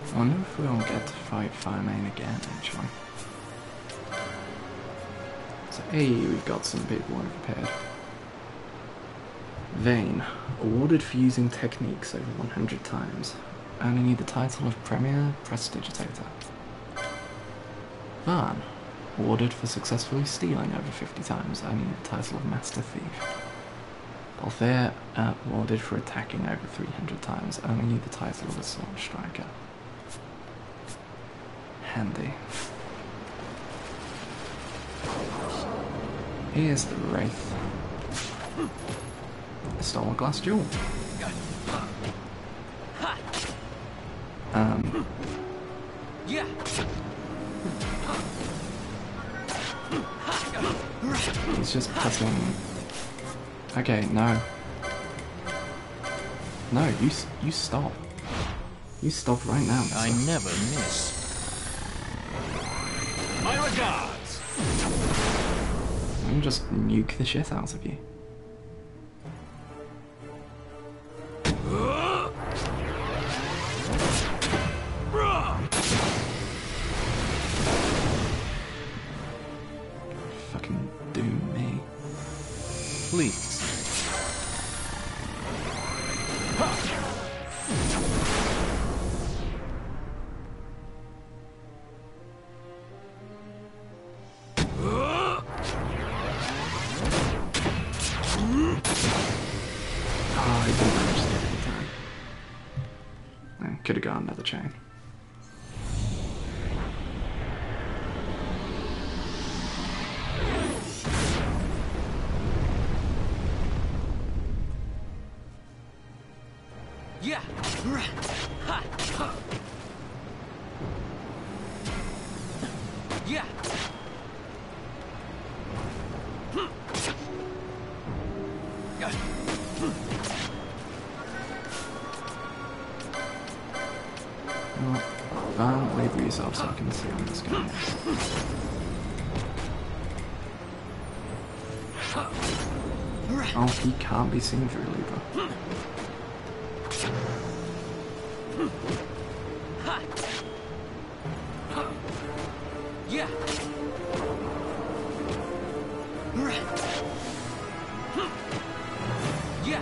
Speaker 1: I wonder if we'll get to fight Firemain again, actually. So, hey, we've got some people overpaired. Vane, awarded for using techniques over 100 times, earning you the title of Premier Prestidigitator. Van, awarded for successfully stealing over 50 times, earning you the title of Master Thief. Balthair, awarded for attacking over 300 times, earning you the title of a Sword Striker. Handy. Here's the Wraith. I stole a glass jewel.
Speaker 13: Yeah.
Speaker 1: just putting... Okay, no. No, you stop. You stop right now, mister.
Speaker 7: I never miss.
Speaker 9: My regards.
Speaker 1: I'm just nuke the shit out of you. Fucking doom me.
Speaker 7: Please.
Speaker 1: Could have got another chain.
Speaker 13: Yeah. Yeah.
Speaker 1: Label yourself so I can see on this guy. Oh, he can't be seen through Libra.
Speaker 13: Yeah. Yeah.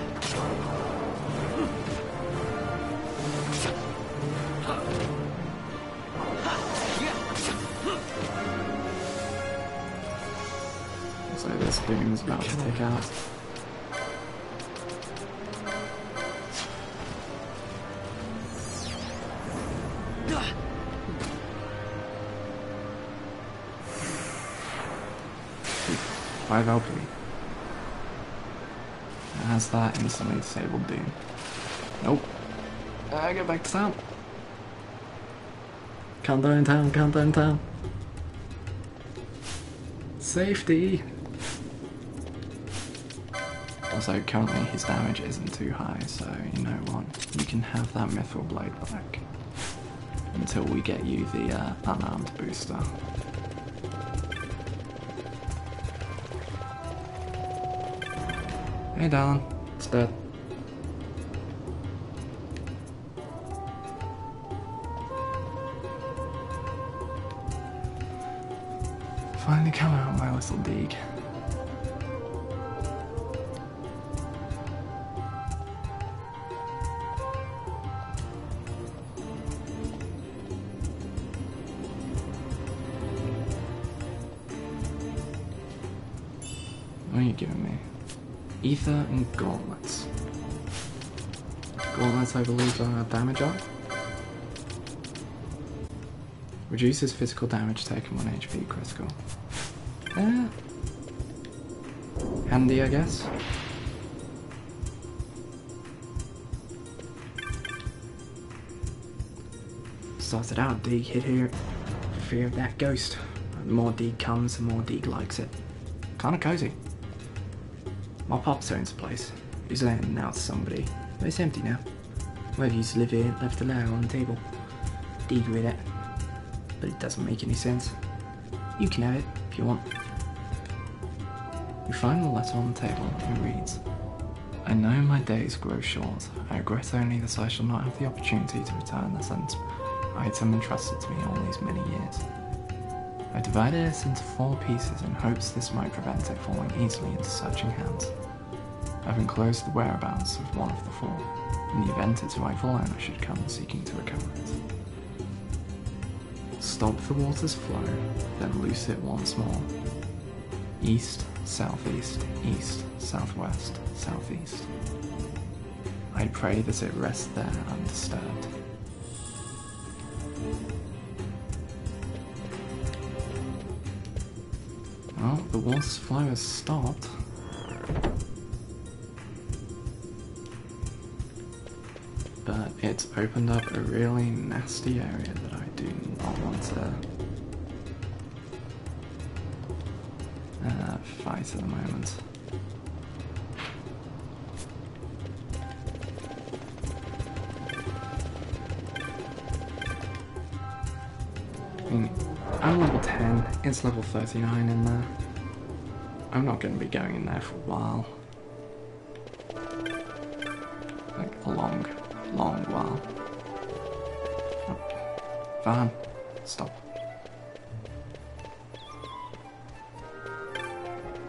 Speaker 1: So this doom is about to take out. Five LP. Has that instantly disabled doom. Nope. Get back to town. Can't die in town, can't die in town. Safety! Also, currently his damage isn't too high, so you know what? You can have that Mithril Blade back. Until we get you the unarmed booster. Hey darling, it's dead. Finally come out, my little dig. What are you giving me? Ether and gauntlets. Gauntlets, I believe, are damage up. Reduces physical damage taken 1 HP critical. Handy, I guess. Started out, Deeg hit here. Fear of that ghost. The more Deeg comes, the more Deeg likes it. Kinda cozy. My pop's owns a place. He's lending out to somebody. But it's empty now. Whoever used to live here left a letter on the table. Deeg with it. But it doesn't make any sense. You can have it if you want. You find the letter on the table and it reads, I know my days grow short. I regret only that I shall not have the opportunity to return the sent item entrusted to me all these many years. I divided it into 4 pieces in hopes this might prevent it falling easily into searching hands. I've enclosed the whereabouts of one of the 4, in the event its rightful owner should come seeking to recover it. Stop the water's flow, then loose it once more. East, southeast, east, southwest, southeast. I pray that it rest there undisturbed. Well, the water's flow has stopped. But it's opened up a really nasty area that I do not want to fight at the moment. I mean, I'm level 10, it's level 39 in there. I'm not going to be going in there for a while. Like, a long, long while. Oh. Van, stop.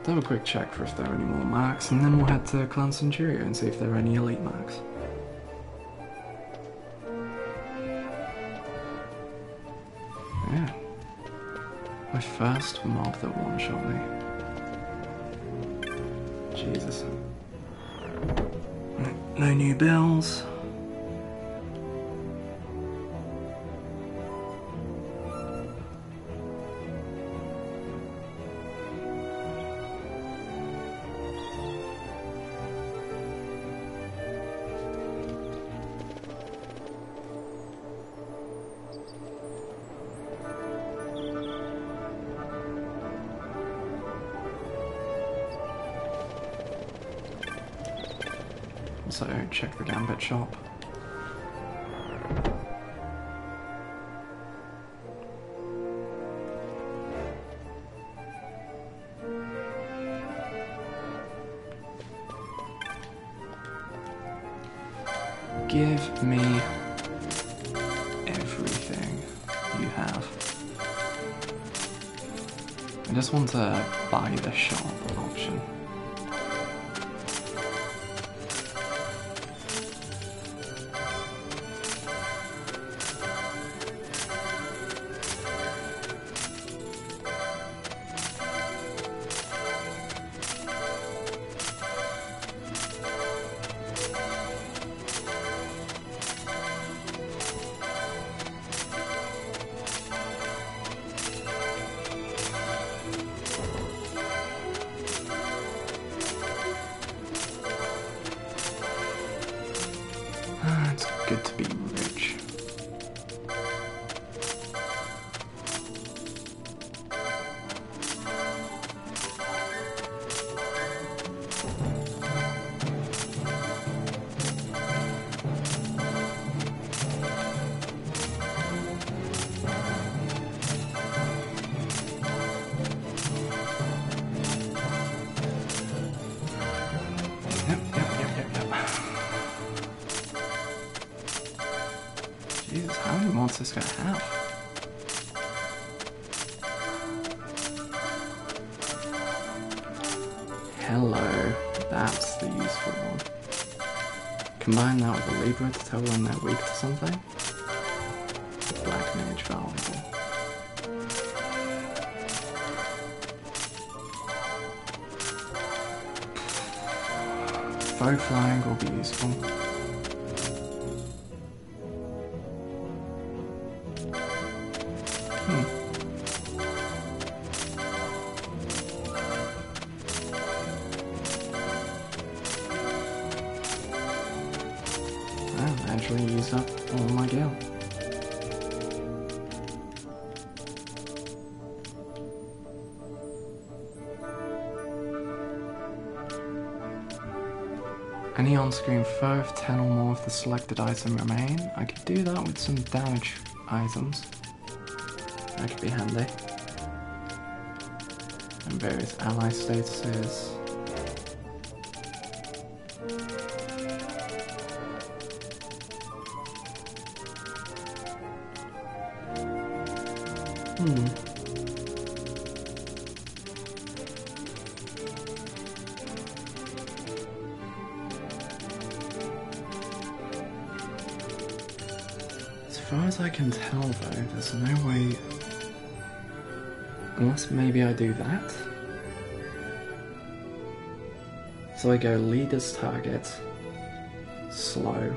Speaker 1: Do a quick check for if there are any more marks, and then we'll head to Clan Centurio and see if there are any elite marks. Yeah. My first mob that one-shot me. Jesus. No new bills. So check the Gambit shop. Give me everything you have. I just want to buy the shop option. It's good to be rich. Jesus, how many mods this guy have? Hello, that's the useful one. Combine that with a Libra to tell when they're weak to something. Black Mage valuable. Faux flying will be useful. I actually used up all my gil. Any on-screen foe if 10 or more of the selected item remain. I could do that with some damage items. That could be handy. And various ally statuses. As far as I can tell though, there's no way... Unless maybe I do that? So I go leader's target, slow.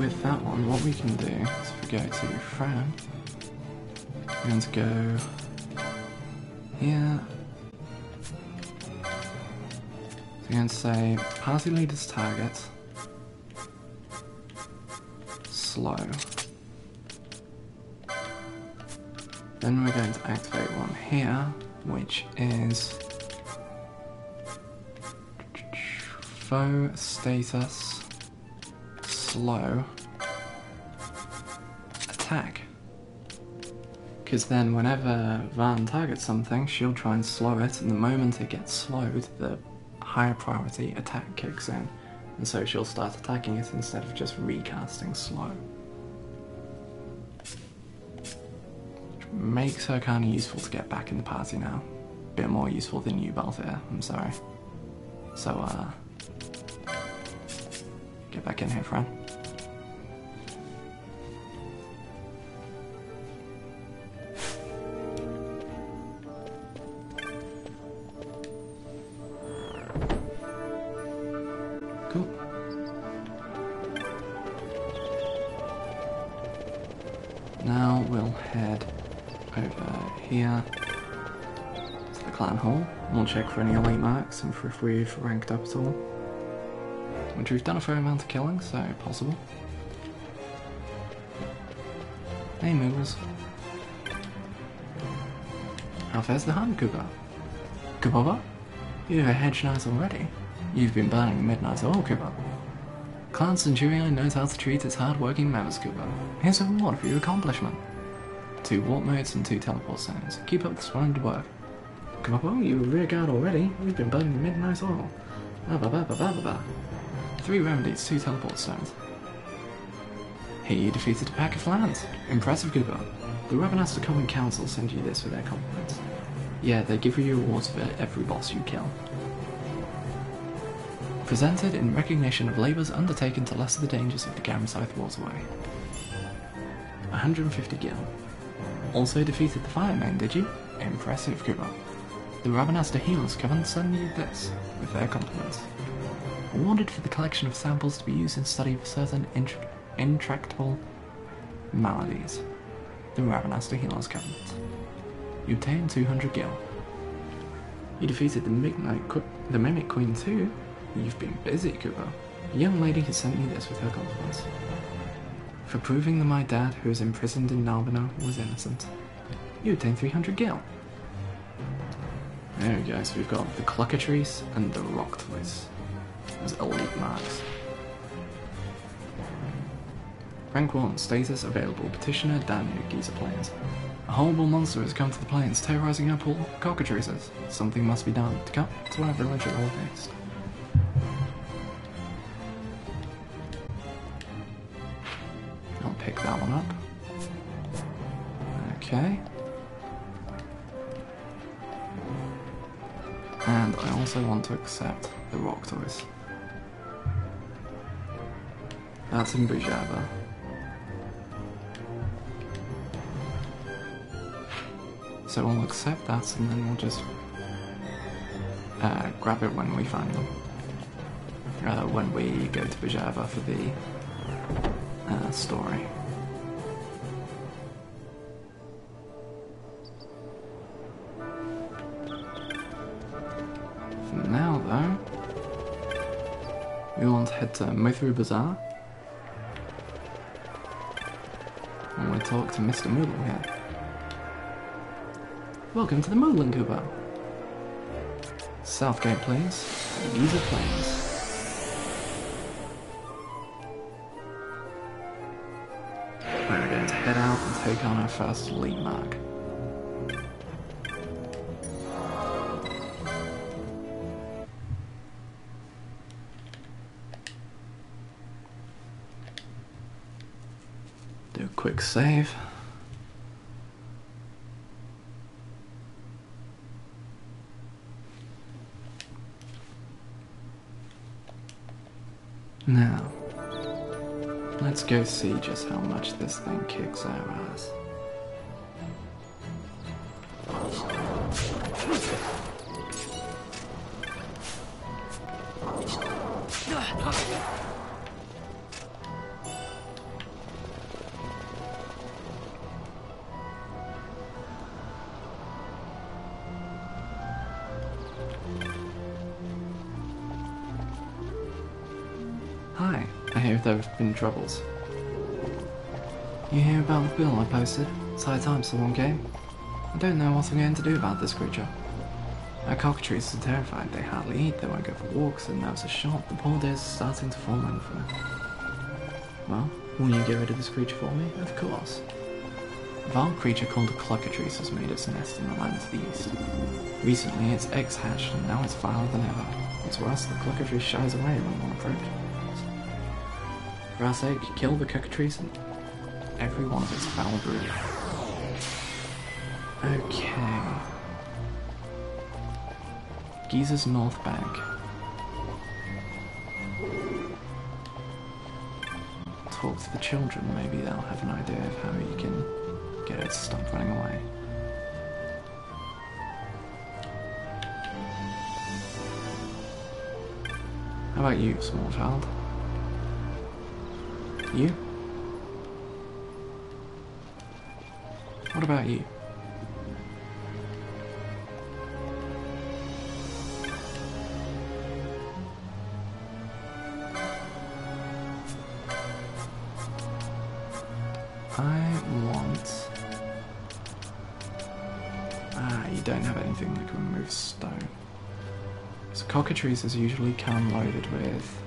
Speaker 1: with that one, what we can do is if we go to Fran, we're going to go here. So we're going to say party leader's target, slow. Then we're going to activate one here, which is foe status, slow, attack. Because then whenever Van targets something, she'll try and slow it, and the moment it gets slowed, the higher priority attack kicks in. And so she'll start attacking it instead of just recasting slow. Which makes her kind of useful to get back in the party now. Bit more useful than you, Balthier, I'm sorry. So, get back in here, Fran. Cool. Now we'll head over here to the clan hall. We'll check for any elite marks and for if we've ranked up at all. Which we've done a fair amount of killing, so possible. Hey, movers. How fares the hunt, Cooper? Cooper? You've a hedge nice already. You've been burning the midnight oil, Cooper. Clan Centurion knows how to treat its hard-working members, Cooper. Here's a reward for your accomplishment. 2 warp modes and 2 teleport zones. Keep up the splendid work. Cooper, you're a rear guard already. You've been burning the midnight oil. 3 remedies, 2 teleport stones. Here you defeated a pack of lands. Impressive, Cooper. The remastered Common Council send you this for their compliments. Yeah, they give you rewards for every boss you kill. Presented in recognition of labours undertaken to lessen the dangers of the Gamscythe waterway. 150 gil. Also defeated the Firemane, did you? Impressive, Cooper. The Ravenaster Healers Covenant send you this, with their compliments. Awarded for the collection of samples to be used in study of certain intractable maladies. The Ravenaster Healers Covenant. You obtained 200 gil. You defeated the Mimic Queen too? You've been busy, Cooper. A young lady has sent me this with her compliments. For proving that my dad, who is imprisoned in Narbonneau, was innocent. You obtained 300 gil. There we go, so we've got the Cluckatrice and the Rock Toys as elite marks. Rank 1, status available, Petitioner Danu, Giza Plains. A horrible monster has come to the plains, terrorizing our poor cockatrices. Something must be done to cut to our village at all haste. I'll pick that one up. Okay. And I also want to accept the Rock Toys. That's in Bujava. So we'll accept that and then we'll just grab it when we find them. When we go to Bujava for the story. For now though, we want to head to Mithru Bazaar. And we'll talk to Mr. Moodle here. Welcome to the Moodling, Cooper. Southgate, please. Giza Plains. We're going to head out and take on our first elite mark. Do a quick save. Now, let's go see just how much this thing kicks our ass. Hi, I hear there have been troubles. You hear about the bill I posted? It's high time someone came. I don't know what I'm going to do about this creature. Our cockatrices are terrified. They hardly eat, they won't go for walks, and now it's a shot. The poor deer's starting to fall over. Well, will you get rid of this creature for me? Of course. A vile creature called a cockatrice has made its nest in the land to the east. Recently, its eggs hatched, and now it's viler than ever. What's worse, the cockatrice shies away when one approaches. For our sake, kill the cockatrice and every one of its foul brood. Okay. Giza's North Bank. Talk to the children, maybe they'll have an idea of how you can get it to stop running away. How about you, small child? You? What about you? You don't have anything that can remove stone. So cockatrices usually come loaded with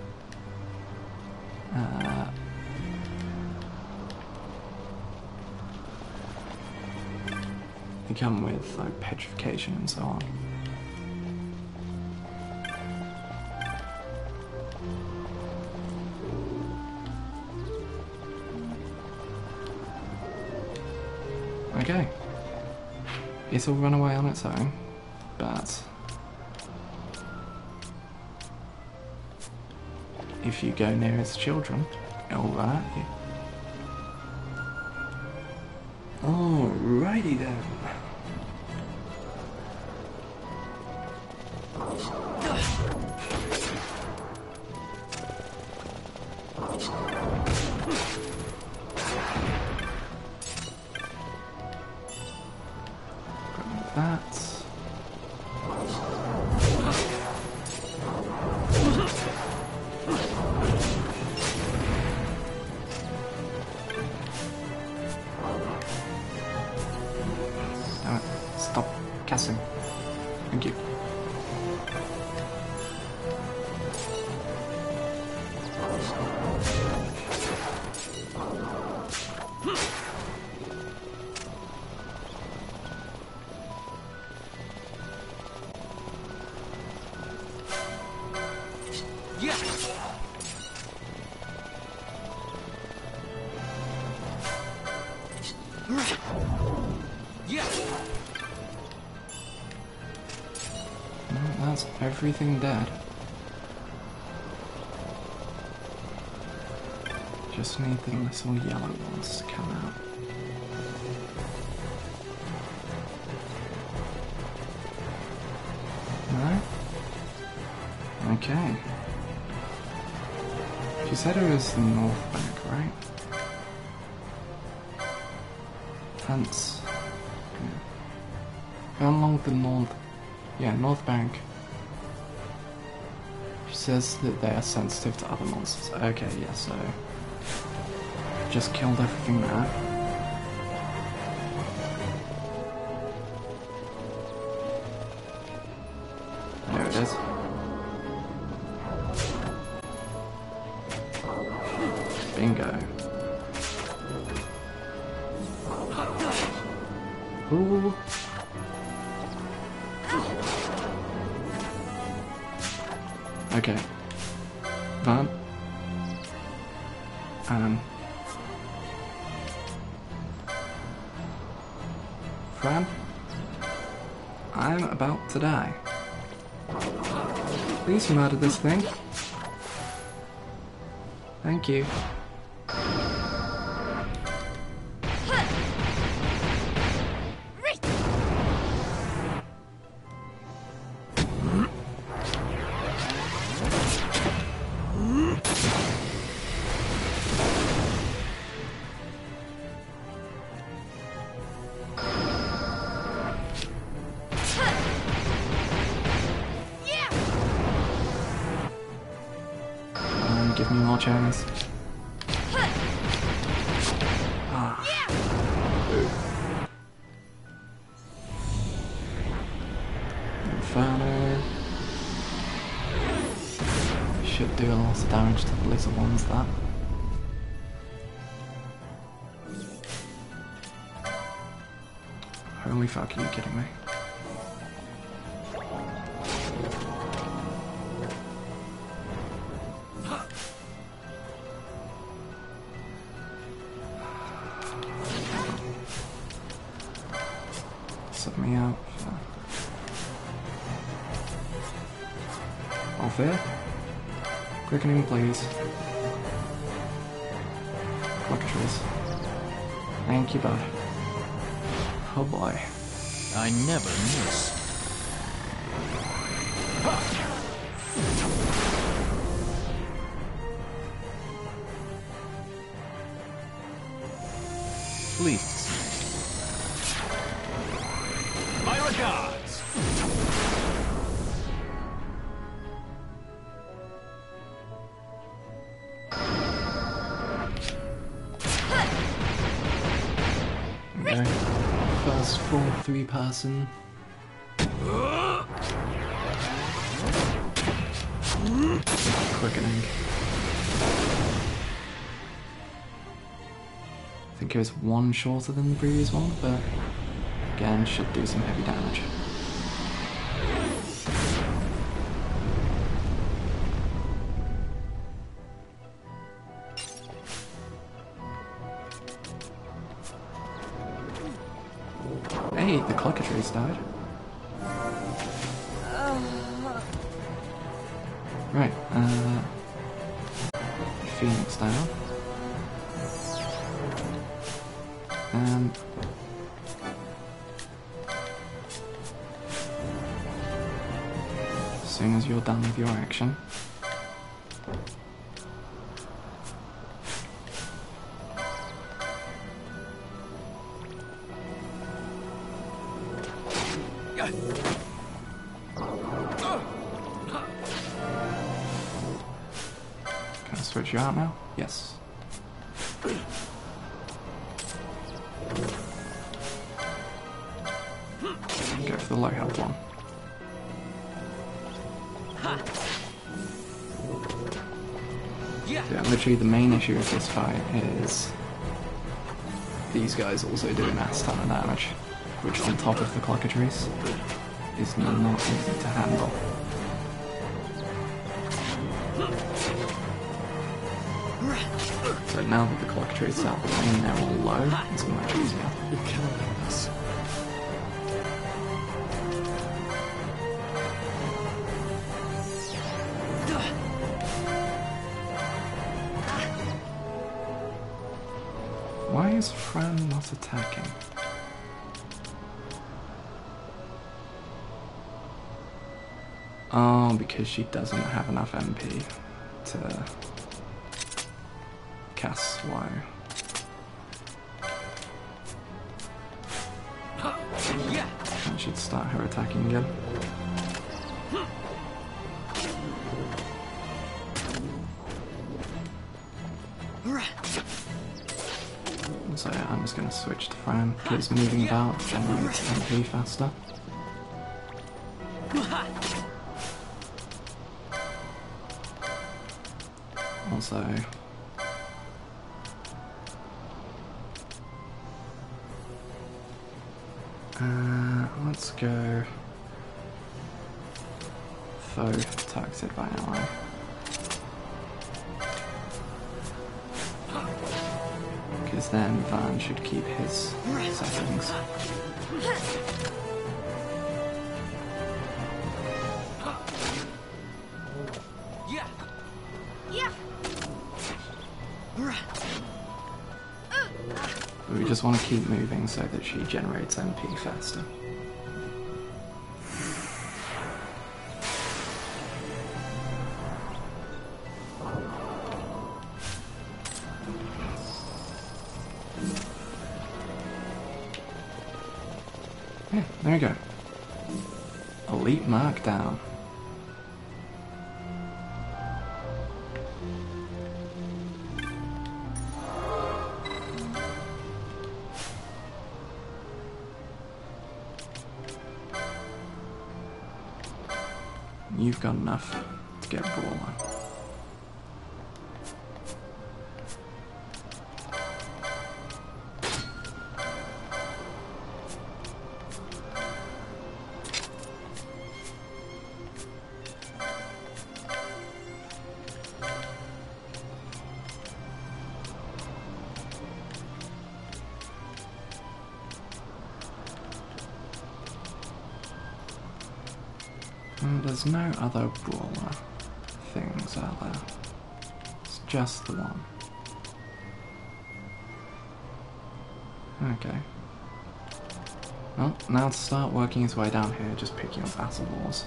Speaker 1: they come with like petrification and so on. Okay. It'll run away on its own, but if you go near its children, it'll run at you. Alrighty then. Stop casting. Thank you. That's everything dead. Just need the little yellow ones to come out. No? Okay. She said it was the North Bank, right? Hence. Yeah. Along the North. Yeah, North Bank. She says that they are sensitive to other monsters. Okay, yeah, so. Just killed everything there. There it is. Bingo. Ooh. Okay. Van. Fran. I'm about to die. Please murder this thing. Thank you. Give me more cherries. Ah. Inferno. Should do a lot of damage to the little ones, that. Holy fuck, are you kidding me? Set me out. Off there. Quickening, please. Clockatrice. Thank you, bud. Oh boy.
Speaker 7: I never miss.
Speaker 23: Please.
Speaker 9: My regards.
Speaker 1: Okay. First full 3-person. Quickening. I think it was one shorter than the previous one, but again, should do some heavy damage. Hey, the clockatrice died. Right, Phoenix down. And as soon as you're done with your action, can I switch you out now? Yes. Go for the low health one. Yeah, literally the main issue of this fight is these guys also do an ass ton of damage, which on top of the clockatrice is not easy to handle. So now that the clockatrice is out and they're all low, it's much easier.
Speaker 4: You're killing us.
Speaker 1: Why is Fran not attacking? Oh, because she doesn't have enough MP to cast Slow. I should start her attacking again. So yeah, I'm just going to switch to Fran, because moving about generates MP faster. Also, let's go foe targeted by ally. Because then Van should keep his settings. But we just want to keep moving so that she generates MP faster. Yeah, there we go. Elite markdown. you've got enough to get Brawler. There's no other Brawler things, are there? It's just the one. Okay. Well, now to start working his way down here, just picking up Battle Wars.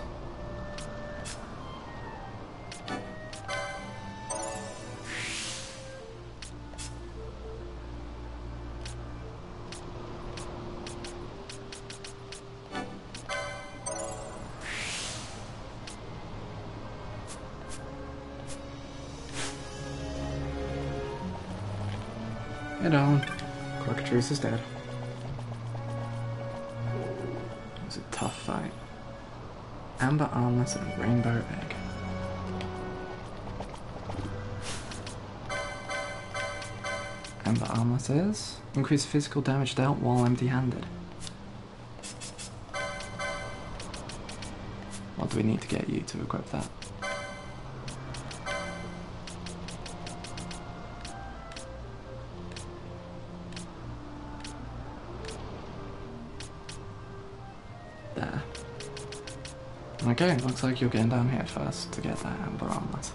Speaker 1: Head on. Cockatrice is dead. It was a tough fight. Amber Armless and Rainbow Egg. Amber Armless is increase physical damage dealt while empty-handed. What do we need to get you to equip that? There. Okay, looks like you're getting down here first to get that Amber Armlet.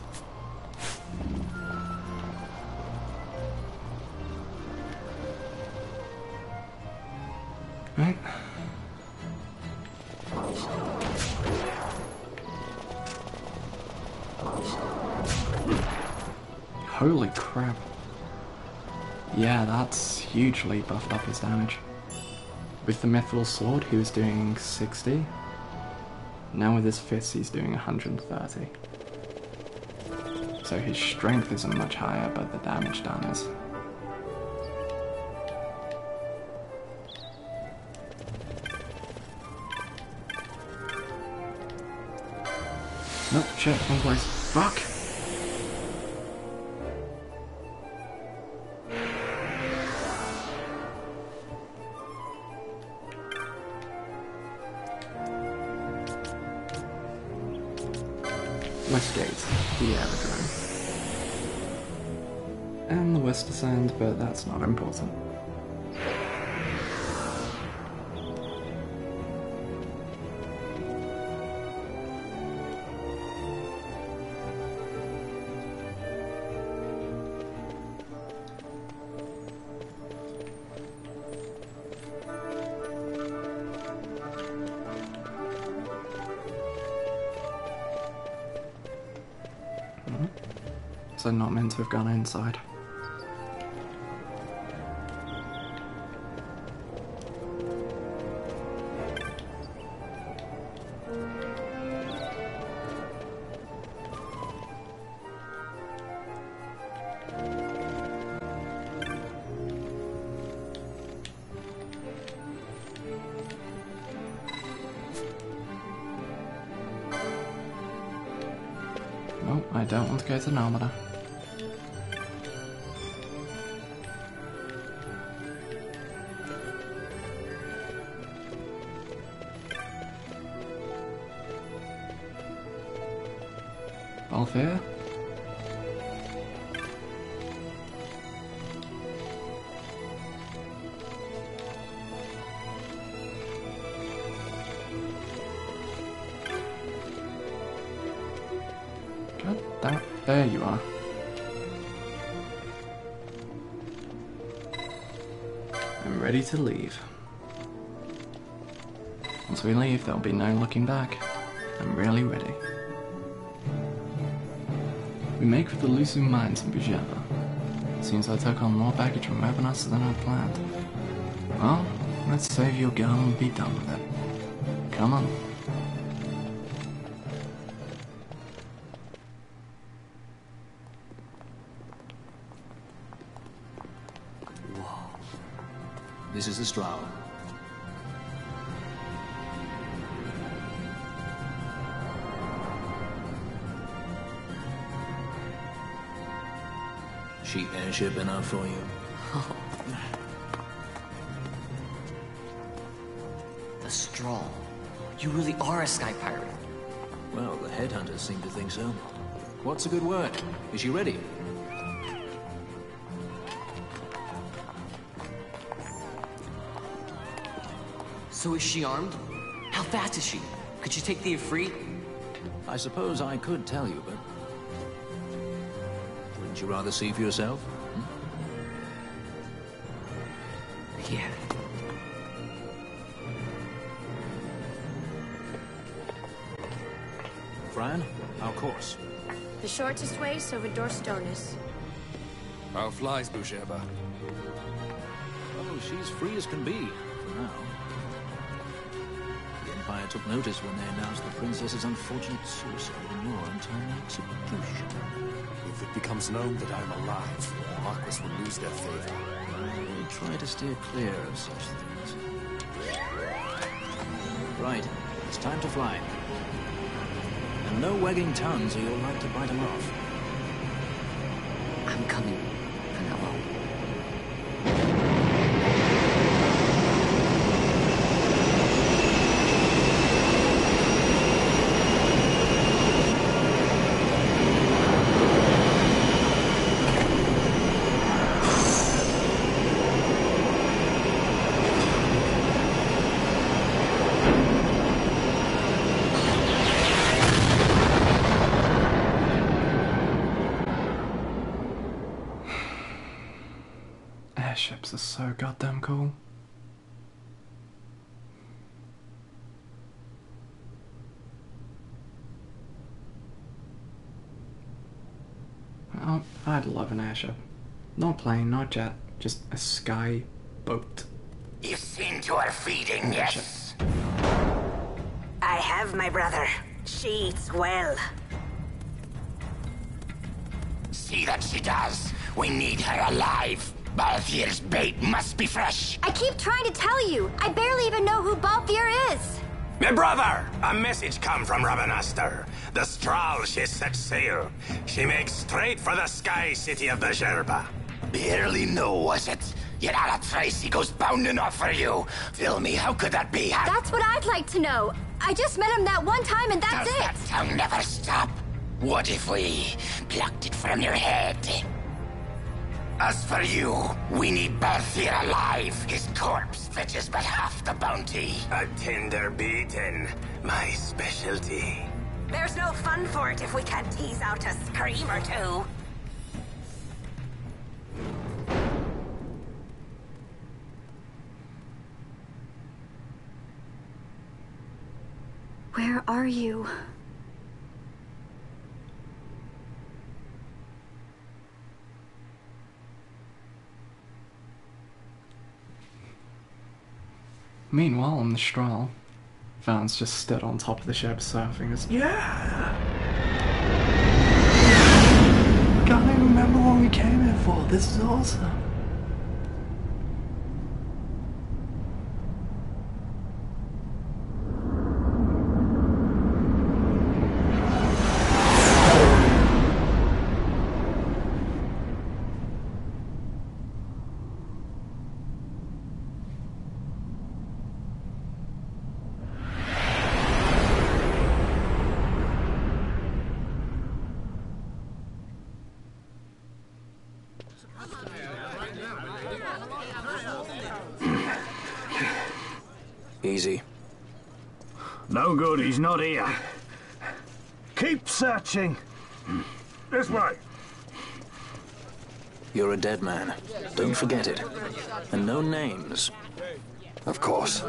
Speaker 1: Right. Holy crap. Yeah, that's hugely buffed up his damage. With the Mithril Sword, he was doing 60. Now with his fists, he's doing 130. So his strength isn't much higher, but the damage done is. Nope, shit, wrong place. Fuck! Westgate, the aerodrome. And the Wester Sand, but that's not important. So not meant to have gone inside. No, I don't want to go to Narmada. Balthier? God damn it. There you are. I'm ready to leave. Once we leave, there'll be no looking back. I'm really ready. We make for the Lucid Mines in Bujeva. Seems I took on more baggage from Revenus than I'd planned. Well, let's save your girl and be done with it. Come on.
Speaker 2: Whoa. This is the Stroud. She airship enough for you?
Speaker 10: The Strahl. You really are a sky pirate.
Speaker 2: Well, the headhunters seem to think so. What's a good word? Is she ready?
Speaker 10: So is she armed? How fast is she? Could she take the Ifrit?
Speaker 2: I suppose I could tell you, but... wouldn't you rather see for yourself?
Speaker 10: Yeah.
Speaker 2: Fran, our course.
Speaker 16: The shortest way is over Dorstonis.
Speaker 4: How flies Bujeba?
Speaker 2: Oh, she's free as can be, for now. The Empire took notice when they announced the princess's unfortunate suicide and your untimely execution.
Speaker 4: If it becomes known that I'm alive, the Marquis will lose their favor.
Speaker 2: We'll try to steer clear of such things. Right, it's time to fly. And no wagging tongues or you'll like to bite them off.
Speaker 10: I'm coming, Vanello.
Speaker 1: Airships are so goddamn cool. Oh, I'd love an airship. Not plane, not jet, just a sky boat.
Speaker 14: You've seen to her feeding, yes?
Speaker 17: I have, my brother. She eats well.
Speaker 14: See that she does. We need her alive. Balthier's bait must be fresh.
Speaker 16: I keep trying to tell you. I barely even know who Balthier is.
Speaker 15: Me brother, a message come from remaster. The Strahl, she set sail. She makes straight for the sky city of Bajerba.
Speaker 14: Barely know, was it? Yet Alatrace goes bounding off for you. Tell me, how could that be?
Speaker 16: That's what I'd like to know. I just met him that one time and that's
Speaker 14: Does that tongue never stop? What if we plucked it from your head? As for you, we need Balthier alive. His corpse fetches but half the bounty.
Speaker 15: A tender beating, my specialty.
Speaker 17: There's no fun for it if we can't tease out a scream or two.
Speaker 16: Where are you?
Speaker 1: Meanwhile, on the Strahl, Vance just stood on top of the ship surfing. Yeah! Can't even remember what we came here for. This is awesome.
Speaker 2: Easy.
Speaker 11: No good, he's not here. Keep searching. This way.
Speaker 2: You're a dead man. Don't forget it. And no names.
Speaker 6: Of course.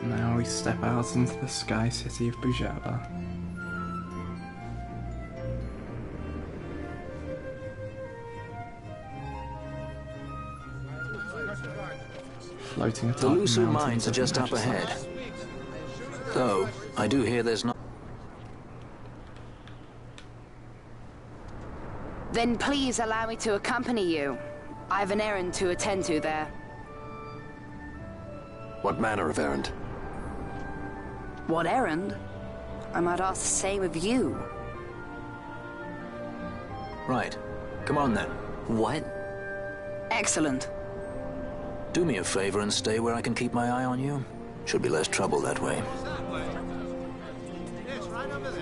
Speaker 1: Now we step out into the sky city of Bajerba. Floating atop
Speaker 2: the Lusu
Speaker 1: mountains
Speaker 2: mines are
Speaker 1: of
Speaker 2: just up
Speaker 1: countryside.
Speaker 2: ahead. Though, I do hear there's not...
Speaker 18: Then please allow me to accompany you. I have an errand to attend to there.
Speaker 6: What manner of errand?
Speaker 18: What errand? I might ask the same of you.
Speaker 2: Right. Come on then.
Speaker 10: What?
Speaker 18: Excellent.
Speaker 2: Do me a favor and stay where I can keep my eye on you. Should be less trouble that way.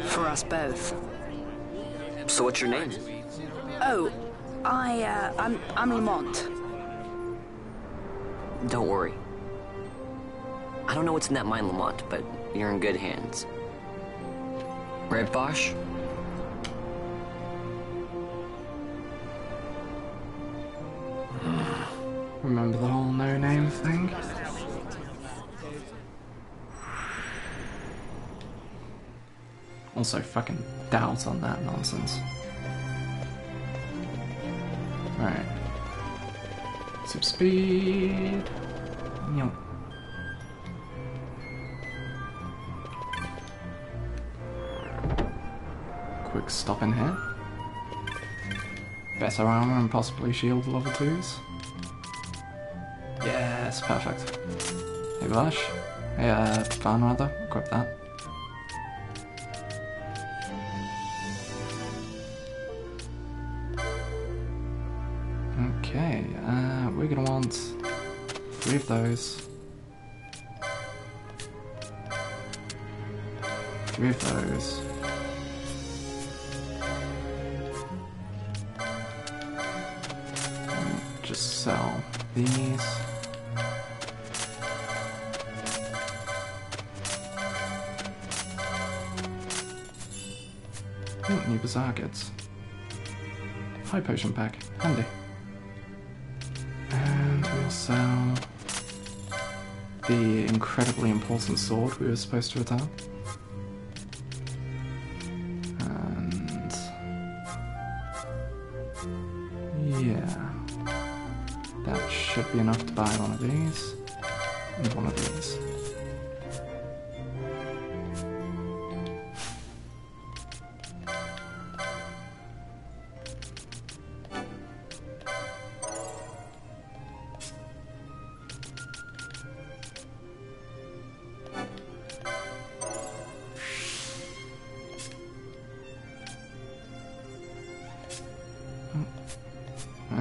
Speaker 18: For us both.
Speaker 10: So what's your name?
Speaker 18: Oh, I'm Lamont.
Speaker 10: Don't worry. I don't know what's in that mine, Lamont, but you're in good hands. Right, Bosch?
Speaker 1: Remember the whole no-name thing? Also fucking doubt on that nonsense. Alright. Some speed. Yum. Quick stop in here. Better armor and possibly shield level 2s. Yes, perfect. Hey Vash. Hey, Van rather. Equip that. Okay, we're gonna want 3 of those. 3 of those. Just sell these. Ooh, new bazaar goods. High potion pack, handy. And we'll sell the incredibly important sword we were supposed to return. And yeah, that should be enough to buy one of these and one of these.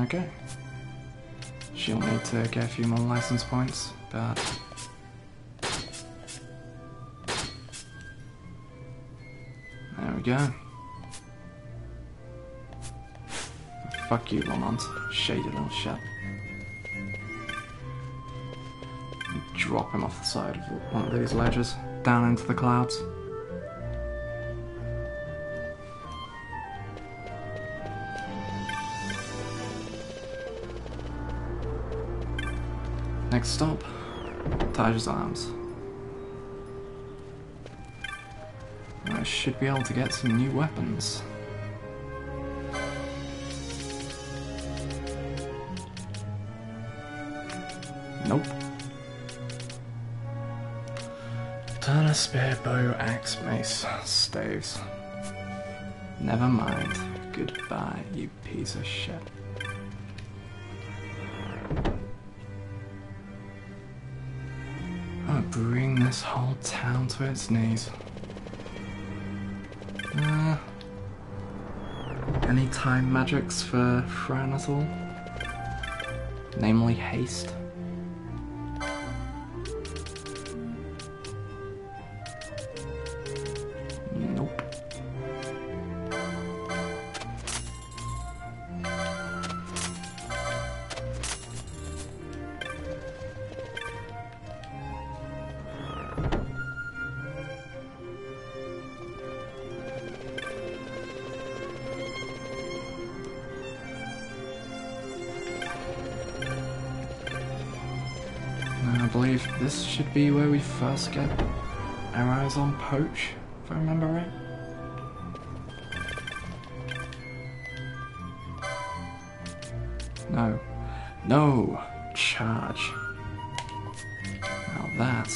Speaker 1: Okay. She'll need to get a few more license points, but there we go. Fuck you, Lamont. Shady little shit. Drop him off the side of one of these ledges, down into the clouds. Next stop, Taja's Arms. I should be able to get some new weapons. Nope. Turner, spear, bow, axe, mace, staves. Never mind. Goodbye, you piece of shit. Bring this whole town to its knees. Any time magics for Fran at all? Namely haste. Nope. I believe this should be where we first get our eyes on Poach, if I remember right. No. No! Charge. Now that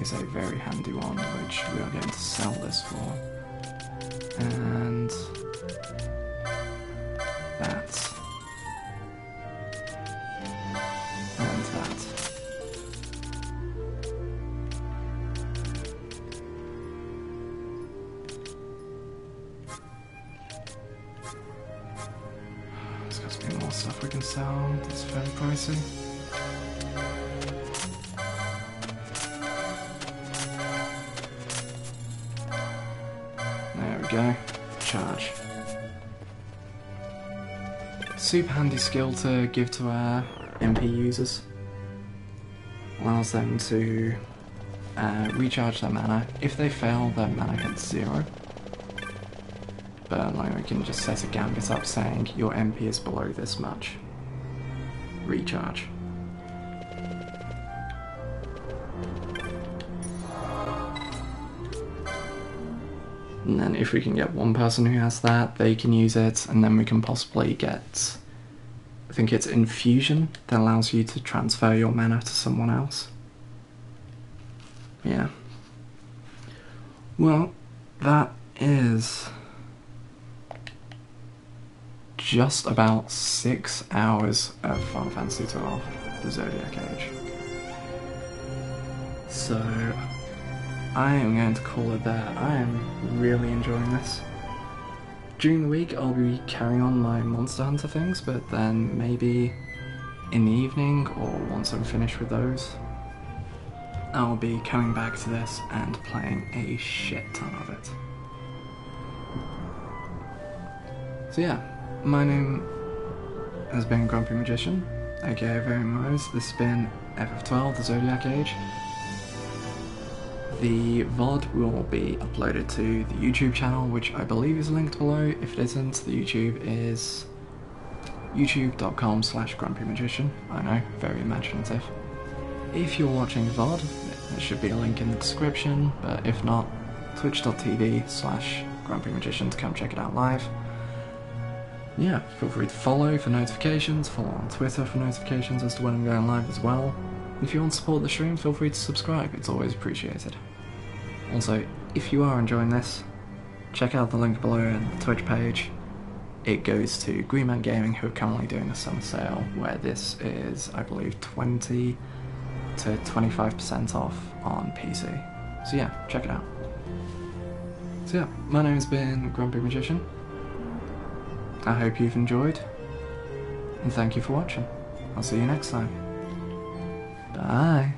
Speaker 1: is a very handy one, which we are going to sell this for. And that. And that. there's got to be more stuff we can sell. It's very pricey. There we go. Charge. Super handy skill to give to our MP users. Allows them to recharge their mana. If they fail, their mana gets 0. But like we can just set a gambit up saying your MP is below this much. Recharge. And then if we can get one person who has that, they can use it, and then we can possibly get, I think it's infusion that allows you to transfer your mana to someone else. Yeah. Well, that is just about 6 hours of Final Fantasy XII, the Zodiac Age. So I am going to call it there. I am really enjoying this. During the week I'll be carrying on my Monster Hunter things, but then maybe in the evening or once I'm finished with those, I'll be coming back to this and playing a shit ton of it. So yeah, my name has been Grumpy Magician, aka Very Mose. This has been FF12, the Zodiac Age. The VOD will be uploaded to the YouTube channel, which I believe is linked below. If it isn't, the YouTube is youtube.com/grumpymagician. I know, very imaginative. If you're watching VOD, there should be a link in the description, but if not, twitch.tv/grumpymagician to come check it out live. Yeah, feel free to follow for notifications, follow on Twitter for notifications as to when I'm going live as well. If you want to support the stream, feel free to subscribe, it's always appreciated. Also, if you are enjoying this, check out the link below and the Twitch page. It goes to Green Man Gaming, who are currently doing a summer sale, where this is, I believe, 20 to 25% off on PC. So yeah, check it out. So yeah, my name has been Grumpy Magician. I hope you've enjoyed, and thank you for watching. I'll see you next time. Bye.